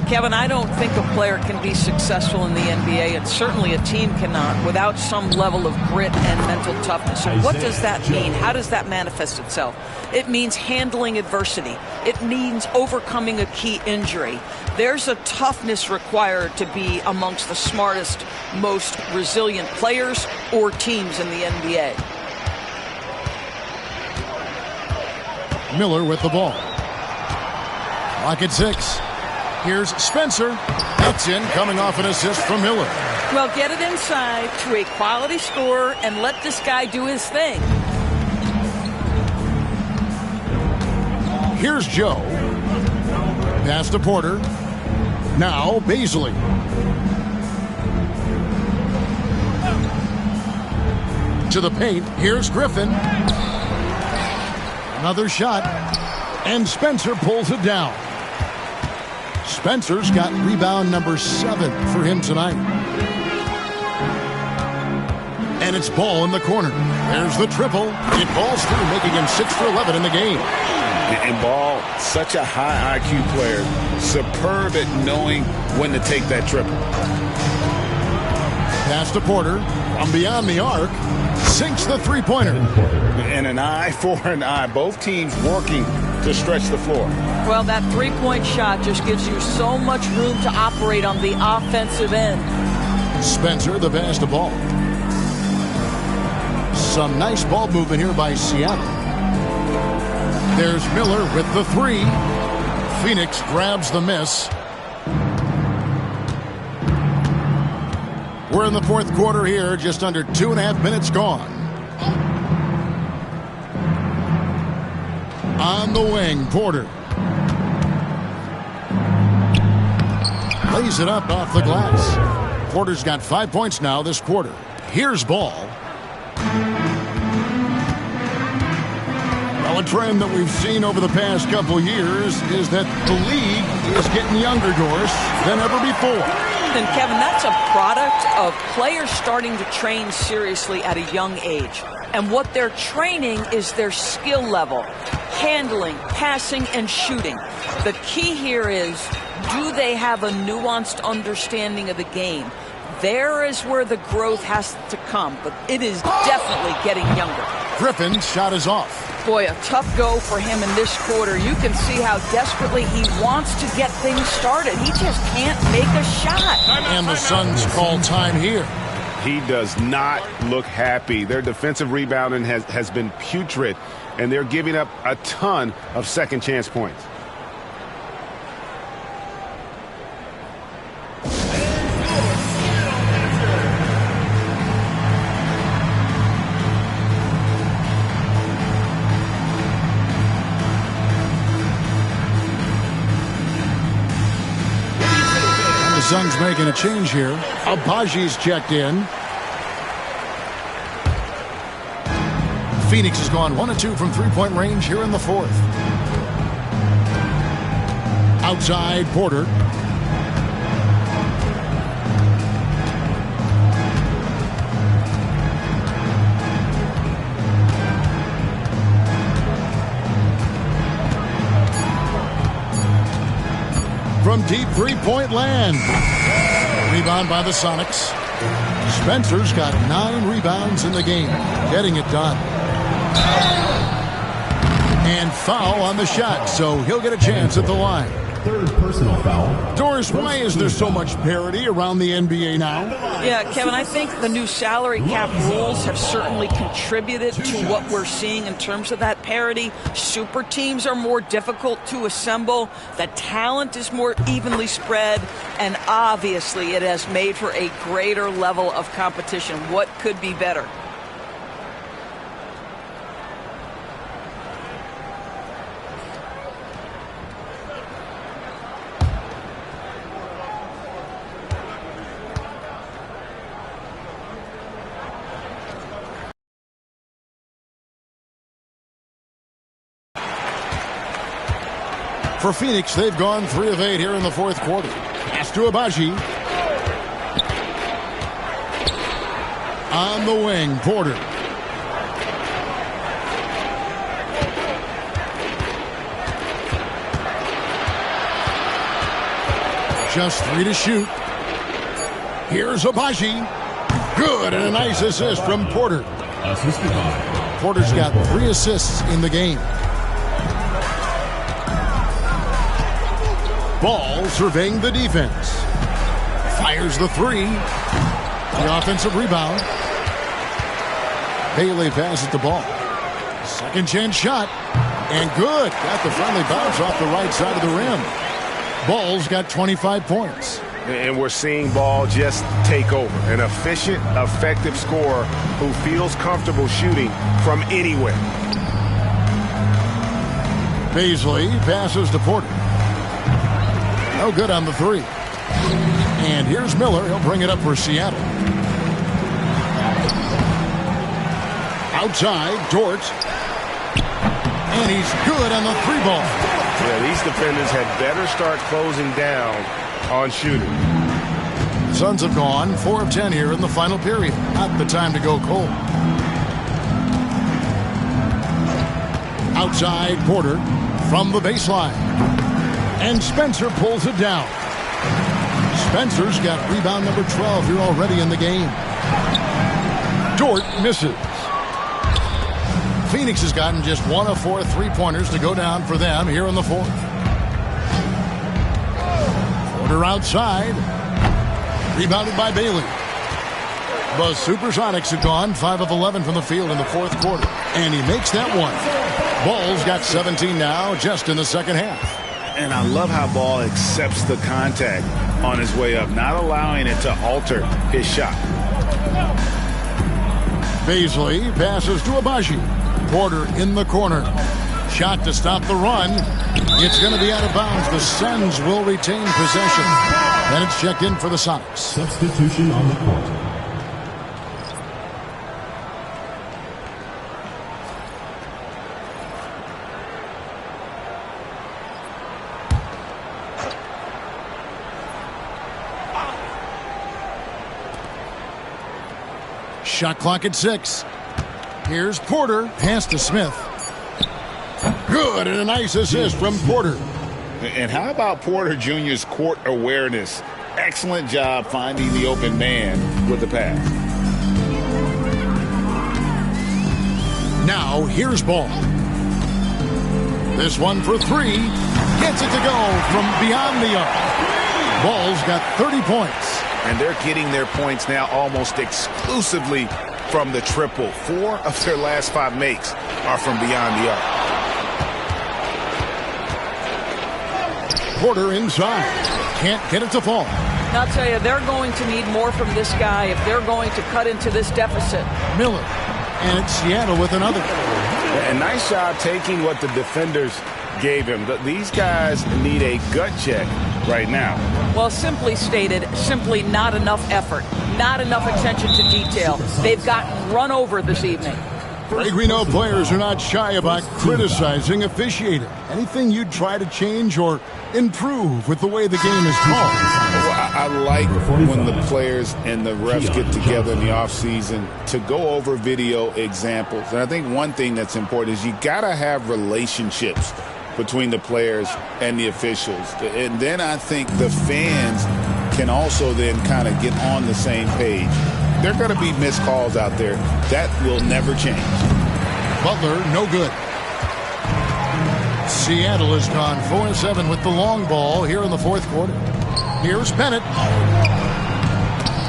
Kevin, I don't think a player can be successful in the NBA, and certainly a team cannot, without some level of grit and mental toughness. So what does that mean? How does that manifest itself? It means handling adversity. It means overcoming a key injury. There's a toughness required to be amongst the smartest, most resilient players or teams in the NBA. Miller with the ball. Clock at 6. Here's Spencer. That's in, coming off an assist from Miller. Well, get it inside to a quality scorer and let this guy do his thing. Here's Joe. Pass to Porter. Now Baisley. To the paint. Here's Griffin. Another shot. And Spencer pulls it down. Spencer's got rebound number 7 for him tonight. And it's Ball in the corner. There's the triple. It falls through, making him 6 for 11 in the game. And Ball, such a high IQ player. Superb at knowing when to take that triple. Pass to Porter. From beyond the arc. Sinks the three-pointer. And an eye for an eye. Both teams working to stretch the floor. Well, that three-point shot just gives you so much room to operate on the offensive end. Spencer, the pass to Ball. Some nice ball movement here by Seattle. There's Miller with the 3. Phoenix grabs the miss. We're in the fourth quarter here, just under 2.5 minutes gone. On the wing, Porter. Lays it up off the glass. Porter's got 5 points now this quarter. Here's Ball. Well, a trend that we've seen over the past couple years is that the league is getting younger, Doris, than ever before. And Kevin, that's a product of players starting to train seriously at a young age. And what they're training is their skill level, handling, passing, and shooting. The key here is, do they have a nuanced understanding of the game? There is where the growth has to come, but it is definitely getting younger. Griffin's shot is off. Boy, a tough go for him in this quarter. You can see how desperately he wants to get things started. He just can't make a shot. And the Suns call time here. He does not look happy. Their defensive rebounding has been putrid, and they're giving up a ton of second chance points. Suns making a change here. Abaji's checked in. Phoenix has gone 1 of 2 from three-point range here in the fourth. Outside, Porter. From deep three-point land. Rebound by the Sonics. Spencer's got 9 rebounds in the game. Getting it done. And foul on the shot, so he'll get a chance at the line. Third personal foul. Doris, why is there so much parity around the NBA now? Yeah, Kevin, I think the new salary cap rules have certainly contributed to what we're seeing in terms of that parity. Super teams are more difficult to assemble. The talent is more evenly spread. And obviously, it has made for a greater level of competition. What could be better? For Phoenix, they've gone 3 of 8 here in the fourth quarter. Pass to Abaji. On the wing, Porter. just 3 to shoot. Here's Abaji. Good, and a nice assist from Porter. Porter's got 3 assists in the game. Ball surveying the defense. Fires the 3. The offensive rebound. Bailey passes the ball. Second chance shot. And good. Got the friendly bounce off the right side of the rim. Ball's got 25 points. And we're seeing Ball just take over. An efficient, effective scorer who feels comfortable shooting from anywhere. Paisley passes to Porter. No good on the 3. And here's Miller. He'll bring it up for Seattle. Outside, Dort. And he's good on the 3 ball. Yeah, these defenders had better start closing down on shooting. Suns have gone 4 of 10 here in the final period. Not the time to go cold. Outside, Porter from the baseline. And Spencer pulls it down. Spencer's got rebound number 12 here already in the game. Dort misses. Phoenix has gotten just 1 of 4 3-pointers to go down for them here in the 4th. Porter outside. Rebounded by Bailey. The Supersonics have gone 5 of 11 from the field in the 4th quarter. And he makes that one. Ball's got 17 now just in the second half. And I love how Ball accepts the contact on his way up, not allowing it to alter his shot. Paisley passes to Abaji. Porter in the corner. Shot to stop the run. It's going to be out of bounds. The Suns will retain possession. And it's checked in for the Sonics. Substitution on the court. Shot clock at 6. Here's Porter. Pass to Smith. Good, and a nice assist from Porter. And how about Porter Jr.'s court awareness? Excellent job finding the open man with the pass. Now, here's Ball. This one for 3. Gets it to go from beyond the arc. Ball's got 30 points. And they're getting their points now almost exclusively from the triple. 4 of their last 5 makes are from beyond the arc. Porter inside. Can't get it to fall. I'll tell you, they're going to need more from this guy if they're going to cut into this deficit. Miller. And it's Seattle with another. And nice job taking what the defenders gave him. These guys need a gut check right now. Well, simply stated, simply not enough effort, not enough attention to detail. They've gotten run over this evening. Greg, we know players are not shy about criticizing officiating. Anything you'd try to change or improve with the way the game is called? Well, I like when the players and the refs get together in the offseason to go over video examples. And I think one thing that's important is you got to have relationships between the players and the officials. And then I think the fans can also then kind of get on the same page. There are going to be missed calls out there. That will never change. Butler, no good. Seattle has gone 4-7 with the long ball here in the 4th quarter. Here's Bennett.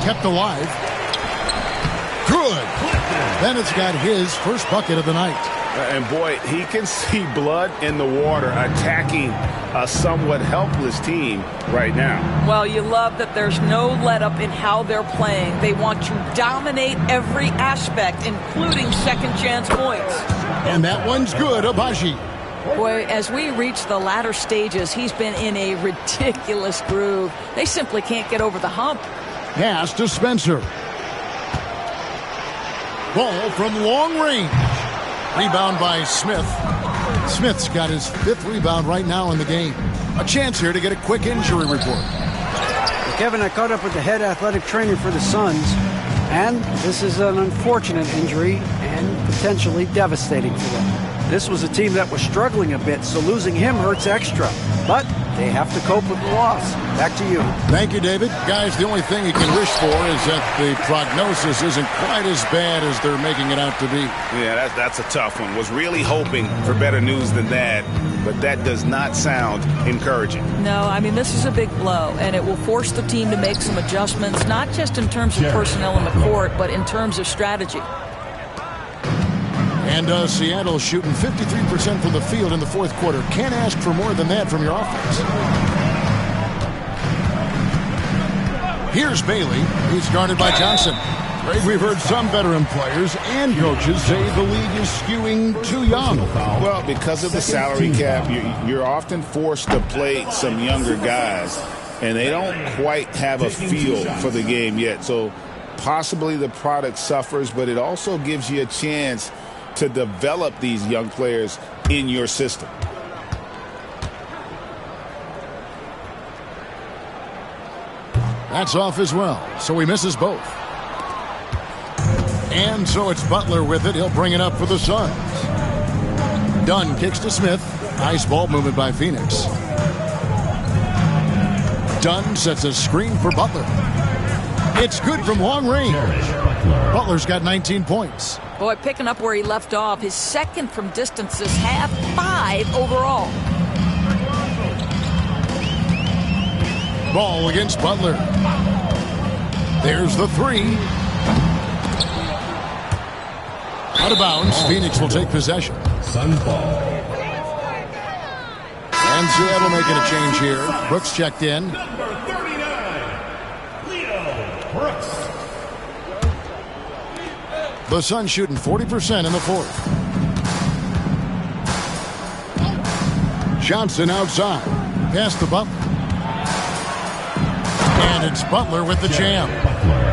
Kept alive. Good. Bennett's got his first bucket of the night. And boy, he can see blood in the water attacking a somewhat helpless team right now. Well, you love that there's no let-up in how they're playing. They want to dominate every aspect, including second-chance points. And that one's good, Abaji. Boy, as we reach the latter stages, he's been in a ridiculous groove. They simply can't get over the hump. Pass to Spencer. Ball from long range. Rebound by Smith. Smith's got his 5th rebound right now in the game. A chance here to get a quick injury report. Kevin, I caught up with the head athletic trainer for the Suns, and this is an unfortunate injury and potentially devastating for them. This was a team that was struggling a bit, so losing him hurts extra. But They have to cope with the loss. Back to you. Thank you, David. Guys, the only thing you can wish for is that the prognosis isn't quite as bad as they're making it out to be. Yeah, that's a tough one. Was really hoping for better news than that, but that does not sound encouraging. No, I mean, this is a big blow, and it will force the team to make some adjustments, not just in terms of personnel in the court, but in terms of strategy. And Seattle shooting 53% from the field in the fourth quarter. Can't ask for more than that from your offense. Here's Bailey. He's guarded by Johnson. Greg, we've heard some veteran players and coaches say the league is skewing too young. Well, because of the salary cap, you're often forced to play some younger guys, and they don't quite have a feel for the game yet. So possibly the product suffers, but it also gives you a chance to develop these young players in your system. That's off as well, so he misses both. And so it's Butler with it. He'll bring it up for the Suns. Dunn kicks to Smith. Nice ball movement by Phoenix. Dunn sets a screen for Butler. It's good from long range. Butler's got 19 points. Boy, picking up where he left off. His second from distance this half, 5 overall. Ball against Butler. There's the three. Out of bounds. Phoenix will take possession. Suns ball. And Seattle making a change here. Brooks checked in. Number 39, Leo Brooks. The Suns shooting 40% in the fourth. Johnson outside. Pass to Butler. And it's Butler with the jam.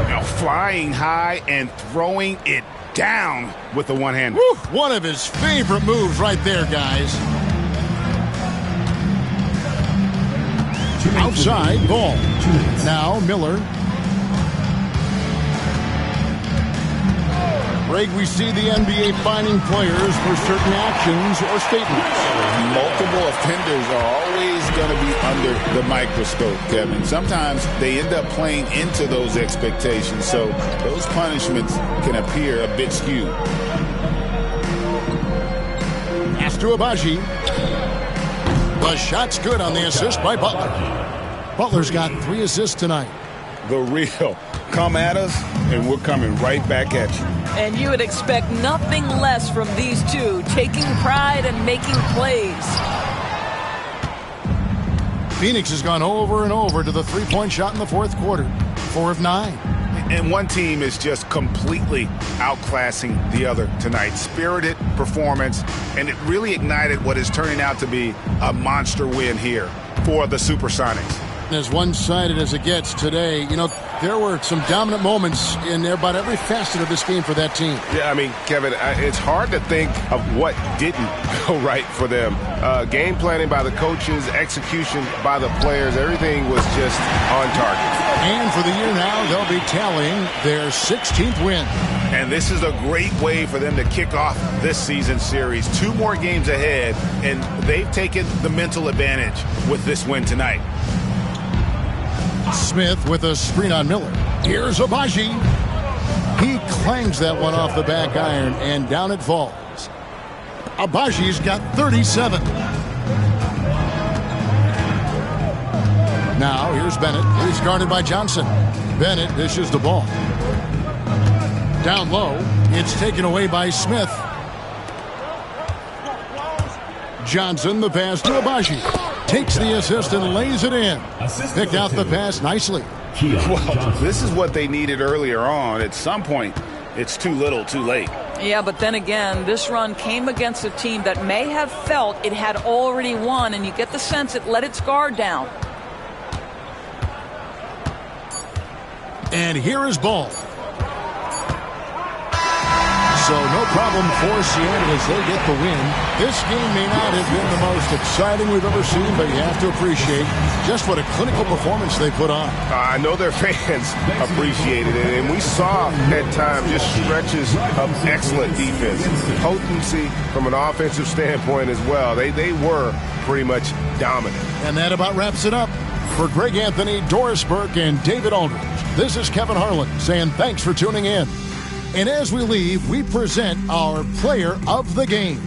Now flying high and throwing it down with the one-hander. One of his favorite moves right there, guys. Outside, ball. Now Miller. Greg, we see the NBA fining players for certain actions or statements. Multiple offenders are always going to be under the microscope, Kevin. Sometimes they end up playing into those expectations, so those punishments can appear a bit skewed. Pass to Abaji. The shot's good on the assist by Butler. Butler's got 3 assists tonight. The real. Come at us, and we're coming right back at you. And you would expect nothing less from these two, taking pride and making plays. Phoenix has gone over and over to the three-point shot in the fourth quarter. 4 of 9. And one team is just completely outclassing the other tonight. Spirited performance, and it really ignited what is turning out to be a monster win here for the Supersonics. As one-sided as it gets today, you know, there were some dominant moments in about every facet of this game for that team. Yeah, I mean, Kevin, it's hard to think of what didn't go right for them. Game planning by the coaches, execution by the players, everything was just on target. And for the year now, they'll be tallying their 16th win. And this is a great way for them to kick off this season series. 2 more games ahead, and they've taken the mental advantage with this win tonight. Smith with a screen on Miller. Here's Abaji. He clangs that one off the back iron, and down it falls. Abaji's got 37. Now here's Bennett. He's guarded by Johnson. Bennett dishes the ball. Down low. It's taken away by Smith. Johnson, the pass to Abaji. Takes the assist and lays it in. Picked out the pass nicely. Well, this is what they needed earlier on. At some point, it's too little, too late. Yeah, but then again, this run came against a team that may have felt it had already won, and you get the sense it let its guard down. And here is Ball. So no problem for Seattle as they get the win. This game may not have been the most exciting we've ever seen, but you have to appreciate just what a clinical performance they put on. I know their fans appreciated it, and we saw at times just stretches of excellent defense. Potency from an offensive standpoint as well. They were pretty much dominant. And that about wraps it up. For Greg Anthony, Doris Burke, and David Aldridge, this is Kevin Harlan saying thanks for tuning in. And as we leave, we present our player of the game.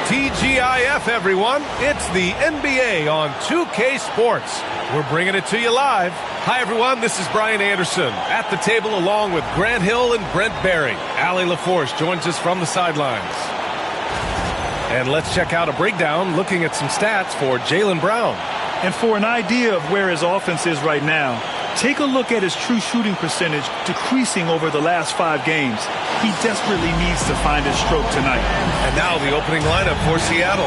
TGIF, everyone. It's the NBA on 2K Sports. We're bringing it to you live. Hi, everyone. This is Brian Anderson at the table along with Grant Hill and Brent Barry. Allie LaForce joins us from the sidelines. And let's check out a breakdown looking at some stats for Jaylen Brown. And for an idea of where his offense is right now, take a look at his true shooting percentage decreasing over the last 5 games. He desperately needs to find his stroke tonight. And now the opening lineup for Seattle.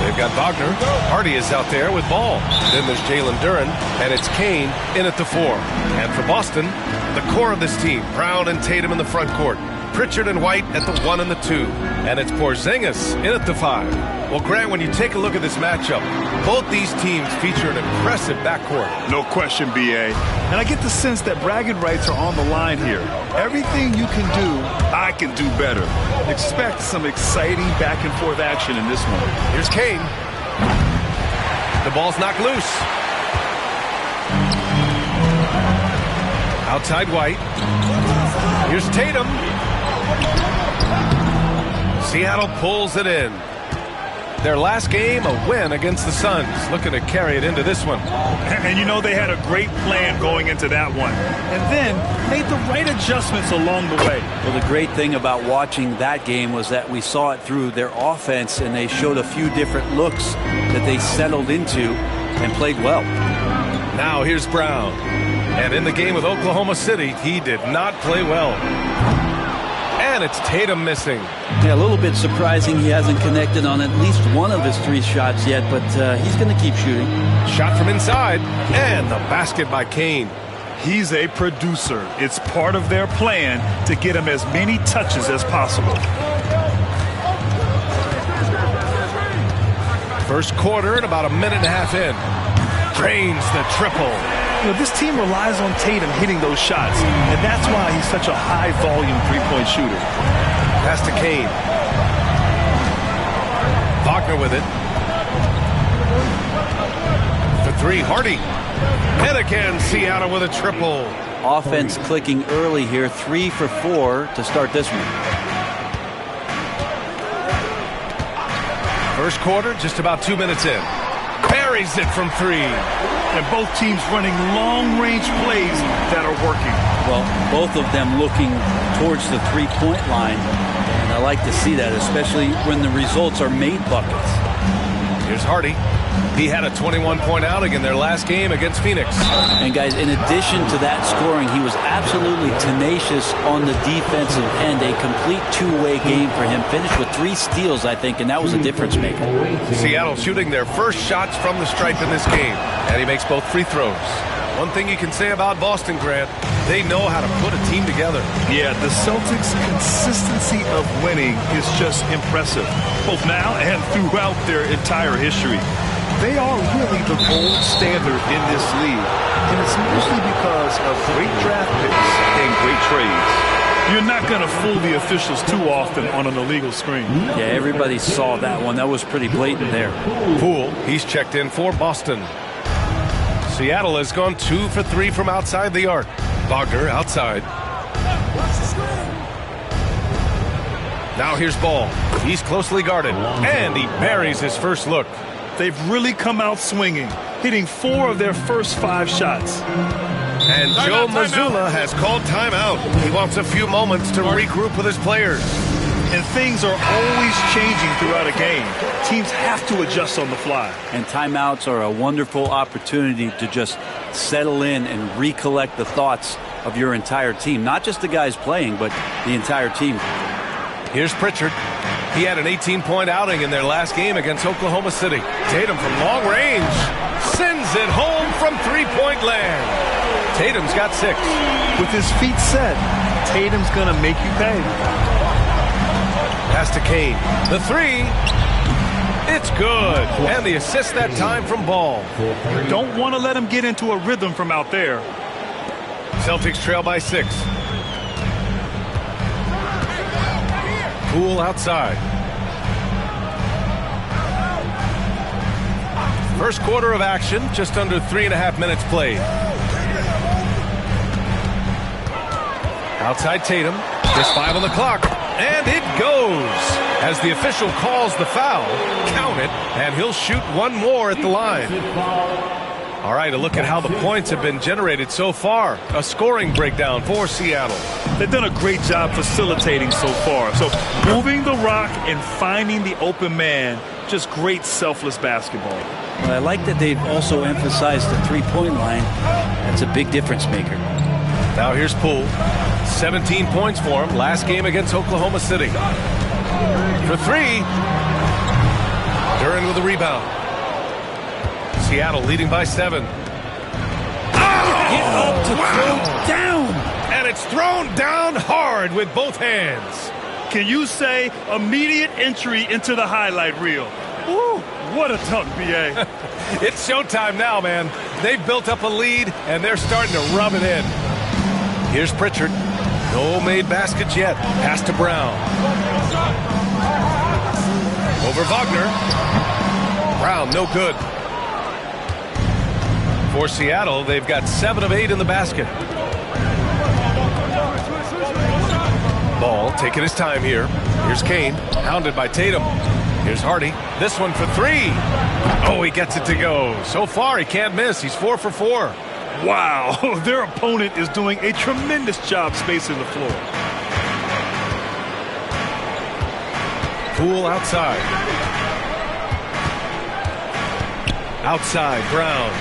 They've got Wagner. Hardy is out there with ball. Then there's Jalen Duren, and it's Kane in at the 4. And for Boston, the core of this team, Brown and Tatum in the front court. Pritchard and White at the 1 and the 2. And it's Porzingis in at the 5. Well, Grant, when you take a look at this matchup, both these teams feature an impressive backcourt. No question, B.A. And I get the sense that bragging rights are on the line here. Everything you can do, I can do better. Expect some exciting back-and-forth action in this one. Here's Kane. The ball's knocked loose. Outside White. Here's Tatum. Seattle pulls it in. Their last game, a win against the Suns, looking to carry it into this one. And you know they had a great plan going into that one, and then made the right adjustments along the way. Well, the great thing about watching that game was that we saw it through their offense, and they showed a few different looks that they settled into and played well. Now here's Brown. And in the game with Oklahoma City, he did not play well. And it's Tatum missing. Yeah, a little bit surprising he hasn't connected on at least one of his 3 shots yet, but he's going to keep shooting. Shot from inside, and the basket by Kane. He's a producer. It's part of their plan to get him as many touches as possible. First quarter and about a minute and a half in. Drains the triple. You know, this team relies on Tatum hitting those shots, and that's why he's such a high-volume three-point shooter. Pass to Kane. Wagner with it. For 3, Hardy. And again, Seattle with a triple. Offense clicking early here, 3 for 4 to start this one. First quarter, just about 2 minutes in. Buries it from 3. And both teams running long-range plays that are working. Well, both of them looking towards the three-point line. And I like to see that, especially when the results are made buckets. Here's Hardy. He had a 21-point outing in their last game against Phoenix. And guys, in addition to that scoring, he was absolutely tenacious on the defensive end. A complete two-way game for him. Finished with 3 steals, I think, and that was a difference maker. Seattle shooting their first shots from the stripe in this game, and he makes both free throws. One thing you can say about Boston, Grant, they know how to put a team together. Yeah, the Celtics' consistency of winning is just impressive, both now and throughout their entire history. They are really the gold standard in this league, and it's mostly because of great draft picks and great trades. You're not going to fool the officials too often on an illegal screen. Yeah, everybody saw that one. That was pretty blatant there. Poole, he's checked in for Boston. Seattle has gone 2 for 3 from outside the arc. Wagner outside. Now here's Ball. He's closely guarded, and he buries his first look. They've really come out swinging, hitting 4 of their first 5 shots. And Joe Mazzulla has called timeout. He wants a few moments to regroup with his players. And things are always changing throughout a game. Teams have to adjust on the fly. And timeouts are a wonderful opportunity to just settle in and recollect the thoughts of your entire team. Not just the guys playing, but the entire team. Here's Pritchard. He had an 18-point outing in their last game against Oklahoma City. Tatum from long range sends it home from three-point land. Tatum's got 6. With his feet set, Tatum's going to make you pay. Pass to Kane. The 3. It's good. And the assist that time from Ball. You don't want to let him get into a rhythm from out there. Celtics trail by 6. Poole outside. First quarter of action, just under 3.5 minutes played. Outside Tatum. Just 5 on the clock. And it goes. As the official calls the foul, count it, and he'll shoot one more at the line. All right, a look at how the points have been generated so far. A scoring breakdown for Seattle. They've done a great job facilitating so far. So moving the rock and finding the open man, just great selfless basketball. Well, I like that they've also emphasized the three-point line. That's a big difference maker. Now here's Poole. 17 points for him last game against Oklahoma City. For 3. Duran with a rebound. Seattle leading by 7. Get up to throw down. And it's thrown down hard with both hands. Can you say immediate entry into the highlight reel? Woo, what a dunk, B.A. It's showtime now, man. They've built up a lead, and they're starting to rub it in. Here's Pritchard. No made baskets yet. Pass to Brown. Over Wagner. Brown, no good. For Seattle, they've got 7 of 8 in the basket. Ball taking his time here. Here's Kane, hounded by Tatum. Here's Hardy. This one for 3. Oh, he gets it to go. So far, he can't miss. He's 4 for 4. Wow, their opponent is doing a tremendous job spacing the floor. Poole outside. Outside, Brown.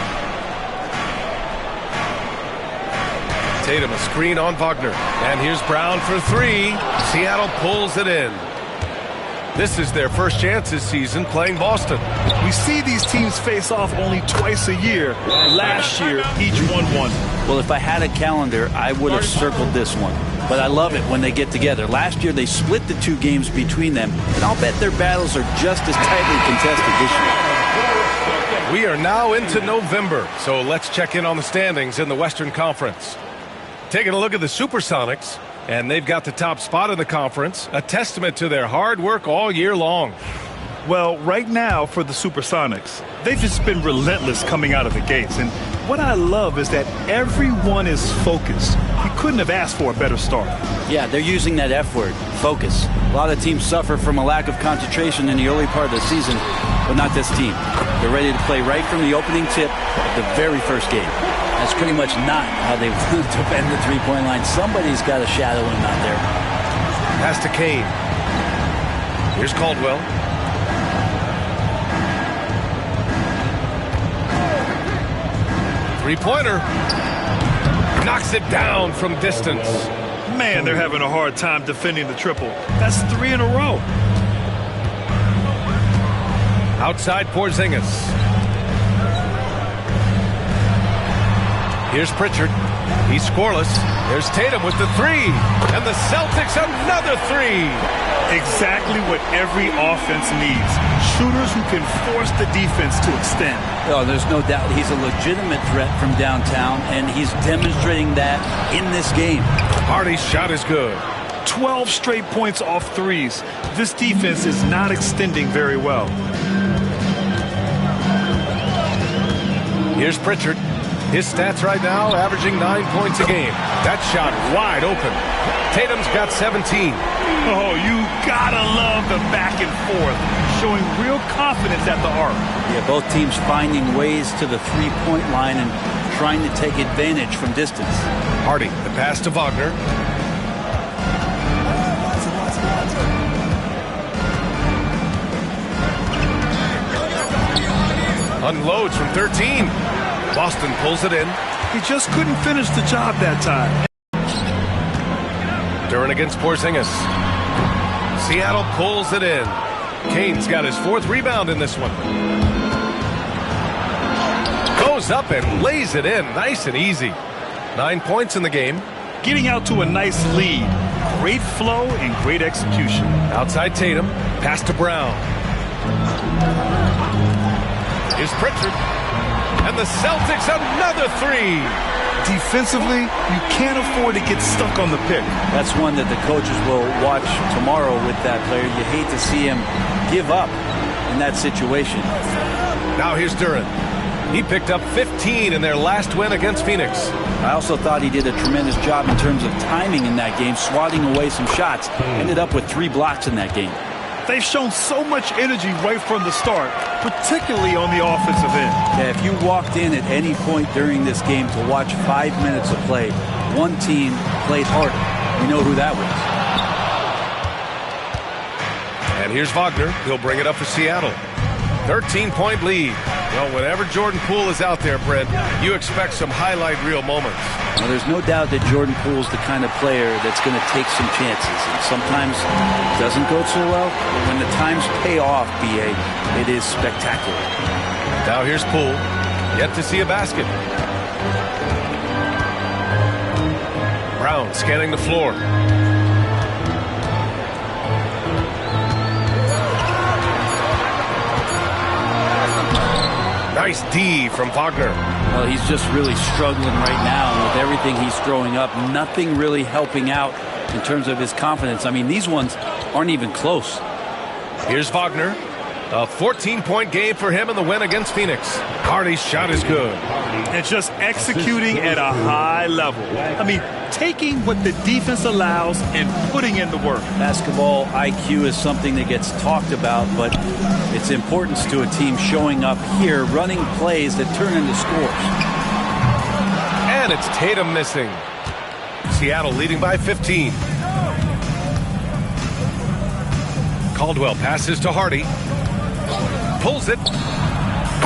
Tatum a screen on Wagner. And here's Brown for 3. Seattle pulls it in. This is their first chance this season playing Boston. We see these teams face off only twice a year. Last year, each won 1. Well, if I had a calendar, I would have circled this one. But I love it when they get together. Last year, they split the 2 games between them, and I'll bet their battles are just as tightly contested this year. We are now into November, so let's check in on the standings in the Western Conference. Taking a look at the Supersonics, and they've got the top spot in the conference, a testament to their hard work all year long. Well, right now for the Supersonics, they've just been relentless coming out of the gates. And what I love is that everyone is focused. You couldn't have asked for a better start. Yeah, they're using that F word, focus. A lot of teams suffer from a lack of concentration in the early part of the season, but not this team. They're ready to play right from the opening tip of the very first game. That's pretty much not how they want to bend the three-point line. Somebody's got a shadow him out there. Pass to Kane. Here's Caldwell. Three-pointer. Knocks it down from distance. Man, they're having a hard time defending the triple. That's 3 in a row. Outside Porzingis. Here's Pritchard. He's scoreless. There's Tatum with the three. And the Celtics another three. Exactly what every offense needs. Shooters who can force the defense to extend. Oh, there's no doubt he's a legitimate threat from downtown, and he's demonstrating that in this game. Hardy's shot is good. 12 straight points off threes. This defense is not extending very well. Here's Pritchard. His stats right now averaging 9 points a game. That shot wide open. Tatum's got 17. Oh, you gotta love the back and forth, showing real confidence at the arc. Yeah, both teams finding ways to the three-point line and trying to take advantage from distance. Hardy, the pass to Wagner. Unloads from 13. Boston pulls it in. He just couldn't finish the job that time. Duran against Porzingis. Seattle pulls it in. Kane's got his 4th rebound in this one. Goes up and lays it in. Nice and easy. 9 points in the game. Getting out to a nice lead. Great flow and great execution. Outside Tatum. Pass to Brown. Here's Pritchard. And the Celtics another three. Defensively, you can't afford to get stuck on the pick. That's one that the coaches will watch tomorrow with that player. You hate to see him give up in that situation. Now here's Duran. He picked up 15 in their last win against Phoenix. I also thought he did a tremendous job in terms of timing in that game, swatting away some shots. Ended up with 3 blocks in that game. They've shown so much energy right from the start, particularly on the offensive end. Yeah, if you walked in at any point during this game to watch 5 minutes of play, one team played harder. You know who that was. And here's Wagner. He'll bring it up for Seattle. 13-point lead. Well, whenever Jordan Poole is out there, Brent, you expect some highlight reel moments. Well, there's no doubt that Jordan Poole's the kind of player that's going to take some chances. And sometimes it doesn't go so well, but when the times pay off, BA, it is spectacular. Now here's Poole. Yet to see a basket. Brown scanning the floor. Nice D from Wagner. Well, he's just really struggling right now. And with everything he's throwing up, nothing really helping out in terms of his confidence. I mean, these ones aren't even close. Here's Wagner. A 14-point game for him in the win against Phoenix. Hardy's shot is good. And just executing at a high level. I mean, taking what the defense allows and putting in the work. Basketball IQ is something that gets talked about, but its importance to a team showing up here, running plays that turn into scores. And it's Tatum missing. Seattle leading by 15. Caldwell passes to Hardy. Pulls it.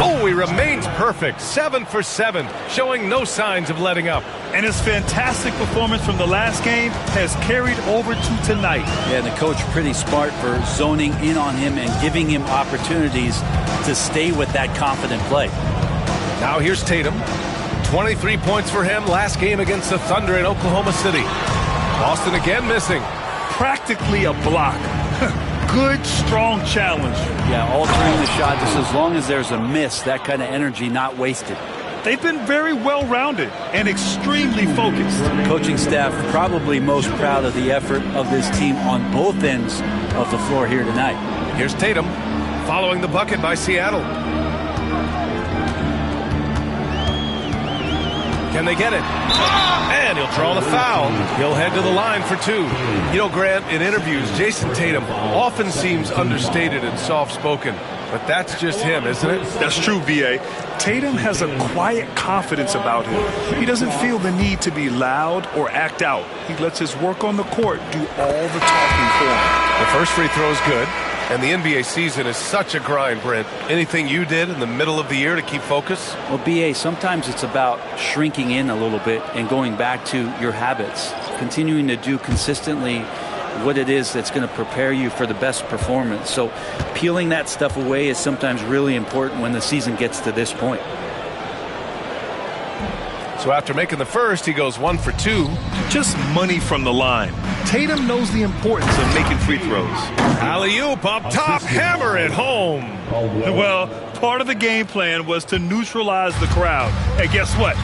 Oh, he remains perfect. 7 for 7, showing no signs of letting up. And his fantastic performance from the last game has carried over to tonight. Yeah, the coach pretty smart for zoning in on him and giving him opportunities to stay with that confident play. Now here's Tatum. 23 points for him last game against the Thunder in Oklahoma City. Boston again missing. Practically a block. Good, strong challenge. Yeah, altering the shot just as long as there's a miss, that kind of energy not wasted. They've been very well-rounded and extremely focused. The coaching staff probably most proud of the effort of this team on both ends of the floor here tonight. Here's Tatum following the bucket by Seattle. Can they get it? And he'll draw the foul. He'll head to the line for 2. You know, Grant, in interviews, Jason Tatum often seems understated and soft-spoken. But that's just him, isn't it? That's true, V.A. Tatum has a quiet confidence about him. He doesn't feel the need to be loud or act out. He lets his work on the court do all the talking for him. The first free throw is good. And the NBA season is such a grind, Brent. Anything you did in the middle of the year to keep focus? Well, BA, sometimes it's about shrinking in a little bit and going back to your habits, continuing to do consistently what it is that's going to prepare you for the best performance. So peeling that stuff away is sometimes really important when the season gets to this point. So after making the first, he goes 1 for 2. Just money from the line. Tatum knows the importance of making free throws. Alley-oop up top, hammer it home. Well, part of the game plan was to neutralize the crowd. And guess what?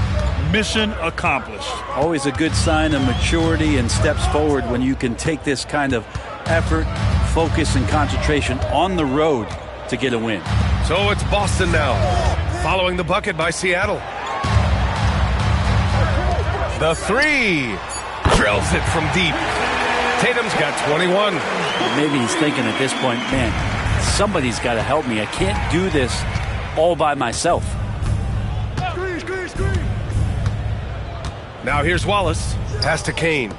Mission accomplished. Always a good sign of maturity and steps forward when you can take this kind of effort, focus, and concentration on the road to get a win. So it's Boston now, following the bucket by Seattle. The 3. Drills it from deep. Tatum's got 21. Maybe he's thinking at this point, man, somebody's got to help me. I can't do this all by myself. Now here's Wallace. Pass to Kane.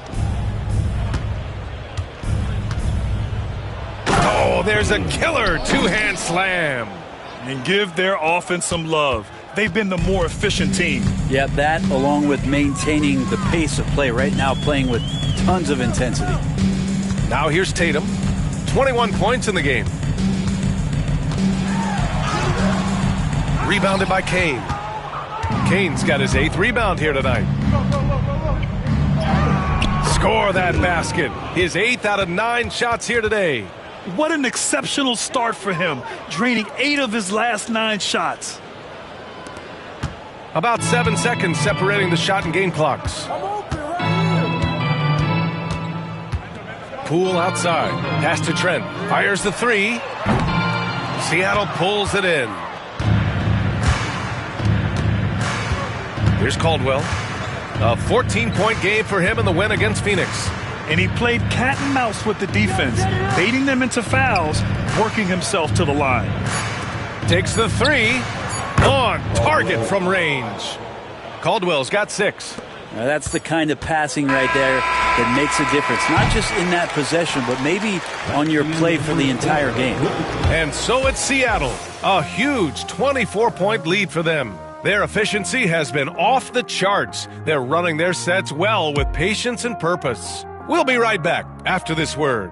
Oh, there's a killer two-hand slam. And give their offense some love. They've been the more efficient team. Yeah, that along with maintaining the pace of play right now, playing with tons of intensity. Now here's Tatum. 21 points in the game. Rebounded by Kane. Kane's got his 8th rebound here tonight. Score that basket. His 8th out of 9 shots here today. What an exceptional start for him, draining 8 of his last 9 shots. About 7 seconds separating the shot and game clocks. Poole outside. Pass to Trent. Fires the 3. Seattle pulls it in. Here's Caldwell. A 14-point game for him in the win against Phoenix. And he played cat and mouse with the defense, baiting them into fouls, working himself to the line. Takes the 3. On target from range. Caldwell's got 6. Now that's the kind of passing right there that makes a difference. Not just in that possession, but maybe on your play for the entire game. And so it's Seattle. A huge 24-point lead for them. Their efficiency has been off the charts. They're running their sets well with patience and purpose. We'll be right back after this word.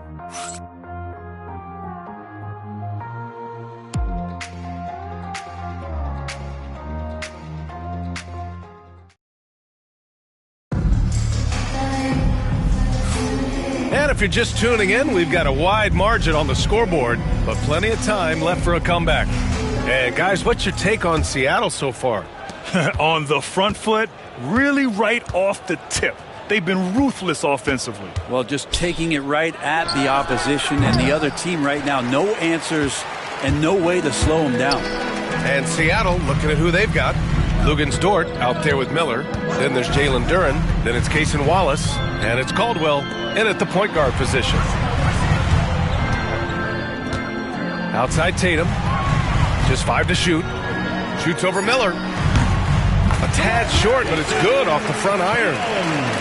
And if you're just tuning in, we've got a wide margin on the scoreboard, but plenty of time left for a comeback. And guys, what's your take on Seattle so far? On the front foot, really right off the tip. They've been ruthless offensively. Well, just taking it right at the opposition and the other team right now. No answers and no way to slow them down. And Seattle, looking at who they've got. Lugens Dort out there with Miller. Then there's Jalen Duren. Then it's Cason Wallace. And it's Caldwell in at the point guard position. Outside Tatum. Just 5 to shoot. Shoots over Miller. A tad short, but it's good off the front iron.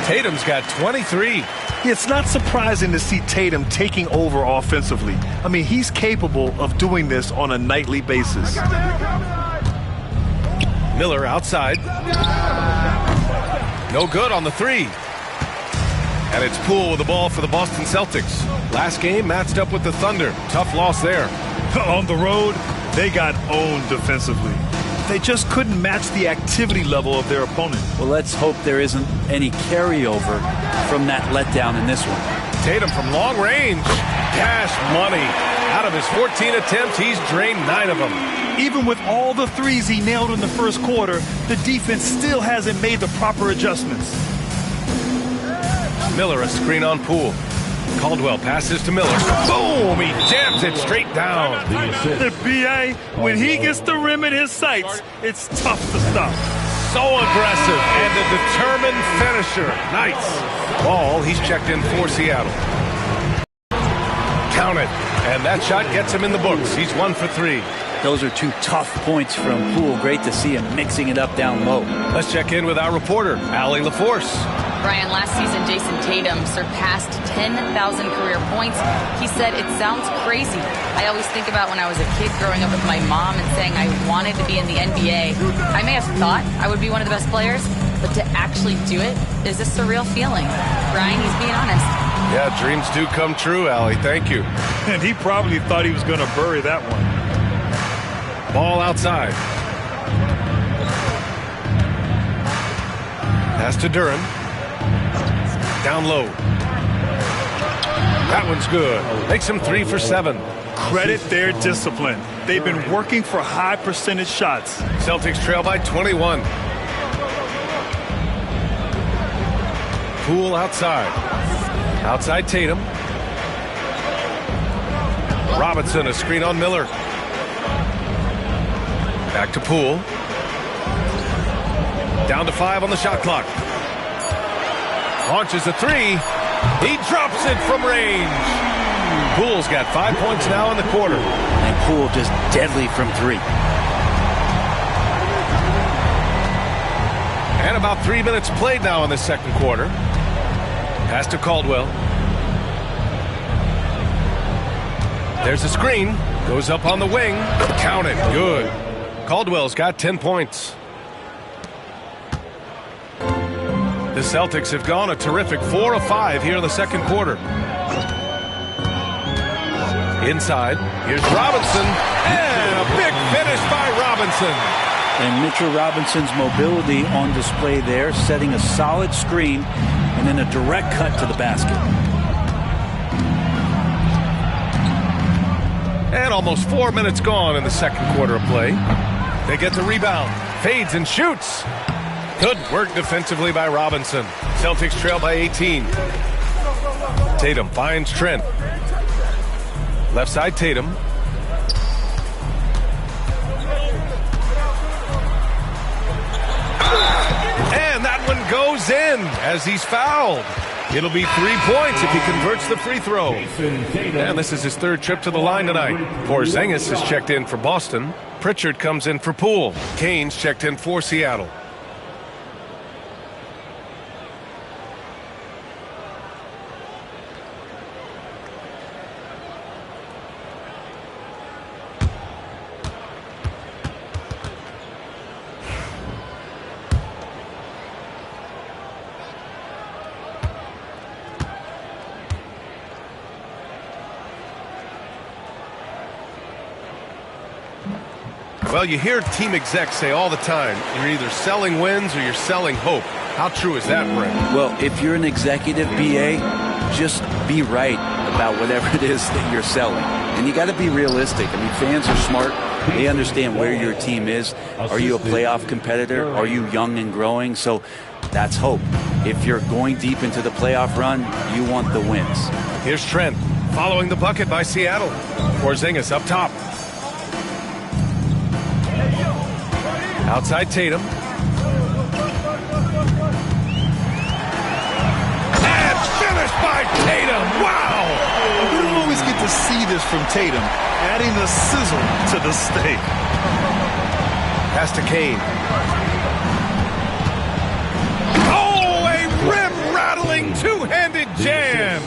Tatum's got 23. It's not surprising to see Tatum taking over offensively. I mean, he's capable of doing this on a nightly basis. Miller outside. No good on the 3. And it's Poole with the ball for the Boston Celtics. Last game matched up with the Thunder. Tough loss there. On the road, they got owned defensively. They just couldn't match the activity level of their opponent. Well, let's hope there isn't any carryover from that letdown in this one. Tatum from long range. Cash money. Out of his 14 attempts, he's drained 9 of them. Even with all the threes he nailed in the first quarter, the defense still hasn't made the proper adjustments. Miller a screen on Poole. Caldwell passes to Miller. Boom! He jams it straight down. The BA, when he gets the rim in his sights, it's tough to stop. So aggressive and a determined finisher. Nice. Ball, he's checked in for Seattle. Count it. And that shot gets him in the books. He's 1 for 3. Those are 2 tough points from Poole. Great to see him mixing it up down low. Let's check in with our reporter, Allie LaForce. Brian, last season Jason Tatum surpassed 10,000 career points. He said, "It sounds crazy. I always think about when I was a kid growing up with my mom and saying I wanted to be in the NBA. I may have thought I would be one of the best players, but to actually do it is a surreal feeling." Brian, he's being honest. Yeah, dreams do come true, Allie. Thank you. And he probably thought he was going to bury that one. Ball outside. Pass to Duran. Down low. That one's good. Makes him 3 for 7. Credit their discipline. They've been working for high percentage shots. Celtics trail by 21. Poole outside. Outside Tatum. Robinson, a screen on Miller. Back to Poole. Down to 5 on the shot clock. Launches a 3. He drops it from range. Poole's got 5 points now in the quarter. And Poole just deadly from 3. And about 3 minutes played now in the second quarter. Pass to Caldwell. There's a screen. Goes up on the wing. Count it. Good. Caldwell's got 10 points. The Celtics have gone a terrific 4 of 5 here in the second quarter. Inside, here's Robinson, and a big finish by Robinson. And Mitchell Robinson's mobility on display there, setting a solid screen, and then a direct cut to the basket. And almost 4 minutes gone in the second quarter of play. They get the rebound, fades and shoots. Good work defensively by Robinson. Celtics trail by 18. Tatum finds Trent. Left side Tatum. And that one goes in as he's fouled. It'll be 3 points if he converts the free throw. And this is his third trip to the line tonight. Porzingis is checked in for Boston. Pritchard comes in for Poole. Kane's checked in for Seattle. Well, you hear team execs say all the time, you're either selling wins or you're selling hope. How true is that, Brent? Well, if you're an executive BA, just be right about whatever it is that you're selling. And you got to be realistic. I mean, fans are smart. They understand where your team is. Are you a playoff competitor? Are you young and growing? So that's hope. If you're going deep into the playoff run, you want the wins. Here's Trent following the bucket by Seattle. Porzingis up top. Outside Tatum. And finished by Tatum. Wow! We don't always get to see this from Tatum, adding the sizzle to the steak. Pass to Kane. Oh, a rim-rattling two-handed jam.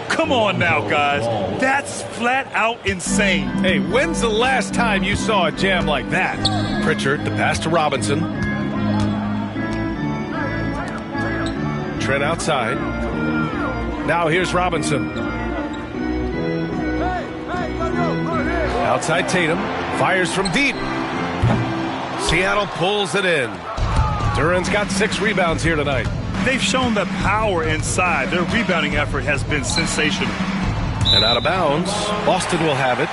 Come on now, guys. That's flat out insane. Hey, when's the last time you saw a jam like that? Pritchard, the pass to Robinson. Trent outside. Now here's Robinson. Outside Tatum. Fires from deep. Seattle pulls it in. Duran's got 6 rebounds here tonight. They've shown the power inside. Their rebounding effort has been sensational. And out of bounds, Boston will have it.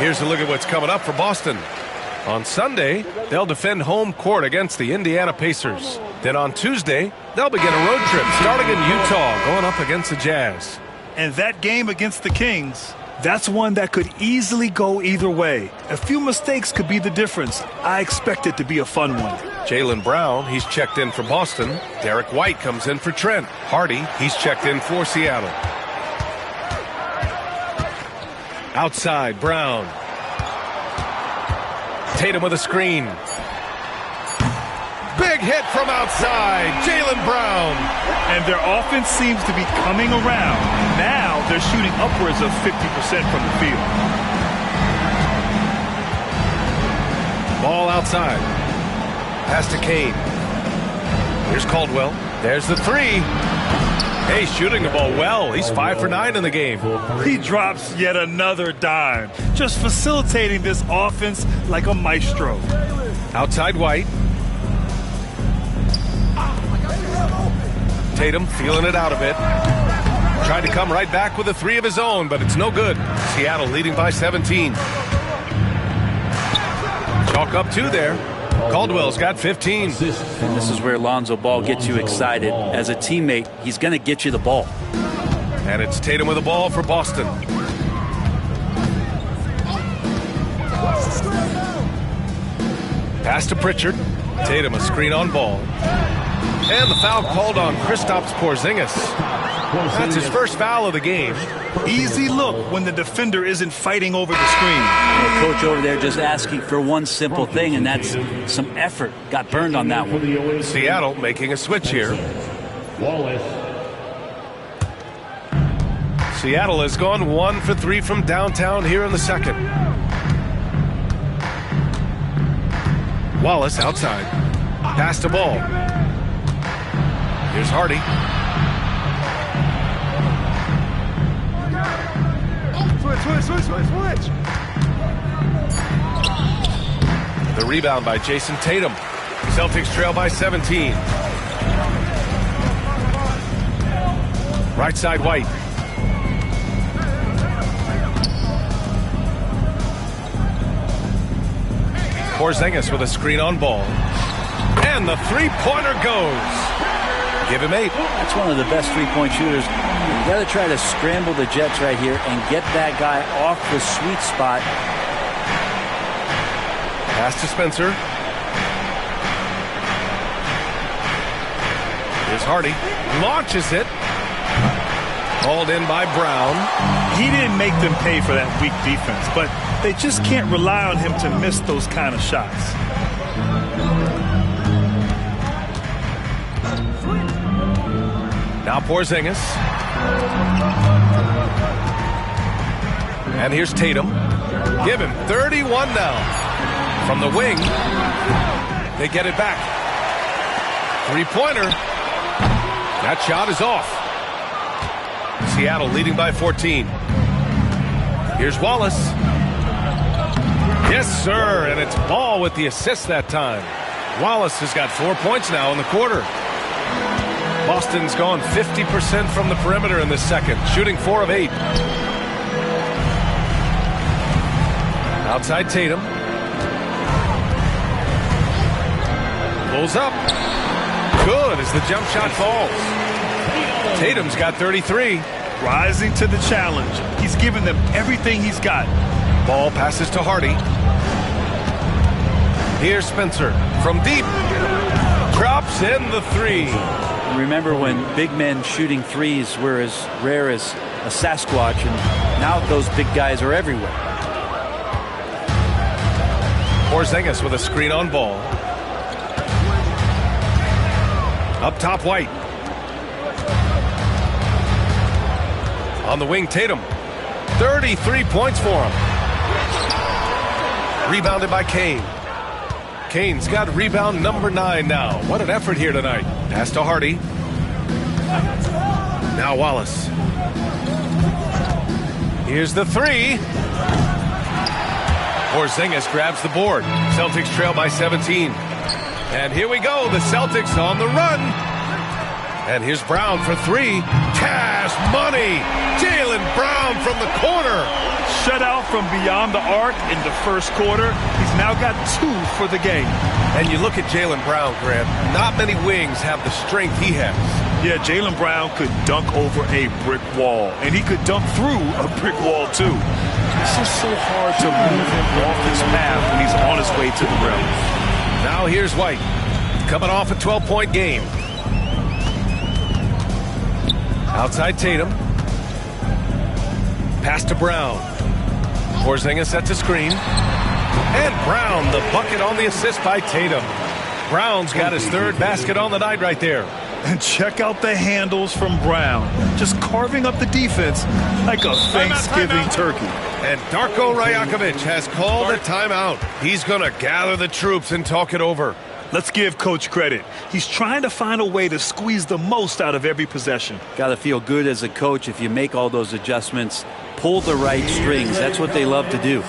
Here's a look at what's coming up for Boston. On Sunday, they'll defend home court against the Indiana Pacers. Then on Tuesday, they'll begin a road trip starting in Utah, going up against the Jazz. And that game against the Kings, that's one that could easily go either way. A few mistakes could be the difference. I expect it to be a fun one. Jaylen Brown, he's checked in for Boston. Derek White comes in for Trent. Hardy, he's checked in for Seattle. Outside, Brown. Tatum with a screen. Big hit from outside. Jaylen Brown. And their offense seems to be coming around. Now they're shooting upwards of 50% from the field. Ball outside. Pass to Kane. Here's Caldwell. There's the three. Hey, shooting the ball well. He's 5 for 9 in the game. He drops yet another dime. Just facilitating this offense like a maestro. Outside White. Tatum feeling it out a bit. Tried to come right back with a three of his own, but it's no good. Seattle leading by 17. Chalk up 2 there. Caldwell's got 15. And this is where Lonzo Ball gets you excited. As a teammate, he's going to get you the ball. And it's Tatum with the ball for Boston. Pass to Pritchard. Tatum a screen on ball. And the foul called on Kristaps Porzingis. That's his first foul of the game. Easy look when the defender isn't fighting over the screen. The coach over there just asking for one simple thing, and that's some effort. Got burned on that one. Seattle making a switch here. Seattle has gone 1 for 3 from downtown here in the second. Wallace outside. Pass to ball. Here's Hardy. Switch. The rebound by Jason Tatum. Celtics trail by 17. Right side White. Porzingis with a screen on ball. And the three-pointer goes. Give him 8. That's one of the best three-point shooters. You got to try to scramble the Jets right here and get that guy off the sweet spot. Pass to Spencer. Here's Hardy. Launches it. Hauled in by Brown. He didn't make them pay for that weak defense, but they just can't rely on him to miss those kind of shots. Now Porzingis. And here's Tatum. Give him 31 now. From the wing, they get it back. Three-pointer. That shot is off. Seattle leading by 14. Here's Wallace. Yes, sir, and it's Ball with the assist that time. Wallace has got 4 points now in the quarter. Boston's gone 50% from the perimeter in this second, shooting 4 of 8. Outside Tatum. Pulls up. Good as the jump shot falls. Tatum's got 33. Rising to the challenge. He's given them everything he's got. Ball passes to Hardy. Here's Spencer from deep. Drops in the 3. Remember when big men shooting threes were as rare as a Sasquatch, and now those big guys are everywhere. Porzingis with a screen on ball. Up top, White. On the wing, Tatum. 33 points for him. Rebounded by Kane. Kane's got rebound number 9 now. What an effort here tonight. Pass to Hardy. Now Wallace. Here's the 3. Porzingis grabs the board. Celtics trail by 17. And here we go. The Celtics on the run. And here's Brown for 3. Cash money. Jaylen Brown from the corner. Shut out from beyond the arc in the first quarter. He's now got 2 for the game. And you look at Jaylen Brown, Grant. Not many wings have the strength he has. Yeah, Jaylen Brown could dunk over a brick wall. And he could dunk through a brick wall, too. It's just so hard to move him off his path when he's on his way to the rim. Now here's White. Coming off a 12-point game. Outside Tatum. Pass to Brown. Porzingis sets a screen. And Brown, the bucket on the assist by Tatum. Brown's got his third basket on the night right there. And check out the handles from Brown. Just carving up the defense like a Thanksgiving turkey. And Darko Rajakovic has called a timeout. He's going to gather the troops and talk it over. Let's give Coach credit. He's trying to find a way to squeeze the most out of every possession. Got to feel good as a coach if you make all those adjustments, pull the right strings. That's what they love to do.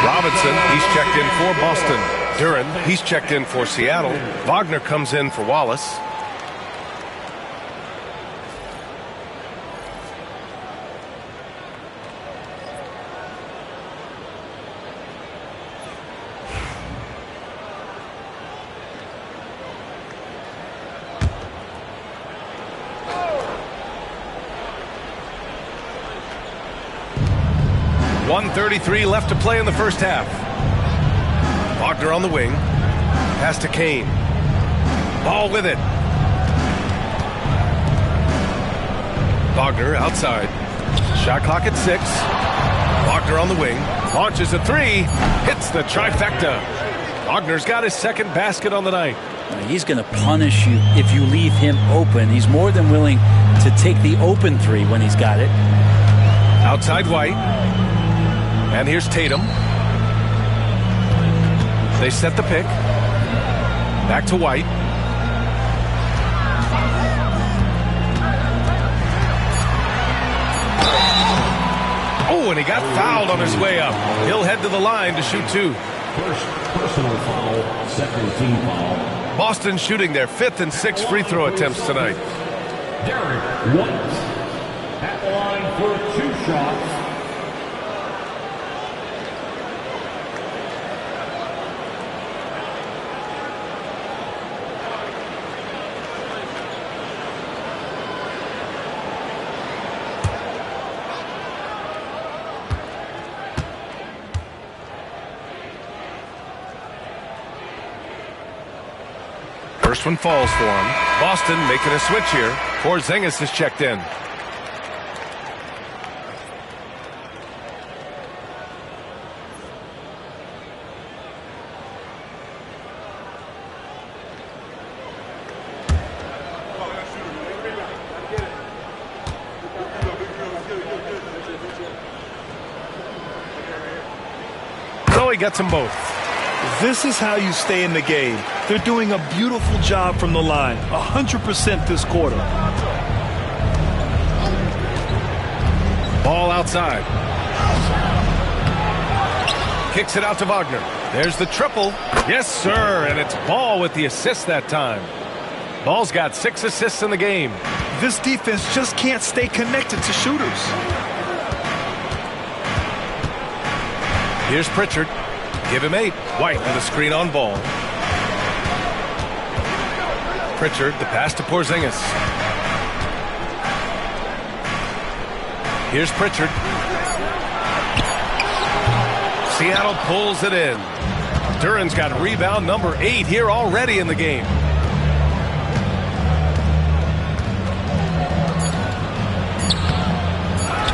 Robinson, he's checked in for Boston. Duran, he's checked in for Seattle. Wagner comes in for Wallace. .133 left to play in the first half. Wagner on the wing. Pass to Kane. Ball with it. Wagner outside. Shot clock at 6. Wagner on the wing. Launches a 3. Hits the trifecta. Wagner's got his second basket on the night. He's going to punish you if you leave him open. He's more than willing to take the open 3 when he's got it. Outside White. And here's Tatum. They set the pick. Back to White. Oh, and he got fouled on his way up. He'll head to the line to shoot 2. First personal foul, second team foul. Boston shooting their 5th and 6th free throw attempts tonight. Derek White at the line for 2 shots. First one falls for him. Boston making a switch here. Porzingis is checked in. So he gets them both. This is how you stay in the game. They're doing a beautiful job from the line. 100% this quarter. Ball outside. Kicks it out to Wagner. There's the triple. Yes, sir. And it's Ball with the assist that time. Ball's got 6 assists in the game. This defense just can't stay connected to shooters. Here's Pritchard. Give him 8. White with a screen on Ball. Pritchard, the pass to Porzingis. Here's Pritchard. Seattle pulls it in. Duran's got rebound number 8 here already in the game.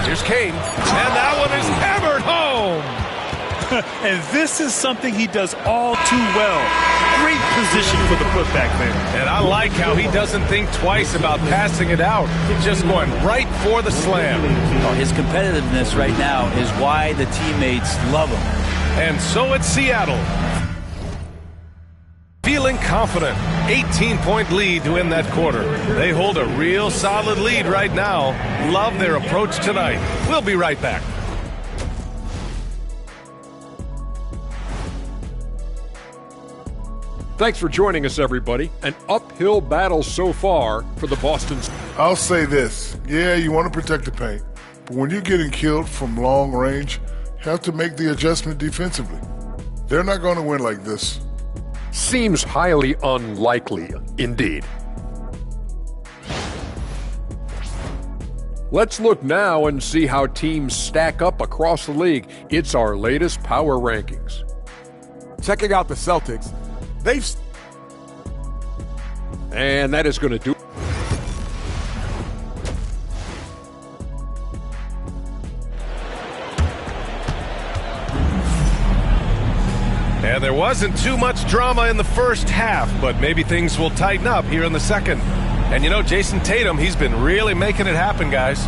Here's Kane. And that one is hammered home. And this is something he does all too well. Great position for the putback there. And I like how he doesn't think twice about passing it out. He's just going right for the slam. Oh, his competitiveness right now is why the teammates love him. And so it's Seattle. Feeling confident. 18-point lead to win that quarter. They hold a real solid lead right now. Love their approach tonight. We'll be right back. Thanks for joining us, everybody. An uphill battle so far for the Boston. I'll say this. Yeah, you want to protect the paint. But when you're getting killed from long range, you have to make the adjustment defensively. They're not going to win like this. Seems highly unlikely, indeed. Let's look now and see how teams stack up across the league. It's our latest power rankings. Checking out the Celtics. And that is going to do. And there wasn't too much drama in the first half, but maybe things will tighten up here in the second. And you know, Jason Tatum, he's been really making it happen, guys.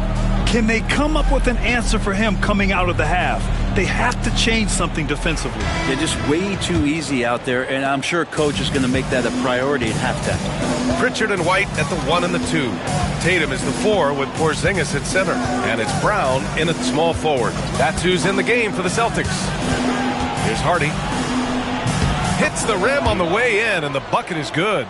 Can they come up with an answer for him coming out of the half? They have to change something defensively. They're just way too easy out there, and I'm sure Coach is going to make that a priority at halftime. Pritchard and White at the 1 and the 2. Tatum is the 4 with Porzingis at center. And it's Brown in at small forward. That's who's in the game for the Celtics. Here's Hardy. Hits the rim on the way in, and the bucket is good.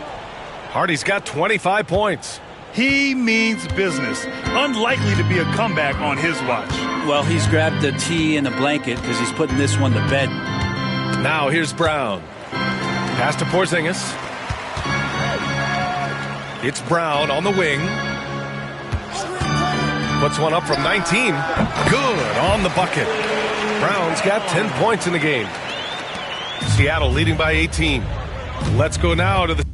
Hardy's got 25 points. He means business. Unlikely to be a comeback on his watch. Well, he's grabbed the tea and a blanket because he's putting this one to bed. Now here's Brown. Pass to Porzingis. It's Brown on the wing. Puts one up from 19. Good on the bucket. Brown's got 10 points in the game. Seattle leading by 18. Let's go now to the